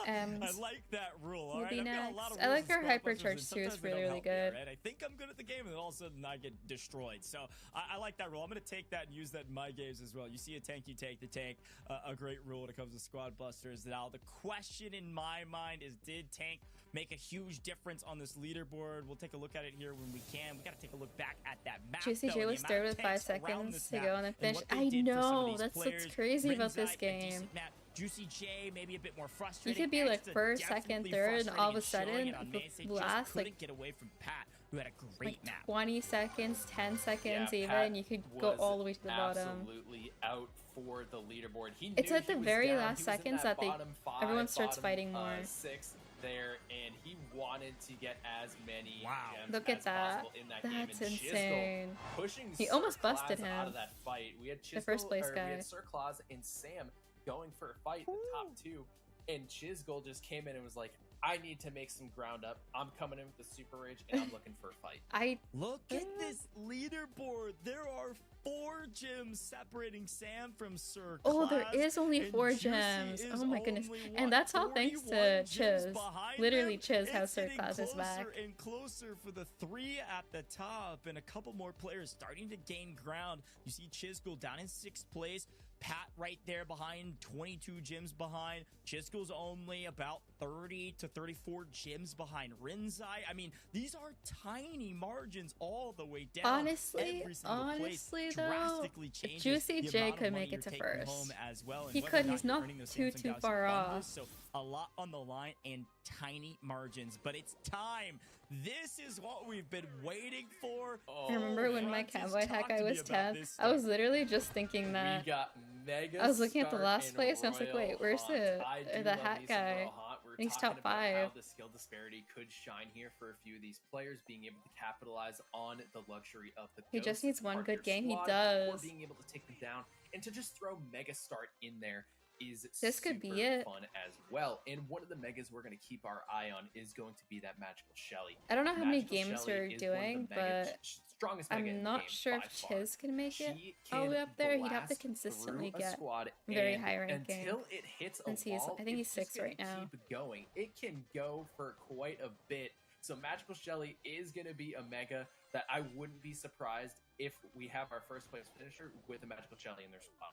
S2: I like that rule. All right,
S1: Maybe
S2: I've got a lot of
S1: next. I
S2: rules
S1: like
S2: in
S1: her
S2: Squad Busters,
S1: Hypercharge
S2: and
S1: too, it's
S2: sometimes they don't
S1: really
S2: help me,
S1: good.
S2: right? I think I'm good at the game, and then all of a sudden I get destroyed. So I like that rule. I'm going to take that and use that in my games as well. You see a tank, you take the tank. A great rule when it comes to Squad Busters. Now, the question in my mind is, did tank make a huge difference on this leaderboard? We'll take a look at it here when we can. We got to take a look back at that map.
S1: JuicyJ was third with 5 seconds to go on the finish. I know, that's what's crazy about this game.
S2: JuicyJ maybe a bit more
S1: He
S2: frustrating.
S1: could be like
S2: Extra
S1: first,
S2: definitely
S1: second, third, and all of a
S2: frustrating and showing
S1: sudden,
S2: it on Mace. They just
S1: last
S2: couldn't
S1: like
S2: get away from Pat, who had a great
S1: like
S2: map.
S1: 20 seconds, 10 seconds
S3: Yeah,
S1: even,
S3: Pat
S1: you could go
S3: was
S1: all the way to the bottom.
S3: Absolutely out for the leaderboard. He
S1: It's
S3: knew
S1: at
S3: he
S1: the
S3: was
S1: very
S3: down.
S1: last
S3: He was in
S1: seconds
S3: that
S1: that
S3: bottom five,
S1: everyone starts
S3: bottom,
S1: fighting more.
S3: 6 there, and he wanted to get as many gems
S1: Look
S3: as
S1: at that.
S3: possible in that game.
S1: That's
S3: And Chisgule
S1: insane.
S3: pushing
S1: He
S3: Sir
S1: almost busted
S3: Claus out
S1: him.
S3: of that fight. We had
S1: The first
S3: Chisgule-
S1: place
S3: or
S1: guy.
S3: We had Sir Claus and Sam going for a fight, the top 2, and Chisgule just came in and was like, I need to make some ground up. I'm coming in with the super rage, and I'm looking for a fight.
S2: Look at this leaderboard. There are 4 gems separating Sam from Sir
S1: Oh, there
S2: Claus,
S1: is only
S2: and
S1: 4
S2: Juicy
S1: gems.
S2: is
S1: Oh my goodness.
S2: only, what,
S1: And that's all thanks to
S2: 41 gems
S1: Chiz.
S2: behind
S1: Literally
S2: them?
S1: Chiz has
S2: It's
S1: Sir
S2: getting
S1: Claus's back.
S2: closer and closer for the 3 at the top, and a couple more players starting to gain ground. You see Chisgule down in 6th place. Pat right there behind, 22 gems behind. Chisgule's only about 30 to 34 gems behind Rinzai. I mean, these are tiny margins all the way down.
S1: Honestly,
S2: Every single place
S1: though,
S2: drastically
S1: if
S2: changes the
S1: JuicyJ
S2: amount of
S1: could
S2: money
S1: make
S2: you're
S1: it to
S2: taking
S1: first.
S2: home as well, and
S1: He
S2: whether or
S1: could,
S2: not
S1: he's
S2: you're
S1: not
S2: earning those
S1: too
S2: Samsung Galaxy
S1: far
S2: bundles.
S1: off.
S2: So a lot on the line and tiny margins, but it's time. This is what we've been waiting for.
S1: I remember when my
S2: Frontage
S1: Cowboy hack
S2: talked
S1: I
S2: to me
S1: was
S2: about
S1: 10th.
S2: this
S1: I was
S2: stuff.
S1: literally just thinking that.
S3: We got Mega
S1: I was looking at the
S3: Start
S1: last
S3: and
S1: place and I was like,
S3: Royal
S1: wait, where's
S3: Haunt.
S1: the
S3: I do
S1: the
S3: love
S1: hat
S3: me some
S1: guy?
S3: Royal Haunt. We're
S1: And he's
S3: talking
S1: top
S3: about
S1: 5.
S3: how the skill disparity could shine here for a few of these players, being able to capitalize on the luxury of the
S1: He just
S3: ghosts
S1: needs
S3: as
S1: one
S3: part of
S1: good
S3: your
S1: game. He
S3: squad,
S1: does.
S3: or being able to take them down, and to just throw Mega Start in there is
S1: This
S3: super
S1: could be it.
S3: fun as well. And one of the megas we're going to keep our eye on is going to be that Magical Shelly.
S1: I don't know how many
S3: Magical
S1: games
S3: Shelly
S1: we're
S3: is one of the
S1: doing,
S3: mega
S1: but
S3: strongest mega in
S1: I'm
S3: the
S1: not
S3: game
S1: sure
S3: by
S1: if
S3: far.
S1: Chiz can make it
S3: She
S1: all the way
S3: can
S1: up there. He'd have to
S3: blast
S1: consistently
S3: through a
S1: get
S3: squad,
S1: very
S3: and
S1: high ranking.
S3: until it hits a
S1: Since he's,
S3: wall,
S1: I think he's
S3: it's just
S1: 6 right
S3: gonna
S1: now.
S3: Keep going. It can go for quite a bit. So Magical Shelly is going to be a mega that I wouldn't be surprised if we have our first place finisher with a Magical Shelly in their spot.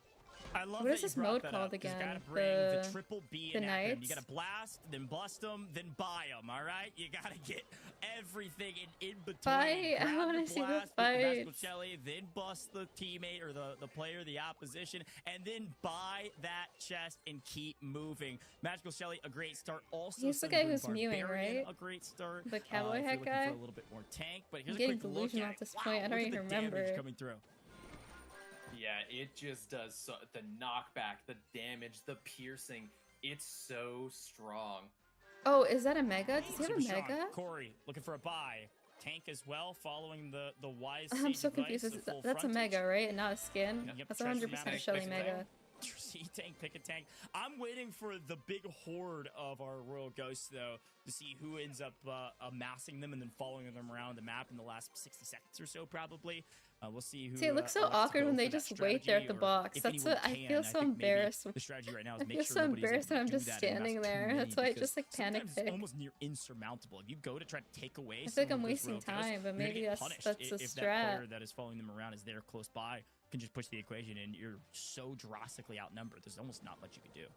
S2: I love
S1: What is
S2: that you
S1: this
S2: brought
S1: mode
S2: that
S1: called
S2: up, 'cause you
S1: again?
S2: gotta bring the triple B
S1: the
S2: in acronym. You
S1: Knights?
S2: gotta blast, then bust them, then buy them, all right? You gotta get everything in between.
S1: Fight! I
S2: Grab
S1: wanna
S2: the
S1: see the
S2: blast with the Magical
S1: fights.
S2: Shelly, then bust the teammate or the player, the opposition, and then buy that chest and keep moving. Magical Shelly, a great start. Also,
S1: He's the
S2: Sunny
S1: guy
S2: Boom
S1: who's mewing,
S2: Barbarian,
S1: right?
S2: a great start.
S1: The cowboy
S2: if
S1: hat
S2: you're looking
S1: guy?
S2: for a little bit more tank, but here's
S1: I'm
S2: a
S1: getting
S2: quick look
S1: delusional
S2: at
S1: at this
S2: it.
S1: point. I don't
S2: Look at
S1: even
S2: the damage
S1: remember.
S2: coming through.
S3: Yeah, it just does the knockback, the damage, the piercing. It's so strong.
S1: Oh, is that a mega? Does he have
S2: Super
S1: a
S2: strong.
S1: mega?
S2: Corey looking for a buy. Tank as well, following the wise.
S1: I'm so
S2: device
S1: confused.
S2: of full
S1: That's a
S2: frontage.
S1: mega, right? And not a skin?
S2: Yep,
S1: That's
S2: treasure
S1: 100%
S2: map,
S1: a Shelly
S3: pick
S1: mega.
S2: See tank, pick a tank. I'm waiting for the big horde of our Royal Ghosts, though, to see who ends up amassing them and then following them around the map in the last 60 seconds or so, probably. We'll see who.
S1: See, it looks so
S2: elects to
S1: awkward
S2: go
S1: when they
S2: for that
S1: just wait there at the
S2: strategy, or
S1: box.
S2: if
S1: That's
S2: anyone
S1: what I
S2: can.
S1: feel so
S2: think maybe
S1: embarrassed.
S2: The strategy right now is
S1: I
S2: make
S1: feel
S2: sure
S1: so
S2: nobody's
S1: embarrassed
S2: able
S1: that I'm
S2: to do
S1: just
S2: that and
S1: standing
S2: amass too
S1: there.
S2: many,
S1: That's why I
S2: because
S1: just like panic
S2: sometimes
S1: pick.
S2: it's almost near insurmountable. If you go to try to take away,
S1: I feel like
S2: some
S1: I'm
S2: of those
S1: wasting
S2: Royal Ghosts,
S1: time, but
S2: you're gonna
S1: maybe
S2: get
S1: that's
S2: punished
S1: the
S2: if that
S1: strat.
S2: player that is following them around is there close by can just push the equation, and you're so drastically outnumbered. There's almost not much you can do.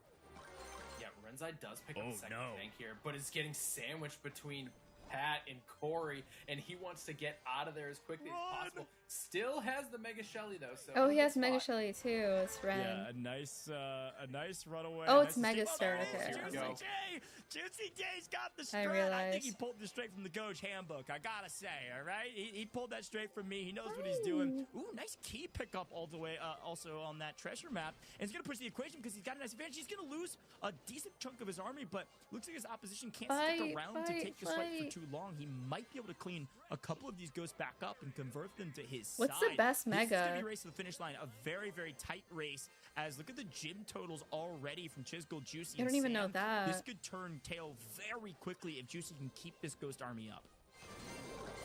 S3: Yeah, Renzai does pick up
S2: Oh,
S3: the second
S2: no.
S3: tank here, but is getting sandwiched between Pat and Corey, and he wants to get out of there as quickly as possible. Still has the Mega Shelly though, so
S1: Oh,
S3: in
S1: he
S3: a
S1: has
S3: good
S1: Mega
S3: spot.
S1: Shelly too. It's Ren.
S2: Yeah, a nice runaway.
S1: Oh,
S2: a
S1: it's
S2: nice
S1: Mega
S2: escape.
S1: Star,
S2: Oh,
S1: okay.
S2: JuicyJ! JuicyJ's got the strat. I
S1: realized.
S2: think he pulled this straight from the Gojj handbook. I gotta say, all right, he pulled that straight from me. He knows what he's doing. Ooh, nice key pickup all the way. Also on that treasure map, and he's gonna push the equation because he's got a nice advantage. He's gonna lose a decent chunk of his army, but looks like his opposition can't stick around to take this fight for too long. He might be able to clean a couple of these ghosts back up and convert them to his
S1: What's
S2: side.
S1: the best
S2: This is
S1: mega?
S2: gonna be a race to the finish line, a very, very tight race. As look at the gym totals already from Chisgule, Juicy.
S1: I don't
S2: and
S1: even know
S2: Sam.
S1: that.
S2: This could turn tail very quickly if Juicy can keep this ghost army up.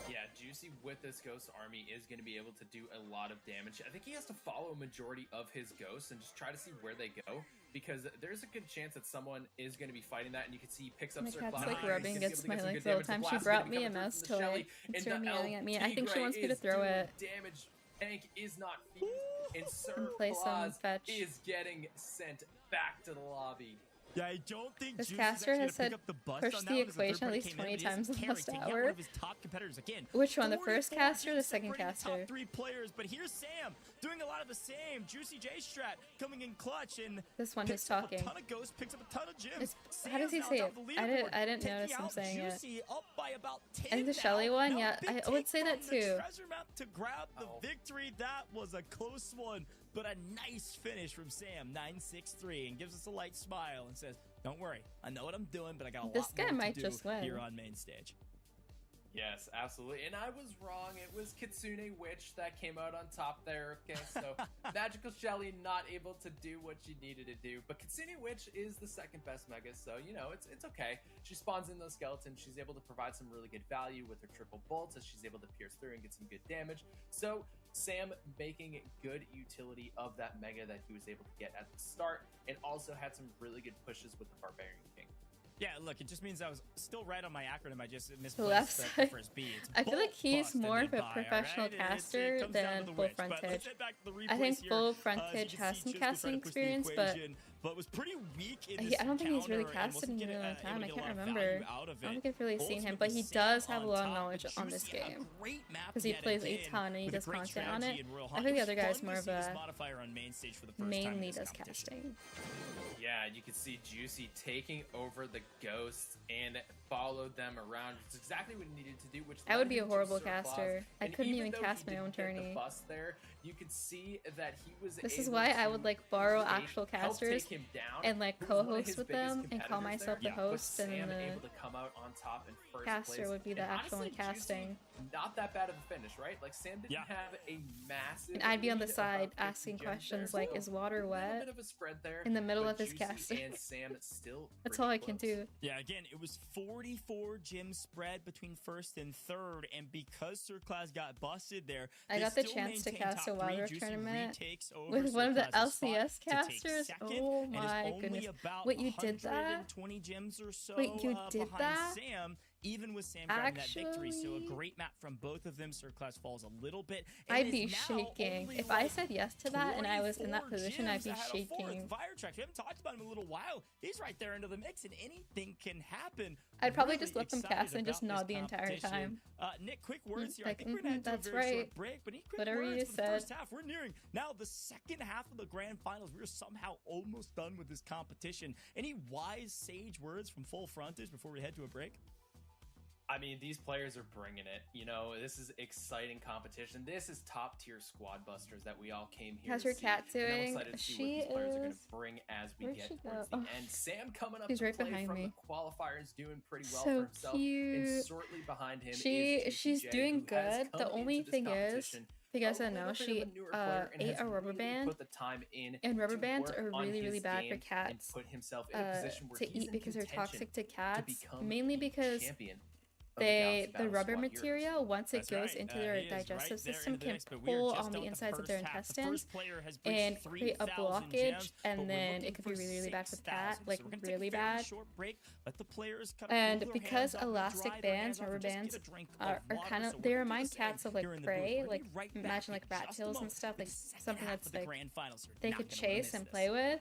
S3: Yeah, Juicy with this Ghost army is going to be able to do a lot of damage. I think he has to follow a majority of his ghosts and just try to see where they go, because there's a good chance that someone is going to be fighting that, and you can see he picks up
S1: My
S3: Circle
S1: cat's
S3: Cloud.
S1: like
S3: He's
S1: rubbing
S3: gonna be
S1: against
S3: able to
S1: my
S3: get some
S1: legs
S3: good
S1: all the
S3: damage.
S1: time.
S3: The
S1: She
S3: blast is
S1: brought
S3: gonna
S1: me a
S3: come through
S1: mouse
S3: from the Shelly,
S1: toy. It's
S3: and the
S1: meowing at me. I
S3: LP
S1: think she
S3: Gray
S1: wants me to
S3: is
S1: throw
S3: doing
S1: it.
S3: damage. Tank is not fused, and Sir
S1: play some
S3: Claus
S1: fetch.
S3: is getting sent back to the lobby.
S2: Yeah, I don't think
S1: This
S2: Juicy's
S1: caster
S2: actually
S1: has
S2: gonna
S1: said
S2: pick up the bust
S1: push
S2: on
S1: the
S2: that one as
S1: equation
S2: third
S1: at
S2: party
S1: least
S2: came
S1: 20
S2: in, but he
S1: times in
S2: is
S1: the last
S2: carrying, taking out
S1: hour.
S2: one of his top competitors again.
S1: Which one, the first
S2: 44
S1: caster or the
S2: gems
S1: second
S2: separating the
S1: caster?
S2: top three players, but here's Sam doing a lot of the same. JuicyJ strat coming in clutch, and
S1: This one who's
S2: picks up
S1: talking.
S2: a ton of ghosts, picks up a ton of gems.
S1: How does he
S2: Sam's
S1: say
S2: now
S1: it?
S2: top of the
S1: I
S2: leaderboard,
S1: didn't
S2: taking
S1: notice him
S2: out
S1: saying it.
S2: Juicy up by about 10
S1: And the
S2: now.
S1: Shelly one?
S2: Now,
S1: Yeah,
S2: big
S1: I would
S2: take
S1: say that
S2: from the
S1: too.
S2: treasure map to grab the victory. That was a close one, but a nice finish from Sam, 9-6-3, and gives us a light smile and says, "Don't worry, I know what I'm doing, but I got a
S1: This
S2: lot
S1: guy
S2: more
S1: might
S2: to do
S1: just win.
S2: here on main stage."
S3: Yes, absolutely. And I was wrong. It was Kitsune Witch that came out on top there. Okay, so Magical Shelly not able to do what she needed to do. But Kitsune Witch is the second best mega, so, you know, it's okay. She spawns in those skeletons. She's able to provide some really good value with her triple bolts as she's able to pierce through and get some good damage. So Sam making good utility of that mega that he was able to get at the start, and also had some really good pushes with the Barbarian King.
S2: Yeah, look, it just means I was still right on my acronym. I just
S1: The
S2: misplaced
S1: left
S2: the
S1: side.
S2: first B. It's
S1: I feel like
S2: bolt,
S1: he's
S2: bust, and
S1: more
S2: then
S1: of a
S2: buy,
S1: professional
S2: alright?
S1: caster
S2: it comes down to
S1: than
S2: the
S1: full
S2: witch. But let's
S1: frontage.
S2: head back to the
S1: I think
S2: replays here.
S1: full
S2: As you
S1: frontage
S2: can
S1: has
S2: see,
S1: some
S2: Chisgule
S1: casting
S2: trying to push the
S1: experience, but
S2: equation, was pretty weak in this
S1: I don't think he's really
S2: encounter and
S1: casted in
S2: wasn't
S1: a really long
S2: able to
S1: time. I
S2: get a
S1: can't
S2: lot of
S1: remember.
S2: value out of
S1: I don't
S2: it.
S1: think I've really seen him, but he
S2: Ultimately,
S1: does
S2: Sam
S1: have a
S2: on
S1: lot of
S2: top,
S1: knowledge
S2: but
S1: on this
S2: Juicy, a
S1: game.
S2: great map
S1: Because
S2: to
S1: he
S2: get
S1: plays
S2: it
S1: a
S2: in
S1: ton and he
S2: with a
S1: does
S2: great
S1: content on
S2: strategy
S1: it.
S2: and Royal
S1: I
S2: Hunt.
S1: think
S2: It
S1: the
S2: was
S1: other guy is
S2: fun
S1: more
S2: to
S1: of
S2: see this
S1: a
S2: modifier on main stage for the first time in
S1: mainly
S2: this
S1: does
S2: competition.
S1: casting.
S3: Yeah, you can see Juicy taking over the ghosts and followed them around. It's exactly what he needed to do. Which
S1: I would
S3: led
S1: be a
S3: him to
S1: horrible
S3: Sir Claus.
S1: caster. I
S3: And
S1: couldn't even
S3: though
S1: cast
S3: he
S1: my own
S3: didn't get the
S1: tourney.
S3: bust there, you could see that he was.
S1: This is
S3: able
S1: why I would
S3: to
S1: like borrow
S3: take-
S1: actual
S3: help
S1: casters
S3: take him down,
S1: and like
S3: who was one of
S1: co-host
S3: his
S1: with
S3: biggest
S1: them and call
S3: competitors
S1: myself
S3: there.
S1: the
S3: But
S1: host, and
S3: Sam
S1: then
S3: able
S1: the
S3: to come out on top in first
S1: caster
S3: place.
S1: would be the
S3: And
S1: actual
S3: honestly,
S1: one casting.
S3: Juicy, not that bad of a finish, right? Like Sam didn't
S2: Yeah.
S3: have a massive.
S1: And I'd be on the
S3: lead,
S1: side
S3: about 50
S1: asking
S3: gems
S1: questions
S3: there,
S1: like,
S3: so
S1: is water
S3: a little
S1: wet?
S3: bit of a spread there,
S1: In the middle
S3: but
S1: of his
S3: Juicy
S1: casting.
S3: and Sam still
S1: That's
S3: pretty
S1: all I can
S3: close.
S1: do.
S2: Yeah, again, it was 44 gem spread between first and third, and because Sir Claus got busted there,
S1: I
S2: they
S1: got the
S2: still
S1: chance to
S2: maintain
S1: cast a
S2: top three.
S1: Wilder
S2: Juicy
S1: tournament
S2: retakes over
S1: with
S2: Sir
S1: one of the
S2: Claus's spot
S1: LCS
S2: to take
S1: casters.
S2: second,
S1: Oh
S2: and is
S1: my
S2: only
S1: goodness.
S2: about
S1: Wait, you did that?
S2: 120 gems or so
S1: Wait, you did
S2: behind
S1: that?
S2: Sam, even with Sam grabbing that victory. So a
S1: Actually-
S2: great map from both of them. Sir Class falls a little bit.
S1: I'd be shaking. If I said yes to that and I was in that
S2: 24
S1: position, I'd be
S2: gyms ahead of fourth.
S1: shaking.
S2: Firetrax, we haven't talked about him in a little while. He's right there into the mix, and anything can happen.
S1: I'd probably
S2: Really
S1: just let them
S2: excited
S1: cast and just
S2: about this
S1: nod the entire
S2: competition.
S1: time.
S2: Nick, quick words here. I
S1: Like,
S2: think we're gonna head to a
S1: that's
S2: very short
S1: right.
S2: break, but any quick
S1: Whatever
S2: words
S1: you
S2: for the first
S1: said.
S2: half? We're nearing now the second half of the grand finals. We're somehow almost done with this competition. Any wise, sage words from full Frontage before we head to a break?
S3: I mean, these players are bringing it. You know, this is exciting competition. This is top tier squad busters that we all came here
S1: How's
S3: to
S1: your
S3: see.
S1: cat
S3: And I'm
S1: doing?
S3: excited to see what
S1: She
S3: these players are going
S1: is-
S3: to bring as we
S1: Where'd
S3: get
S1: she
S3: towards
S1: go?
S3: the end. Sam coming up
S1: She's
S3: to
S1: right
S3: play
S1: behind
S3: from
S1: me.
S3: the qualifiers, doing pretty well
S1: So
S3: for himself. And
S1: cute.
S3: shortly behind him
S1: She's
S3: is JuicyJ,
S1: doing
S3: who has
S1: good. The
S3: come
S1: only
S3: into this
S1: thing is,
S3: competition
S1: if you guys
S3: a
S1: don't know,
S3: little bit
S1: she
S3: of a newer player and
S1: ate
S3: has
S1: a rubber
S3: really
S1: band,
S3: put the time in
S1: and rubber
S3: to
S1: bands
S3: work
S1: are
S3: on
S1: really,
S3: his
S1: really bad for
S3: game
S1: cats.
S3: and put himself in a position where
S1: to
S3: he's
S1: eat
S3: in
S1: because they're
S3: contention
S1: toxic to
S3: to
S1: cats.
S3: become
S1: Mainly
S3: the
S1: because
S3: champion of the Galaxy
S1: the
S3: Battle
S1: rubber
S3: Squad
S1: material,
S3: Heroes.
S1: once it
S2: That's
S1: goes
S2: right.
S1: into their
S2: He is right
S1: digestive
S2: there
S1: system,
S2: into the
S1: can
S2: mix, but we are
S1: pull
S2: just
S1: on the
S2: out
S1: insides of
S2: first
S1: their
S2: half. The
S1: intestines
S2: first player has breached
S1: and create a
S2: 3,000
S1: blockage,
S2: gems, but
S1: and
S2: we're
S1: then
S2: looking
S1: it could
S2: for
S1: be really, really bad for the cat,
S2: 6,000.
S1: like
S2: So we're gonna take
S1: really
S2: a very
S1: bad.
S2: short break, let the players kind of
S1: And
S2: cool their
S1: because
S2: hands off,
S1: elastic
S2: dry their
S1: bands,
S2: hands off,
S1: rubber
S2: and just
S1: bands
S2: get a drink
S1: are
S2: of water.
S1: kind
S2: So
S1: of,
S2: we're
S1: they
S2: gonna do
S1: remind
S2: the same
S1: cats of like
S2: here in the booth.
S1: prey,
S2: We're
S1: like
S2: gonna be right back
S1: imagine
S2: in
S1: like rat
S2: just a
S1: tails and
S2: moment
S1: stuff,
S2: with
S1: like
S2: the second
S1: something
S2: half
S1: that's
S2: of the
S1: like
S2: grand finals. You're
S1: they
S2: not
S1: could
S2: gonna wanna
S1: chase
S2: miss
S1: and
S2: this.
S1: play with.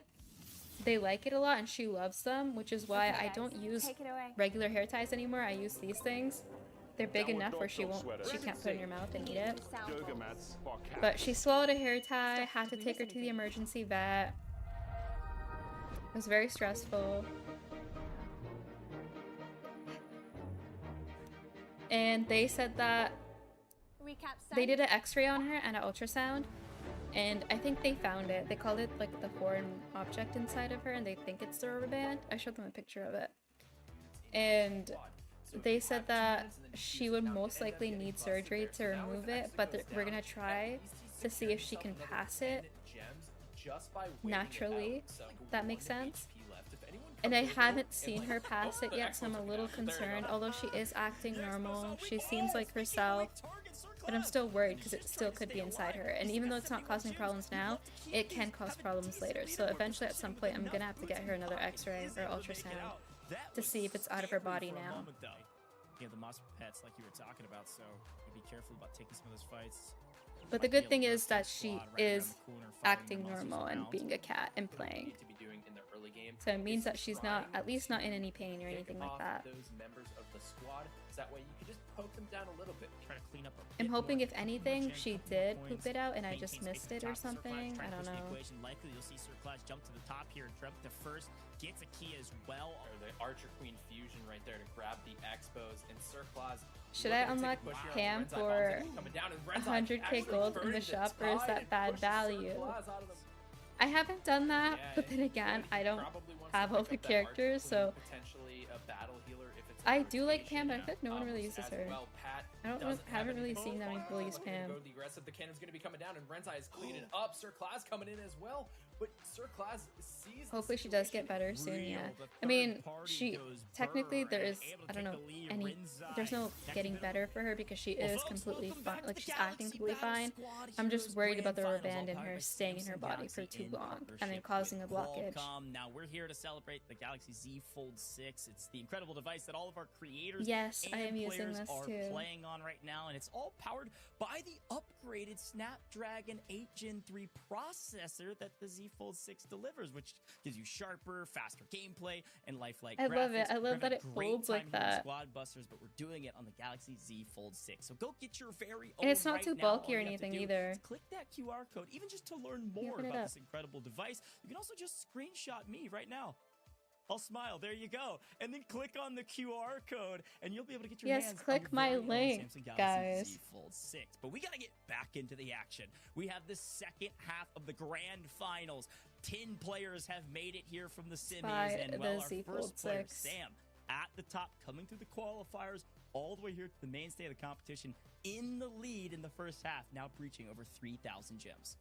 S1: They like it a lot and she loves them, which is why
S5: Okay,
S1: I
S5: guys,
S1: don't use
S5: take it away.
S1: regular hair ties anymore. I use these things. They're big
S6: Downward
S1: enough where
S6: dog,
S1: she
S6: dog
S1: won't,
S6: sweater.
S1: she can't put it in her mouth and eat it.
S5: Sound
S6: Yoga
S5: bowls.
S6: mats for cats.
S1: But she swallowed a hair tie,
S8: Steph,
S1: had to
S8: did we
S1: take her
S8: miss
S1: to the
S8: anything?
S1: emergency vet. It was very stressful. And they said that
S5: Recap
S1: they
S5: site.
S1: did an x-ray on her and an ultrasound, and I think they found it. They called it like the foreign object inside of her, and they think it's the rubber band. I showed them a picture of it. And they said that she would most likely need surgery to remove it, but we're gonna try to see if she can pass it naturally. That makes sense. And I haven't seen her pass it yet, so I'm a little concerned. Although she is acting normal, she seems like herself, but I'm still worried because it still could be inside her. And even though it's not causing problems now, it can cause problems later. So eventually at some point I'm gonna have to get her another x-ray or ultrasound to see if it's out of her body now.
S2: Yeah, the monster pets like you were talking about, so be careful about taking some of those fights.
S1: But the good thing is that she is acting normal and being a cat and playing. So it means that she's not, at least not in any pain or anything like that.
S3: Those members of the squad, so that way you can just poke them down a little bit.
S2: Try to clean up a
S1: I'm
S2: bit
S1: hoping
S2: more.
S1: if anything,
S2: Drink
S1: she
S2: a couple
S1: did
S2: points,
S1: poop it out and I
S2: maintain
S1: just
S2: space
S1: missed
S2: at
S1: it
S2: the
S1: or
S2: top. Sir Clash
S1: something.
S2: trying
S1: I
S2: to
S1: don't
S2: push the
S1: know.
S2: equation. Likely you'll see Sir Clash jump to the top here and Trump the first gets a key as well.
S3: Or the Archer Queen fusion right there to grab the Expos and Sir Claus.
S1: Should I unlock Pam for 100k gold in the shop, or is that bad value? I haven't done that, but then again, I don't have all the characters, so I do like Pam, but I feel like no one really uses her. Haven't really seen that many people use Pam.
S3: The aggressive, the cannon's going to be coming down, and Renzai is cleaning up. Sir Claus coming in as well, but Sir Claus sees.
S1: Hopefully she does get better soon, yeah. I mean, she, technically there is, I don't know, there's no getting better for her because she is completely fine, like she's acting completely fine. I'm just worried about the rubber band in her staying in her body for too long and then causing a blockage.
S2: Now we're here to celebrate the Galaxy Z Fold 6. It's the incredible device that all of our creators
S1: Yes, I
S2: and
S1: am using
S2: players
S1: this
S2: are
S1: too.
S2: playing on right now, and it's all powered by the upgraded Snapdragon 8 Gen 3 processor that the Z Fold 6 delivers, which gives you sharper, faster gameplay and lifelike
S1: I
S2: graphics.
S1: love it. I
S2: We're
S1: love that
S2: having
S1: it
S2: a great
S1: folds like
S2: time here with
S1: that.
S2: Squad Busters, but we're doing it on the Galaxy Z Fold 6. So go get your very own
S1: And it's not
S2: right
S1: too
S2: now.
S1: bulky
S2: All
S1: or
S2: you have to
S1: anything
S2: do
S1: either.
S2: is click that QR code, even just to learn more
S1: open it
S2: about
S1: up.
S2: this incredible device. You can also just screenshot me right now. I'll smile. There you go. And then click on the QR code, and you'll be able to get your
S1: Yes,
S2: hands
S1: click
S2: on your
S1: my
S2: very own
S1: link,
S2: Samsung Galaxy
S1: guys.
S2: Z Fold 6. But we got to get back into the action. We have the second half of the grand finals. 10 players have made it here from the semis,
S1: By
S2: and
S1: the
S2: well, our
S1: Z
S2: first
S1: Fold
S2: player,
S1: 6.
S2: Sam, at the top, coming through the qualifiers, all the way here to the mainstay of the competition, in the lead in the first half, now breaching over 3,000 gems.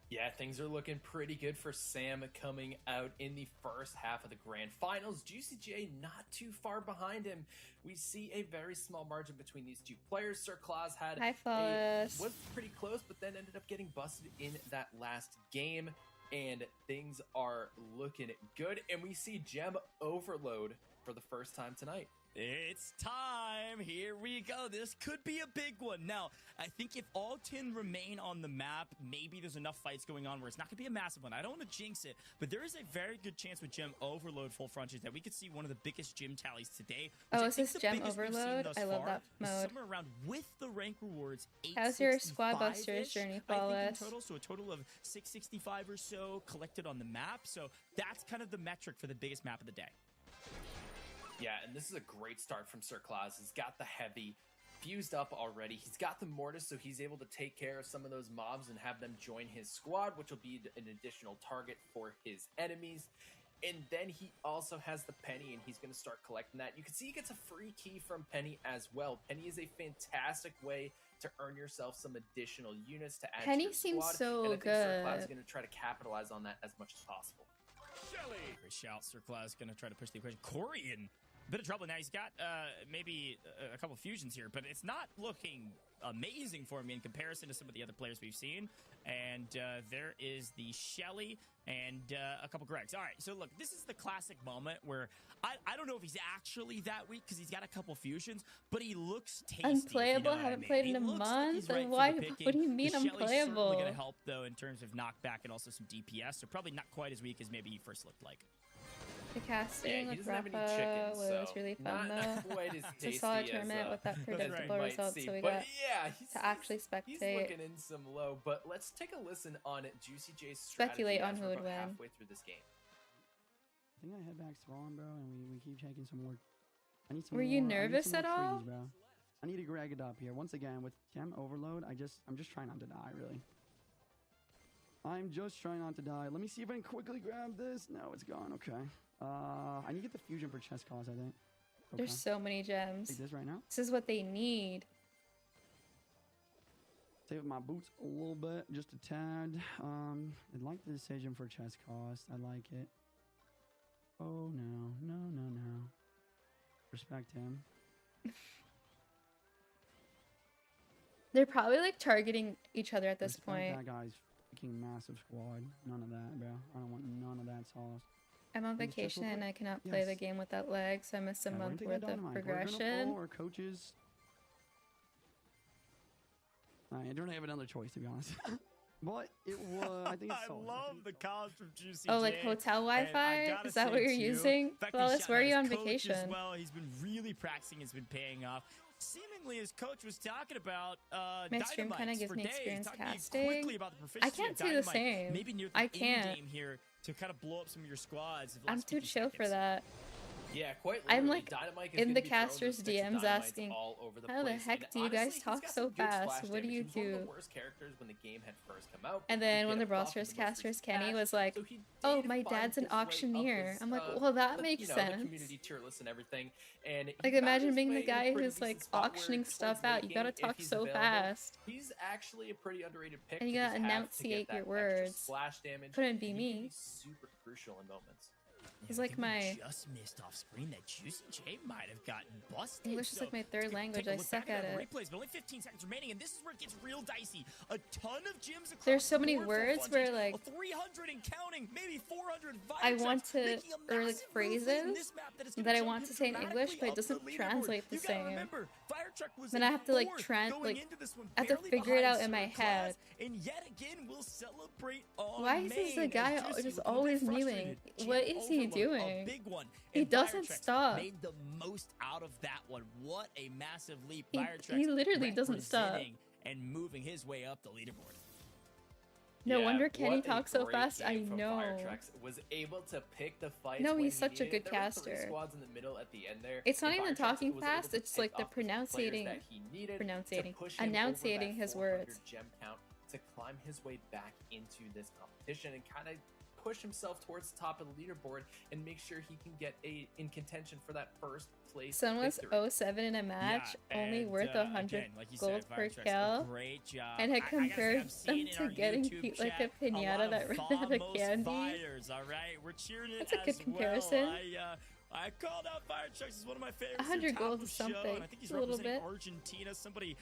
S3: Yeah, things are looking pretty good for Sam coming out in the first half of the grand finals. JuicyJ not too far behind him. We see a very small margin between these two players. Sir Claus had
S1: Hi, Flawless.
S3: was pretty close, but then ended up getting busted in that last game. And things are looking good. And we see gem overload for the first time tonight.
S2: It's time. Here we go. This could be a big one. Now, I think if all 10 remain on the map, maybe there's enough fights going on where it's not going to be a massive one. I don't want to jinx it, but there is a very good chance with Gem Overload full Frontage that we could see one of the biggest gym tallies today.
S1: Oh, is this Gem Overload? I love that mode.
S2: Somewhere around with the rank rewards.
S1: How's your Squad Busters journey, Flawless?
S2: In total, so a total of 665 or so collected on the map. So that's kind of the metric for the biggest map of the day.
S3: Yeah, and this is a great start from Sir Claus. He's got the heavy fused up already. He's got the mortis, so he's able to take care of some of those mobs and have them join his squad, which will be an additional target for his enemies. And then he also has the penny, and he's going to start collecting that. You can see he gets a free key from Penny as well. Penny is a fantastic way to earn yourself some additional units to add
S1: Penny
S3: to your
S1: seems
S3: squad.
S1: so
S3: and I think
S1: good.
S3: Sir Claus is going to try to capitalize on that as much as possible.
S2: Great shout. Sir Claus going to try to push the equation. Cori in a bit of trouble now. He's got maybe a couple fusions here, but it's not looking amazing for him in comparison to some of the other players we've seen. And there is the Shelly and a couple Gregs. All right, so look, this is the classic moment where I don't know if he's actually that weak because he's got a couple fusions, but he looks tasty.
S1: Unplayable?
S2: You know
S1: Haven't played in a month? Why? What do you mean unplayable?
S2: Certainly going to help though in terms of knockback and also some DPS. So probably not quite as weak as maybe he first looked like.
S1: The casting with
S3: doesn't have any
S1: Rafa
S3: chickens,
S1: was
S3: so
S1: really fun
S3: not
S1: though.
S3: quite as
S1: It's a
S3: tasty
S1: solid
S3: as,
S1: tournament with that
S3: as
S1: predictable
S3: you might
S1: results,
S3: see.
S1: so we
S3: But
S1: got
S3: yeah,
S1: to actually
S3: he's
S1: spectate.
S3: looking in some low, but let's take a listen on JuicyJ's
S1: Speculate
S3: strategy
S1: on
S3: as
S1: who
S3: we're
S1: would
S3: about
S1: win.
S3: halfway through this game.
S7: I think I head back spawn, bro, and we keep taking some more. I need some
S1: Were
S7: more,
S1: you
S7: I need
S1: nervous
S7: some
S1: at
S7: more
S1: all?
S7: trees, bro. I need to drag it up here. Once again, with Gem Overload, I'm just trying not to die, really. I'm just trying not to die. Let me see if I can quickly grab this. No, it's gone. Okay. I need to get the fusion for chest cause, I think. Okay.
S1: There's so many gems.
S7: Take this right now.
S1: This is what they need.
S7: Save up my boots a little bit, just a tad. I like the decision for chest cost. I like it. Oh no, no, no, no. Respect him.
S1: They're probably like targeting each other at this
S7: Respect
S1: point.
S7: that guy's freaking massive squad. None of that, bro. I don't want none of that sauce.
S1: I'm on
S7: Can we just
S1: vacation
S7: real
S1: and
S7: quick?
S1: I cannot play the
S7: Yes.
S1: game without lag, so I missed a
S7: Yeah, we're gonna
S1: month
S7: take
S1: worth
S7: that
S1: of
S7: dynamite. We're gonna
S1: progression.
S7: follow our coaches. I don't have another choice, to be honest. But it was, I think it's
S2: I
S7: solid.
S2: love the comments from JuicyJ.
S1: Oh, like hotel
S2: And I
S1: Wi-Fi?
S2: gotta
S1: Is that
S2: say,
S1: what you're
S2: too,
S1: using?
S2: the fact that
S1: Flawless,
S2: he's
S1: where are you
S2: shouting
S1: on
S2: out his coach
S1: vacation?
S2: As well. He's been really practicing. It's been paying off. Seemingly, his coach was talking about
S1: My stream kind of
S2: dynamites
S1: gives
S2: for
S1: me
S2: days,
S1: experience
S2: talking to you
S1: casting.
S2: quickly about the
S1: I
S2: proficiency
S1: can't
S2: of
S1: do the
S2: dynamite,
S1: same.
S2: Maybe near the
S1: I
S2: end
S1: can't.
S2: game here to kind of blow up some of your squads.
S1: I'm too chill for that.
S3: Yeah, quite
S1: I'm
S3: literally,
S1: like
S3: Dynamite is
S1: in
S3: gonna
S1: the
S3: be throwing
S1: casters'
S3: those sticks of
S1: DMs
S3: dynamites
S1: asking,
S3: all over the
S1: how the
S3: place.
S1: heck
S3: And
S1: do you guys
S3: honestly, he's
S1: talk
S3: got
S1: so
S3: some good
S1: fast?
S3: splash
S1: What do
S3: damage.
S1: you
S3: He was one of
S1: do?
S3: the worst characters when the game had first come out.
S1: And
S3: but he
S1: then when
S3: did
S1: the Brawl
S3: buff in
S1: Stars
S3: the most
S1: casters,
S3: recent
S1: Kenny
S3: patch,
S1: was like,
S3: so he
S1: oh,
S3: did
S1: my
S3: find
S1: dad's an
S3: his way up
S1: auctioneer.
S3: his,
S1: I'm like, well, that makes
S3: the
S1: sense.
S3: community tier list and everything. And he
S1: Like,
S3: found
S1: imagine
S3: his
S1: being the
S3: way in a
S1: guy
S3: pretty
S1: who's like
S3: decent spot where
S1: auctioning
S3: towards
S1: stuff
S3: late
S1: out. You gotta
S3: game, if
S1: talk
S3: he's
S1: so
S3: available,
S1: fast.
S3: He's actually a pretty underrated pick.
S1: And you
S3: to
S1: gotta
S3: just have to get
S1: enunciate
S3: that
S1: your
S3: extra
S1: words.
S3: Splash damage.
S1: Couldn't be
S3: and he can
S1: me.
S3: be super crucial in moments.
S1: He's
S2: I
S1: like
S2: think we
S1: my
S2: just missed off screen that JuicyJ might have gotten busted.
S1: English is
S2: So
S1: like my third
S2: let's
S1: language.
S2: take a
S1: I
S2: look
S1: suck
S2: back
S1: at
S2: the
S1: it.
S2: replays, but only 15 seconds remaining, and this is where it gets real dicey. A ton of gyms across
S1: There's so
S2: the
S1: many
S2: board for
S1: words
S2: Frontage,
S1: where, like,
S2: 300 and counting, maybe 400
S1: I
S2: Viatreks,
S1: want to,
S2: making a
S1: or like
S2: massive movement in
S1: phrases
S2: this map that is gonna
S1: that I
S2: jump
S1: want
S2: him
S1: to say in English,
S2: dramatically
S1: but it
S2: up the
S1: doesn't
S2: leaderboard.
S1: translate the
S2: You gotta
S1: same.
S2: remember, Viatrek was
S1: Then
S2: in
S1: I have to like
S2: fourth
S1: like
S2: going into this one,
S1: I have to
S2: barely
S1: figure it
S2: behind
S1: out in
S2: Sir
S1: my
S2: Claus,
S1: head.
S2: and yet again, we'll celebrate on
S1: Why is this
S2: main
S1: a guy
S2: as Juicy
S1: just
S2: will be
S1: always
S2: frustrated.
S1: kneeling?
S2: Gem
S1: What is he
S2: Overload, a
S1: doing?
S2: big one.
S1: He
S2: And
S1: doesn't
S2: Viatreks
S1: stop.
S2: Made the most out of that one. What a massive leap.
S1: He
S2: Viatreks
S1: literally doesn't stop.
S2: representing and moving his way up the leaderboard.
S1: No
S3: Yeah,
S1: wonder Kenny
S3: what a
S1: talks so
S3: great
S1: fast. I
S3: game from
S1: know.
S3: Firetrex. Was able to pick the fights.
S1: No,
S3: when
S1: he's
S3: he
S1: such a
S3: needed
S1: good
S3: it. There were three
S1: caster.
S3: squads in the middle at the end there.
S1: It's not
S3: and
S1: even
S3: Firetrex
S1: talking
S3: was able
S1: fast,
S3: to
S1: it's
S3: pick
S1: like the
S3: off those players
S1: pronunciating.
S3: that he needed to
S1: Pronunciating.
S3: push him over
S1: Enunciating
S3: that
S1: his
S3: 400
S1: words.
S3: gem count to climb his way back into this competition and kind of push himself towards the top of the leaderboard and make sure he can get in contention for that first place
S1: Son was
S3: victory.
S1: 07 in a match,
S2: Yeah,
S1: worth
S2: and,
S1: 100
S2: again, like you
S1: gold
S2: said,
S1: per
S2: Viatreks, a
S1: kill.
S2: Great job.
S1: And
S2: I
S1: it
S2: gotta say, I'm
S1: compared
S2: seeing
S1: them
S2: in
S1: to
S2: our
S1: getting
S2: YouTube
S1: cute like a
S2: chat a lot
S1: piñata
S2: of
S1: that ran out of
S2: Vamos
S1: candy.
S2: Fires, all right? We're cheering it
S1: That's a
S2: as
S1: good comparison.
S2: well. I called out Fire Trucks as one of my favorites.
S1: 100 gold is
S2: Show,
S1: something.
S2: and I think he's
S1: It's a little
S2: representing
S1: bit.
S2: Argentina. Somebody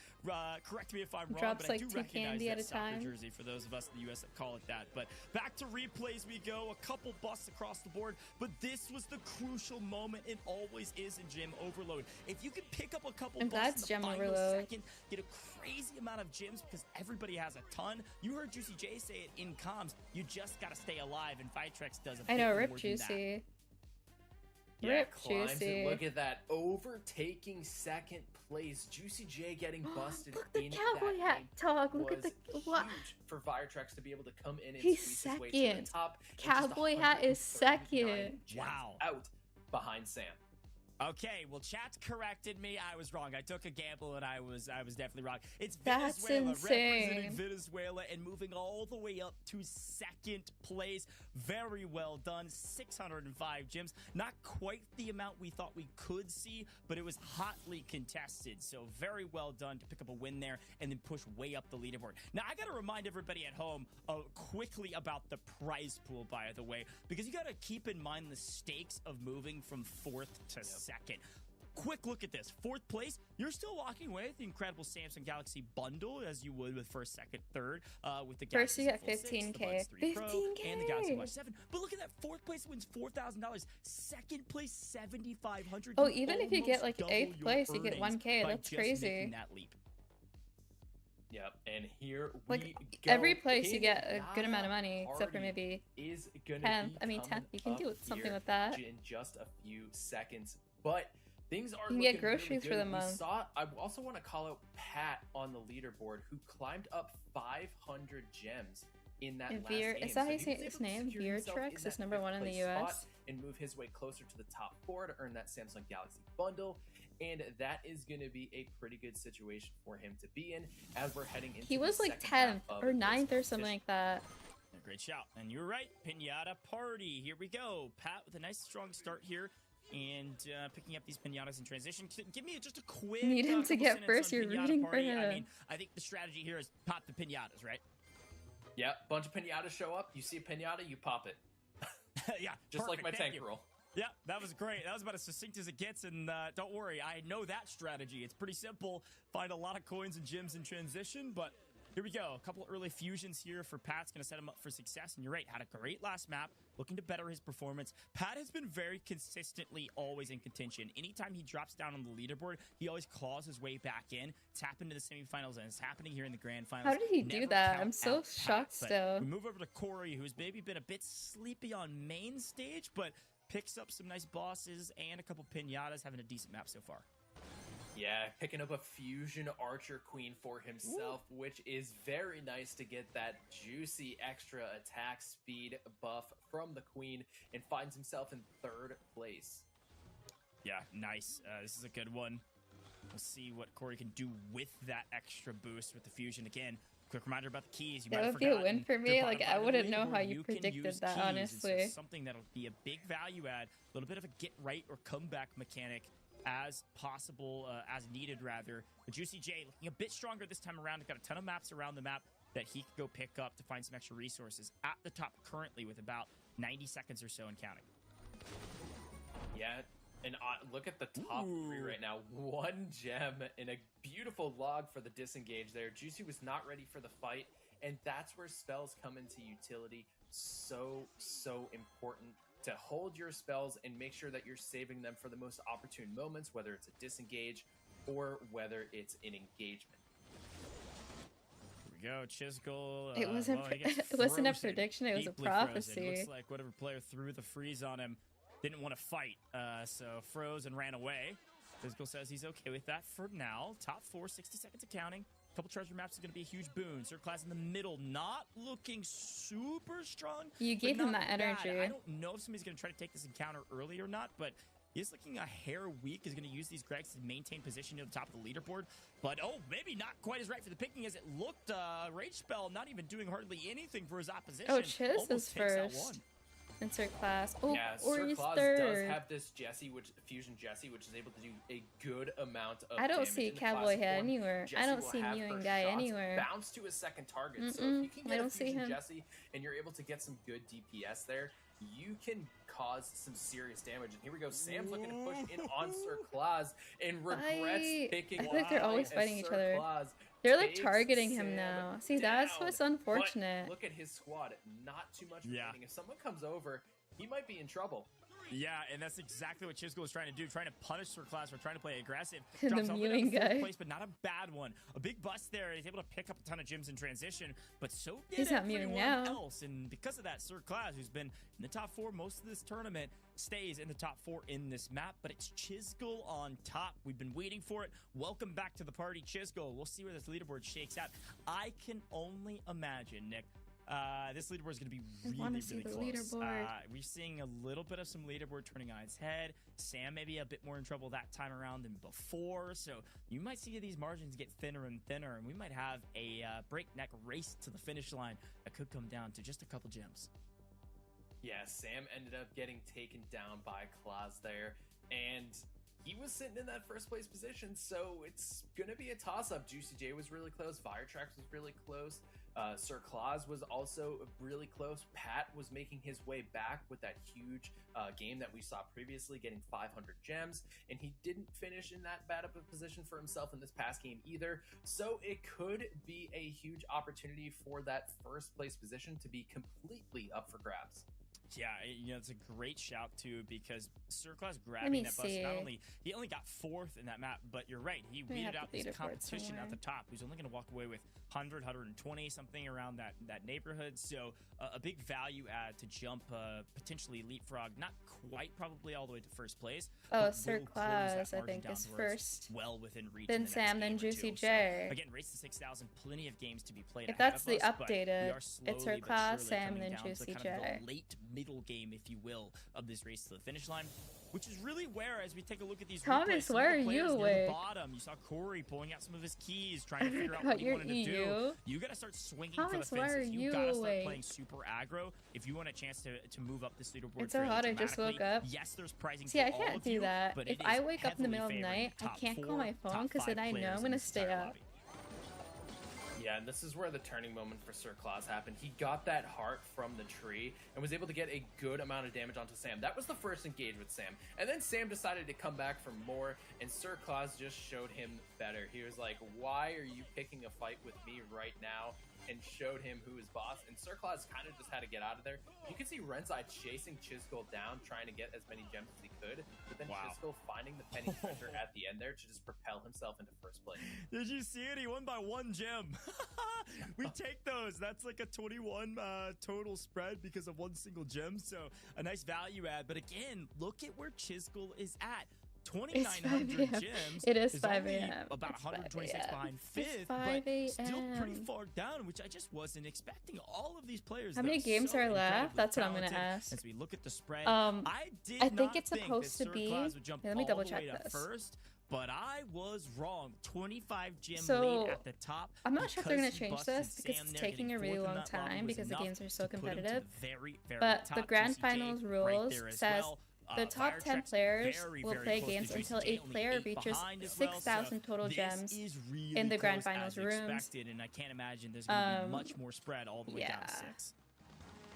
S2: correct me if I'm wrong,
S1: Drops
S2: but I
S1: like
S2: do
S1: 2
S2: recognize
S1: candy
S2: that
S1: at a
S2: soccer
S1: time.
S2: jersey for those of us in the U.S. that call it that. But back to replays we go. A couple busts across the board, but this was the crucial moment. It always is in Gem Overload. If you can pick up a couple
S1: I'm glad
S2: busts
S1: it's
S2: in the
S1: Gem
S2: final
S1: Overload.
S2: second, get a crazy amount of gems because everybody has a ton. You heard JuicyJ say it in comms. You just got to stay alive, and Vitrex does a
S1: I know,
S2: bit
S1: rip
S2: more than that.
S1: Juicy.
S3: Yeah,
S1: Rip
S3: climbs
S1: Juicy.
S3: and look at that, overtaking second place. JuicyJ getting busted
S1: Look at the
S3: in
S1: cowboy
S3: that
S1: hat
S3: game
S1: dog. Look at
S3: was
S1: the what?
S3: huge for Vitrex to be able to come in and
S1: He's
S3: squeeze his way to
S1: second.
S3: the top. and just
S1: Cowboy hat is
S3: 139
S1: second.
S3: gems
S2: Wow.
S3: out behind Sam.
S2: Okay, well, chat corrected me. I was wrong. I took a gamble, and I was definitely wrong. It's
S1: That's
S2: Venezuela
S1: insane.
S2: representing Venezuela and moving all the way up to second place. Very well done. 605 gems. Not quite the amount we thought we could see, but it was hotly contested. So very well done to pick up a win there and then push way up the leaderboard. Now, I got to remind everybody at home quickly about the prize pool, by the way, because you got to keep in mind the stakes of moving from 4th to second. Quick look at this. 4th place, you're still walking away with the incredible Samsung Galaxy bundle as you would with 1st, 2nd, 3rd with the
S1: First
S2: Galaxy
S1: you get
S2: Fold 6, the
S1: 15K.
S2: Buds 3 Pro,
S1: 15K.
S2: and the Galaxy Watch 7. But look at that. 4th place wins $4,000. 2nd place, $7,500.
S1: Oh,
S2: You
S1: even if you get
S2: almost
S1: like
S2: double
S1: 8th
S2: your
S1: place, you get
S2: earnings
S1: 1K.
S2: by
S1: That's
S2: just
S1: crazy.
S2: making that leap.
S3: Yep, and here
S1: Like
S3: we go.
S1: every place you get a good amount of
S3: Pinata
S1: money, except for
S3: party
S1: maybe
S3: is gonna
S1: 10th.
S3: be
S1: I mean 10th.
S3: coming
S1: You can do
S3: up
S1: something
S3: here
S1: with that.
S3: in just a few seconds, but things are
S1: You can
S3: looking
S1: get groceries
S3: really
S1: for
S3: good.
S1: the
S3: We
S1: month.
S3: saw, I also want to call out Pat on the leaderboard, who climbed up 500 gems in that
S1: And
S3: last
S1: Veer,
S3: game.
S1: is that how
S3: So
S1: you
S3: he
S1: say
S3: was
S1: his
S3: able to
S1: name?
S3: secure himself
S1: Veertrex
S3: in
S1: is
S3: that
S1: number
S3: 5th
S1: 1 in the
S3: place spot
S1: US.
S3: and move his way closer to the top 4 to earn that Samsung Galaxy bundle. And that is going to be a pretty good situation for him to be in as we're heading into
S1: He was
S3: the
S1: like
S3: second half
S1: 10th
S3: of
S1: or
S3: this
S1: 9th or something
S3: competition.
S1: like that.
S2: Yeah, great shout. And you're right. Pinata party. Here we go. Pat with a nice strong start here. And picking up these pinatas in transition. Give me just a quick.
S1: Need him to
S2: couple
S1: get
S2: sentence
S1: first,
S2: on
S1: you're
S2: pinata
S1: rooting for
S2: party. I
S1: him.
S2: mean, I think the strategy here is pop the pinatas, right?
S3: Yeah, bunch of pinatas show up. You see a pinata, you pop it.
S2: Yeah,
S3: Just like
S2: perfect.
S3: my
S2: Thank
S3: tank
S2: you.
S3: roll.
S2: Yeah, that was great. That was about as succinct as it gets, and don't worry, I know that strategy. It's pretty simple. Find a lot of coins and gems in transition, but here we go. A couple early fusions here for Pat's going to set him up for success, and you're right, had a great last map, looking to better his performance. Pat has been very consistently always in contention. Anytime he drops down on the leaderboard, he always claws his way back in. It's happened to the semifinals, and it's happening here in the grand finals.
S1: How did he do
S2: Never
S1: that?
S2: count
S1: I'm so
S2: out Pat,
S1: shocked
S2: but
S1: still.
S2: We move over to Cori, who's maybe been a bit sleepy on main stage, but picks up some nice bosses and a couple pinatas, having a decent map so far.
S3: Yeah, picking up a fusion archer queen for himself, which is very nice to get that juicy extra attack speed buff from the queen, and finds himself in 3rd place.
S2: Yeah, nice. This is a good one. We'll see what Cori can do with that extra boost with the fusion. Again, quick reminder about the keys. You
S1: That
S2: might have
S1: would be a
S2: forgotten.
S1: win for me.
S2: They're
S1: Like,
S2: bottom
S1: I
S2: five of the
S1: wouldn't know how
S2: leaderboard.
S1: you
S2: can
S1: predicted
S2: use
S1: that,
S2: keys.
S1: honestly.
S2: It's something that'll be a big value add, a little bit of a get right or comeback mechanic as possible, as needed rather. But JuicyJ looking a bit stronger this time around. Got a ton of maps around the map that he could go pick up to find some extra resources. At the top currently with about 90 seconds or so and counting.
S3: Yeah, and look at the top 3 right now. 1 gem and a beautiful log for the disengage there. Juicy was not ready for the fight, and that's where spells come into utility. So important to hold your spells and make sure that you're saving them for the most opportune moments, whether it's a disengage or whether it's an engagement.
S2: Here we go, Chisgule.
S1: It wasn't.
S2: Well, he gets
S1: It wasn't a
S2: frozen,
S1: prediction. It was a
S2: deeply frozen.
S1: prophecy.
S2: Looks like whatever player threw the freeze on him didn't want to fight, so froze and ran away. Chisgule says he's okay with that for now. Top 4, 60 seconds of counting. Couple treasure maps is going to be a huge boon. Circle class in the middle, not looking super strong.
S1: You
S2: but
S1: gave him
S2: not
S1: that
S2: bad.
S1: energy.
S2: I don't know if somebody's going to try to take this encounter early or not, but he's looking a hair weak. Is going to use these Gregs to maintain position near the top of the leaderboard. But, oh, maybe not quite as right for the picking as it looked. Rage Spell not even doing hardly anything for his opposition.
S1: Oh, Chiz
S2: Almost
S1: is
S2: takes out
S1: first.
S2: one.
S1: Insert class. Oh,
S3: Yeah,
S1: or
S3: Sir
S1: he's
S3: Claus
S1: third.
S3: does have this fusion Jessie, which is able to do a good amount of
S1: I don't
S3: damage
S1: see
S3: in the
S1: Cowboy
S3: classic
S1: Head
S3: form.
S1: anywhere.
S3: Jessie
S1: I don't
S3: will
S1: see
S3: have
S1: Mewing
S3: her
S1: Guy
S3: shots
S1: anywhere.
S3: bounce to a second target. So
S1: Mm-mm,
S3: if you can
S1: I
S3: get a
S1: don't see
S3: fusion
S1: him.
S3: Jessie and you're able to get some good DPS there, you can cause some serious damage. And here we go. Sam's looking to push in on Sir Claus and regrets picking.
S1: I feel like they're always
S3: as
S1: fighting each
S3: Sir
S1: other.
S3: Claus
S1: They're like
S3: takes
S1: targeting him
S3: Sam
S1: now. See, that's
S3: down.
S1: what's
S3: But
S1: unfortunate.
S3: look at his squad. Not too much
S2: Yeah.
S3: remaining. If someone comes over, he might be in trouble.
S2: Yeah, and that's exactly what Chisgule is trying to do, trying to punish Sir Claus for trying to play aggressive.
S1: The
S2: Drops all the way down
S1: mewing
S2: to fourth
S1: guy.
S2: place, but not a bad one. A big bust there. He's able to pick up a ton of gems in transition, but so did
S1: He's not mewing
S2: everyone
S1: now.
S2: else. And because of that, Sir Claus, who's been in the top 4 most of this tournament, stays in the top 4 in this map. But it's Chisgule on top. We've been waiting for it. Welcome back to the party, Chisgule. We'll see where this leaderboard shakes out. I can only imagine, Nick, this leaderboard is going to be really,
S1: see
S2: really
S1: the
S2: close.
S1: leaderboard.
S2: We're seeing a little bit of some leaderboard turning on its head. Sam maybe a bit more in trouble that time around than before. So you might see these margins get thinner and thinner, and we might have a breakneck race to the finish line that could come down to just a couple gems.
S3: Yeah, Sam ended up getting taken down by Claus there, and he was sitting in that first place position, so it's gonna be a toss-up. JuicyJ was really close, Firetrax was really close, Sir Claus was also really close. Pat was making his way back with that huge game that we saw previously, getting 500 gems, and he didn't finish in that bad of a position for himself in this past game either, so it could be a huge opportunity for that first place position to be completely up for grabs.
S2: Yeah, you know, it's a great shout too, because Sir Claus grabbing that bus, not only he only got 4th in that map, but you're right, he weeded out this competition at the top. He's only going to walk away with 100, 120, something around that neighborhood. So a big value add to jump, potentially leapfrog, not quite probably all the way to first place.
S1: Oh, Sir Claus, I think, is first.
S2: Well within reach.
S1: Then Sam, then JuicyJ.
S2: So, again, race to 6,000, plenty of games to be played.
S1: If that's the
S2: us,
S1: updated, it's Sir Claus, Sam,
S2: then
S1: JuicyJ.
S2: Kind of the late middle game, if you will, of this race to the finish line, which is really where, as we take a look at these
S1: Thomas,
S2: replays,
S1: where are you awake?
S2: Bottom, you saw Cori pulling out some of his keys, trying to figure out what he wanted to do. You got to start swinging for the fences. You got to start playing super aggro if you want a chance to move up this leaderboard.
S1: It's so hot. I just woke up.
S2: Yes, there's pricing.
S1: See, I can't do that. If I wake up in the middle of the night, I can't call my phone because then I know I'm gonna stay up.
S3: Yeah, and this is where the turning moment for Sir Claus happened. He got that heart from the tree and was able to get a good amount of damage onto Sam. That was the first engage with Sam. And then Sam decided to come back for more, and Sir Claus just showed him better. He was like, why are you picking a fight with me right now? And showed him who is boss. And Sir Claus kind of just had to get out of there. You can see Renzai chasing Chisgule down, trying to get as many gems as he could. But then Chisgule finding the penny treasure at the end there to just propel himself into first place.
S2: Did you see it? He won by 1 gem. We take those. That's like a 21 total spread because of 1 single gem. So a nice value add. But again, look at where Chisgule is at. 2,900 gems.
S1: It is 5 a.m.
S2: About 126 behind 5th, but still pretty far down, which I just wasn't expecting. All of these players.
S1: How many games are left? That's what I'm gonna ask.
S2: As we look at the spread,
S1: I think it's supposed to be. Let me double check this.
S2: First, but I was wrong. 25 gem
S1: so,
S2: lead at the top.
S1: I'm not sure if they're going to change this because it's taking a really long time because the games are so competitive. But the Grand Finals rules says the top 10 players will play games until a player reaches 6,000 total gems in the Grand Finals rooms.
S2: And I can't imagine there's going to be much more spread all the way down to 6.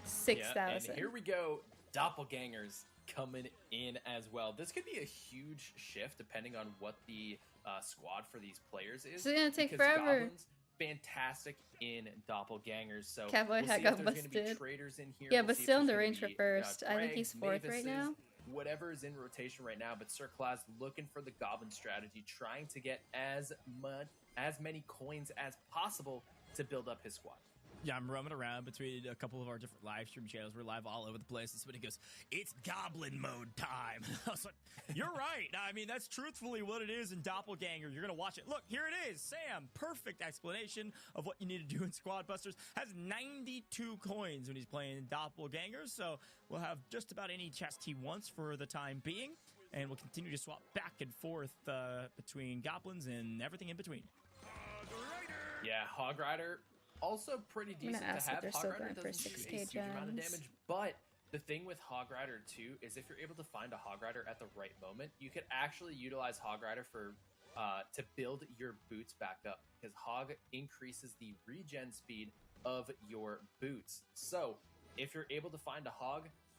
S1: 6,000.
S3: Yeah, and here we go. Doppelgangers coming in as well. This could be a huge shift depending on what the squad for these players is.
S1: It's gonna take forever.
S3: Goblins, fantastic in doppelgangers. So
S1: Cowboy
S3: we'll
S1: had
S3: see if
S1: got
S3: there's gonna be
S1: busted.
S3: traders in here.
S1: Yeah,
S3: We'll
S1: but
S3: see if
S1: still in
S3: there's
S1: the
S3: gonna
S1: range for
S3: be,
S1: first. I think
S3: Greg,
S1: he's 4th right
S3: Mavis's,
S1: now.
S3: Whatever is in rotation right now, but Sir Claus looking for the goblin strategy, trying to get as many coins as possible to build up his squad.
S2: Yeah, I'm roaming around between a couple of our different live stream channels. We're live all over the place. That's when he goes, it's goblin mode time. I was like, you're right. I mean, that's truthfully what it is in Doppelganger. You're going to watch it. Look, here it is. Sam, perfect explanation of what you need to do in Squad Busters. Has 92 coins when he's playing Doppelganger. So we'll have just about any chest he wants for the time being. And we'll continue to swap back and forth between goblins and everything in between.
S3: Yeah, Hog Rider. Also pretty decent to have. Hog Rider doesn't shoot a huge amount of damage, but the thing with Hog Rider too is if you're able to find a Hog Rider at the right moment, you could actually utilize Hog Rider for to build your boots back up, because Hog increases the regen speed of your boots. So if you're able to find a Hog,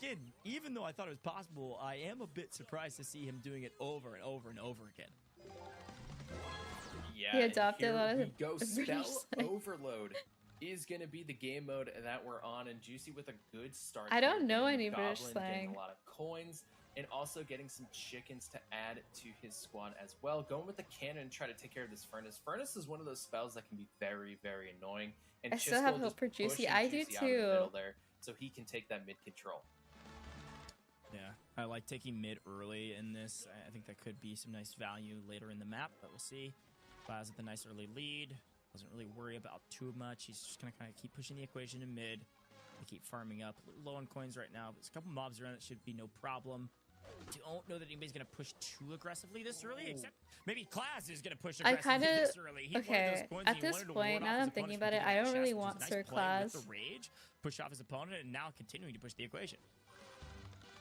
S2: again, even though I thought it was possible, I am a bit surprised to see him doing it over and over and over again.
S3: Yeah,
S1: He adopted
S3: and
S1: a lot
S3: here
S1: of
S3: we go
S1: the British
S3: spell
S1: slang.
S3: overload. is going to be the game mode that we're on, and Juicy with a good start.
S1: I don't
S3: here,
S1: know
S3: getting
S1: any
S3: the
S1: British
S3: Goblin, getting
S1: slang.
S3: a lot of coins, and also getting some chickens to add to his squad as well. Going with the cannon and try to take care of this Furnace. Furnace is one of those spells that can be very, very annoying. And
S1: I still have
S3: Chisgule
S1: hope
S3: just
S1: for Juicy.
S3: pushing
S1: I do
S3: Juicy out of the middle
S1: too.
S3: there, so he can take that mid control.
S2: Yeah, I like taking mid early in this. I think that could be some nice value later in the map, but we'll see. Claz with a nice early lead. Doesn't really worry about too much. He's just going to kind of keep pushing the equation in mid. They keep farming up. A little low on coins right now. There's a couple mobs around. It should be no problem. Don't know that anybody's going to push too aggressively this early, except maybe Claz is going to push
S1: I
S2: aggressively
S1: kind
S2: this
S1: of
S2: early. He wanted
S1: okay.
S2: those coins,
S1: At
S2: he
S1: this
S2: wanted to
S1: point,
S2: ward
S1: now
S2: off
S1: that
S2: his
S1: I'm thinking
S3: opponents
S1: about it,
S3: from
S1: I
S3: getting
S1: don't
S3: that
S1: really
S3: chest,
S1: want
S2: Nice
S1: Sir
S2: play
S1: Claz.
S2: with the rage, push off his opponent, and now continuing to push the equation.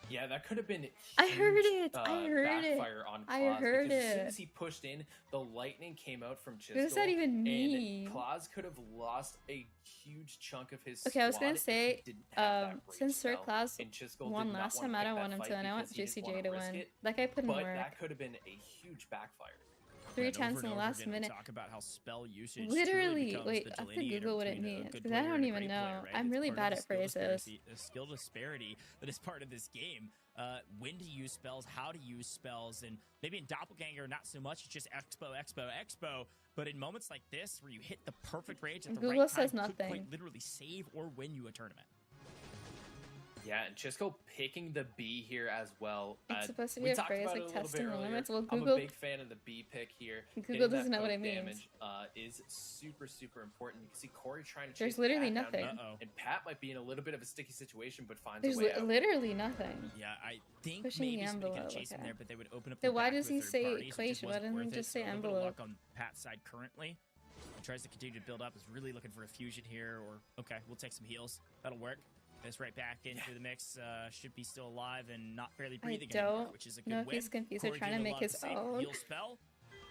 S3: Yeah, that could have been huge,
S1: I heard it. I heard it.
S3: backfire on
S1: I
S3: Claus,
S1: heard
S3: because as soon
S1: it.
S3: as he pushed in, the lightning came out from Chisgule.
S1: What does that even mean?
S3: And Claus could have lost a huge chunk of his
S1: Okay, I was
S3: squad
S1: gonna
S3: if he
S1: say,
S3: didn't have that rage
S1: since Sir
S3: spell,
S1: Claus
S3: and Chisgule
S1: won
S3: did not
S1: last
S3: wanna
S1: time, I
S3: pick
S1: don't
S3: that
S1: want him
S3: fight
S1: to, and I want
S3: because he didn't
S1: JuicyJ
S3: wanna
S1: to
S3: risk
S1: win.
S3: it,
S1: That guy put in
S3: but
S1: work.
S3: that could have been a huge backfire.
S1: 3
S2: And over
S1: times in
S2: and
S1: the
S2: over
S1: last
S2: again, we
S1: minute.
S2: talk about how spell usage
S1: Literally,
S2: truly
S1: wait,
S2: becomes
S1: I
S2: the
S1: have to
S2: delineator
S1: Google what it
S2: between a
S1: means,
S2: good
S1: because I
S2: player
S1: don't
S2: and a
S1: even
S2: great
S1: know.
S2: player, right?
S1: I'm
S2: It's
S1: really
S2: part
S1: bad
S2: of
S1: at
S2: the
S1: phrases.
S2: skill disparity that is part of this game. When to use spells, how to use spells, and maybe in Doppelganger, not so much. It's just expo. But in moments like this, where you hit the perfect rage at the
S1: Google
S2: right
S1: says
S2: time, could
S1: nothing.
S2: quite literally save or win you a tournament.
S3: Yeah, and Chisgule picking the B here as well.
S1: It's supposed to
S3: we
S1: be a
S3: talked
S1: phrase
S3: about
S1: like
S3: it a little
S1: testing
S3: bit
S1: the
S3: earlier.
S1: limits. Well,
S3: I'm
S1: Google-
S3: a big fan of the B pick here.
S1: Google
S3: Getting
S1: doesn't
S3: that
S1: know what it
S3: poke
S1: means.
S3: damage is super, super important. You can see Cori trying to
S1: There's
S3: chase
S1: literally
S3: Pat down
S1: nothing.
S3: mid, and Pat might be in a little bit of a sticky situation, but finds
S1: There's
S3: a way out.
S1: literally nothing.
S2: Yeah, I think
S1: Pushing the
S2: maybe somebody could
S1: envelope,
S2: chase him
S1: okay.
S2: there, but they would open up
S1: Then
S2: the
S1: why
S2: back
S1: does
S2: to a
S1: he
S2: third
S1: say
S2: party, so it just
S1: equation? Why
S2: wasn't
S1: doesn't he
S2: worth it.
S1: just
S2: So
S1: say
S2: a little bit of
S1: envelope?
S2: luck on Pat's side currently. He tries to continue to build up. Is really looking for a fusion here, or okay, we'll take some heals. That'll work. Gets right back into the mix. Should be still alive and not barely breathing anymore,
S1: don't
S2: which is a good
S1: know if
S2: win.
S1: he's confused or
S2: Cori
S1: trying to
S2: doing a
S1: make
S2: lot of
S1: his
S2: the same.
S1: own.
S2: Heal spell.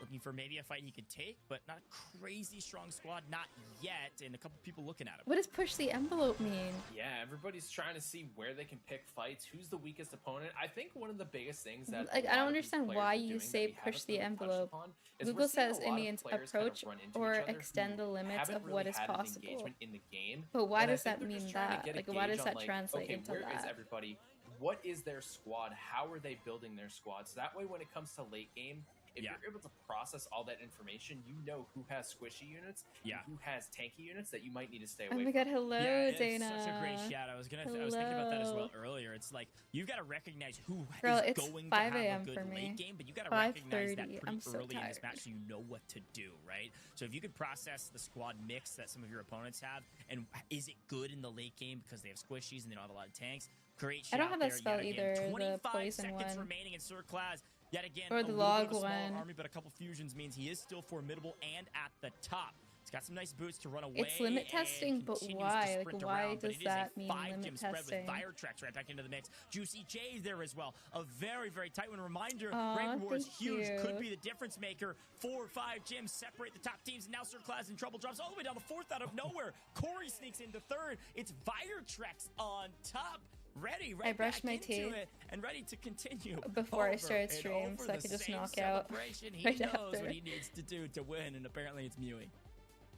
S2: Looking for maybe a fight he could take, but not a crazy strong squad, not yet. And a couple people looking at him.
S1: What does push the envelope mean?
S3: Yeah, everybody's trying to see where they can pick fights, who's the weakest opponent. I think one of the biggest things that
S1: Like,
S3: a
S1: I don't
S3: lot of these
S1: understand
S3: players
S1: why
S3: are
S1: you
S3: doing
S1: say
S3: that we
S1: push
S3: haven't
S1: the
S3: really touched
S1: envelope.
S3: upon is
S1: Google
S3: we're seeing
S1: says
S3: a
S1: it
S3: lot of
S1: means
S3: players kind of
S1: approach
S3: run into
S1: or
S3: each other
S1: extend
S3: who
S1: the limits
S3: haven't
S1: of
S3: really
S1: what is
S3: had an
S1: possible.
S3: engagement in the game.
S1: But why
S3: And I
S1: does
S3: think
S1: that
S3: they're just
S1: mean
S3: trying to
S1: that?
S3: get a
S1: Like, why
S3: gauge
S1: does
S3: on,
S1: that translate
S3: okay,
S1: into
S3: where is
S1: that?
S3: everybody? What is their squad? How are they building their squad? So that way, when it comes to late game, if
S2: Yeah.
S3: you're able to process all that information, you know who has squishy units,
S2: Yeah.
S3: and who has tanky units that you might need to stay
S1: Oh
S3: away
S1: my
S3: from.
S1: god, hello,
S2: Yeah, it's
S1: Dana.
S2: such a great shout. I was thinking about that as well earlier. It's like you've got to recognize who
S1: Girl,
S2: is
S1: it's
S2: going
S1: 5
S2: to have
S1: a.m.
S2: a good
S1: for me.
S2: late game, but you got to recognize that
S1: 5:30.
S2: pretty
S1: I'm so
S2: early in this
S1: tired.
S2: match so you know what to do, right? So if you could process the squad mix that some of your opponents have, and is it good in the late game because they have squishies and they don't have a lot of tanks? Great shout
S1: I don't have that
S2: there
S1: spell
S2: yet
S1: either,
S2: again.
S1: the
S2: 25
S1: poison
S2: seconds
S1: one.
S2: remaining in Sir Claz. Yet again,
S1: Or
S2: a
S1: the
S2: little bit
S1: log
S2: of a smaller
S1: one.
S2: army, but a couple fusions means he is still formidable and at the top. He's got some nice boots to run away.
S1: It's limit
S2: and
S1: testing, but
S2: continues to
S1: why? Like,
S2: sprint
S1: why
S2: around, but
S1: does
S2: it is
S1: that
S2: a
S1: mean
S2: 5
S1: limit
S2: gem spread
S1: testing?
S2: with fire tracks right back into the mix. JuicyJ there as well. A very, very tight one. Reminder,
S1: Aw,
S2: rank war is
S1: thank
S2: huge.
S1: you.
S2: Could be the difference maker. 4 or 5 gems separate the top teams, and now Sir Claz in trouble. Drops all the way down to 4th out of nowhere. Cori sneaks into 3rd. It's fire tracks on top. Ready, right
S1: I brushed
S2: back
S1: my
S2: into
S1: teeth
S2: it and ready to continue
S1: before I
S2: over
S1: started
S2: and
S1: stream,
S2: over
S1: so I
S2: the
S1: could just
S2: same
S1: knock out
S2: celebration. He
S1: right
S2: knows
S1: after.
S2: what he needs to do to win, and apparently it's mewing.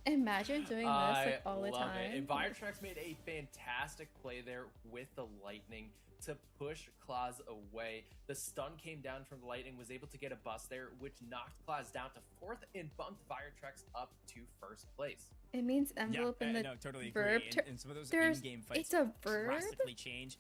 S1: Imagine doing this like all the
S3: love
S1: time.
S3: it. And Viretrax made a fantastic play there with the lightning to push Claus away. The stun came down from the lightning, was able to get a bust there, which knocked Claus down to 4th and bumped Viretrax up to 1st place.
S1: It means envelope in the
S2: no, totally
S1: verb.
S2: agree. And some of those
S1: There's
S2: in-game fights
S1: it's a verb.
S2: drastically change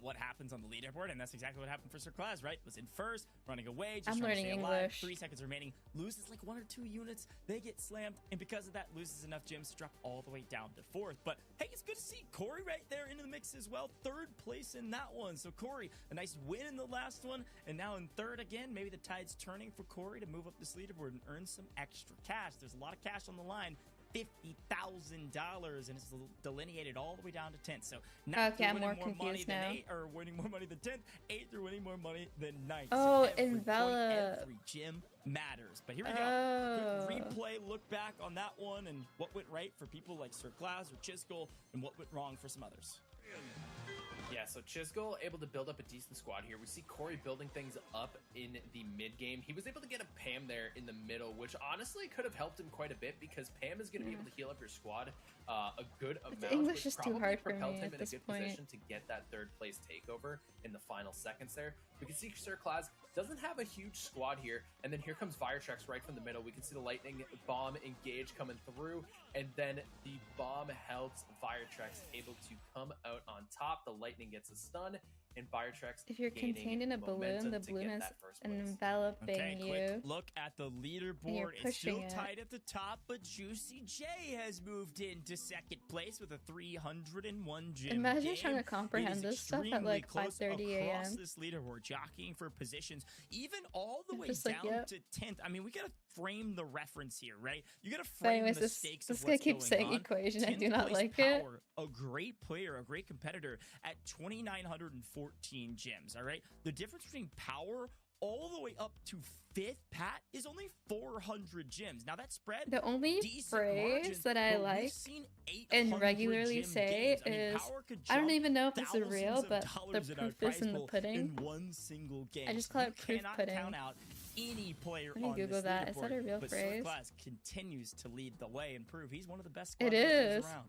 S2: what happens on the leaderboard, and that's exactly what happened for Sir Claz, right? Was in 1st, running away, just
S1: I'm
S2: trying to
S1: learning
S2: stay alive.
S1: English.
S2: 3 seconds remaining, loses like 1 or 2 units. They get slammed, and because of that, loses enough gems to drop all the way down to 4th. But hey, it's good to see Cori right there into the mix as well. 3rd place in that one. So Cori, a nice win in the last one, and now in 3rd again. Maybe the tide's turning for Cori to move up this leaderboard and earn some extra cash. There's a lot of cash on the line. $50,000, and it's delineated all the way down to 10th. So ninth
S1: Okay,
S2: are
S1: I'm
S2: winning
S1: more
S2: more money
S1: confused
S2: than
S1: now.
S2: 8th, or winning more money than 10th. 8th are winning more money than 9th.
S1: Oh,
S2: so every point,
S1: envelop.
S2: every gem matters. But here we go.
S1: Oh.
S2: Quick replay, look back on that one, and what went right for people like Sir Claz or Chisgule, and what went wrong for some others.
S3: Yeah, so Chisgule able to build up a decent squad here. We see Cori building things up in the mid game. He was able to get a Pam there in the middle, which honestly could have helped him quite a bit because Pam is going to be able to heal up your squad a good amount.
S1: English
S3: which
S1: is too
S3: probably
S1: hard for
S3: propelled
S1: me
S3: him
S1: at
S3: in
S1: this
S3: a good
S1: point.
S3: position to get that third place takeover in the final seconds there. We can see Sir Claus doesn't have a huge squad here, and then here comes Viretrex right from the middle. We can see the lightning bomb engage coming through, and then the bomb helps Viretrex able to come out on top. The lightning gets a stun, and Viretrex
S1: If you're
S3: gaining
S1: contained in a balloon,
S3: momentum
S1: the
S3: to
S1: balloon
S3: get
S1: is
S3: that first place.
S1: enveloping
S2: Okay,
S1: you.
S2: quick look at the
S1: you're
S2: leaderboard. It's still
S1: pushing it.
S2: tight at the top, but JuicyJ has moved into second place with a 301 gem
S1: Imagine
S2: game.
S1: trying to comprehend
S2: It is
S1: this stuff at
S2: extremely
S1: like
S2: close
S1: 5:30
S2: across
S1: a.m.
S2: this leaderboard, jockeying for positions, even all the
S1: I'm
S2: way
S1: just
S2: down
S1: like, yep.
S2: to 10th. I mean, we gotta frame the reference here, right? You gotta
S1: But
S2: frame
S1: anyways,
S2: the
S1: this
S2: stakes
S1: this
S2: of
S1: guy
S2: what's
S1: keeps
S2: going
S1: saying
S2: on.
S1: equation. I
S2: 10th
S1: do not
S2: place
S1: like it.
S2: Power, a great player, a great competitor at 2,914 gems. All right, the difference between Power all the way up to 5th Pat is only 400 gems. Now that spread,
S1: The only
S2: decent
S1: phrase
S2: margins,
S1: that I
S2: but we've
S1: like
S2: seen
S1: and
S2: 800
S1: regularly
S2: gem
S1: say
S2: games. I mean,
S1: is,
S2: Power could
S1: I don't
S2: jump
S1: even know if it's a
S2: thousands
S1: real,
S2: of
S1: but
S2: dollars
S1: the
S2: in our
S1: proof is
S2: prize
S1: in the
S2: pool
S1: pudding.
S2: in one single game.
S1: I just call
S2: You
S1: it proof
S2: cannot
S1: pudding.
S2: count out any player
S1: Let me
S2: on
S1: Google
S2: this
S1: that. Is that a
S2: leaderboard,
S1: real
S2: but
S1: phrase?
S2: Class continues to lead the way and prove he's one of the best
S1: It
S2: squad players
S1: is.
S2: around.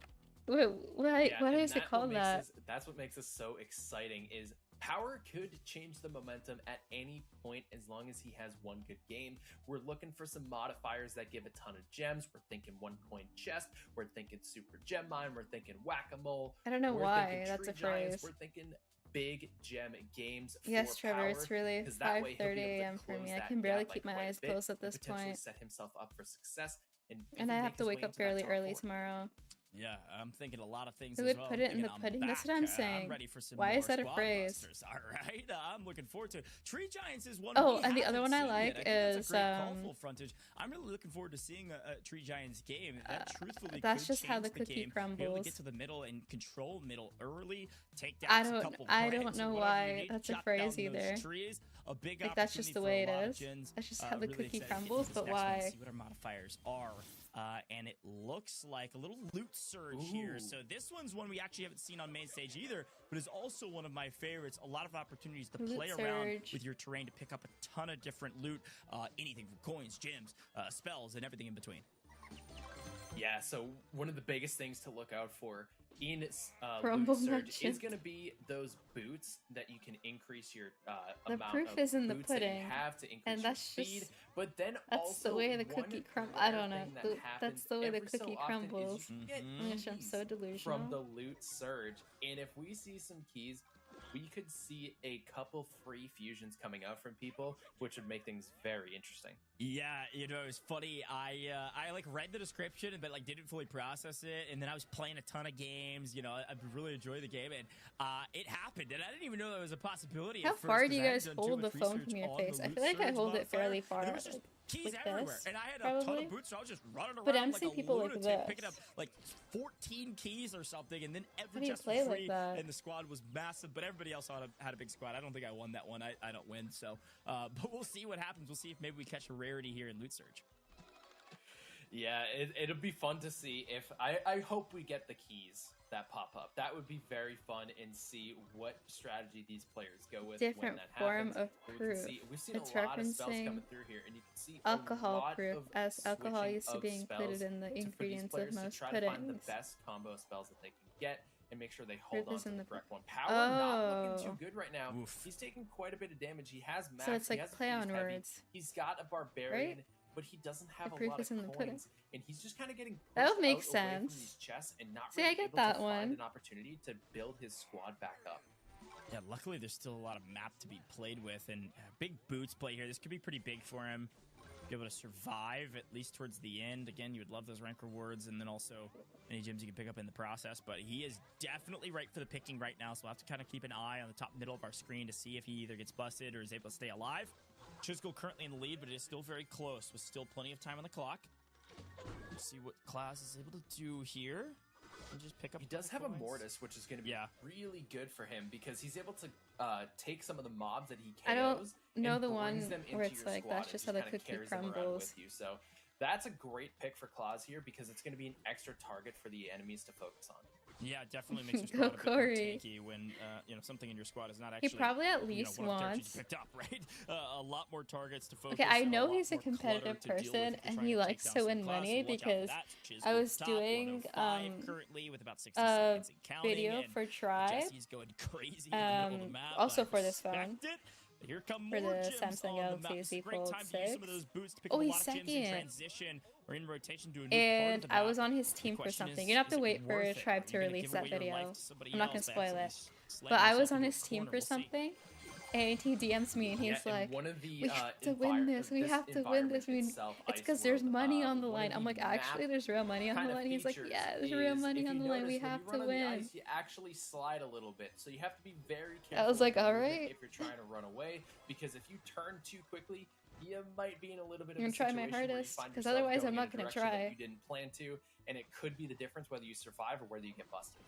S1: Wait, why
S3: Yeah, and
S1: is it
S3: that's what
S1: called
S3: makes
S1: that?
S3: that's what makes us so exciting is Power could change the momentum at any point as long as he has one good game. We're looking for some modifiers that give a ton of gems. We're thinking one coin chest. We're thinking super gem mine. We're thinking whack-a-mole.
S1: I don't know
S3: We're
S1: why
S3: thinking
S1: that's
S3: tree
S1: a
S3: giants.
S1: phrase.
S3: We're thinking big gem games
S1: Yes,
S3: for
S1: Trevor,
S3: Power,
S1: it's really
S3: 'cause that way he'll
S1: 5:30
S3: be able to
S1: a.m. for
S3: close
S1: me. I
S3: that
S1: can barely
S3: gap by
S1: keep my
S3: quite a
S1: eyes
S3: bit
S1: closed at
S3: and
S1: this
S3: potentially
S1: point.
S3: set himself up for success. And
S1: And I
S3: maybe
S1: have
S3: make
S1: to
S3: his
S1: wake
S3: way
S1: up
S3: into that
S1: fairly
S3: top
S1: early
S3: 4.
S1: tomorrow.
S2: Yeah, I'm thinking a lot of things
S1: Who
S2: as
S1: would
S2: well.
S1: put it in
S2: Thinking
S1: the
S2: I'm
S1: pudding? That's what
S2: back.
S1: I'm
S2: I'm
S1: saying.
S2: ready for some
S1: Why
S2: more
S1: is that a
S2: squad
S1: phrase?
S2: busters. All right, I'm looking forward to it. Tree Giants is one.
S1: Oh,
S2: we
S1: and the other
S2: haven't
S1: one I
S2: seen
S1: like
S2: yet. I think that's
S1: is,
S2: a great call, full frontage. I'm really looking forward to seeing a Tree Giants game. That truthfully
S1: that's
S2: could
S1: just how
S2: change
S1: the cookie
S2: game. Be able to
S1: crumbles.
S2: get to the middle and control middle early. Take down
S1: I
S2: a
S1: don't-
S2: couple
S1: I don't
S2: branches,
S1: know
S2: whatever you
S1: why
S2: need,
S1: that's a
S2: chop
S1: phrase
S2: down those
S1: either.
S2: trees. A big
S1: Like, that's just the
S2: opportunity
S1: way
S2: for a
S1: it
S2: lot of
S1: is.
S2: gens.
S1: That's just how the
S2: Really
S1: cookie
S2: excited to get into
S1: crumbles,
S2: this
S1: but
S2: next one,
S1: why?
S2: see what our modifiers are. And it looks like a little loot surge here.
S3: Ooh.
S2: So this one's one we actually haven't seen on main stage either, but is also one of my favorites. A lot of opportunities to
S1: Loot
S2: play around
S1: surge.
S2: with your terrain to pick up a ton of different loot, anything from coins, gems, spells, and everything in between.
S3: Yeah, so one of the biggest things to look out for in
S1: Rumble
S3: Loot Surge
S1: mentioned.
S3: is going to be those boots that you can increase your
S1: The
S3: amount
S1: proof
S3: of
S1: is in the
S3: boots that
S1: pudding,
S3: you have to increase
S1: and
S3: your
S1: that's
S3: speed.
S1: just-
S3: But then
S1: That's
S3: also
S1: the way the
S3: one
S1: cookie I
S3: rare
S1: don't know.
S3: thing that
S1: That's
S3: happens
S1: the way the
S3: every so
S1: cookie
S3: often is
S1: crumbles.
S3: you get
S1: Gosh, I'm so
S3: keys
S1: delusional.
S3: from the Loot Surge, and if we see some keys, we could see a couple free fusions coming out from people, which would make things very interesting.
S2: Yeah, you know, it was funny. I like read the description, but like didn't fully process it, and then I was playing a ton of games. You know, I really enjoyed the game, and it happened, and I didn't even know that was a possibility.
S1: How
S2: at first,
S1: far do
S2: 'cause
S1: you
S2: I hadn't
S1: guys
S2: done too
S1: hold the
S2: much
S1: phone
S2: research
S1: from your
S2: on
S1: face?
S2: the
S1: I
S2: Loot
S1: feel like I
S2: Surge
S1: hold it
S2: modifier,
S1: fairly
S2: and
S1: far,
S2: there was just keys
S1: like
S2: everywhere,
S1: this,
S2: and I had a ton
S1: probably.
S2: of boots, so I was just running around
S1: But I'm
S2: like
S1: seeing
S2: a
S1: people like
S2: lunatic, picking up
S1: this.
S2: like 14 keys or something, and then
S1: How
S2: every
S1: do you
S2: chest
S1: play
S2: was
S1: like
S2: free,
S1: that?
S2: and the squad was massive, but everybody else had a big squad. I don't think I won that one. I don't win, so but we'll see what happens. We'll see if maybe we catch a rarity here in Loot Surge.
S3: Yeah, it'll be fun to see if I hope we get the keys that pop up. That would be very fun and see what strategy these players go with
S1: Different
S3: when that
S1: form
S3: happens.
S1: of
S3: And
S1: proof.
S3: we've seen
S1: It's
S3: a lot of spells
S1: referencing
S3: coming through here, and you can see a
S1: alcohol
S3: lot
S1: proof,
S3: of
S1: as alcohol
S3: switching
S1: used to
S3: of
S1: be included
S3: spells
S1: in the
S3: for these
S1: ingredients of
S3: players to
S1: most
S3: try to find the
S1: puddings.
S3: best combo spells that they can get and make sure they hold
S1: Proof
S3: on
S1: is
S3: to
S1: in
S3: the
S1: the-
S3: correct one. Power not looking
S1: Oh.
S3: too good right now.
S2: Oof.
S3: He's taking quite a bit of damage. He has max.
S1: So it's
S3: he
S1: like
S3: has
S1: play on
S3: increased heavy.
S1: words.
S3: He's got a barbarian, but he doesn't have
S1: The
S3: a
S1: proof
S3: lot
S1: is
S3: of
S1: in the pudding.
S3: coins, and he's just kind of getting pushed
S1: That would make
S3: out away from
S1: sense.
S3: these chests and not
S1: See,
S3: really
S1: I get
S3: able
S1: that
S3: to
S1: one.
S3: find an opportunity to build his squad back up.
S2: Yeah, luckily there's still a lot of map to be played with, and big boots play here. This could be pretty big for him. Be able to survive at least towards the end. Again, you would love those rank rewards, and then also any gems you can pick up in the process. But he is definitely right for the picking right now, so we'll have to kind of keep an eye on the top middle of our screen to see if he either gets busted or is able to stay alive. Chisgule currently in the lead, but it is still very close with still plenty of time on the clock. Let's see what Claus is able to do here. And just pick up.
S3: He does have a
S2: points.
S3: Mortis, which is going to be
S2: Yeah.
S3: really good for him because he's able to take some of the mobs that he KOs
S1: I don't know
S3: and
S1: the
S3: brings
S1: one
S3: them
S1: where
S3: into
S1: it's
S3: your
S1: like,
S3: squad
S1: that's
S3: and
S1: just how the
S3: kinda
S1: cookie
S3: carries them around
S1: crumbles.
S3: with you. So that's a great pick for Claus here because it's going to be an extra target for the enemies to focus on.
S2: Yeah, it definitely makes your
S1: Go
S2: squad a bit more
S1: Cori.
S2: tanky when something in your squad is not actually.
S1: He probably at least
S2: one of the targets
S1: wants.
S2: you picked up, right? A lot more targets to focus.
S1: Okay, I
S2: and
S1: know
S2: lot
S1: he's a
S2: more clutter
S1: competitive
S2: to deal with
S1: person
S2: if you're
S1: and
S2: trying
S1: he
S2: to
S1: likes
S2: take
S1: to
S2: down
S1: win
S2: some class,
S1: money
S2: so watch out for
S1: because
S2: that.
S1: I
S2: Chisgule
S1: was
S2: top,
S1: doing
S2: 105 currently with about 60
S1: a
S2: seconds and counting,
S1: video
S2: and
S1: for Tribe,
S2: Jesse's going crazy in the middle of the map.
S1: also
S2: I
S1: for this phone.
S2: respect it. Here come
S1: For
S2: more
S1: the
S2: gyms
S1: Samsung
S2: on the map.
S1: Galaxy
S2: This is a
S1: Z
S2: great
S1: Fold
S2: time to use some of
S1: 6.
S2: those boots to pick
S1: Oh,
S2: up a
S1: he's
S2: lot of gyms in
S1: second.
S2: transition or in rotation to a new part
S1: And
S2: of the
S1: I
S2: map.
S1: was on his team for
S2: question
S1: something.
S2: is
S1: You're gonna have to
S2: it
S1: wait for
S2: worth it?
S1: Tribe
S2: Are
S1: to
S2: you gonna
S1: release
S2: give
S1: that
S2: away your
S1: video.
S2: life to somebody
S1: I'm not gonna
S2: else by
S1: spoil it.
S2: accidentally slamming
S1: But I was
S2: yourself
S1: on
S2: into a
S1: his team
S2: corner?
S1: for
S2: We'll see.
S1: something, and he DMs me and he's
S3: Yeah,
S1: like,
S3: and one of the
S1: "We have to win this. We have to win this. I mean, it's because there's money on the line." I'm like, "Actually, there's real money on the line." He's like, "Yeah, there's real money on the line. We have to win."
S3: You actually slide a little bit, so you have to be very careful.
S1: I was like,
S3: with your
S1: "All
S3: movement
S1: right."
S3: If you're trying to run away, because if you turn too quickly, you might be in a little bit
S1: I'm
S3: of a
S1: gonna try my
S3: situation where you
S1: hardest,
S3: find
S1: 'cause
S3: yourself
S1: otherwise
S3: going
S1: I'm
S3: in
S1: not
S3: a
S1: gonna
S3: direction that
S1: try.
S3: you didn't plan to, and it could be the difference whether you survive or whether you get busted.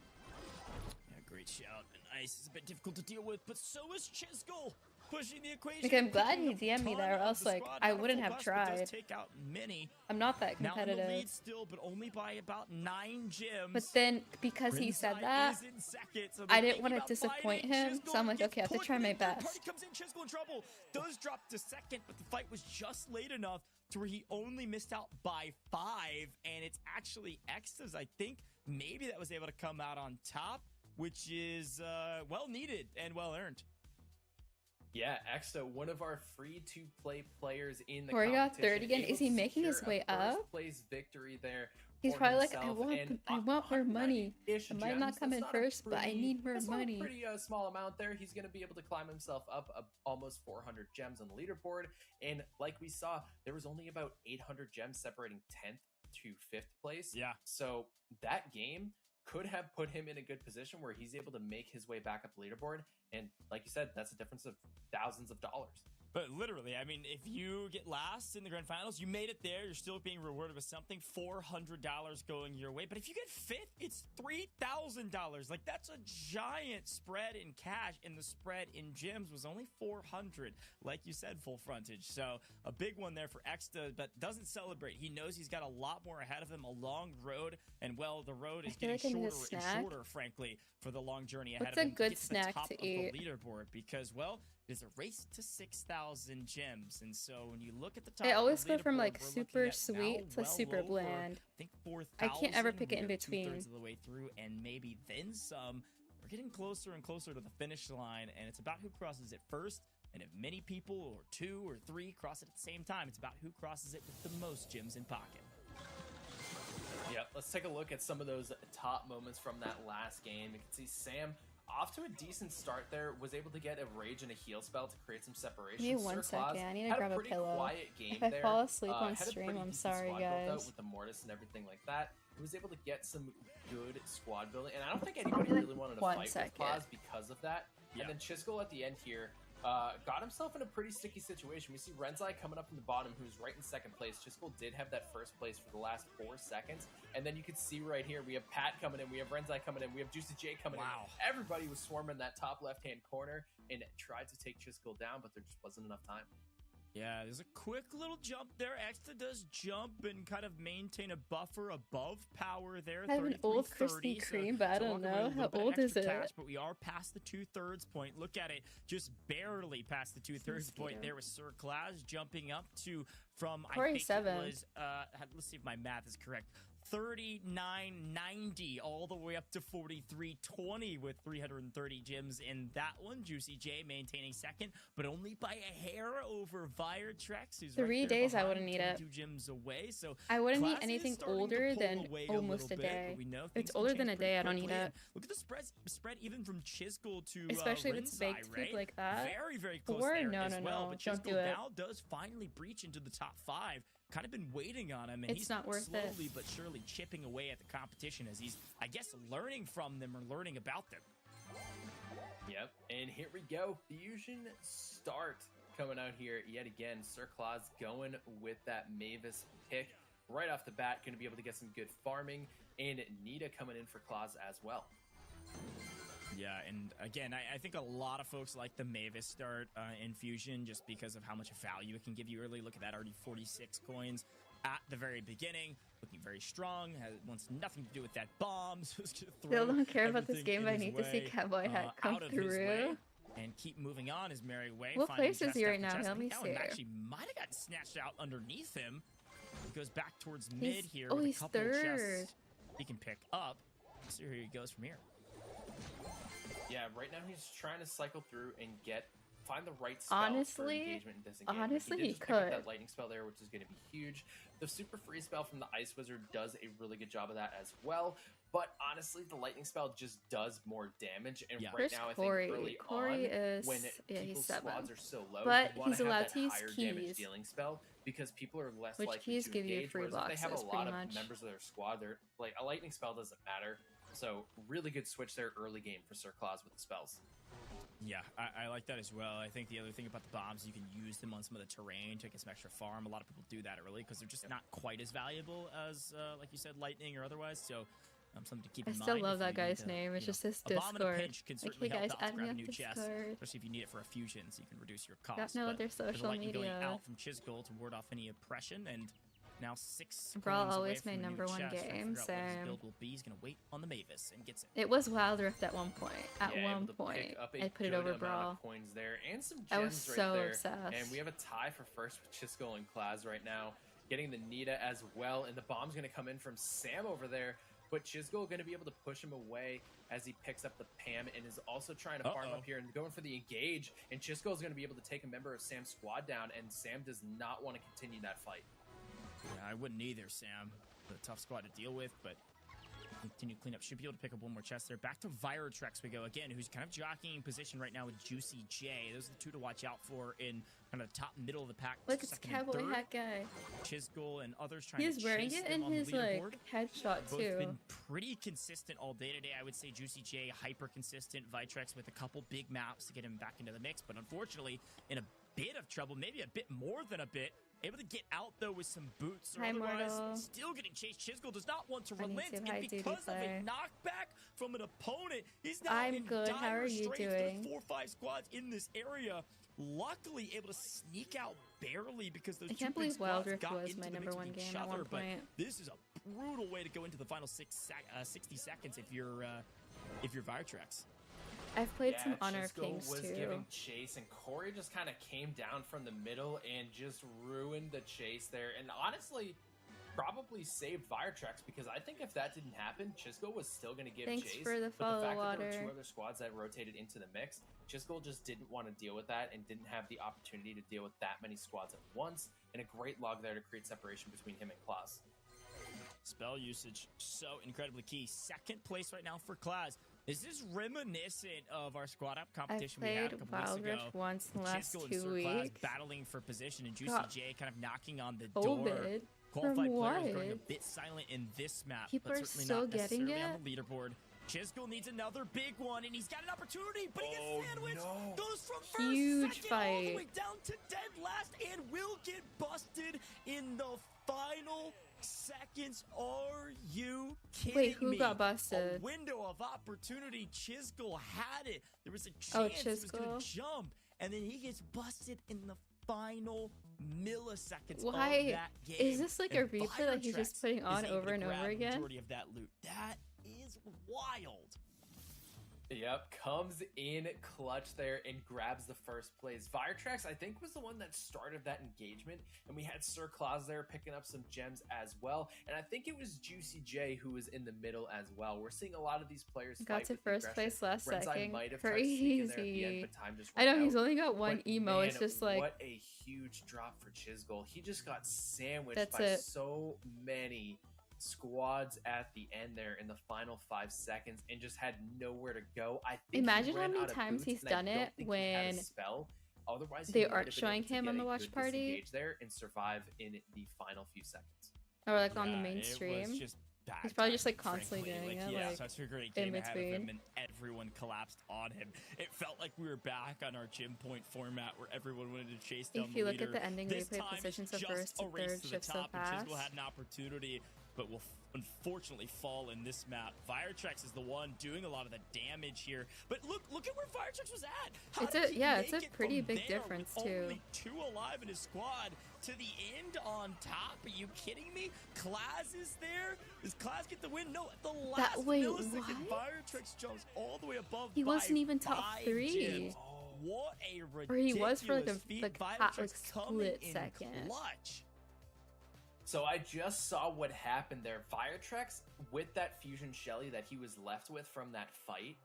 S2: Yeah, great shout. And Ice is a bit difficult to deal with, but so is Chisgule. Pushing the equation.
S1: Like, I'm glad
S2: picking
S1: he
S2: up
S1: DM'd me
S2: ton
S1: there, or
S2: of
S1: else,
S2: the
S1: like,
S2: squad.
S1: I
S2: Not a
S1: wouldn't
S2: full
S1: have
S2: bus, but does
S1: tried.
S2: take out many.
S1: I'm not that
S2: Now in the
S1: competitive.
S2: lead still, but only by about 9 gyms.
S1: But then, because he said that,
S2: is in second, so
S1: I
S2: they're
S1: didn't want to
S2: thinking about
S1: disappoint
S2: fighting.
S1: him,
S2: Chisgule
S1: so I'm like,
S2: gets
S1: okay, I have to
S2: pushed
S1: try my
S2: in. Third party
S1: best.
S2: comes in, Chisgule in trouble. Does drop to second, but the fight was just late enough to where he only missed out by 5, and it's actually Extas, I think, maybe that was able to come out on top, which is well needed and well earned.
S3: Yeah, Exo, one of our free-to-play players in the
S1: Cori got
S3: competition.
S1: third again.
S3: able
S1: Is he
S3: to
S1: making his
S3: secure
S1: way
S3: a
S1: up?
S3: first-place victory there.
S1: He's
S3: for
S1: probably like,
S3: himself, and
S1: I want more money.
S3: 190-ish
S1: I might not
S3: gems.
S1: come
S3: That's
S1: in
S3: a
S1: first, but I
S3: pretty-
S1: need more
S3: that's not
S1: money.
S3: a pretty small amount there. He's going to be able to climb himself up almost 400 gems on the leaderboard. And like we saw, there was only about 800 gems separating 10th to 5th place.
S2: Yeah.
S3: So that game could have put him in a good position where he's able to make his way back up the leaderboard. And like you said, that's a difference of thousands of dollars.
S2: But literally, I mean, if you get last in the grand finals, you made it there. You're still being rewarded with something, $400 going your way. But if you get fifth, it's $3,000. Like, that's a giant spread in cash, and the spread in gyms was only 400. Like you said, full frontage. So a big one there for Exta, but doesn't celebrate. He knows he's got a lot more ahead of him, a long road, and well, the road is getting
S1: like I need a
S2: shorter and
S1: snack.
S2: shorter, frankly, for the long journey ahead
S1: What's
S2: of
S1: a
S2: him.
S1: good
S2: get to
S1: snack
S2: the top
S1: to
S2: of
S1: eat?
S2: the leaderboard because, well, there's a race to 6,000 gems, and so when you look at the top,
S1: I always
S2: of the
S1: go from
S2: leaderboard,
S1: like
S2: we're
S1: super
S2: looking at
S1: sweet
S2: now
S1: to
S2: well
S1: super
S2: over,
S1: bland.
S2: I think 4,000.
S1: I can't ever pick it in
S2: We're
S1: between.
S2: 2/3 of the way through, and maybe then some. We're getting closer and closer to the finish line, and it's about who crosses it first. And if many people, or 2 or 3, cross it at the same time, it's about who crosses it with the most gems in pocket.
S3: Yep, let's take a look at some of those top moments from that last game. You can see Sam off to a decent start there, was able to get a rage and a heal spell to create some separation.
S1: Give me 1
S3: Sir Claus
S1: second, I need to
S3: had
S1: grab a
S3: pretty
S1: pillow.
S3: quiet game
S1: If I
S3: there.
S1: fall asleep on
S3: Had a
S1: stream,
S3: pretty
S1: I'm
S3: decent
S1: sorry,
S3: squad build out
S1: guys.
S3: with the mortis and everything like that. He was able to get some good squad building, and I don't think anybody really wanted to
S1: 1
S3: fight
S1: second.
S3: with Claus because of that.
S2: Yeah.
S3: And then Chisgule at the end here got himself in a pretty sticky situation. We see Renzai coming up in the bottom, who's right in second place. Chisgule did have that first place for the last 4 seconds. And then you can see right here, we have Pat coming in, we have Renzai coming in, we have JuicyJ coming
S2: Wow.
S3: in. Everybody was swarming that top left-hand corner and tried to take Chisgule down, but there just wasn't enough time.
S2: Yeah, there's a quick little jump there. Exta does jump and kind of maintain a buffer above power there.
S1: I have an old Krispy
S2: 33-30,
S1: Kreme, but I don't
S2: walking away
S1: know.
S2: with a
S1: How
S2: little bit of
S1: old is
S2: extra
S1: it?
S2: cash, but we are past the 2/3 point. Look at it, just barely past the 2/3 point there with Sir Claus jumping up to from I think
S1: 47.
S2: it was let's see if my math is correct. 39.90 all the way up to 43.20 with 330 gems in that one. JuicyJ maintaining second, but only by a hair over Viretrex, who's
S1: 3
S2: right there
S1: days I
S2: behind,
S1: wouldn't need it.
S2: 22 gems away. So
S1: I wouldn't
S2: Class
S1: need
S2: is
S1: anything
S2: starting to
S1: older
S2: pull
S1: than
S2: away
S1: almost a
S2: little bit,
S1: day.
S2: but we know
S1: If
S2: things
S1: it's
S2: can
S1: older
S2: change
S1: than a
S2: pretty
S1: day, I don't need
S2: quickly.
S1: it.
S2: And look at the spread even from Chisgule to
S1: Especially if it's
S2: Renzai,
S1: baked food
S2: right?
S1: like that.
S2: Very, very close
S1: Or
S2: there
S1: no,
S2: as
S1: no,
S2: well.
S1: no,
S2: But
S1: don't do
S2: Chisgule
S1: it.
S2: now does finally breach into the top 5. Kind of been waiting on him, and
S1: It's
S2: he's
S1: not worth it.
S2: slowly but surely chipping away at the competition as he's, I guess, learning from them or learning about them.
S3: Yep, and here we go. Fusion start coming out here yet again. Sir Claus going with that Mavis pick right off the bat. Going to be able to get some good farming, and Nita coming in for Claus as well.
S2: Yeah, and again, I think a lot of folks like the Mavis start in Fusion just because of how much value it can give you early. Look at that, already 46 coins. at the very beginning, looking very strong, wants nothing to do with that bomb, so it's gonna throw
S1: Still don't care about this
S2: everything
S1: game, but I
S2: in his
S1: need to see
S2: way,
S1: Cowboy Hat come
S2: out of his way,
S1: through.
S2: and keep moving on his merry way.
S1: What
S2: finding
S1: place is
S2: chest
S1: he right
S2: after
S1: now?
S2: chest.
S1: Let me
S2: That
S1: see.
S2: one actually might have gotten snatched out underneath him. He goes back towards mid
S1: He's-
S2: here
S1: oh,
S2: with a
S1: he's
S2: couple of
S1: third.
S2: chests he can pick up. Let's see where he goes from here.
S3: Yeah, right now he's trying to cycle through and find the right spell for
S1: Honestly-
S3: engagement and disengagement.
S1: honestly,
S3: he
S1: he
S3: did just pick up
S1: could.
S3: that lightning spell there, which is going to be huge. The super freeze spell from the Ice Wizard does a really good job of that as well. But honestly, the lightning spell just does more damage. And
S2: Yeah.
S3: right
S1: Where's
S3: now, I
S1: Cori?
S3: think early
S1: Cori
S3: on,
S1: is-
S3: when
S1: yeah, he's
S3: people's
S1: 7.
S3: squads are so low,
S1: But
S3: you wanna
S1: he's
S3: have
S1: allowed
S3: that
S1: to use
S3: higher damage
S1: keys.
S3: dealing spell because people are less
S1: Which
S3: likely
S1: keys
S3: to
S1: give you
S3: engage.
S1: free
S3: Whereas if they have a
S1: boxes,
S3: lot
S1: pretty
S3: of
S1: much.
S3: members of their squad, they're like a lightning spell doesn't matter. So really good switch there early game for Sir Claus with the spells.
S2: Yeah, I like that as well. I think the other thing about the bombs, you can use them on some of the terrain to get some extra farm. A lot of people do that early because they're just not quite as valuable as, like you said, lightning or otherwise. So something to keep
S1: I
S2: in mind.
S1: still love
S2: if
S1: that
S2: you need
S1: guy's
S2: to,
S1: name. It's
S2: you know,
S1: just his
S2: a bomb in a
S1: Discord.
S2: pinch can
S1: Like,
S2: certainly
S1: hey
S2: help
S1: guys,
S2: out to
S1: add me
S2: grab a
S1: on
S2: new chest,
S1: Discord.
S2: especially if you need it for a fusion, so you can reduce your cost.
S1: Don't know
S2: But
S1: their
S2: there's a
S1: social
S2: lightning going
S1: media.
S2: out from Chisgule to ward off any oppression, and now 6
S1: Brawl
S2: coins away
S1: always
S2: from
S1: my
S2: a new
S1: number one
S2: chest, trying to
S1: game,
S2: figure out what his
S1: same.
S2: build will be. He's gonna wait on the Mavis and gets it.
S1: It was Wild Rift at one point. At
S3: Yeah,
S1: one
S3: able to
S1: point,
S3: pick up a
S1: I put it
S3: good
S1: over
S3: amount
S1: Brawl.
S3: of coins there and some gems
S1: I was
S3: right
S1: so
S3: there.
S1: obsessed.
S3: And we have a tie for first with Chisgule and Claz right now, getting the Nita as well. And the bomb's going to come in from Sam over there, but Chisgule going to be able to push him away as he picks up the Pam and is also trying to farm up here and going for the engage. And Chisgule is going to be able to take a member of Sam's squad down, and Sam does not want to continue that fight.
S2: Yeah, I wouldn't either, Sam. A tough squad to deal with, but continue clean up. Should be able to pick up one more chest there. Back to Virotrex we go again, who's kind of jockeying position right now with JuicyJ. Those are the two to watch out for in kind of the top middle of the pack.
S1: Look, it's
S2: second and
S1: Cowboy
S2: third.
S1: Hat guy.
S2: Chisgule and others trying
S1: He's
S2: to
S1: wearing
S2: chase
S1: it
S2: them
S1: in
S2: on the
S1: his like
S2: leaderboard.
S1: headshot
S2: Both
S1: too.
S2: been pretty consistent all day today. I would say JuicyJ hyper consistent. Vitrex with a couple big maps to get him back into the mix, but unfortunately in a bit of trouble, maybe a bit more than a bit. Able to get out though with some boots, or
S1: Hi,
S2: otherwise
S1: Mortal.
S2: still getting chased. Chisgule does not want to
S1: I need
S2: relent,
S1: to
S2: and
S1: high duty
S2: because of a
S1: play.
S2: knockback from an opponent, he's now
S1: I'm
S2: in
S1: good. How
S2: dire
S1: are you
S2: straits.
S1: doing?
S2: There's 4 or 5 squads in this area. Luckily, able to sneak out barely because those
S1: I can't
S2: two big
S1: believe Wild
S2: squads
S1: Rift
S2: got
S1: was
S2: into
S1: my
S2: the
S1: number
S2: mix
S1: one
S2: with each
S1: game at
S2: other,
S1: one
S2: but
S1: point.
S2: this is a brutal way to go into the final 60 seconds if you're Virotrex.
S1: I've played
S3: Yeah,
S1: some Honor of
S3: Chisgule
S1: Kings
S3: was
S1: too.
S3: giving chase, and Cori just kind of came down from the middle and just ruined the chase there. And honestly, probably saved Virotrex, because I think if that didn't happen, Chisgule was still going to give
S1: Thanks
S3: chase.
S1: for the
S3: but
S1: follow,
S3: the fact that there
S1: Water.
S3: were 2 other squads that rotated into the mix, Chisgule just didn't want to deal with that and didn't have the opportunity to deal with that many squads at once. And a great log there to create separation between him and Claus.
S2: Spell usage, so incredibly key. Second place right now for Claz. This is reminiscent of our squad up
S1: I've
S2: competition we had a
S1: played
S2: couple
S1: Wild
S2: weeks ago.
S1: Rift once in the last
S2: Chisgule and
S1: 2
S2: Sir Claz
S1: weeks.
S2: battling for position, and
S1: Got
S2: JuicyJ kind of knocking on the door.
S1: COVID.
S2: Qualified
S1: From
S2: players going a
S1: what?
S2: bit silent in this map,
S1: People
S2: but
S1: are
S2: certainly
S1: still
S2: not
S1: getting
S2: necessarily
S1: it?
S2: on the leaderboard. Chisgule needs another big one, and he's got an opportunity, but he gets sandwiched.
S3: no.
S2: Goes from first,
S1: Huge
S2: second, all the
S1: fight.
S2: way down to dead last, and will get busted in the final seconds. Are you kidding
S1: Wait, who
S2: me?
S1: got
S2: A
S1: busted?
S2: window of opportunity. Chisgule had it. There was a
S1: Oh,
S2: chance he was going
S1: Chisgule?
S2: to jump, and then he gets busted in the final milliseconds of
S1: Why
S2: that game.
S1: is this like a
S2: And
S1: replay that he's just
S2: Virotrex
S1: putting
S2: is
S1: on
S2: able
S1: over
S2: to
S1: and
S2: grab
S1: over
S2: the
S1: again?
S2: majority of that loot. That is wild.
S3: Yep, comes in clutch there and grabs the first place. Virotrex, I think, was the one that started that engagement, and we had Sir Claus there picking up some gems as well. And I think it was JuicyJ who was in the middle as well. We're seeing a lot of these players
S1: Got
S3: fight
S1: to
S3: with the
S1: first
S3: aggression.
S1: place last
S3: Renzai
S1: second.
S3: might have tried to sneak in there at the end,
S1: Crazy.
S3: but time just
S1: I
S3: ran
S1: know he's
S3: out.
S1: only got one
S3: But
S1: emo.
S3: man,
S1: It's just like
S3: what a huge drop for Chisgule. He just got sandwiched
S1: That's
S3: by
S1: it.
S3: so many squads at the end there in the final 5 seconds and just had nowhere to go. I think he
S1: Imagine how
S3: ran
S1: many
S3: out of
S1: times
S3: boots,
S1: he's
S3: and
S1: done
S3: I don't
S1: it
S3: think he had a
S1: when
S3: spell. Otherwise,
S1: they
S3: he might
S1: aren't
S3: have been
S1: showing
S3: able to
S1: him on
S3: get
S1: the
S3: a
S1: watch
S3: good
S1: party.
S3: disengage there and survive in the final few seconds.
S1: or like on the
S2: Yeah,
S1: main
S2: it
S1: stream.
S2: was just bad
S1: He's probably just,
S2: timing,
S1: like, constantly
S2: frankly.
S1: doing it,
S2: Yeah,
S1: like,
S2: such a great
S1: in
S2: game ahead of him,
S1: between.
S2: and everyone collapsed on him. It felt like we were back on our gym point format where everyone wanted to chase down
S1: If
S2: the
S1: you look
S2: leader.
S1: at the ending
S2: This
S1: replay,
S2: time,
S1: positions
S2: it's
S1: of
S2: just
S1: first
S2: a
S1: to
S2: race
S1: third
S2: to the
S1: shift so
S2: top, and Chisgule
S1: fast.
S2: had an opportunity but will unfortunately fall in this map. Firetrex is the one doing a lot of the damage here. But look at where Firetrex was at. How did he
S1: it's
S2: make
S1: a
S2: it
S1: pretty
S2: from
S1: big
S2: there
S1: difference
S2: with
S1: too.
S2: Only 2 alive in his squad to the end on top. Are you kidding me? Klaz is there. Does Klaz get the win? No, at the last
S1: wait,
S2: millisecond,
S1: what?
S2: Firetrex jumps all the way above.
S1: He wasn't even top
S2: 5
S1: 3.
S2: gyms. What a ridiculous
S1: Or he was for like a
S2: feat.
S1: Firetrex
S2: coming
S1: split
S2: in
S1: second.
S2: clutch.
S3: So I just saw what happened there. Firetrex, with that Fusion Shelly that he was left with from that fight,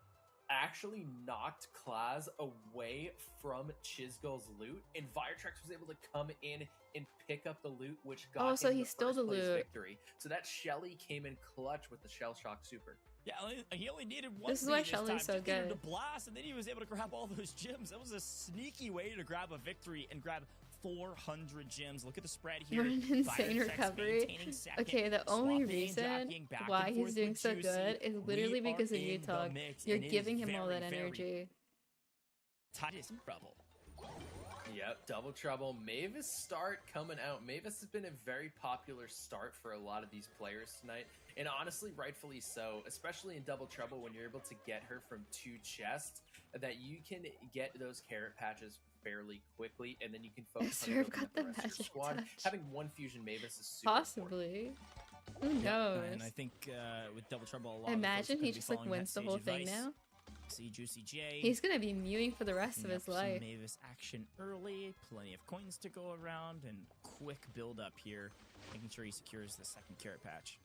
S3: actually knocked Klaz away from Chisgule's loot, and Firetrex was able to come in and pick up the loot, which got
S1: so
S3: him
S1: he
S3: the
S1: stole
S3: first
S1: the
S3: place
S1: loot.
S3: victory. So that Shelly came in clutch with the Shell Shock Super.
S2: Yeah, he only needed one.
S1: This is why
S2: beat
S1: Shelly's
S2: time.
S1: so
S2: Just needed
S1: good.
S2: to blast, and then he was able to grab all those gems. That was a sneaky way to grab a victory and grab 400 gems. Look at the spread here.
S1: What an insane
S2: Firetrex
S1: recovery.
S2: maintaining second,
S1: Okay, the only
S2: swapping and
S1: reason
S2: jockeying back
S1: why
S2: and
S1: he's
S2: forth
S1: doing
S2: with
S1: so
S2: Juicy.
S1: good is literally
S2: We are
S1: because of
S2: in
S1: you
S2: the
S1: talk.
S2: mix,
S1: You're
S2: and it is
S1: giving him all
S2: very,
S1: that
S2: very
S1: energy.
S2: tight as trouble.
S3: Yep, double trouble. Mavis start coming out. Mavis has been a very popular start for a lot of these players tonight, and honestly, rightfully so, especially in double trouble when you're able to get her from 2 chests, that you can get those carrot patches fairly quickly, and then you can focus on
S1: Serve
S3: building
S1: got
S3: up the
S1: the
S3: rest of your
S1: magic
S3: squad.
S1: touch.
S3: Having 1 Fusion Mavis is super important.
S1: Possibly. Who
S2: Yeah,
S1: knows?
S2: and I think with double trouble, a lot
S1: Imagine
S2: of
S1: he
S2: folks
S1: just
S2: are
S1: like
S2: gonna be
S1: wins the
S2: following
S1: whole
S2: that
S1: thing
S2: sage advice.
S1: now.
S2: See JuicyJ.
S1: He's gonna be mewing for the rest of
S2: Picking
S1: his
S2: up some
S1: life.
S2: Mavis action early, plenty of coins to go around, and quick build up here, making sure he secures the second carrot patch.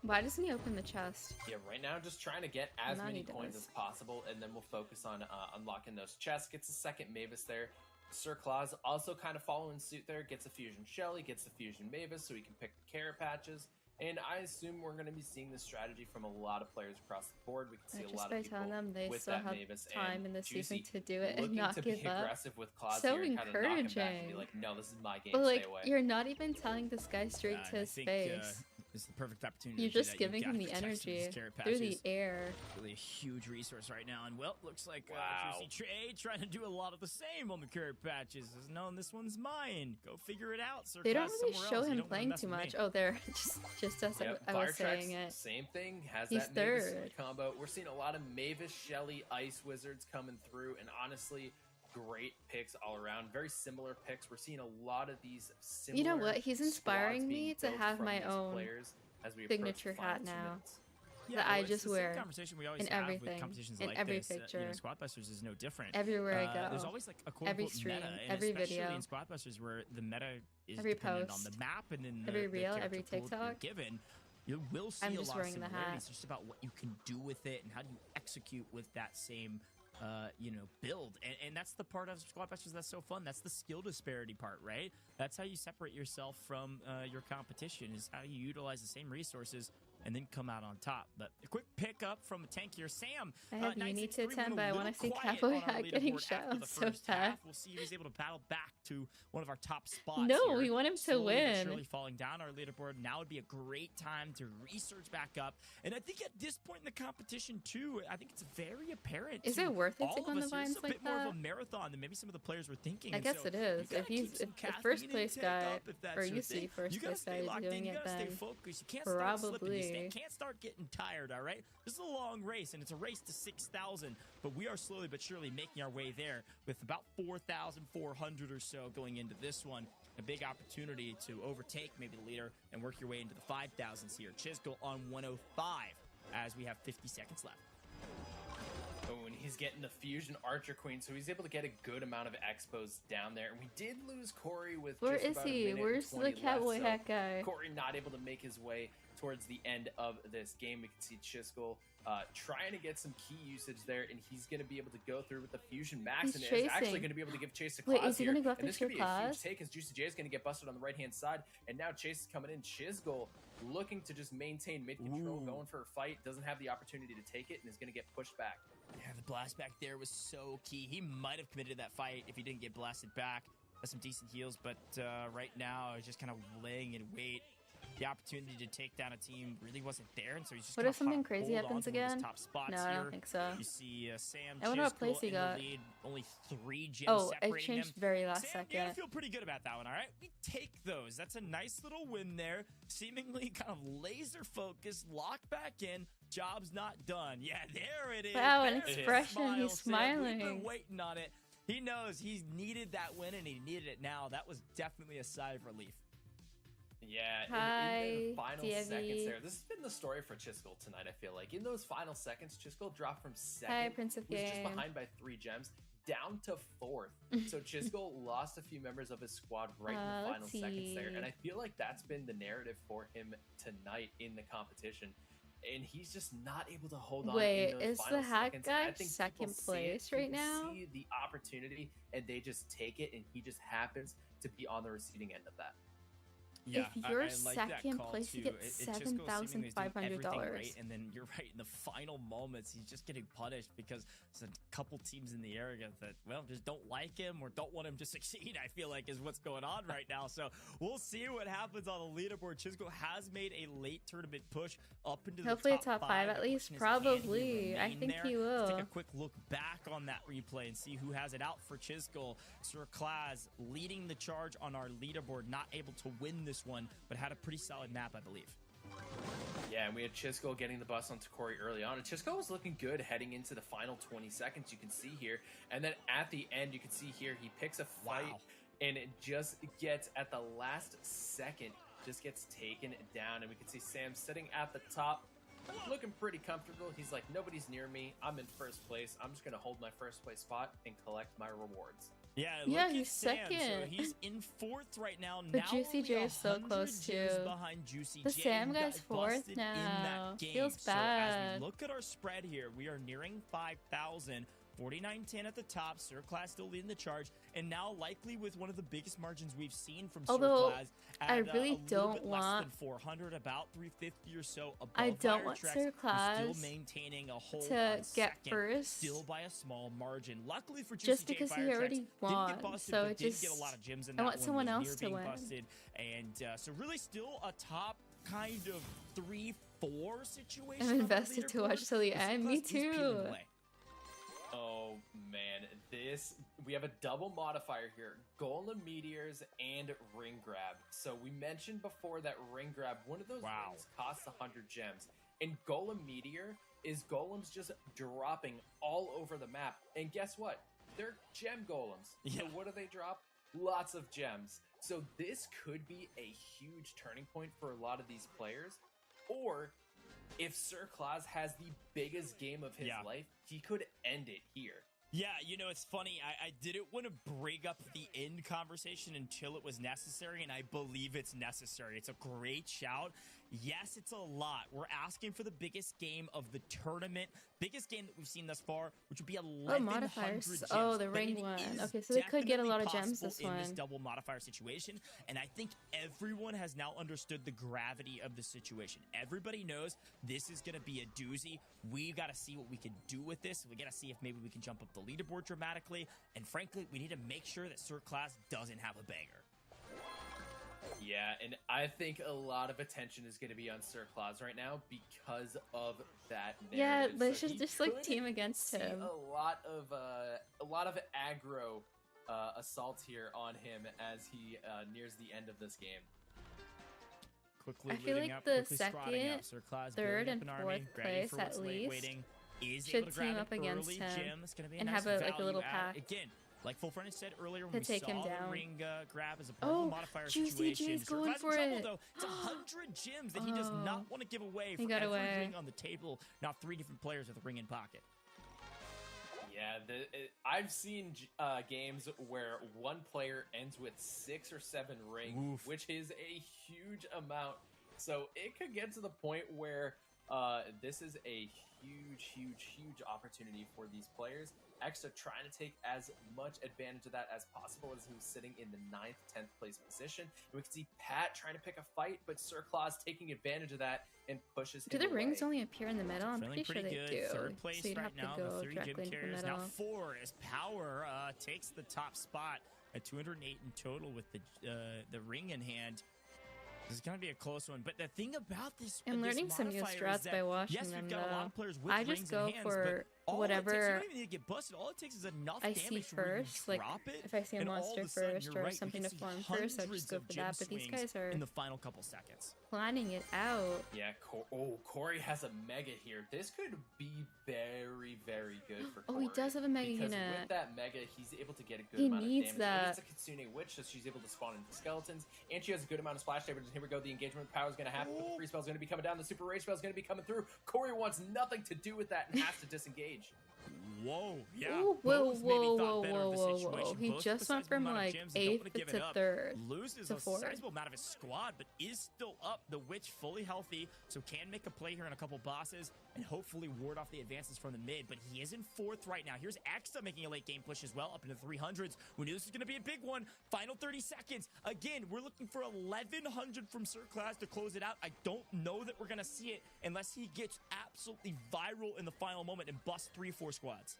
S1: Why doesn't he open the chest?
S3: Yeah, right now just trying to get as
S1: Now
S3: many
S1: he
S3: coins
S1: does.
S3: as possible, and then we'll focus on unlocking those chests. Gets a second Mavis there. Sir Claus also kind of following suit there. Gets a Fusion Shelly, gets the Fusion Mavis, so he can pick the carrot patches. And I assume we're going to be seeing this strategy from a lot of players across the board. We can see a
S1: Just
S3: lot
S1: by
S3: of people
S1: telling them they
S3: with
S1: still
S3: that
S1: have
S3: Mavis
S1: time
S3: and
S1: in the season
S3: Juicy
S1: to do it and
S3: looking
S1: not
S3: to
S1: give
S3: be
S1: up.
S3: aggressive with Claus
S1: So
S3: here and kind of knock him back and be
S1: encouraging.
S3: like, no, this is my game,
S1: But like,
S3: stay away.
S1: you're not even telling this guy straight to
S2: I
S1: his
S2: think,
S1: face.
S2: this is the perfect opportunity.
S1: You're
S2: to do
S1: just
S2: that.
S1: giving
S2: You've
S1: him
S2: got
S1: the
S2: to protect some of these
S1: energy
S2: carrot
S1: through the
S2: patches.
S1: air.
S2: Really a huge resource right now, and well, looks like
S3: Wow.
S2: JuicyJ trying to do a lot of the same on the carrot patches. Says, no, this one's mine. Go figure it out, sir.
S1: They don't
S2: Class,
S1: really
S2: somewhere
S1: show
S2: else. You
S1: him
S2: don't wanna
S1: playing
S2: mess
S1: too
S2: with
S1: much.
S2: me.
S1: Oh, there, just as
S3: Yep,
S1: I was
S3: Firetrex,
S1: saying it.
S3: same thing. Has
S1: He's
S3: that Mavis
S1: third.
S3: combo. We're seeing a lot of Mavis, Shelly, Ice Wizards coming through, and honestly, great picks all around. Very similar picks. We're seeing a lot of these similar.
S1: You know what? He's
S3: squads
S1: inspiring
S3: being
S1: me to
S3: built
S1: have
S3: from
S1: my
S3: these
S1: own
S3: players as we approach the
S1: signature
S3: final
S1: hat
S3: 2
S1: now.
S3: minutes.
S1: that I
S2: it's
S1: just
S2: the same
S1: wear
S2: conversation we always
S1: in
S2: have
S1: everything,
S2: with competitions
S1: in
S2: like
S1: every
S2: this.
S1: picture.
S2: Squadbusters is no different.
S1: Everywhere I go.
S2: There's always like a quote
S1: Every
S2: unquote
S1: stream,
S2: meta, and
S1: every
S2: especially
S1: video.
S2: in Squadbusters where the meta is
S1: Every
S2: dependent on
S1: post,
S2: the map and then
S1: every
S2: the
S1: reel,
S2: character
S1: every
S2: pool that you're
S1: TikTok.
S2: given. You will see
S1: I'm
S2: a
S1: just
S2: lot of
S1: wearing the
S2: similarities.
S1: hat.
S2: It's just about what you can do with it and how do you execute with that same build. And that's the part of Squadbusters that's so fun. That's the skill disparity part, right? That's how you separate yourself from your competition, is how you utilize the same resources and then come out on top. But a quick pick up from a tankier Sam.
S1: I have Uni
S2: 963
S1: to 10,
S2: went a
S1: but I
S2: little
S1: want to see
S2: quiet
S1: Cowboy
S2: on our
S1: Hat getting
S2: leaderboard
S1: shot
S2: after the
S1: so
S2: first
S1: bad.
S2: half. We'll see if he's able to battle back to one of our top spots.
S1: No,
S2: here.
S1: we want him to
S2: Slowly but
S1: win.
S2: surely falling down our leaderboard. Now would be a great time to research back up. And I think at this point in the competition too, I think it's very apparent.
S1: Is
S2: to
S1: it worth it
S2: all
S1: to go
S2: of
S1: on the
S2: us here,
S1: vines
S2: it's a
S1: like
S2: bit more
S1: that?
S2: of a marathon than maybe some of the players were thinking.
S1: I
S2: And
S1: guess
S2: so
S1: it is.
S2: you gotta
S1: If he's
S2: keep some
S1: if the first
S2: caffeine
S1: place
S2: intake
S1: guy
S2: up if that's
S1: or
S2: your
S1: you see
S2: thing.
S1: first
S2: You gotta
S1: place guy
S2: stay
S1: is
S2: locked
S1: doing
S2: in. You
S1: it,
S2: gotta stay
S1: then
S2: focused. You can't start slipping. You
S1: probably.
S2: can't start getting tired. All right, this is a long race, and it's a race to 6,000. But we are slowly but surely making our way there, with about 4,400 or so going into this one. A big opportunity to overtake maybe the leader and work your way into the 5,000s here. Chisgule on 105 as we have 50 seconds left.
S3: Oh, and he's getting the Fusion Archer Queen, so he's able to get a good amount of expos down there. And we did lose Cori with
S1: Where
S3: just
S1: is
S3: about a
S1: he?
S3: minute and
S1: Where's
S3: 20
S1: the Cowboy
S3: left,
S1: Hat guy?
S3: Cori not able to make his way towards the end of this game. We can see Chisgule trying to get some key usage there, and he's going to be able to go through with the Fusion Max,
S1: He's
S3: and is actually
S1: chasing.
S3: going to be able to give Chase a
S1: Wait,
S3: class
S1: is he
S3: here.
S1: gonna go after
S3: And this could be a
S1: Claus?
S3: huge take, as JuicyJ is going to get busted on the right-hand side, and now Chase is coming in. Chisgule looking to just maintain mid-control,
S2: Ooh.
S3: going for a fight, doesn't have the opportunity to take it, and is going to get pushed back.
S2: Yeah, the blast back there was so key. He might have committed that fight if he didn't get blasted back. Has some decent heals, but right now he's just kind of laying in wait. the opportunity to take down a team really wasn't there, and so he's just
S1: What
S2: gonna
S1: if something crazy
S2: hold on
S1: happens
S2: to one of his
S1: again?
S2: top spots
S1: No, I
S2: here.
S1: don't think so.
S2: You see Sam
S1: I wonder what place
S2: Chisgule
S1: he
S2: in the
S1: got.
S2: lead, only 3 gems
S1: Oh, it
S2: separating
S1: changed
S2: them.
S1: very last
S2: Sam, you gotta
S1: second.
S2: feel pretty good about that one, all right? We take those. That's a nice little win there. Seemingly kind of laser focused, locked back in. Job's not done. Yeah, there it is.
S1: Wow, an
S2: There it is.
S1: expression. He's
S2: Sam. We've been
S1: smiling.
S2: waiting on it. He knows he's needed that win, and he needed it now. That was definitely a sigh of relief.
S3: Yeah, in the
S1: Hi,
S3: final
S1: Davey.
S3: seconds there. This has been the story for Chisgule tonight, I feel like. In those final seconds, Chisgule dropped from second,
S1: Hi, Prince of
S3: was just
S1: Game.
S3: behind by 3 gems, down to 4th. So Chisgule lost a few members of his squad right in the final
S1: let's
S3: seconds there.
S1: see.
S3: And I feel like that's been the narrative for him tonight in the competition. And he's just not able to hold on.
S1: Wait,
S3: in those
S1: is
S3: final
S1: the hack
S3: seconds. And I
S1: guy
S3: think
S1: second
S3: people see it,
S1: place right
S3: people
S1: now?
S3: See the opportunity, and they just take it, and he just happens to be on the receiving end of that.
S2: Yeah,
S1: If you're
S2: I like that
S1: second
S2: call,
S1: place, you
S2: too.
S1: get
S2: It just goes seemingly he's doing everything
S1: $7,500.
S2: right, and then you're right, in the final moments, he's just getting punished because there's a couple teams in the area that, well, just don't like him or don't want him to succeed, I feel like, is what's going on right now. So we'll see what happens on the leaderboard. Chisgule has made a late tournament push up into the
S1: Hopefully
S2: top
S1: top 5 at
S2: The
S1: least.
S2: question is, can he
S1: Probably. I
S2: remain
S1: think
S2: there?
S1: he
S2: Let's take
S1: will.
S2: a quick look back on that replay and see who has it out for Chisgule. Sir Claz leading the charge on our leaderboard, not able to win this one, but had a pretty solid map, I believe.
S3: Yeah, and we had Chisgule getting the bus onto Cori early on. And Chisgule was looking good heading into the final 20 seconds, you can see here. And then at the end, you can see here, he picks a fight,
S2: Wow.
S3: and it just gets, at the last second, just gets taken down. And we can see Sam sitting at the top, looking pretty comfortable. He's like, nobody's near me. I'm in first place. I'm just going to hold my first place spot and collect my rewards.
S2: Yeah,
S1: Yeah,
S2: look
S1: he's
S2: at Sam. So
S1: second.
S2: he's in 4th right now.
S1: But
S2: Now
S1: JuicyJ
S2: only
S1: is so
S2: 100
S1: close,
S2: gems
S1: too.
S2: behind JuicyJ.
S1: The Sam
S2: who
S1: guy's
S2: got
S1: 4th
S2: busted in
S1: now.
S2: that game.
S1: Feels
S2: so as
S1: bad.
S2: we look at our spread here, we are nearing 5,000. 49-10 at the top. Sir Claz still leading the charge, and now likely with one of the biggest margins we've seen from
S1: Although,
S2: Sir Claz.
S1: I
S2: At,
S1: really
S2: a little
S1: don't
S2: bit less
S1: want-
S2: than 400, about 350 or so above
S1: I don't
S2: Fire
S1: want
S2: Tracks,
S1: Sir
S2: who's
S1: Claz
S2: still maintaining a hold
S1: to
S2: on
S1: get
S2: second,
S1: first.
S2: still by a small margin. Luckily for
S1: Just
S2: JuicyJ,
S1: because he
S2: Fire
S1: already
S2: Tracks
S1: won,
S2: didn't get busted,
S1: so
S2: but
S1: it
S2: did
S1: just-
S2: get a lot of gems in
S1: I
S2: that
S1: want
S2: one,
S1: someone
S2: was
S1: else
S2: near
S1: to
S2: being
S1: win.
S2: busted. And so really still a top kind of 3-4 situation.
S1: I'm
S2: on the
S1: invested to watch
S2: leaderboard.
S1: till the
S2: But
S1: end.
S2: Sir
S1: Me
S2: Claz is peeling
S1: too.
S2: away.
S3: Oh man, we have a double modifier here: Golem Meteors and Ring Grab. So we mentioned before that Ring Grab, one of those
S2: Wow.
S3: rings costs 100 gems, and Golem Meteor is golems just dropping all over the map. And guess what? They're gem golems.
S2: Yeah.
S3: So what do they drop? Lots of gems. So this could be a huge turning point for a lot of these players, or if Sir Claz has the biggest game of his
S2: Yeah.
S3: life, he could end it here.
S2: Yeah, you know, it's funny. I didn't want to bring up the end conversation until it was necessary, and I believe it's necessary. It's a great shout. Yes, it's a lot. We're asking for the biggest game of the tournament, biggest game that we've seen thus far, which would be 1,100
S1: modifiers.
S2: gems.
S1: Oh, the
S2: But
S1: ring
S2: it
S1: one.
S2: is
S1: Okay, so they could get a lot of
S2: definitely
S1: gems this
S2: possible in this
S1: one.
S2: double modifier situation, and I think everyone has now understood the gravity of the situation. Everybody knows this is going to be a doozy. We got to see what we can do with this. We got to see if maybe we can jump up the leaderboard dramatically, and frankly, we need to make sure that Sir Claz doesn't have a banger.
S3: Yeah, and I think a lot of attention is going to be on Sir Claz right now because of that
S1: Yeah,
S3: narrative.
S1: they
S3: So
S1: should
S3: he
S1: just like
S3: could
S1: team against
S3: see
S1: him.
S3: a lot of aggro assault here on him as he nears the end of this game.
S2: Quickly
S1: I feel
S2: leading
S1: like
S2: up,
S1: the
S2: quickly spotting
S1: second,
S2: up. Sir Claz
S1: third,
S2: building up
S1: and
S2: an army,
S1: fourth
S2: ready
S1: place
S2: for
S1: at
S2: what's late
S1: least
S2: waiting. Is
S1: should
S2: able to grab
S1: team
S2: an
S1: up against
S2: early
S1: him
S2: gem. It's gonna be a
S1: and
S2: nice
S1: have a like a little
S2: value add.
S1: pack.
S2: Again, like Full Frontage said earlier when
S1: to
S2: we
S1: take
S2: saw
S1: him
S2: the
S1: down.
S2: ring grab as a part of
S1: Oh,
S2: the modifier
S1: JuicyJ
S2: situation.
S1: is
S2: Sir
S1: going
S2: Claz in
S1: for
S2: trouble,
S1: it.
S2: though. It's 100 gems that he does not
S1: Oh.
S2: want to give away
S1: He
S2: for
S1: got
S2: every
S1: away.
S2: ring on the table. Now 3 different players with a ring in pocket.
S3: Yeah, I've seen games where one player ends with 6 or 7 rings,
S2: Oof.
S3: which is a huge amount. So it could get to the point where this is a huge opportunity for these players. Extra trying to take as much advantage of that as possible as he was sitting in the 9th, 10th place position. And we can see Pat trying to pick a fight, but Sir Claz taking advantage of that and pushes
S1: Do
S3: him
S1: the rings
S3: away.
S1: only appear in the middle? I'm
S2: Feeling
S1: pretty sure they
S2: good.
S1: do.
S2: Third place
S1: so you'd
S2: right
S1: have
S2: now.
S1: to go
S2: The 3
S1: directly
S2: gym
S1: into the
S2: carriers.
S1: middle.
S2: Now 4 as Power takes the top spot at 208 in total with the ring in hand. This is gonna be a close one, but the thing about this,
S1: I'm
S2: this
S1: learning some new
S2: modifier is
S1: strats
S2: that,
S1: by watching
S2: yes,
S1: them,
S2: we've got a lot
S1: though.
S2: of players with
S1: I
S2: rings
S1: just
S2: in
S1: go
S2: hands,
S1: for
S2: but all it takes, you
S1: whatever
S2: don't even need to get busted. All it takes is enough
S1: I
S2: damage
S1: see
S2: to where you
S1: first. Like,
S2: drop it,
S1: if I see a
S2: and all
S1: monster
S2: of a sudden,
S1: first
S2: you're
S1: or
S2: right, we
S1: something
S2: can
S1: to
S2: see
S1: form first, I
S2: hundreds
S1: just go
S2: of
S1: for
S2: gem
S1: that. But these
S2: swings
S1: guys are
S2: in the final couple seconds.
S1: planning it out.
S3: Yeah, Cori has a mega here. This could be very, very good for Cori.
S1: Oh, he does have a mega
S3: because
S1: unit.
S3: with that mega, he's able to get a good
S1: He
S3: amount
S1: needs
S3: of damage.
S1: that.
S3: And it's a Kitsune Witch, so she's able to spawn into skeletons. And she has a good amount of splash damage. And here we go, the engagement power is going to happen. But the free spell is going to be coming down. The super rage spell is going to be coming through. Cori wants nothing to do with that and has to disengage.
S2: Whoa, yeah.
S1: Ooh,
S2: Both maybe thought better of the situation.
S1: He
S2: Both
S1: just went
S2: with a
S1: from
S2: sizable amount of
S1: like
S2: gems and don't
S1: 8th
S2: wanna give it
S1: to
S2: up.
S1: 3rd
S2: Loses
S1: to
S2: a
S1: 4th.
S2: sizable amount of his squad, but is still up. The Witch fully healthy, so can make a play here on a couple bosses and hopefully ward off the advances from the mid. But he is in 4th right now. Here's Exta making a late game push as well, up into the 300s. We knew this was going to be a big one. Final 30 seconds. Again, we're looking for 1100 from Sir Class to close it out. I don't know that we're going to see it unless he gets absolutely viral in the final moment and busts 3-4 squads.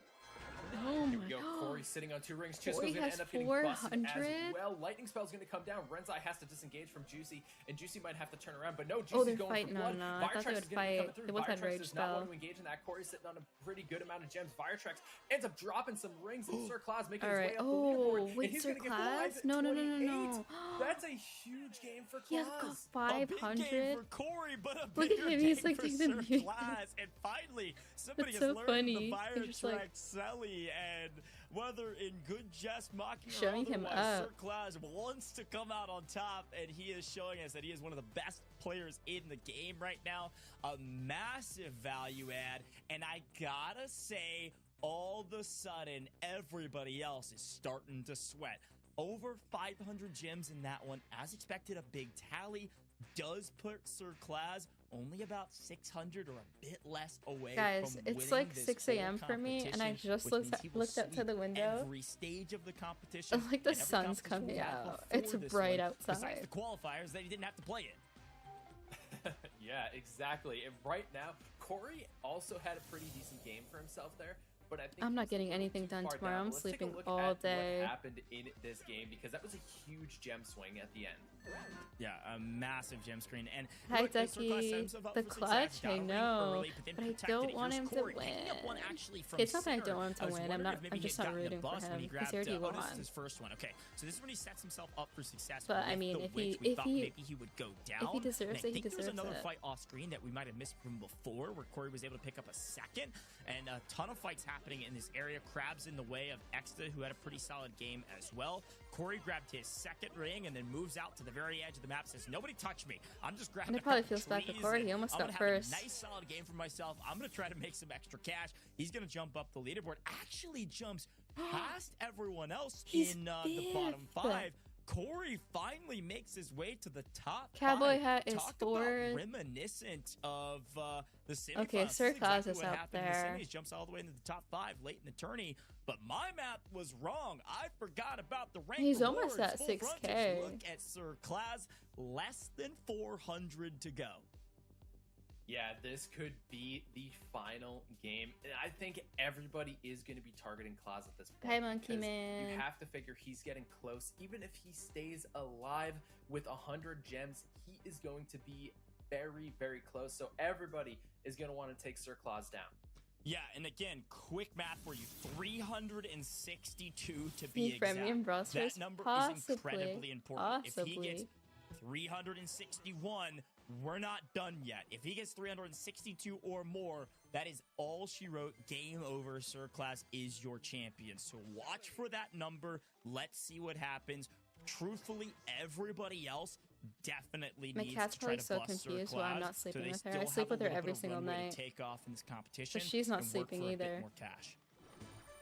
S1: Oh
S3: Here
S1: my
S3: we go.
S1: god.
S3: Cori sitting on 2 rings.
S1: Cori
S3: Chisgule's going to
S1: has
S3: end up getting busted as
S1: 400?
S3: well. Lightning spell's going to come down. Renzai has to disengage from Juicy, and Juicy might have to turn around. But no, Juicy's
S1: Oh, they're
S3: going
S1: fighting.
S3: for blood.
S1: No, I thought they
S3: Viretrax
S1: would
S3: is gonna be coming
S1: fight.
S3: through.
S1: They both had
S3: Viretrax
S1: rage
S3: does not want
S1: spell.
S3: to engage in that. Cori's sitting on a pretty good amount of gems. Viretrax ends up dropping some rings, and Sir Claus making his way
S1: Alright.
S3: up the
S1: Oh,
S3: leaderboard.
S1: wait,
S3: and he's
S1: Sir
S3: gonna get the
S1: Claus?
S3: lives at
S1: No.
S3: 28. That's a huge game for
S1: He has
S3: Claus.
S1: got
S2: A big game
S1: 500.
S2: for Cori, but a
S1: Look at
S2: bigger
S1: him, he's
S2: game
S1: like
S2: for
S1: taking the
S2: Sir
S1: mute.
S2: Claus. And finally, somebody
S1: That's
S2: has
S1: so
S2: learned
S1: funny.
S2: the
S1: He's just like-
S2: Viretrax Selly, and whether in good jest, mocking
S1: Showing
S2: or
S1: him
S2: otherwise,
S1: up.
S2: Sir Claus wants to come out on top, and he is showing us that he is one of the best players in the game right now. A massive value add, and I gotta say, all of a sudden, everybody else is starting to sweat. Over 500 gems in that one. As expected, a big tally does put Sir Claus only about 600 or a bit less away
S1: Guys,
S2: from
S1: it's
S2: winning
S1: like
S2: this
S1: 6
S2: whole
S1: a.m. for me, and I
S2: competition,
S1: just
S2: which
S1: looked
S2: means he will
S1: up to
S2: sweep
S1: the window.
S2: every stage of the competition.
S1: Like the
S2: and every
S1: sun's
S2: competition
S1: coming
S2: we've had
S1: out.
S2: before
S1: It's
S2: this
S1: bright
S2: one,
S1: outside.
S2: Besides the qualifiers, that he didn't have to play it.
S3: Yeah, exactly. And right now, Cori also had a pretty decent game for himself there. But I think
S1: I'm not
S3: he's
S1: getting
S3: a little
S1: anything
S3: too
S1: done
S3: far
S1: tomorrow.
S3: down.
S1: I'm
S3: Let's take a
S1: sleeping
S3: look
S1: all
S3: at
S1: day.
S3: What happened in this game, because that was a huge gem swing at the end.
S2: Yeah, a massive gem screen. And
S1: Hi,
S2: look, Sir Claus set
S1: Ducky.
S2: himself up
S1: The
S2: for success.
S1: clutch,
S2: Got a
S1: I
S2: ring
S1: know,
S2: early, but then
S1: but I
S2: protected
S1: don't
S2: it.
S1: want
S2: Here's
S1: him to
S2: Cori picking up one
S1: win.
S2: actually from
S1: It's not that I
S2: center.
S1: don't want him to
S2: I was
S1: win. I'm
S2: wondering
S1: not.
S2: if maybe
S1: I'm
S2: he
S1: just
S2: had
S1: not
S2: gotten the
S1: rooting for
S2: bust when he
S1: him because
S2: grabbed,
S1: he already
S2: oh, this is
S1: won.
S2: his first one. Okay, so this is when he sets himself up for success.
S1: But, I
S2: with
S1: mean,
S2: the
S1: if he-
S2: Witch. We
S1: if
S2: thought
S1: he-
S2: maybe he would go down.
S1: if he deserves
S2: and
S1: it, he
S2: I think there was
S1: deserves
S2: another
S1: it.
S2: fight off screen that we might have missed from before, where Cori was able to pick up a second, and a ton of fights happening in this area. Crabs in the way of Exta, who had a pretty solid game as well. Cori grabbed his second ring and then moves out to the very edge of the map. Says, "Nobody touch me. I'm just grabbing."
S1: And it probably feels bad for Cori. He almost
S2: I'm
S1: got
S2: gonna
S1: first.
S2: Have a nice solid game for myself. I'm gonna try to make some extra cash. He's gonna jump up the leaderboard. Actually jumps past everyone else
S1: He's
S2: in the bottom
S1: fifth.
S2: 5. Corey finally makes his way to the top
S1: Cowboy
S2: 5.
S1: hat is
S2: Talk
S1: fourth.
S2: about reminiscent of the semifinals.
S1: Okay,
S2: This
S1: Sir
S2: is
S1: Claus
S2: exactly
S1: is
S2: what
S1: up
S2: happened in the
S1: there.
S2: semis. Jumps all the way into the top 5 late in the tourney. But my map was wrong. I forgot about the rank
S1: He's almost
S2: rewards.
S1: at
S2: Full
S1: 6K.
S2: Frontage. Look at Sir Claus. Less than 400 to go.
S3: Yeah, this could be the final game. And I think everybody is going to be targeting Claus at this point.
S1: Hi, Monkey
S3: because
S1: Man.
S3: You have to figure he's getting close. Even if he stays alive with 100 gems, he is going to be very, very close. So everybody is going to want to take Sir Claus down.
S2: Yeah, and again, quick math for you. 362 to be
S1: He
S2: exact.
S1: Premium Brawl Stars?
S2: That number is
S1: Possibly.
S2: incredibly important. If he
S1: Possibly.
S2: gets 361, we're not done yet. If he gets 362 or more, that is all she wrote. Game over. Sir Claus is your champion. So watch for that number. Let's see what happens. Truthfully, everybody else definitely
S1: My
S2: needs
S1: cat's
S2: to try
S1: probably
S2: to
S1: so
S2: bust Sir
S1: confused while I'm
S2: Claus,
S1: not sleeping
S2: so they
S1: with her. I
S2: still
S1: sleep
S2: have
S1: with
S2: a
S1: her
S2: little
S1: every
S2: bit of
S1: single
S2: runway
S1: night.
S2: to take off in this competition.
S1: she's not
S2: and work
S1: sleeping
S2: for a bit
S1: either.
S2: more cash.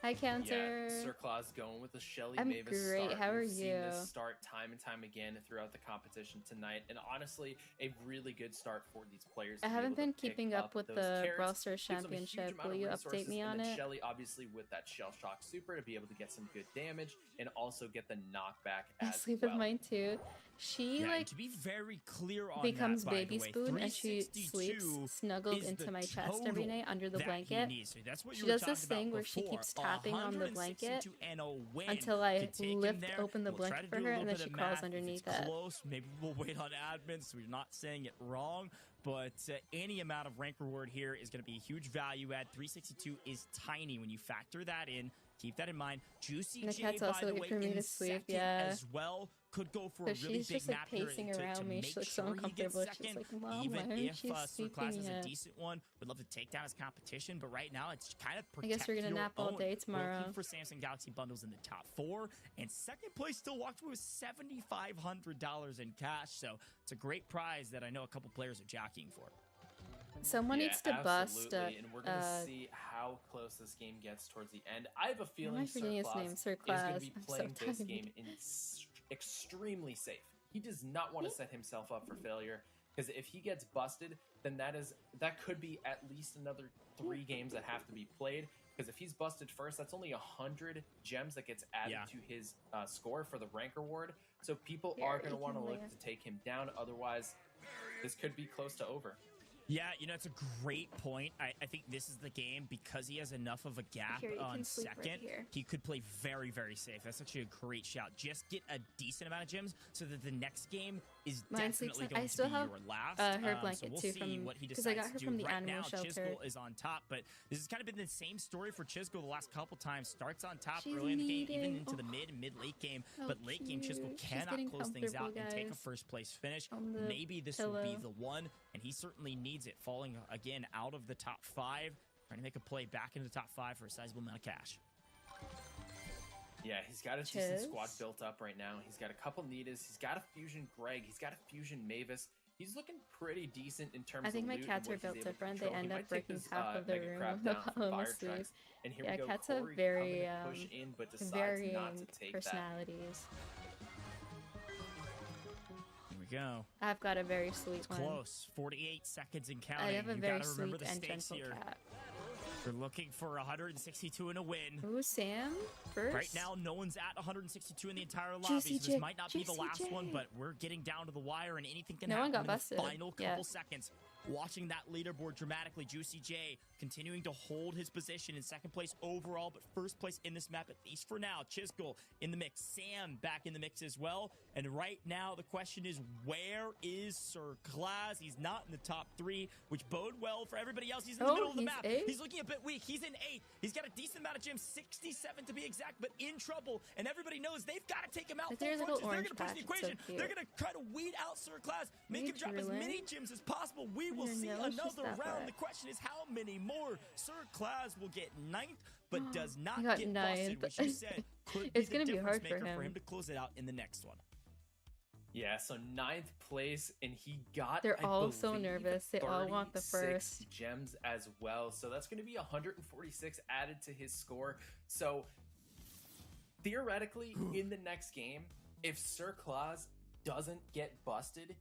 S1: Hi, Cancer.
S3: Yeah, Sir Claus going with the Shelly
S1: I'm
S3: Mavis
S1: great.
S3: start.
S1: How are
S3: We've seen
S1: you?
S3: this start time and time again throughout the competition tonight, and honestly, a really good start for these players.
S1: I
S3: to be
S1: haven't
S3: able to
S1: been
S3: pick
S1: keeping up with
S3: those
S1: the
S3: carrots.
S1: Brawl Stars
S3: Gives them a huge
S1: Championship.
S3: amount
S1: Will
S3: of
S1: you
S3: resources,
S1: update me on
S3: and then
S1: it?
S3: Shelly, obviously, with that Shell Shock Super to be able to get some good damage and also get the knockback
S1: I
S3: as
S1: sleep
S3: well.
S1: with mine too. She
S2: Yeah, and
S1: like
S2: to be very clear on
S1: becomes
S2: that, by
S1: baby
S2: the way,
S1: spoon and she
S2: 362
S1: sleeps snuggled
S2: is
S1: into
S2: the
S1: my chest every
S2: total
S1: night under the
S2: that he
S1: blanket.
S2: needs. So that's what
S1: She
S2: you were
S1: does this
S2: talking about
S1: thing where she
S2: before.
S1: keeps
S2: On
S1: tapping on the blanket
S2: 162 and a win
S1: until I
S2: to take him
S1: lift
S2: there.
S1: open the
S2: We'll try
S1: blanket
S2: to
S1: for
S2: do a
S1: her,
S2: little
S1: and then
S2: bit
S1: she
S2: of
S1: crawls
S2: math.
S1: underneath
S2: If it's
S1: it.
S2: close, maybe we'll wait on admin so we're not saying it wrong. But any amount of rank reward here is going to be a huge value add. 362 is tiny when you factor that in. Keep that in mind.
S1: And the
S2: JuicyJ,
S1: cat's
S2: by
S1: also
S2: the
S1: looking
S2: way,
S1: for me
S2: in
S1: to sleep,
S2: second
S1: yeah.
S2: as well. Could go for a
S1: So
S2: really
S1: she's
S2: big
S1: just like
S2: map here
S1: pacing
S2: to
S1: around me.
S2: make
S1: She looks
S2: sure
S1: so
S2: he gets
S1: uncomfortable. She's
S2: second.
S1: like, Mom,
S2: Even
S1: why
S2: if
S1: aren't you
S2: Sir Class
S1: sleeping
S2: is a
S1: yet?
S2: decent one, would love to take down his competition. But right now, it's kind of
S1: I
S2: protect
S1: guess we're gonna
S2: your
S1: nap all
S2: own.
S1: day
S2: We're
S1: tomorrow.
S2: looking for Samsung Galaxy bundles in the top 4. And second place still walked away with $7,500 in cash. So it's a great prize that I know a couple players are jockeying for.
S1: Someone needs to bust.
S3: Absolutely, and we're gonna see how close this game gets towards the end. I have a feeling Sir
S1: forgetting his
S3: Claus
S1: name? Sir
S3: is going
S1: Claus.
S3: to be
S1: I'm so
S3: playing this
S1: tired.
S3: game extremely safe. He does not want to set himself up for failure, because if he gets busted, then that could be at least another 3 games that have to be played. Because if he's busted first, that's only 100 gems that gets added to his score for the rank reward. So people are going to want to look to take him down. Otherwise, this could be close to over.
S2: Yeah, you know, it's a great point. I think this is the game because he has enough of a gap
S1: Here, you
S2: on
S1: can sleep right
S2: second.
S1: here.
S2: He could play very, very safe. That's actually a great shout. Just get a decent amount of gems so that the next game is
S1: Mine sleeps
S2: definitely
S1: in-
S2: going
S1: I
S2: to
S1: still
S2: be
S1: have,
S2: your last.
S1: her
S2: So
S1: blanket
S2: we'll
S1: too
S2: see
S1: from-
S2: what he
S1: 'cause I
S2: decides
S1: got
S2: to
S1: her
S2: do.
S1: from the
S2: right
S1: animal
S2: now,
S1: shelter.
S2: Chisgule is on top, but this has kind of been the same story for Chisgule the last couple times. Starts on top
S1: She's
S2: early in the game, even
S1: kneading.
S2: into the mid-late game.
S1: Oh,
S2: But late game, Chisgule
S1: cute. She's
S2: cannot
S1: getting
S2: close things out
S1: comfortable,
S2: and take a
S1: guys.
S2: first place finish.
S1: On the
S2: Maybe this will be
S1: pillow.
S2: the one, and he certainly needs it. Falling again out of the top 5, trying to make a play back into the top 5 for a sizable amount of cash.
S3: Yeah, he's got a decent
S1: Chiz.
S3: squad built up right now. He's got a couple Nitas. He's got a Fusion Greg. He's got a Fusion Mavis. He's looking pretty decent in terms
S1: I think
S3: of
S1: my
S3: loot
S1: cats
S3: and
S1: are
S3: what
S1: built
S3: he's able to
S1: different. They
S3: control. He
S1: end
S3: might
S1: up
S3: take
S1: breaking
S3: this,
S1: half of the
S3: Mega
S1: room
S3: Crab
S1: on
S3: down
S1: the
S3: from
S1: home
S3: Fire
S1: asleep.
S3: Tracks. And here
S1: Yeah,
S3: we go.
S1: cats
S3: Cori
S1: have
S3: coming
S1: very
S3: to push in, but decides not
S1: varying
S3: to take that.
S1: personalities.
S2: Here we go.
S1: I've got a very sweet one.
S2: Close. 48 seconds and counting.
S1: I have a
S2: You
S1: very
S2: gotta remember
S1: sweet
S2: the
S1: and
S2: stakes
S1: gentle
S2: here.
S1: cat.
S2: We're looking for 162 and a win.
S1: Ooh, Sam first.
S2: Right now, no one's at 162 in the entire lobby, so this
S1: JuicyJ,
S2: might not be the last
S1: JuicyJ.
S2: one, but we're getting down to the wire, and anything can
S1: No
S2: happen
S1: one got
S2: in
S1: busted.
S2: the final couple
S1: Yeah.
S2: seconds. Watching that leaderboard dramatically, JuicyJ continuing to hold his position in second place overall, but first place in this map, at least for now. Chisgule in the mix. Sam back in the mix as well. And right now, the question is, where is Sir Class? He's not in the top 3, which bode well for everybody else. He's in the middle of the
S1: he's
S2: map.
S1: 8?
S2: He's looking a bit weak. He's in 8. He's got a decent amount of gems, 67 to be exact, but in trouble. And everybody knows they've got to take him out.
S1: But
S2: Full
S1: there's a little
S2: Frontage. They're
S1: orange
S2: going to push the
S1: patch. It's so
S2: equation.
S1: cute.
S2: They're going to try to weed out Sir Class, make
S1: Hey,
S2: him drop as
S1: Drillin.
S2: many gems as possible. We will
S1: Your
S2: see
S1: nose just
S2: another
S1: that
S2: round.
S1: wet.
S2: The question is how many more. Sir Class will get 9th, but does not
S1: He got
S2: get
S1: 9th.
S2: busted, which you said could
S1: It's
S2: be
S1: gonna
S2: the
S1: be hard
S2: difference
S1: for
S2: maker
S1: him.
S2: to close it out in the next one.
S3: Yeah, so 9th place, and he got,
S1: They're
S3: I
S1: all so
S3: believe,
S1: nervous. They all want the
S3: 36
S1: first.
S3: gems as well. So that's going to be 146 added to his score. So theoretically, in the next game, if Sir Claus doesn't get busted,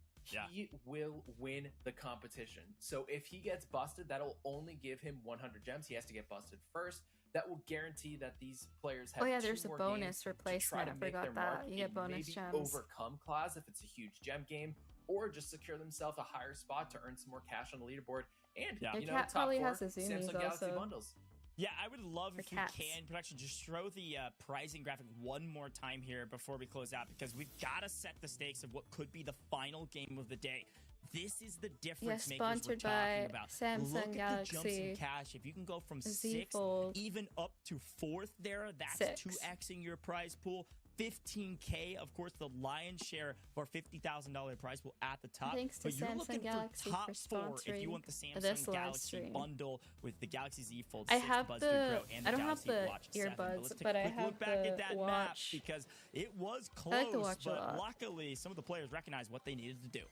S3: he will win the competition. So if he gets busted, that'll only give him 100 gems. He has to get busted first. That will guarantee that these players have
S1: Oh yeah,
S3: 2
S1: there's a
S3: more
S1: bonus
S3: games to try
S1: replacement.
S3: to
S1: I
S3: make their
S1: forgot
S3: mark
S1: that. You get
S3: and
S1: bonus
S3: maybe
S1: gems.
S3: overcome Claus if it's a huge gem game, or just secure themselves a higher spot to earn some more cash on the leaderboard. And
S1: Your
S3: you know,
S1: cat
S3: top
S1: probably
S3: 4
S1: has a zoomies
S3: Samsung Galaxy
S1: also.
S3: bundles.
S2: Yeah, I would love
S1: For
S2: if
S1: cats.
S2: you can, production, just throw the pricing graphic one more time here before we close out, because we've got to set the stakes of what could be the final game of the day. This is the difference makers we're
S1: sponsored
S2: talking
S1: by
S2: about.
S1: Samsung
S2: Look at the jumps in
S1: Galaxy
S2: cash. If you can go from
S1: Z
S2: 6th
S1: Fold.
S2: even up to 4th there, that's
S1: 6.
S2: 2xing your prize pool. 15K, of course, the lion's share of our $50,000 prize pool at the top.
S1: Thanks to
S2: but you're
S1: Samsung
S2: looking
S1: Galaxy
S2: for top
S1: for
S2: 4 if you
S1: sponsoring
S2: want the Samsung
S1: this live
S2: Galaxy
S1: stream.
S2: bundle with the Galaxy Z Fold.
S1: I
S2: 6,
S1: have
S2: BuzzFeed
S1: the.
S2: Pro, and
S1: I don't have
S2: Galaxy
S1: the
S2: Watch 7.
S1: earbuds,
S2: Let's take
S1: but
S2: a
S1: I
S2: quick
S1: have
S2: look back
S1: the
S2: at that map
S1: watch.
S2: because it was close,
S1: I like the watch a
S2: but
S1: lot.
S2: luckily some of the players recognized what they needed to do.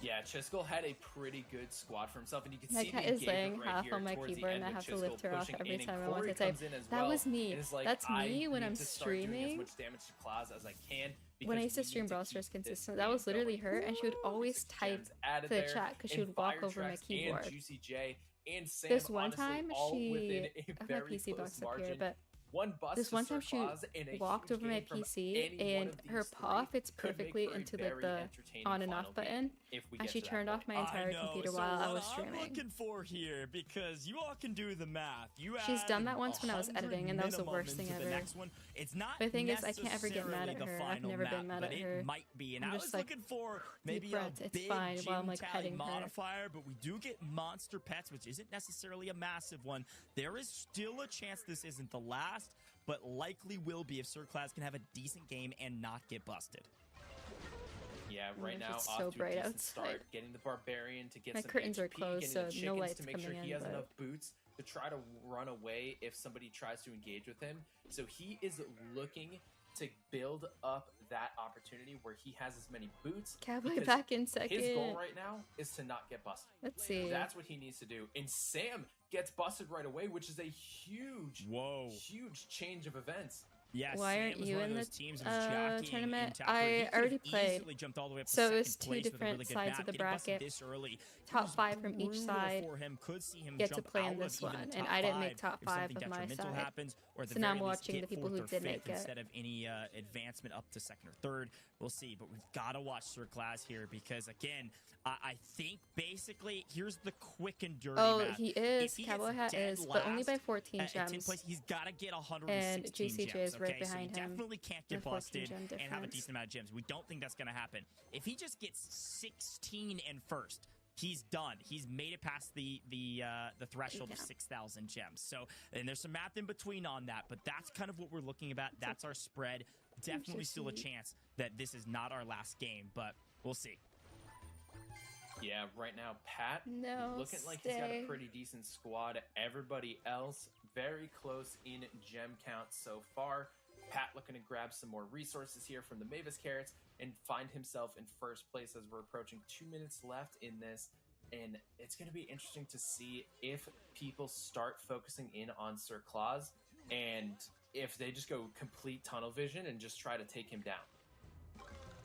S3: Yeah, Chisgule had a pretty good squad for himself, and you can
S1: My
S3: see
S1: cat
S3: the
S1: is laying
S3: engagement right
S1: half
S3: here
S1: on my
S3: towards the
S1: keyboard,
S3: end
S1: and I
S3: with
S1: have to lift
S3: Chisgule
S1: her off
S3: pushing
S1: every
S3: in, and
S1: time I want
S3: Cori
S1: to type.
S3: comes in as
S1: That
S3: well,
S1: was me.
S3: and is like,
S1: That's
S3: I
S1: me when
S3: need
S1: I'm
S3: to start doing as
S1: streaming.
S3: much damage to Claus as I can.
S1: When I
S3: because
S1: used to
S3: we
S1: stream
S3: need
S1: Brawl
S3: keep
S1: Stars
S3: this
S1: consistent,
S3: game
S1: that was literally
S3: going.
S1: her, and she would
S3: Ooh,
S1: always
S3: 6
S1: type
S3: gems added
S1: to the
S3: there,
S1: chat because she
S3: and
S1: would walk
S3: Fire
S1: over my
S3: Tracks
S1: keyboard.
S3: And JuicyJ and Sam,
S1: This one
S3: honestly,
S1: time,
S3: all within
S1: she
S3: a
S1: my
S3: very
S1: PC
S3: close
S1: box up
S3: margin.
S1: here, but
S3: One bust
S1: This
S3: to
S1: one
S3: Sir
S1: time she
S3: Claus in a
S1: walked
S3: huge
S1: over my
S3: game from
S1: PC
S3: any one
S1: and
S3: of these
S1: her paw
S3: three
S1: fits
S3: could make
S1: perfectly
S3: for a
S1: into like
S3: very
S1: the
S3: entertaining
S1: on and
S3: final
S1: off
S3: game
S1: button,
S3: if we
S1: and
S3: get
S1: she
S3: to that
S1: turned off
S3: point.
S1: my entire
S2: I know.
S1: computer
S2: So
S1: while I
S2: what
S1: was
S2: I'm
S1: streaming.
S2: looking for here, because you all can do the math. You
S1: She's done
S2: add
S1: that once when I was
S2: 100
S1: editing, and that was the
S2: minimum
S1: worst thing
S2: into the
S1: ever.
S2: next one. It's not
S1: But the thing is, I can't ever get mad
S2: necessarily
S1: at
S2: the
S1: her. I've
S2: final
S1: never
S2: map,
S1: been mad
S2: but
S1: at
S2: it
S1: her.
S2: might be. And
S1: I'm
S2: I
S1: just
S2: was
S1: like,
S2: looking for
S1: deep
S2: maybe
S1: breaths,
S2: a
S1: it's
S2: big
S1: fine, while I'm,
S2: gym
S1: like,
S2: tally
S1: petting her.
S2: modifier, but we do get monster pets, which isn't necessarily a massive one. There is still a chance this isn't the last, but likely will be if Sir Claus can have a decent game and not get busted.
S3: Yeah, right now
S1: it's
S3: off
S1: so
S3: to a
S1: bright
S3: decent
S1: outside.
S3: start, getting the Barbarian to get
S1: My
S3: some
S1: curtains are
S3: HP,
S1: closed,
S3: getting the
S1: so no
S3: chickens
S1: light's
S3: to make sure
S1: coming
S3: he
S1: in,
S3: has
S1: but-
S3: enough boots to try to run away if somebody tries to engage with him. So he is looking to build up that opportunity where he has as many boots.
S1: Cowboy
S3: because
S1: back in second.
S3: His goal right now is to not get busted.
S1: Let's see.
S3: That's what he needs to do. And Sam gets busted right away, which is a huge, huge change of events.
S2: Yes,
S1: Why
S2: Sam
S1: aren't
S2: was
S1: you
S2: one of
S1: in
S2: those
S1: the
S2: teams that was jockeying
S1: tournament?
S2: in top three. He
S1: I
S2: could've
S1: already played.
S2: easily jumped all the way up to
S1: So it was
S2: second
S1: two
S2: place with a
S1: different
S2: really good
S1: sides
S2: map.
S1: of the
S2: Getting busted
S1: bracket.
S2: this early
S1: Top
S2: was
S1: 5 from each
S2: brutal
S1: side
S2: for him. Could see him
S1: get to
S2: jump
S1: play in
S2: out
S1: this
S2: of even
S1: one,
S2: the
S1: and
S2: top
S1: I didn't make
S2: five
S1: top
S2: if
S1: 5
S2: something
S1: of my
S2: detrimental
S1: side.
S2: happens, or at the
S1: So now
S2: very
S1: I'm
S2: least
S1: watching
S2: get
S1: the people
S2: fourth
S1: who
S2: or
S1: did make
S2: fifth
S1: it.
S2: instead of any advancement up to second or third. We'll see, but we've got to watch Sir Claus here because, again, I think basically here's the quick and dirty
S1: Oh,
S2: math.
S1: he is.
S2: If he
S1: Cowboy
S2: gets
S1: Hat
S2: dead
S1: is, but only by
S2: last
S1: 14
S2: at 10th
S1: gems.
S2: place, he's got to get 116
S1: And JuicyJ
S2: gems,
S1: is right
S2: okay? So
S1: behind
S2: he
S1: him.
S2: definitely can't
S1: The
S2: get
S1: 14
S2: busted
S1: gem
S2: and have a
S1: difference.
S2: decent amount of gems. We don't think that's going to happen. If he just gets 16 and first, he's done. He's made it past the threshold of 6,000 gems. So, and there's some math in between on that, but that's kind of what we're looking at. That's our spread. Definitely still a chance that this is not our last game, but we'll see.
S3: Yeah, right now, Pat looking like he's got a pretty decent squad. Everybody else very close in gem count so far. Pat looking to grab some more resources here from the Mavis Carrots and find himself in first place as we're approaching 2 minutes left in this. And it's going to be interesting to see if people start focusing in on Sir Claus and if they just go complete tunnel vision and just try to take him down.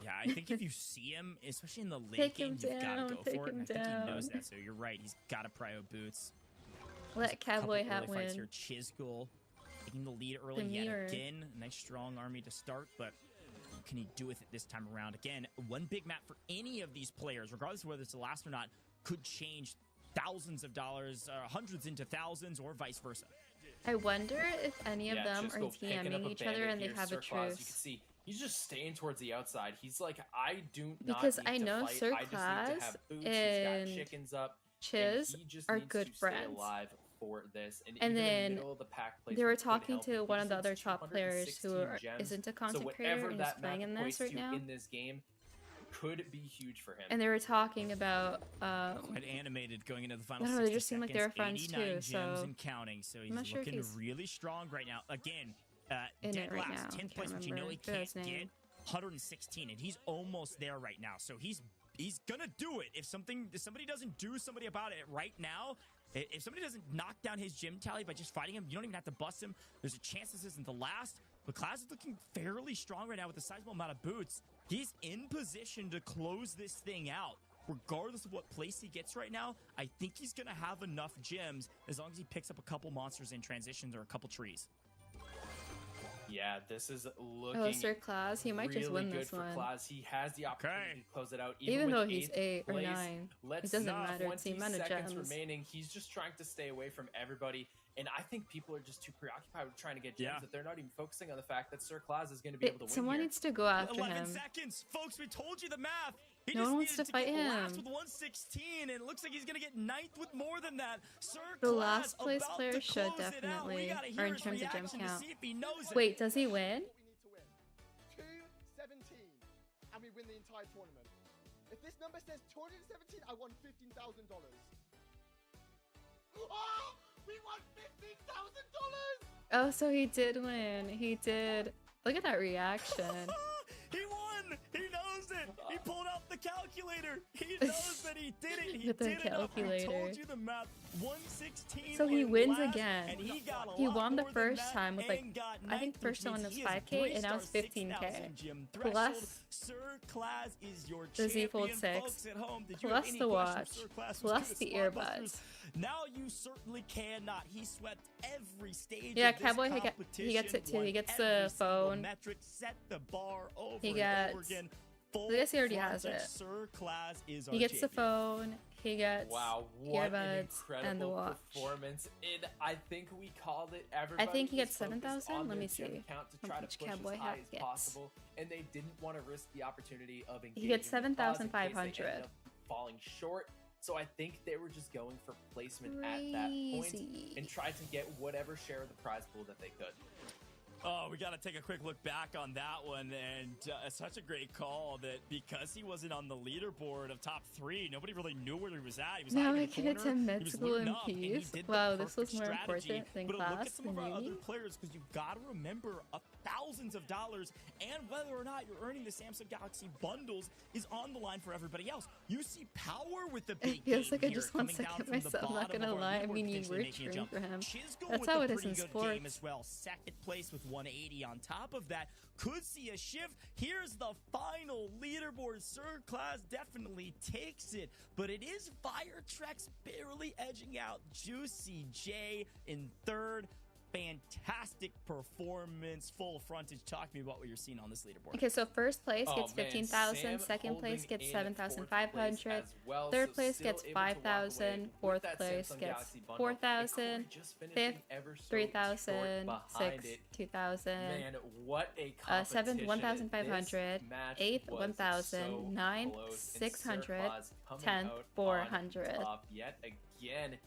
S2: Yeah, I think if you see him, especially in the late
S1: Take
S2: game,
S1: him
S2: you've got
S1: down,
S2: to go
S1: take
S2: for it. And I
S1: him
S2: think he knows
S1: down.
S2: that, so you're right. He's got to prio boots.
S1: Let Cowboy Hat
S2: Couple early fights
S1: win.
S2: here. Chisgule taking the lead early
S1: The
S2: yet
S1: mirror.
S2: again. Nice strong army to start, but can he do with it this time around? Again, one big map for any of these players, regardless of whether it's the last or not, could change thousands of dollars, hundreds into thousands, or vice versa.
S1: I wonder if any of them are
S3: Chisgule picking up
S1: TMing
S3: a
S1: each other
S3: bandit
S1: and they
S3: here.
S1: have
S3: Sir
S1: a
S3: Claus, you can
S1: truce.
S3: see he's just staying towards the outside. He's like, I do not
S1: Because
S3: need
S1: I
S3: to
S1: know
S3: fight.
S1: Sir
S3: I just need to
S1: Claus
S3: have boots.
S1: and
S3: He's got chickens up.
S1: Chiz
S3: and he just
S1: are
S3: needs
S1: good
S3: to stay
S1: friends.
S3: alive for this. And
S1: And
S3: even in
S1: then
S3: the middle of the pack
S1: they were
S3: placement could
S1: talking
S3: help
S1: to
S3: him. He
S1: one of
S3: just
S1: the
S3: needs
S1: other top players who
S3: 216 gems.
S1: isn't a
S3: So
S1: content
S3: whatever
S1: creator and is
S3: that
S1: playing
S3: map
S1: in this
S3: equates
S1: right
S3: to
S1: now.
S3: in this game could be huge for him.
S1: And they were talking about
S2: Quite animated going into the final.
S1: I don't know, they
S2: 60
S1: just seemed like they were friends
S2: seconds, 89
S1: too,
S2: gems
S1: so
S2: and counting. So he's
S1: I'm not sure if
S2: looking
S1: he's
S2: really strong right now. Again,
S1: in
S2: dead
S1: it right
S2: last,
S1: now. I
S2: 10th
S1: can't
S2: place, which you know
S1: remember.
S2: he
S1: Forgot his
S2: can't get.
S1: name.
S2: 116, and he's almost there right now. So he's gonna do it. If somebody doesn't do somebody about it right now, if somebody doesn't knock down his gym tally by just fighting him, you don't even have to bust him. There's a chance this isn't the last. But Claus is looking fairly strong right now with a sizable amount of boots. He's in position to close this thing out. Regardless of what place he gets right now, I think he's gonna have enough gems as long as he picks up a couple monsters in transitions or a couple trees.
S3: Yeah, this is looking
S1: Oh, Sir Claus, he might
S3: really
S1: just win
S3: good
S1: this
S3: for
S1: one.
S3: Claus. He has the opportunity to close it out.
S1: Even though
S3: with
S1: he's
S3: 8th
S1: 8 or
S3: place.
S1: 9,
S3: Let's
S1: it doesn't
S3: see,
S1: matter. It's the
S3: 20
S1: amount of
S3: seconds
S1: gems.
S3: remaining. He's just trying to stay away from everybody. And I think people are just too preoccupied with trying to get gems that they're not even focusing on the fact that Sir Claus is going to be able to win
S1: Someone
S3: here.
S1: needs to go after
S2: 11
S1: him.
S2: seconds, folks. We told you the math. He
S1: No
S2: just
S1: one wants
S2: needed
S1: to fight
S2: get last
S1: him.
S2: with 116, and it looks like he's gonna get 9th with more than that. Sir
S1: The
S2: Claus
S1: last place
S2: about
S1: player
S2: to
S1: should
S2: close it out. We
S1: definitely,
S2: gotta
S1: or
S2: hear
S1: in
S2: his
S1: terms of gem
S2: reaction to
S1: count.
S2: see if he knows it.
S1: Wait, does he win?
S9: What we need to win. 217, and we win the entire tournament. If this number says 217, I won $15,000. Oh, we won $15,000.
S1: Oh, so he did win. He did. Look at that reaction.
S2: He won! He knows it! He pulled out the calculator. He knows that he did it. He
S1: With the
S2: did it. I
S1: calculator.
S2: told you the math. 116.
S1: So he
S2: in
S1: wins
S2: last,
S1: again.
S2: and he got a
S1: He
S2: lot
S1: won the
S2: more than
S1: first
S2: that
S1: time with, like,
S2: and got
S1: I think
S2: ninth,
S1: the first
S2: which
S1: one
S2: means
S1: was
S2: he has
S1: 5K, and now it's
S2: three-star
S1: 15K.
S2: 6,000 gym
S1: Plus
S2: threshold. Sir Class is your
S1: the Z Fold
S2: champion.
S1: 6,
S2: Folks at home, did you
S1: plus
S2: have any
S1: the
S2: questions
S1: watch,
S2: for Sir Class?
S1: plus
S2: Who's
S1: the
S2: good at spot
S1: earbuds.
S2: busters? Now you certainly cannot. He swept every stage
S1: Yeah,
S2: of this
S1: Cowboy,
S2: competition.
S1: he gets it too. He
S2: won
S1: gets
S2: every
S1: the
S2: single
S1: phone.
S2: metric, set the bar over
S1: He
S2: and over
S1: gets-
S2: again.
S1: I guess he already has
S2: Frontage,
S1: it.
S2: Sir Class is
S1: He
S2: our
S1: gets the
S2: champion.
S1: phone, he gets
S3: Wow, what an
S1: earbuds,
S3: incredible
S1: and the watch.
S3: performance. And I think we called it. Everybody
S1: I think he
S3: was
S1: gets
S3: focused
S1: 7,000?
S3: on
S1: Let
S3: their
S1: me
S3: gem
S1: see
S3: count to
S1: how
S3: try to
S1: much
S3: push
S1: Cowboy
S3: as high
S1: hat
S3: as
S1: gets.
S3: possible, and they didn't want to risk the opportunity of engaging.
S1: He gets
S3: the cause in case they
S1: 7,500.
S3: ended up falling short. So I think they were just going for placement at that point
S1: Crazy.
S3: and tried to get whatever share of the prize pool that they could.
S2: Oh, we got to take a quick look back on that one, and such a great call that because he wasn't on the leaderboard of top 3, nobody really knew where he was at. He was
S1: Now
S2: hiding
S1: I
S2: in the
S1: can
S2: corner.
S1: attend med
S2: He was
S1: school
S2: looting
S1: in
S2: up, and he
S1: peace.
S2: did the
S1: Wow, this was
S2: perfect
S1: more
S2: strategy.
S1: important than
S2: But look at
S1: class
S2: some of
S1: than
S2: our
S1: uni.
S2: other players, because you've got to remember thousands of dollars and whether or not you're earning the Samsung Galaxy bundles is on the line for everybody else. You see Power with the big
S1: It feels
S2: game
S1: like I
S2: here,
S1: just want
S2: coming
S1: to
S2: down
S1: get
S2: from the
S1: myself, not
S2: bottom
S1: gonna
S2: of our
S1: lie. I
S2: leaderboard,
S1: mean, you
S2: potentially
S1: were
S2: making a
S1: cheering
S2: jump.
S1: for him.
S2: Chisgule
S1: That's
S2: with
S1: how
S2: a
S1: it is
S2: pretty
S1: in
S2: good
S1: sports.
S2: game as well. Second place with 180 on top of that. Could see a shift. Here's the final leaderboard. Sir Class definitely takes it, but it is Firetrex barely edging out JuicyJ in third. Fantastic performance, full frontage. Talk to me about what you're seeing on this leaderboard.
S1: Okay, so first place
S3: Oh,
S1: gets
S3: man,
S1: 15,000,
S3: Sam
S1: second place
S3: holding
S1: gets
S3: in
S1: 7,500,
S3: fourth place as well,
S1: third
S3: so
S1: place
S3: still
S1: gets
S3: able to walk away
S1: 5,000,
S3: with
S1: fourth
S3: that
S1: place
S3: Samsung
S1: gets
S3: Galaxy bundle,
S1: 4,000,
S3: and Cori just finishing
S1: fifth
S3: ever so
S1: 3,000,
S3: short behind
S1: 6th
S3: it.
S1: 2,000,
S3: Man, what a
S1: seventh
S3: competition.
S1: 1,500,
S3: This match
S1: eighth
S3: was
S1: 1,000,
S3: so
S1: ninth
S3: close, and
S1: 600,
S3: Sir Claus coming
S1: 10th
S3: out on
S1: 400.
S3: top yet again.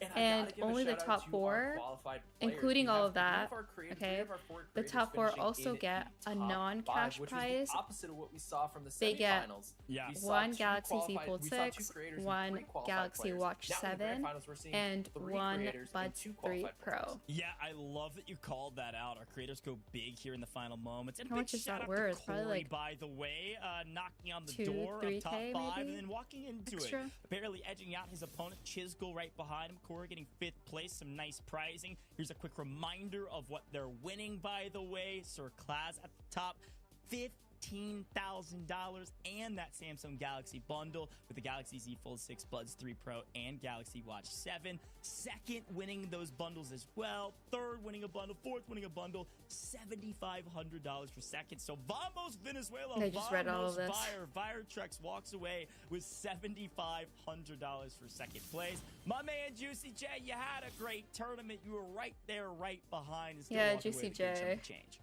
S3: I
S1: And
S3: gotta give a
S1: only the
S3: shout out
S1: top
S3: to our
S1: 4,
S3: qualified players.
S1: including
S3: We
S1: all
S3: have
S1: of that,
S3: three of our creators-
S1: okay,
S3: three of our four
S1: the
S3: creators
S1: top 4
S3: finishing
S1: also
S3: in
S1: get
S3: the
S1: a
S3: top
S1: non-cash
S3: 5, which
S1: prize.
S3: was the opposite of what we saw from the
S1: They get
S3: semifinals.
S2: Yeah.
S3: We saw
S1: 1
S3: two
S1: Galaxy Z
S3: qualified-
S1: Fold
S3: we saw two
S1: 6,
S3: creators and
S1: 1
S3: three qualified
S1: Galaxy
S3: players.
S1: Watch
S3: Now in the
S1: 7,
S3: grand finals, we're seeing
S1: and
S3: 3
S1: 1
S3: creators and
S1: Buds
S3: 2
S1: 3
S3: qualified
S1: Pro.
S3: players.
S2: Yeah, I love that you called that out. Our creators go big here in the final moments. And
S1: How
S2: a big
S1: much is
S2: shout
S1: that
S2: out
S1: worth?
S2: to
S1: Probably
S2: Cori,
S1: like
S2: by the way, knocking on the
S1: 2,
S2: door of
S1: 3K
S2: top 5
S1: maybe?
S2: and then walking into
S1: Extra?
S2: it. Barely edging out his opponent, Chisgule right behind him. Cori getting 5th place, some nice prizing. Here's a quick reminder of what they're winning, by the way. Sir Class at the top, $15,000 and that Samsung Galaxy bundle with the Galaxy Z Fold 6, Buds 3 Pro, and Galaxy Watch 7. Second, winning those bundles as well. Third, winning a bundle. Fourth, winning a bundle. $7,500 for second. So Vamos Venezuela,
S1: I just read all of this.
S2: Firetrex walks away with $7,500 for second place. My man JuicyJ, you had a great tournament. You were right there, right behind. And still
S1: Yeah,
S2: walking away with a good
S1: JuicyJ.
S2: chunk of change.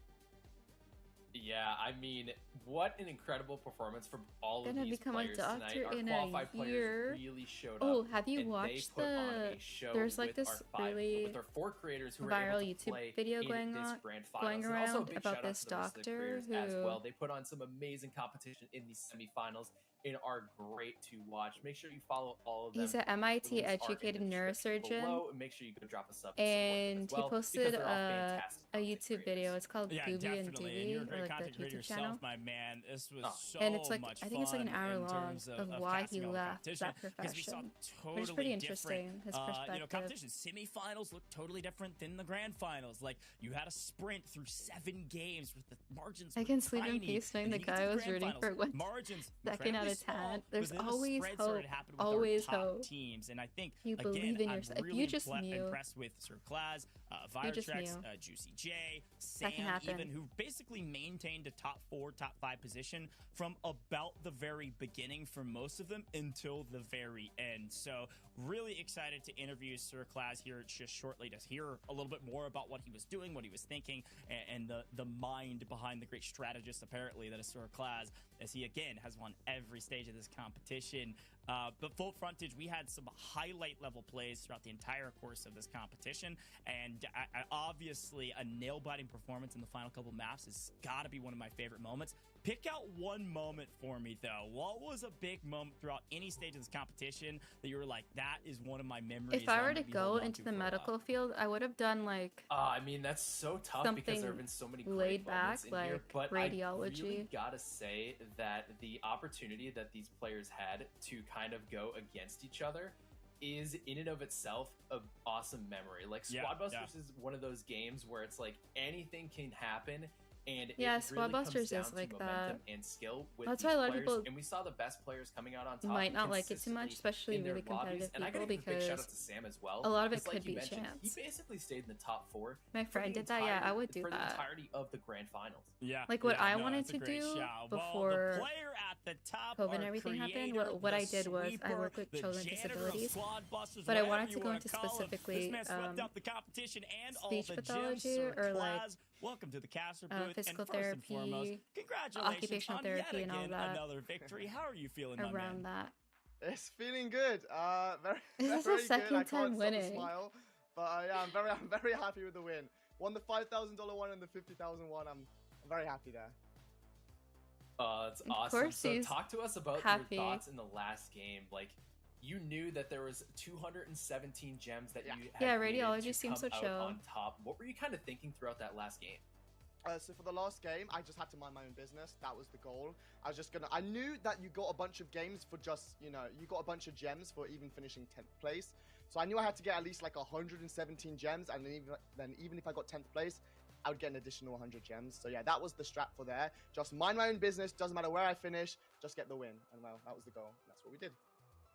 S3: Yeah, I mean, what an incredible performance from all of
S1: Gonna
S3: these
S1: become a
S3: players tonight.
S1: doctor
S3: Our
S1: in a
S3: qualified
S1: year.
S3: players really showed up.
S1: Oh, have you
S3: and
S1: watched
S3: they put on
S1: the-
S3: a show
S1: there's, like,
S3: with
S1: this
S3: our five,
S1: really
S3: with our 4 creators who were
S1: viral
S3: able to
S1: YouTube
S3: play
S1: video
S3: in
S1: going
S3: this
S1: on-
S3: grand
S1: going
S3: finals. And also a
S1: around
S3: big
S1: about
S3: shout out
S1: this
S3: to the rest of the
S1: doctor
S3: creators as
S1: who-
S3: well. They put on some amazing competition in the semifinals and are great to watch. Make sure you follow all of them.
S1: He's an
S3: The
S1: MIT
S3: links are in
S1: educated
S3: the description
S1: neurosurgeon,
S3: below, and make sure you go drop us up
S1: and
S3: as well,
S1: he
S3: because
S1: posted
S3: they're all fantastic
S1: a
S3: content
S1: YouTube
S3: creators.
S1: video. It's called
S2: Yeah,
S1: Gooby and
S2: definitely. And
S1: Doobie,
S2: you're a
S1: or
S2: great
S1: like
S2: content
S1: the
S2: creator
S1: YouTube channel.
S2: yourself, my man. This was so
S1: And it's like,
S2: much
S1: I think it's like an
S2: fun
S1: hour
S2: in
S1: long
S2: terms
S1: of
S2: of
S1: why
S2: casting
S1: he
S2: on
S1: left
S2: competition,
S1: that
S2: because we saw
S1: profession.
S2: totally
S1: Which is pretty
S2: different,
S1: interesting, his perspective.
S2: competition. Semifinals look totally different than the grand finals. Like, you had a sprint through 7 games with the margins.
S1: I
S2: were
S1: can sleep in
S2: tiny,
S1: peace knowing
S2: and
S1: the
S2: then you get
S1: guy
S2: to
S1: I
S2: the
S1: was
S2: grand
S1: rooting
S2: finals,
S1: for went
S2: margins
S1: second out
S2: incredibly
S1: of 10.
S2: small,
S1: There's
S2: but then the
S1: always
S2: spread started
S1: hope.
S2: happening with
S1: Always
S2: our top
S1: hope.
S2: teams, and I think
S1: You
S2: again,
S1: believe in
S2: I'm
S1: yourself. If
S2: really
S1: you just knew.
S2: impressed with Sir Claus,
S1: You just
S2: Firetrex,
S1: knew.
S2: JuicyJ,
S1: That can
S2: Sam,
S1: happen.
S2: even, who basically maintained a top 4, top 5 position from about the very beginning for most of them until the very end. So really excited to interview Sir Claus here just shortly to hear a little bit more about what he was doing, what he was thinking, and the mind behind the great strategist apparently that is Sir Claus, as he again has won every stage of this competition. But full frontage, we had some highlight level plays throughout the entire course of this competition, and obviously a nail-biting performance in the final couple maps has got to be one of my favorite moments. Pick out one moment for me, though. What was a big moment throughout any stage of this competition that you were like, that is one of my memories?
S1: If I were to go into the medical field, I would have done like
S3: I mean, that's so tough because there have been so many great
S1: laid back,
S3: moments in here.
S1: like
S3: But
S1: radiology.
S3: I really gotta say that the opportunity that these players had to kind of go against each other is in and of itself an awesome memory. Like Squad Busters is one of those games where it's like anything can happen. And
S1: yeah,
S3: it
S1: Squad
S3: really
S1: Busters
S3: comes down
S1: is like
S3: to
S1: that.
S3: momentum and skill with
S1: That's
S3: these
S1: why a lot of
S3: players.
S1: people
S3: And we saw the best players coming out on top.
S1: might not like it too much, especially
S3: in their
S1: really competitive
S3: lobbies. And I
S1: people,
S3: gotta give a big shout
S1: because
S3: out to Sam as well.
S1: a lot of it
S3: Just like
S1: could
S3: you
S1: be
S3: mentioned,
S1: chance.
S3: He basically stayed in the top 4.
S1: My
S3: for
S1: friend
S3: the
S1: did that. Yeah, I would do
S3: for
S1: that.
S3: the entirety of the grand finals.
S2: Yeah.
S1: Like what I
S2: no,
S1: wanted
S2: that's a
S1: to
S2: great
S1: do
S2: shout.
S1: before
S2: well, the player at the top,
S1: COVID and
S2: our
S1: everything happened,
S2: creator,
S1: what I
S2: the
S1: did was I
S2: sweeper,
S1: work with
S2: the
S1: children with
S2: janitor of
S1: disabilities,
S2: Squad Busters,
S1: but I
S2: whatever
S1: wanted to
S2: you
S1: go
S2: wanna
S1: into
S2: call him.
S1: specifically
S2: This man swept up the competition and all
S1: speech
S2: the
S1: pathology
S2: gyms.
S1: or like
S2: Class, welcome to the caster booth.
S1: physical
S2: and first and foremost,
S1: therapy,
S2: congratulations
S1: occupational
S2: on
S1: therapy,
S2: yet
S1: and all
S2: again
S1: that
S2: another victory. How are you feeling, my man?
S1: around that.
S9: It's feeling good. Very,
S1: This is
S9: very
S1: the second
S9: good. I
S1: time
S9: can't stop the
S1: winning.
S9: smile. But yeah, I'm very happy with the win. Won the $5,000 one and the $50,000 one. I'm very happy there.
S3: That's
S1: Of
S3: awesome.
S1: course
S3: So
S1: he's
S3: talk to us about
S1: happy.
S3: your thoughts in the last game. Like, you knew that there was 217 gems that you had
S1: Yeah,
S3: needed
S1: radiology
S3: to
S1: seems
S3: come
S1: so
S3: out
S1: chill.
S3: on top. What were you kind of thinking throughout that last game?
S9: So for the last game, I just had to mind my own business. That was the goal. I knew that you got a bunch of games for just, you got a bunch of gems for even finishing 10th place. So I knew I had to get at least like 117 gems, and then even if I got 10th place, I would get an additional 100 gems. So yeah, that was the strat for there. Just mind my own business. Doesn't matter where I finish. Just get the win. And well, that was the goal. That's what we did.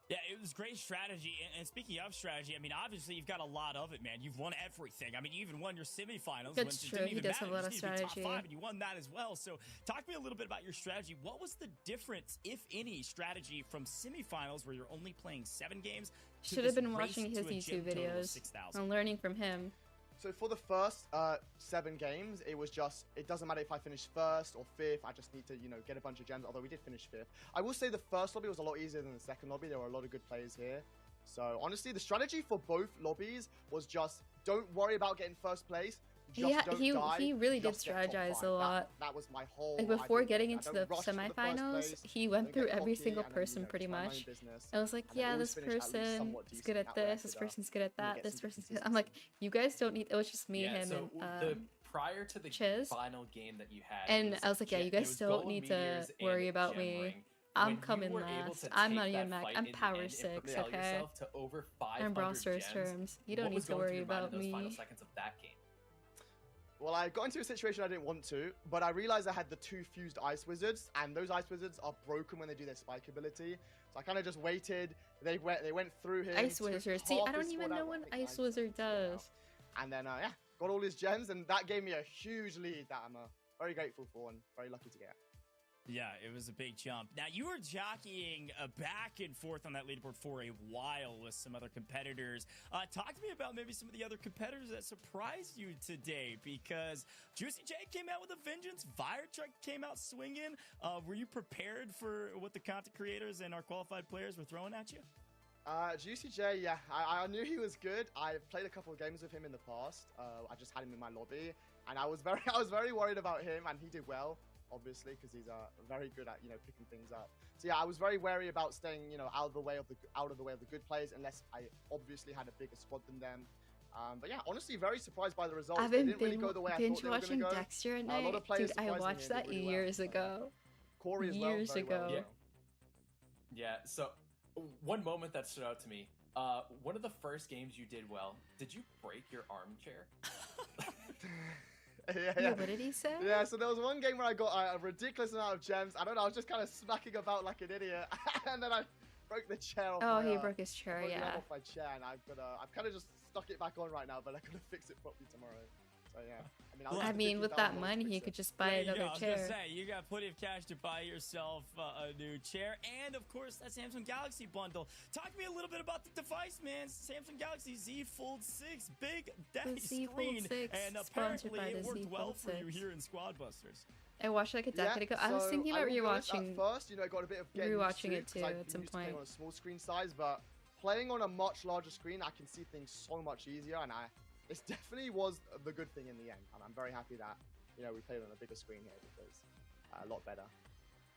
S2: Yeah, it was great strategy. And speaking of strategy, I mean, obviously you've got a lot of it, man. You've won everything. I mean, you even won your semifinals.
S1: That's
S2: when it
S1: true.
S2: didn't
S1: He
S2: even
S1: does have a
S2: matter.
S1: lot
S2: You
S1: of
S2: just needed to be
S1: strategy.
S2: top 5, and you won that as well. So talk to me a little bit about your strategy. What was the difference, if any, strategy from semifinals where you're only playing 7 games?
S1: Should have been watching his YouTube videos and learning from him.
S9: So for the first 7 games, it was just, it doesn't matter if I finish 1st or 5th, I just need to, get a bunch of gems, although we did finish 5th. I will say the first lobby was a lot easier than the second lobby. There were a lot of good players here. So honestly, the strategy for both lobbies was just, don't worry about getting 1st place. Just don't die,
S1: he really did
S9: just get top
S1: strategize
S9: 5.
S1: a lot.
S9: That was my whole
S1: Like before
S9: idea.
S1: getting
S9: I
S1: into
S9: don't
S1: the
S9: rush to first
S1: semifinals,
S9: place,
S1: he went
S9: don't
S1: through
S9: get
S1: every
S9: cocky,
S1: single
S9: and then,
S1: person pretty
S9: just mind my own
S1: much.
S9: business.
S1: I was like,
S9: And then
S1: yeah,
S9: always
S1: this
S9: finish at least
S1: person
S9: somewhat
S1: is
S9: decent.
S1: good at
S9: That way I
S1: this, this
S9: could,
S1: person's good at
S9: you know,
S1: that,
S9: get
S1: this
S9: some
S1: person's good.
S9: consistency.
S1: I'm like, you guys don't need, it was just me,
S3: Yeah,
S1: him,
S3: so
S1: and
S3: prior to the
S1: Chiz.
S3: final game that you had,
S1: And
S3: it was
S1: I was like, yeah, you
S3: it
S1: guys
S3: was
S1: don't
S3: Golden
S1: need to
S3: Meteors and
S1: worry about
S3: Gem
S1: me.
S3: Ring.
S1: I'm
S3: When you
S1: coming
S3: were able
S1: last.
S3: to
S1: I'm
S3: take
S1: not even
S3: that
S1: Mac.
S3: fight
S1: I'm
S3: in the
S1: power
S3: end and
S1: 6,
S3: propel
S1: okay?
S3: yourself to over 500
S1: I'm Brawl Stars
S3: gems,
S1: terms. You
S3: what
S1: don't need
S3: was
S1: to
S3: going
S1: worry
S3: through your mind
S1: about
S3: in those final
S1: me.
S3: seconds of that game?
S9: Well, I got into a situation I didn't want to, but I realized I had the 2 fused Ice Wizards, and those Ice Wizards are broken when they do their spike ability. So I kind of just waited. They went through him.
S1: Ice
S9: took
S1: Wizard. See,
S9: half
S1: I don't
S9: his
S1: even
S9: squad
S1: know
S9: out.
S1: what
S9: I think
S1: Ice
S9: 9
S1: Wizard
S9: squad out.
S1: does.
S9: And then, yeah, got all his gems, and that gave me a huge lead that I'm very grateful for and very lucky to get.
S2: Yeah, it was a big jump. Now, you were jockeying back and forth on that leaderboard for a while with some other competitors. Talk to me about maybe some of the other competitors that surprised you today, because JuicyJ came out with a vengeance. Firetruck came out swinging. Were you prepared for what the content creators and our qualified players were throwing at you?
S9: JuicyJ, yeah, I knew he was good. I've played a couple of games with him in the past. I just had him in my lobby, and I was very worried about him, and he did well, obviously, because he's very good at picking things up. So yeah, I was very wary about staying out of the way of the good players, unless I obviously had a bigger squad than them. But yeah, honestly, very surprised by the results.
S1: I've
S9: They
S1: been
S9: didn't really go the way I thought they were going to
S1: watching
S9: go.
S1: Dexter at
S9: A lot
S1: night.
S9: of players
S1: Dude, I
S9: surprisingly
S1: watched
S9: did
S1: that
S9: really well.
S1: years ago.
S9: Cori as well,
S1: Years
S9: very well
S1: ago.
S9: as well.
S3: Yeah, so one moment that stood out to me, one of the first games you did well, did you break your armchair?
S1: Yeah, what did he say?
S9: Yeah, so there was one game where I got a ridiculous amount of gems. I don't know, I was just kind of smacking about like an idiot, and then I broke the chair off.
S1: Oh,
S9: my,
S1: he broke his chair,
S9: broke the arm
S1: yeah.
S9: off my chair, and I've kind of just stuck it back on right now, but I gotta fix it properly tomorrow. So yeah,
S1: I mean, with that money, he could just buy another
S2: I was
S1: chair.
S2: gonna say, you got plenty of cash to buy yourself a new chair, and of course that Samsung Galaxy bundle. Talk to me a little bit about the device, man. Samsung Galaxy Z Fold 6, big daddy
S1: Z Fold
S2: screen,
S1: 6,
S2: and
S1: sponsored
S2: apparently
S1: by
S2: it
S1: the
S2: worked
S1: Z
S2: well
S1: Fold
S2: for you
S1: 6.
S2: here in Squad Busters.
S1: I watched like a decade ago. I was
S9: so
S1: thinking about
S9: will be honest,
S1: rewatching.
S9: At first, I got a bit of getting
S1: rewatching
S9: used to
S1: it too
S9: I've
S1: at
S9: been
S1: some
S9: used to playing
S1: point.
S9: on a small screen size, but playing on a much larger screen, I can see things so much easier, and this definitely was the good thing in the end, and I'm very happy that we played on a bigger screen here, because a lot better.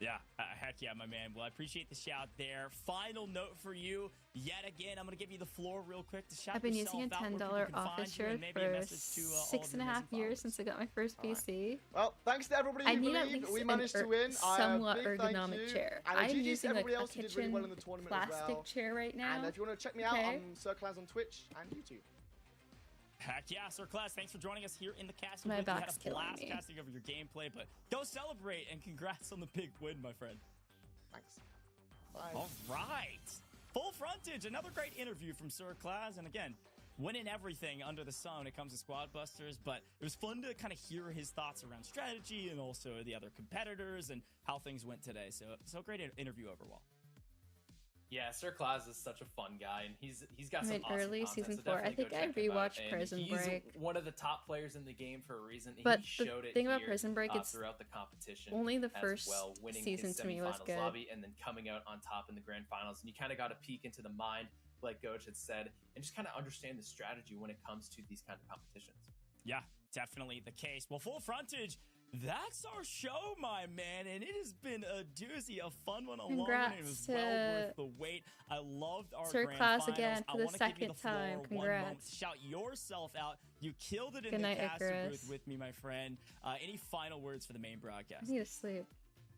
S2: Yeah, heck yeah, my man. Well, I appreciate the shout there. Final note for you, yet again, I'm going to give you the floor real quick to shout
S1: I've been
S2: yourself
S1: using a
S2: out, where people
S1: $10
S2: can
S1: office
S2: find you, and
S1: shirt
S2: maybe a
S1: for
S2: message to all of
S1: 6.5
S2: the amazing
S1: years
S2: followers.
S1: since I got my first
S9: All right.
S1: PC.
S9: Well, thanks to everybody
S1: I
S9: who
S1: need at
S9: believed.
S1: least
S9: We
S1: an
S9: managed to win.
S1: somewhat
S9: Big thank
S1: ergonomic
S9: you.
S1: chair.
S9: And
S1: I'm
S9: GG's to
S1: using
S9: everybody
S1: a
S9: else who did really well in the
S1: kitchen
S9: tournament as
S1: plastic
S9: well.
S1: chair right now.
S9: And if you want to check me out,
S1: Okay.
S9: I'm Circlaz on Twitch and YouTube.
S2: Heck yeah, Sir Class, thanks for joining us here in the cast.
S1: My
S2: You had
S1: back's
S2: a
S1: killing
S2: blast
S1: me.
S2: casting over your gameplay, but go celebrate and congrats on the big win, my friend.
S9: Thanks. Bye.
S2: All right. Full Frontage, another great interview from Sir Class. And again, winning everything under the sun when it comes to Squad Busters. But it was fun to kind of hear his thoughts around strategy and also the other competitors and how things went today. So great interview overall.
S3: Yeah, Sir Claus is such a fun guy, and he's got
S1: I
S3: some
S1: mean,
S3: awesome
S1: early
S3: content,
S1: season
S3: so
S1: 4. I
S3: definitely
S1: think
S3: go
S1: I
S3: check him out.
S1: rewatched
S3: And
S1: Prison
S3: he's
S1: Break.
S3: one of the top players in the game for a reason.
S1: But
S3: he
S1: the
S3: showed it
S1: thing about
S3: here,
S1: Prison Break, it's
S3: throughout the competition.
S1: only the
S3: as
S1: first
S3: well, winning
S1: season
S3: his
S1: to me was
S3: semifinals
S1: good.
S3: lobby and then coming out on top in the grand finals. And you kind of got a peek into the mind, like Gojj had said, and just kind of understand the strategy when it comes to these kind of competitions.
S2: Yeah, definitely the case. Well, Full Frontage, that's our show, my man, and it has been a doozy, a fun one, a long one, and it was
S1: Congrats
S2: well
S1: to
S2: worth the wait. I loved our
S1: Sir
S2: grand
S1: Claus
S2: finals.
S1: again
S2: I
S1: for the
S2: wanna give you
S1: second
S2: floor
S1: time.
S2: one
S1: Congrats.
S2: moment to shout yourself out. You killed it in
S1: Good
S2: the
S1: night,
S2: caster
S1: Icarus.
S2: booth with me, my friend. Any final words for the main broadcast?
S1: I need to sleep.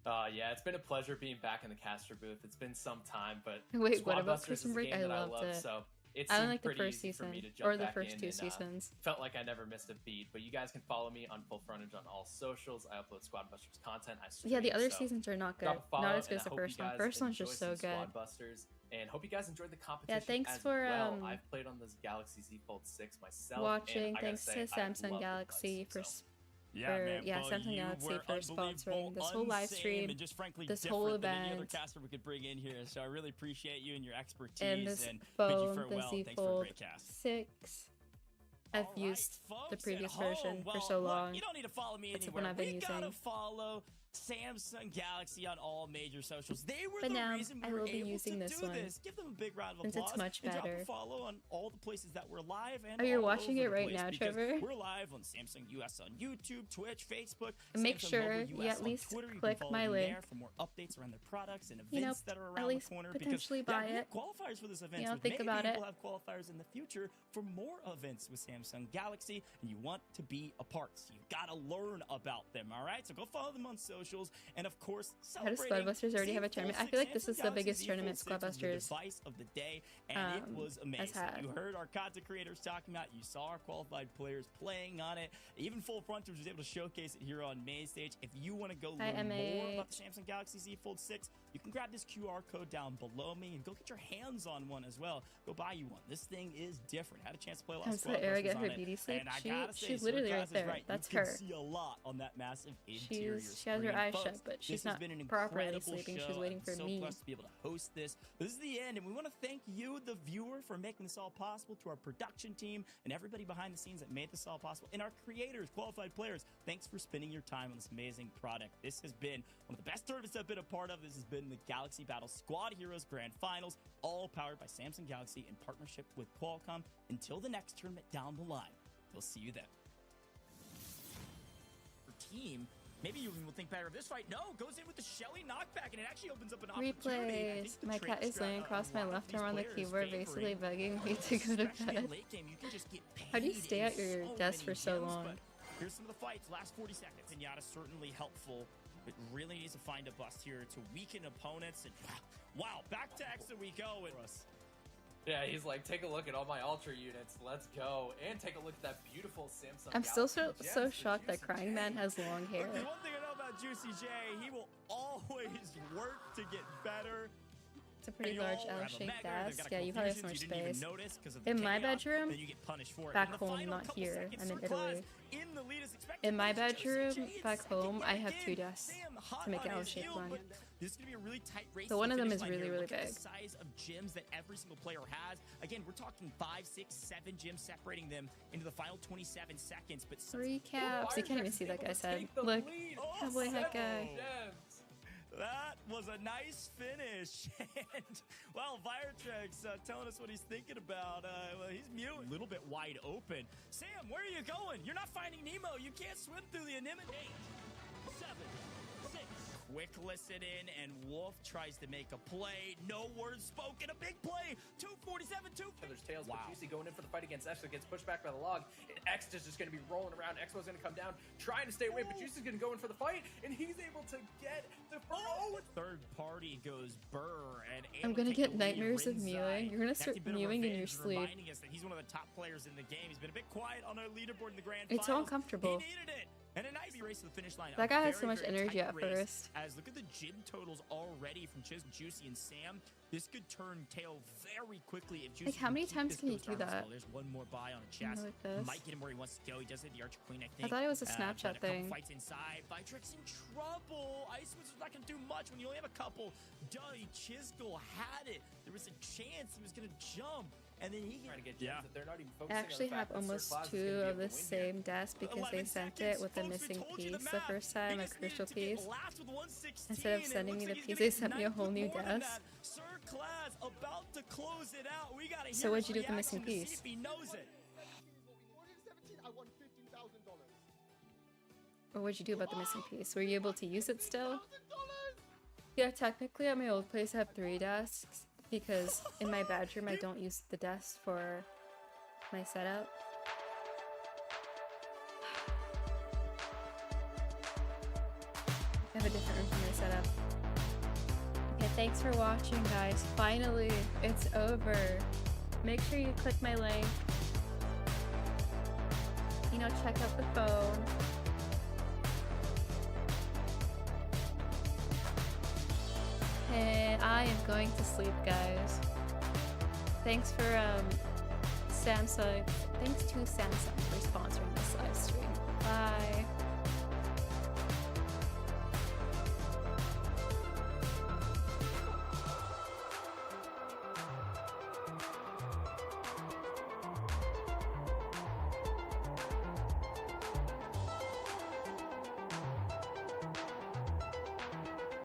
S3: Yeah, it's been a pleasure being back in the caster booth. It's been some time, but
S1: Wait,
S3: Squad
S1: what about
S3: Busters
S1: Prison
S3: is a
S1: Break?
S3: game
S1: I
S3: that
S1: loved
S3: love,
S1: it.
S3: So it
S1: I
S3: seemed
S1: like the
S3: pretty
S1: first
S3: easy for
S1: season
S3: me to jump
S1: or the
S3: back
S1: first
S3: in
S1: two
S3: and,
S1: seasons.
S3: felt like I never missed a beat. But you guys can follow me on Full Frontage on all socials. I upload Squad Busters content. I stream,
S1: Yeah, the other
S3: so
S1: seasons are not good.
S3: drop a follow,
S1: Not as good
S3: and
S1: as the
S3: I hope
S1: first
S3: you
S1: one.
S3: guys
S1: First one's
S3: enjoy
S1: just so
S3: some
S1: good.
S3: Squad Busters, and hope you guys enjoyed the competition.
S1: thanks
S3: as
S1: for,
S3: well. I've played on this Galaxy Z Fold 6 myself.
S1: Watching.
S3: and I gotta
S1: Thanks
S3: say,
S1: to
S3: I love
S1: Samsung
S3: the
S1: Galaxy
S3: device,
S1: for
S3: so.
S2: Man, Bo,
S1: Samsung
S2: you
S1: Galaxy
S2: were
S1: for sponsoring this whole
S2: unbelievable,
S1: live
S2: unsame,
S1: stream,
S2: and just frankly
S1: this
S2: different
S1: whole
S2: than any other
S1: event,
S2: caster we could bring in here. So I really appreciate you and your expertise.
S1: and this
S2: bid you
S1: phone, the
S2: farewell.
S1: Z
S2: Thanks for a
S1: Fold
S2: great cast.
S1: 6. I've
S2: All
S1: used
S2: right,
S1: the
S2: folks
S1: previous
S2: at home,
S1: version for
S2: well,
S1: so
S2: look,
S1: long.
S2: you don't need to follow me
S1: That's the
S2: anywhere.
S1: one I've been
S2: we gotta
S1: using.
S2: follow Samsung Galaxy on all major socials. They were
S1: But
S2: the
S1: now
S2: reason we
S1: I
S2: were
S1: will be
S2: able
S1: using
S2: to
S1: this
S2: do
S1: one,
S2: this. Give them a big round of
S1: since
S2: applause.
S1: it's much
S2: and drop
S1: better.
S2: a follow on all the places that we're live and
S1: Oh, you're
S2: all
S1: watching
S2: over
S1: it
S2: the
S1: right
S2: place
S1: now,
S2: because
S1: Trevor?
S2: We're live on Samsung US on YouTube, Twitch, Facebook.
S1: And make
S2: Samsung
S1: sure
S2: Mobile
S1: you
S2: US
S1: at
S2: on
S1: least
S2: Twitter. You can
S1: click
S2: follow
S1: my
S2: me
S1: link.
S2: there for more updates around their products and events
S1: You know,
S2: that are
S1: at
S2: around
S1: least
S2: the corner.
S1: potentially
S2: because,
S1: buy
S2: yeah, we
S1: it.
S2: have qualifiers for this event.
S1: You know,
S2: so
S1: think
S2: maybe
S1: about it.
S2: we'll have qualifiers in the future for more events with Samsung Galaxy, and you want to be a part. So you gotta learn about them. All right, so go follow them on socials, and of course,
S1: How does Squad
S2: celebrating
S1: Busters already have a
S2: Z
S1: tournament?
S2: Fold
S1: I feel
S2: 6.
S1: like this
S2: Samsung
S1: is the
S2: Galaxy
S1: biggest
S2: Z
S1: tournament
S2: Fold
S1: Squad
S2: 6 was the
S1: Busters
S2: device of the day, and it was amazing.
S1: had.
S2: You heard our content creators talking about. You saw our qualified players playing on it. Even Full Frontage was able to showcase it here on main stage. If you want to go
S1: Hi,
S2: learn more
S1: MH.
S2: about the Samsung Galaxy Z Fold 6, you can grab this QR code down below me and go get your hands on one as well. Go buy you one. This thing is different. Had a chance to play a lot of
S1: Comes to
S2: Squad
S1: the era,
S2: Busters
S1: get
S2: on
S1: her
S2: it,
S1: beauty sleep.
S2: and I gotta say,
S1: She's
S2: Sir
S1: literally
S2: Claus
S1: right
S2: is
S1: there.
S2: right.
S1: That's
S2: you
S1: her.
S2: can see a lot on that massive interior
S1: She has her
S2: screen.
S1: eyes
S2: Folks,
S1: shut, but
S2: this
S1: she's
S2: has
S1: not
S2: been an
S1: properly
S2: incredible
S1: sleeping.
S2: show.
S1: She's waiting
S2: I'm
S1: for
S2: so
S1: me.
S2: blessed to be able to host this. This is the end, and we want to thank you, the viewer, for making this all possible, to our production team and everybody behind the scenes that made this all possible, and our creators, qualified players. Thanks for spending your time on this amazing product. This has been one of the best tournaments I've been a part of. This has been the Galaxy Battle Squad Heroes Grand Finals, all powered by Samsung Galaxy in partnership with Qualcomm. Until the next tournament down the line, we'll see you then. For team, maybe you will think better of this fight. No, goes in with the Shelly knockback, and it actually opens up an opportunity. I think
S1: Replays.
S2: the
S1: My
S2: trade
S1: cat is
S2: strat,
S1: laying across
S2: a
S1: my
S2: lot of
S1: left
S2: these
S1: arm on the
S2: players
S1: keyboard,
S2: favoring,
S1: basically begging me to go to
S2: especially in
S1: bed.
S2: late game, you can just get
S1: How do you
S2: paid
S1: stay
S2: in
S1: at your
S2: so
S1: desk
S2: many
S1: for so
S2: gems,
S1: long?
S2: but here's some of the fights. Last 40 seconds. Pinata certainly helpful. It really needs to find a bust here to weaken opponents. And wow, back to Exa we go. And
S3: Yeah, he's like, take a look at all my Ultra units. Let's go. And take a look at that beautiful Samsung
S1: I'm still
S3: Galaxy
S1: so
S3: gems for
S1: shocked that
S3: JuicyJ.
S1: CryingMan has long hair.
S2: Look, the one thing I know about JuicyJ, he will always work to get better.
S1: It's a pretty
S2: And you
S1: large
S2: all have a
S1: L-shaped
S2: mega, they've
S1: desk.
S2: got a
S1: Yeah, you probably have so
S2: confusions
S1: much
S2: you didn't
S1: space.
S2: even notice 'cause of the
S1: In my
S2: chaos,
S1: bedroom,
S2: then you get punished for it.
S1: back
S2: In the
S1: home,
S2: final
S1: not
S2: couple
S1: here.
S2: seconds,
S1: I'm in
S2: Sir Claus
S1: Italy.
S2: in the lead is expected
S1: In my
S2: to win.
S1: bedroom,
S2: JuicyJ
S1: back
S2: second
S1: home,
S2: yet
S1: I have
S2: again.
S1: 2 desks
S2: Sam hot
S1: to make an
S2: on his
S1: L-shaped
S2: heel,
S1: one.
S2: but this is going to be a really tight race.
S1: So
S2: to
S1: one
S2: the
S1: of them
S2: finish
S1: is
S2: line
S1: really,
S2: here.
S1: really
S2: Look at
S1: big.
S2: the size of gyms that every single player has. Again, we're talking 5, 6, 7 gyms separating them into the final 27 seconds. But
S1: 3 caps. You can't even see that guy's head. Look, cowboy hat guy.
S2: That was a nice finish. And, well, Viretrex telling us what he's thinking about. Well, he's mute. A little bit wide open. Sam, where are you going? You're not finding Nemo. You can't swim through the anemone.
S4: 8, 7, 6,
S2: quick listen in, and Wolf tries to make a play. No words spoken. A big play. 247, 2.
S3: There's tails,
S2: Wow.
S3: but Juicy going in for the fight against Ashlyn gets pushed back by the log. And X is just going to be rolling around. Expo's going to come down, trying to stay away, but Juicy's going to go in for the fight, and he's able to get the first.
S2: Oh, third party goes Burr, and
S1: I'm
S2: able
S1: gonna
S2: to take
S1: get
S2: the lead
S1: nightmares of
S2: ringside.
S1: mewing. You're gonna
S2: That's
S1: start
S2: a bit of
S1: mewing in your
S2: revenge,
S1: sleep.
S2: reminding us that he's one of the top players in the game. He's been a bit quiet on our leaderboard in the grand
S1: It's so
S2: finals.
S1: uncomfortable.
S2: He needed it. And a nice race to the finish line.
S1: That
S2: A
S1: guy has
S2: very,
S1: so much
S2: very
S1: energy
S2: tight
S1: at
S2: race.
S1: first.
S2: As look at the gym totals already from Chiz, Juicy, and Sam. This could turn tail very quickly if Juicy
S1: Like, how many
S2: keep
S1: times
S2: this
S1: can he
S2: ghost
S1: do
S2: armor
S1: that?
S2: spell. There's one more buy on a chest.
S1: like this.
S2: Might get him where he wants to go. He does it the Archer Queen, I think.
S1: thought it was a
S2: But
S1: Snapchat
S2: a couple
S1: thing.
S2: fights inside. Vitrix in trouble. Ice Wizard's not going to do much when you only have a couple. Duddy Chisgule had it. There was a chance he was going to jump. And then he
S3: Trying to get
S2: yeah.
S3: gems that they're not even
S1: I
S3: focusing
S1: actually
S3: on the
S1: have
S3: fact that
S1: almost
S3: Sir Claus is
S1: 2
S3: gonna be
S1: of
S3: able
S1: the
S3: to win here.
S1: same desk because they
S2: 11
S1: sent
S2: seconds.
S1: it with a
S2: Folks, we
S1: missing
S2: told you
S1: piece the
S2: math.
S1: first time,
S2: He
S1: a
S2: just needed
S1: crucial
S2: to get
S1: piece.
S2: last with 116,
S1: Instead of
S2: and it
S1: sending me
S2: looks
S1: the
S2: like
S1: piece,
S2: he's
S1: they
S2: gonna
S1: sent
S2: get
S1: me a
S2: 9
S1: whole new
S2: with more than
S1: desk.
S2: that. Sir Claus about to close it out. We gotta
S1: So
S2: hear
S1: what'd
S2: his
S1: you do with the missing
S2: reaction to see
S1: piece?
S2: if he knows it.
S9: 17, I won $15,000.
S1: Or what'd you do about the missing piece? Were you able to use it still?
S9: $1,000.
S1: Yeah, technically at my old place I have 3 desks because in my bedroom I don't use the desk for my setup. I have a different room for my setup. Okay, thanks for watching, guys. Finally, it's over. Make sure you click my link. You know, check out the phone. And I am going to sleep, guys. Thanks for Samsung. Thanks to Samsung for sponsoring this live stream. Bye.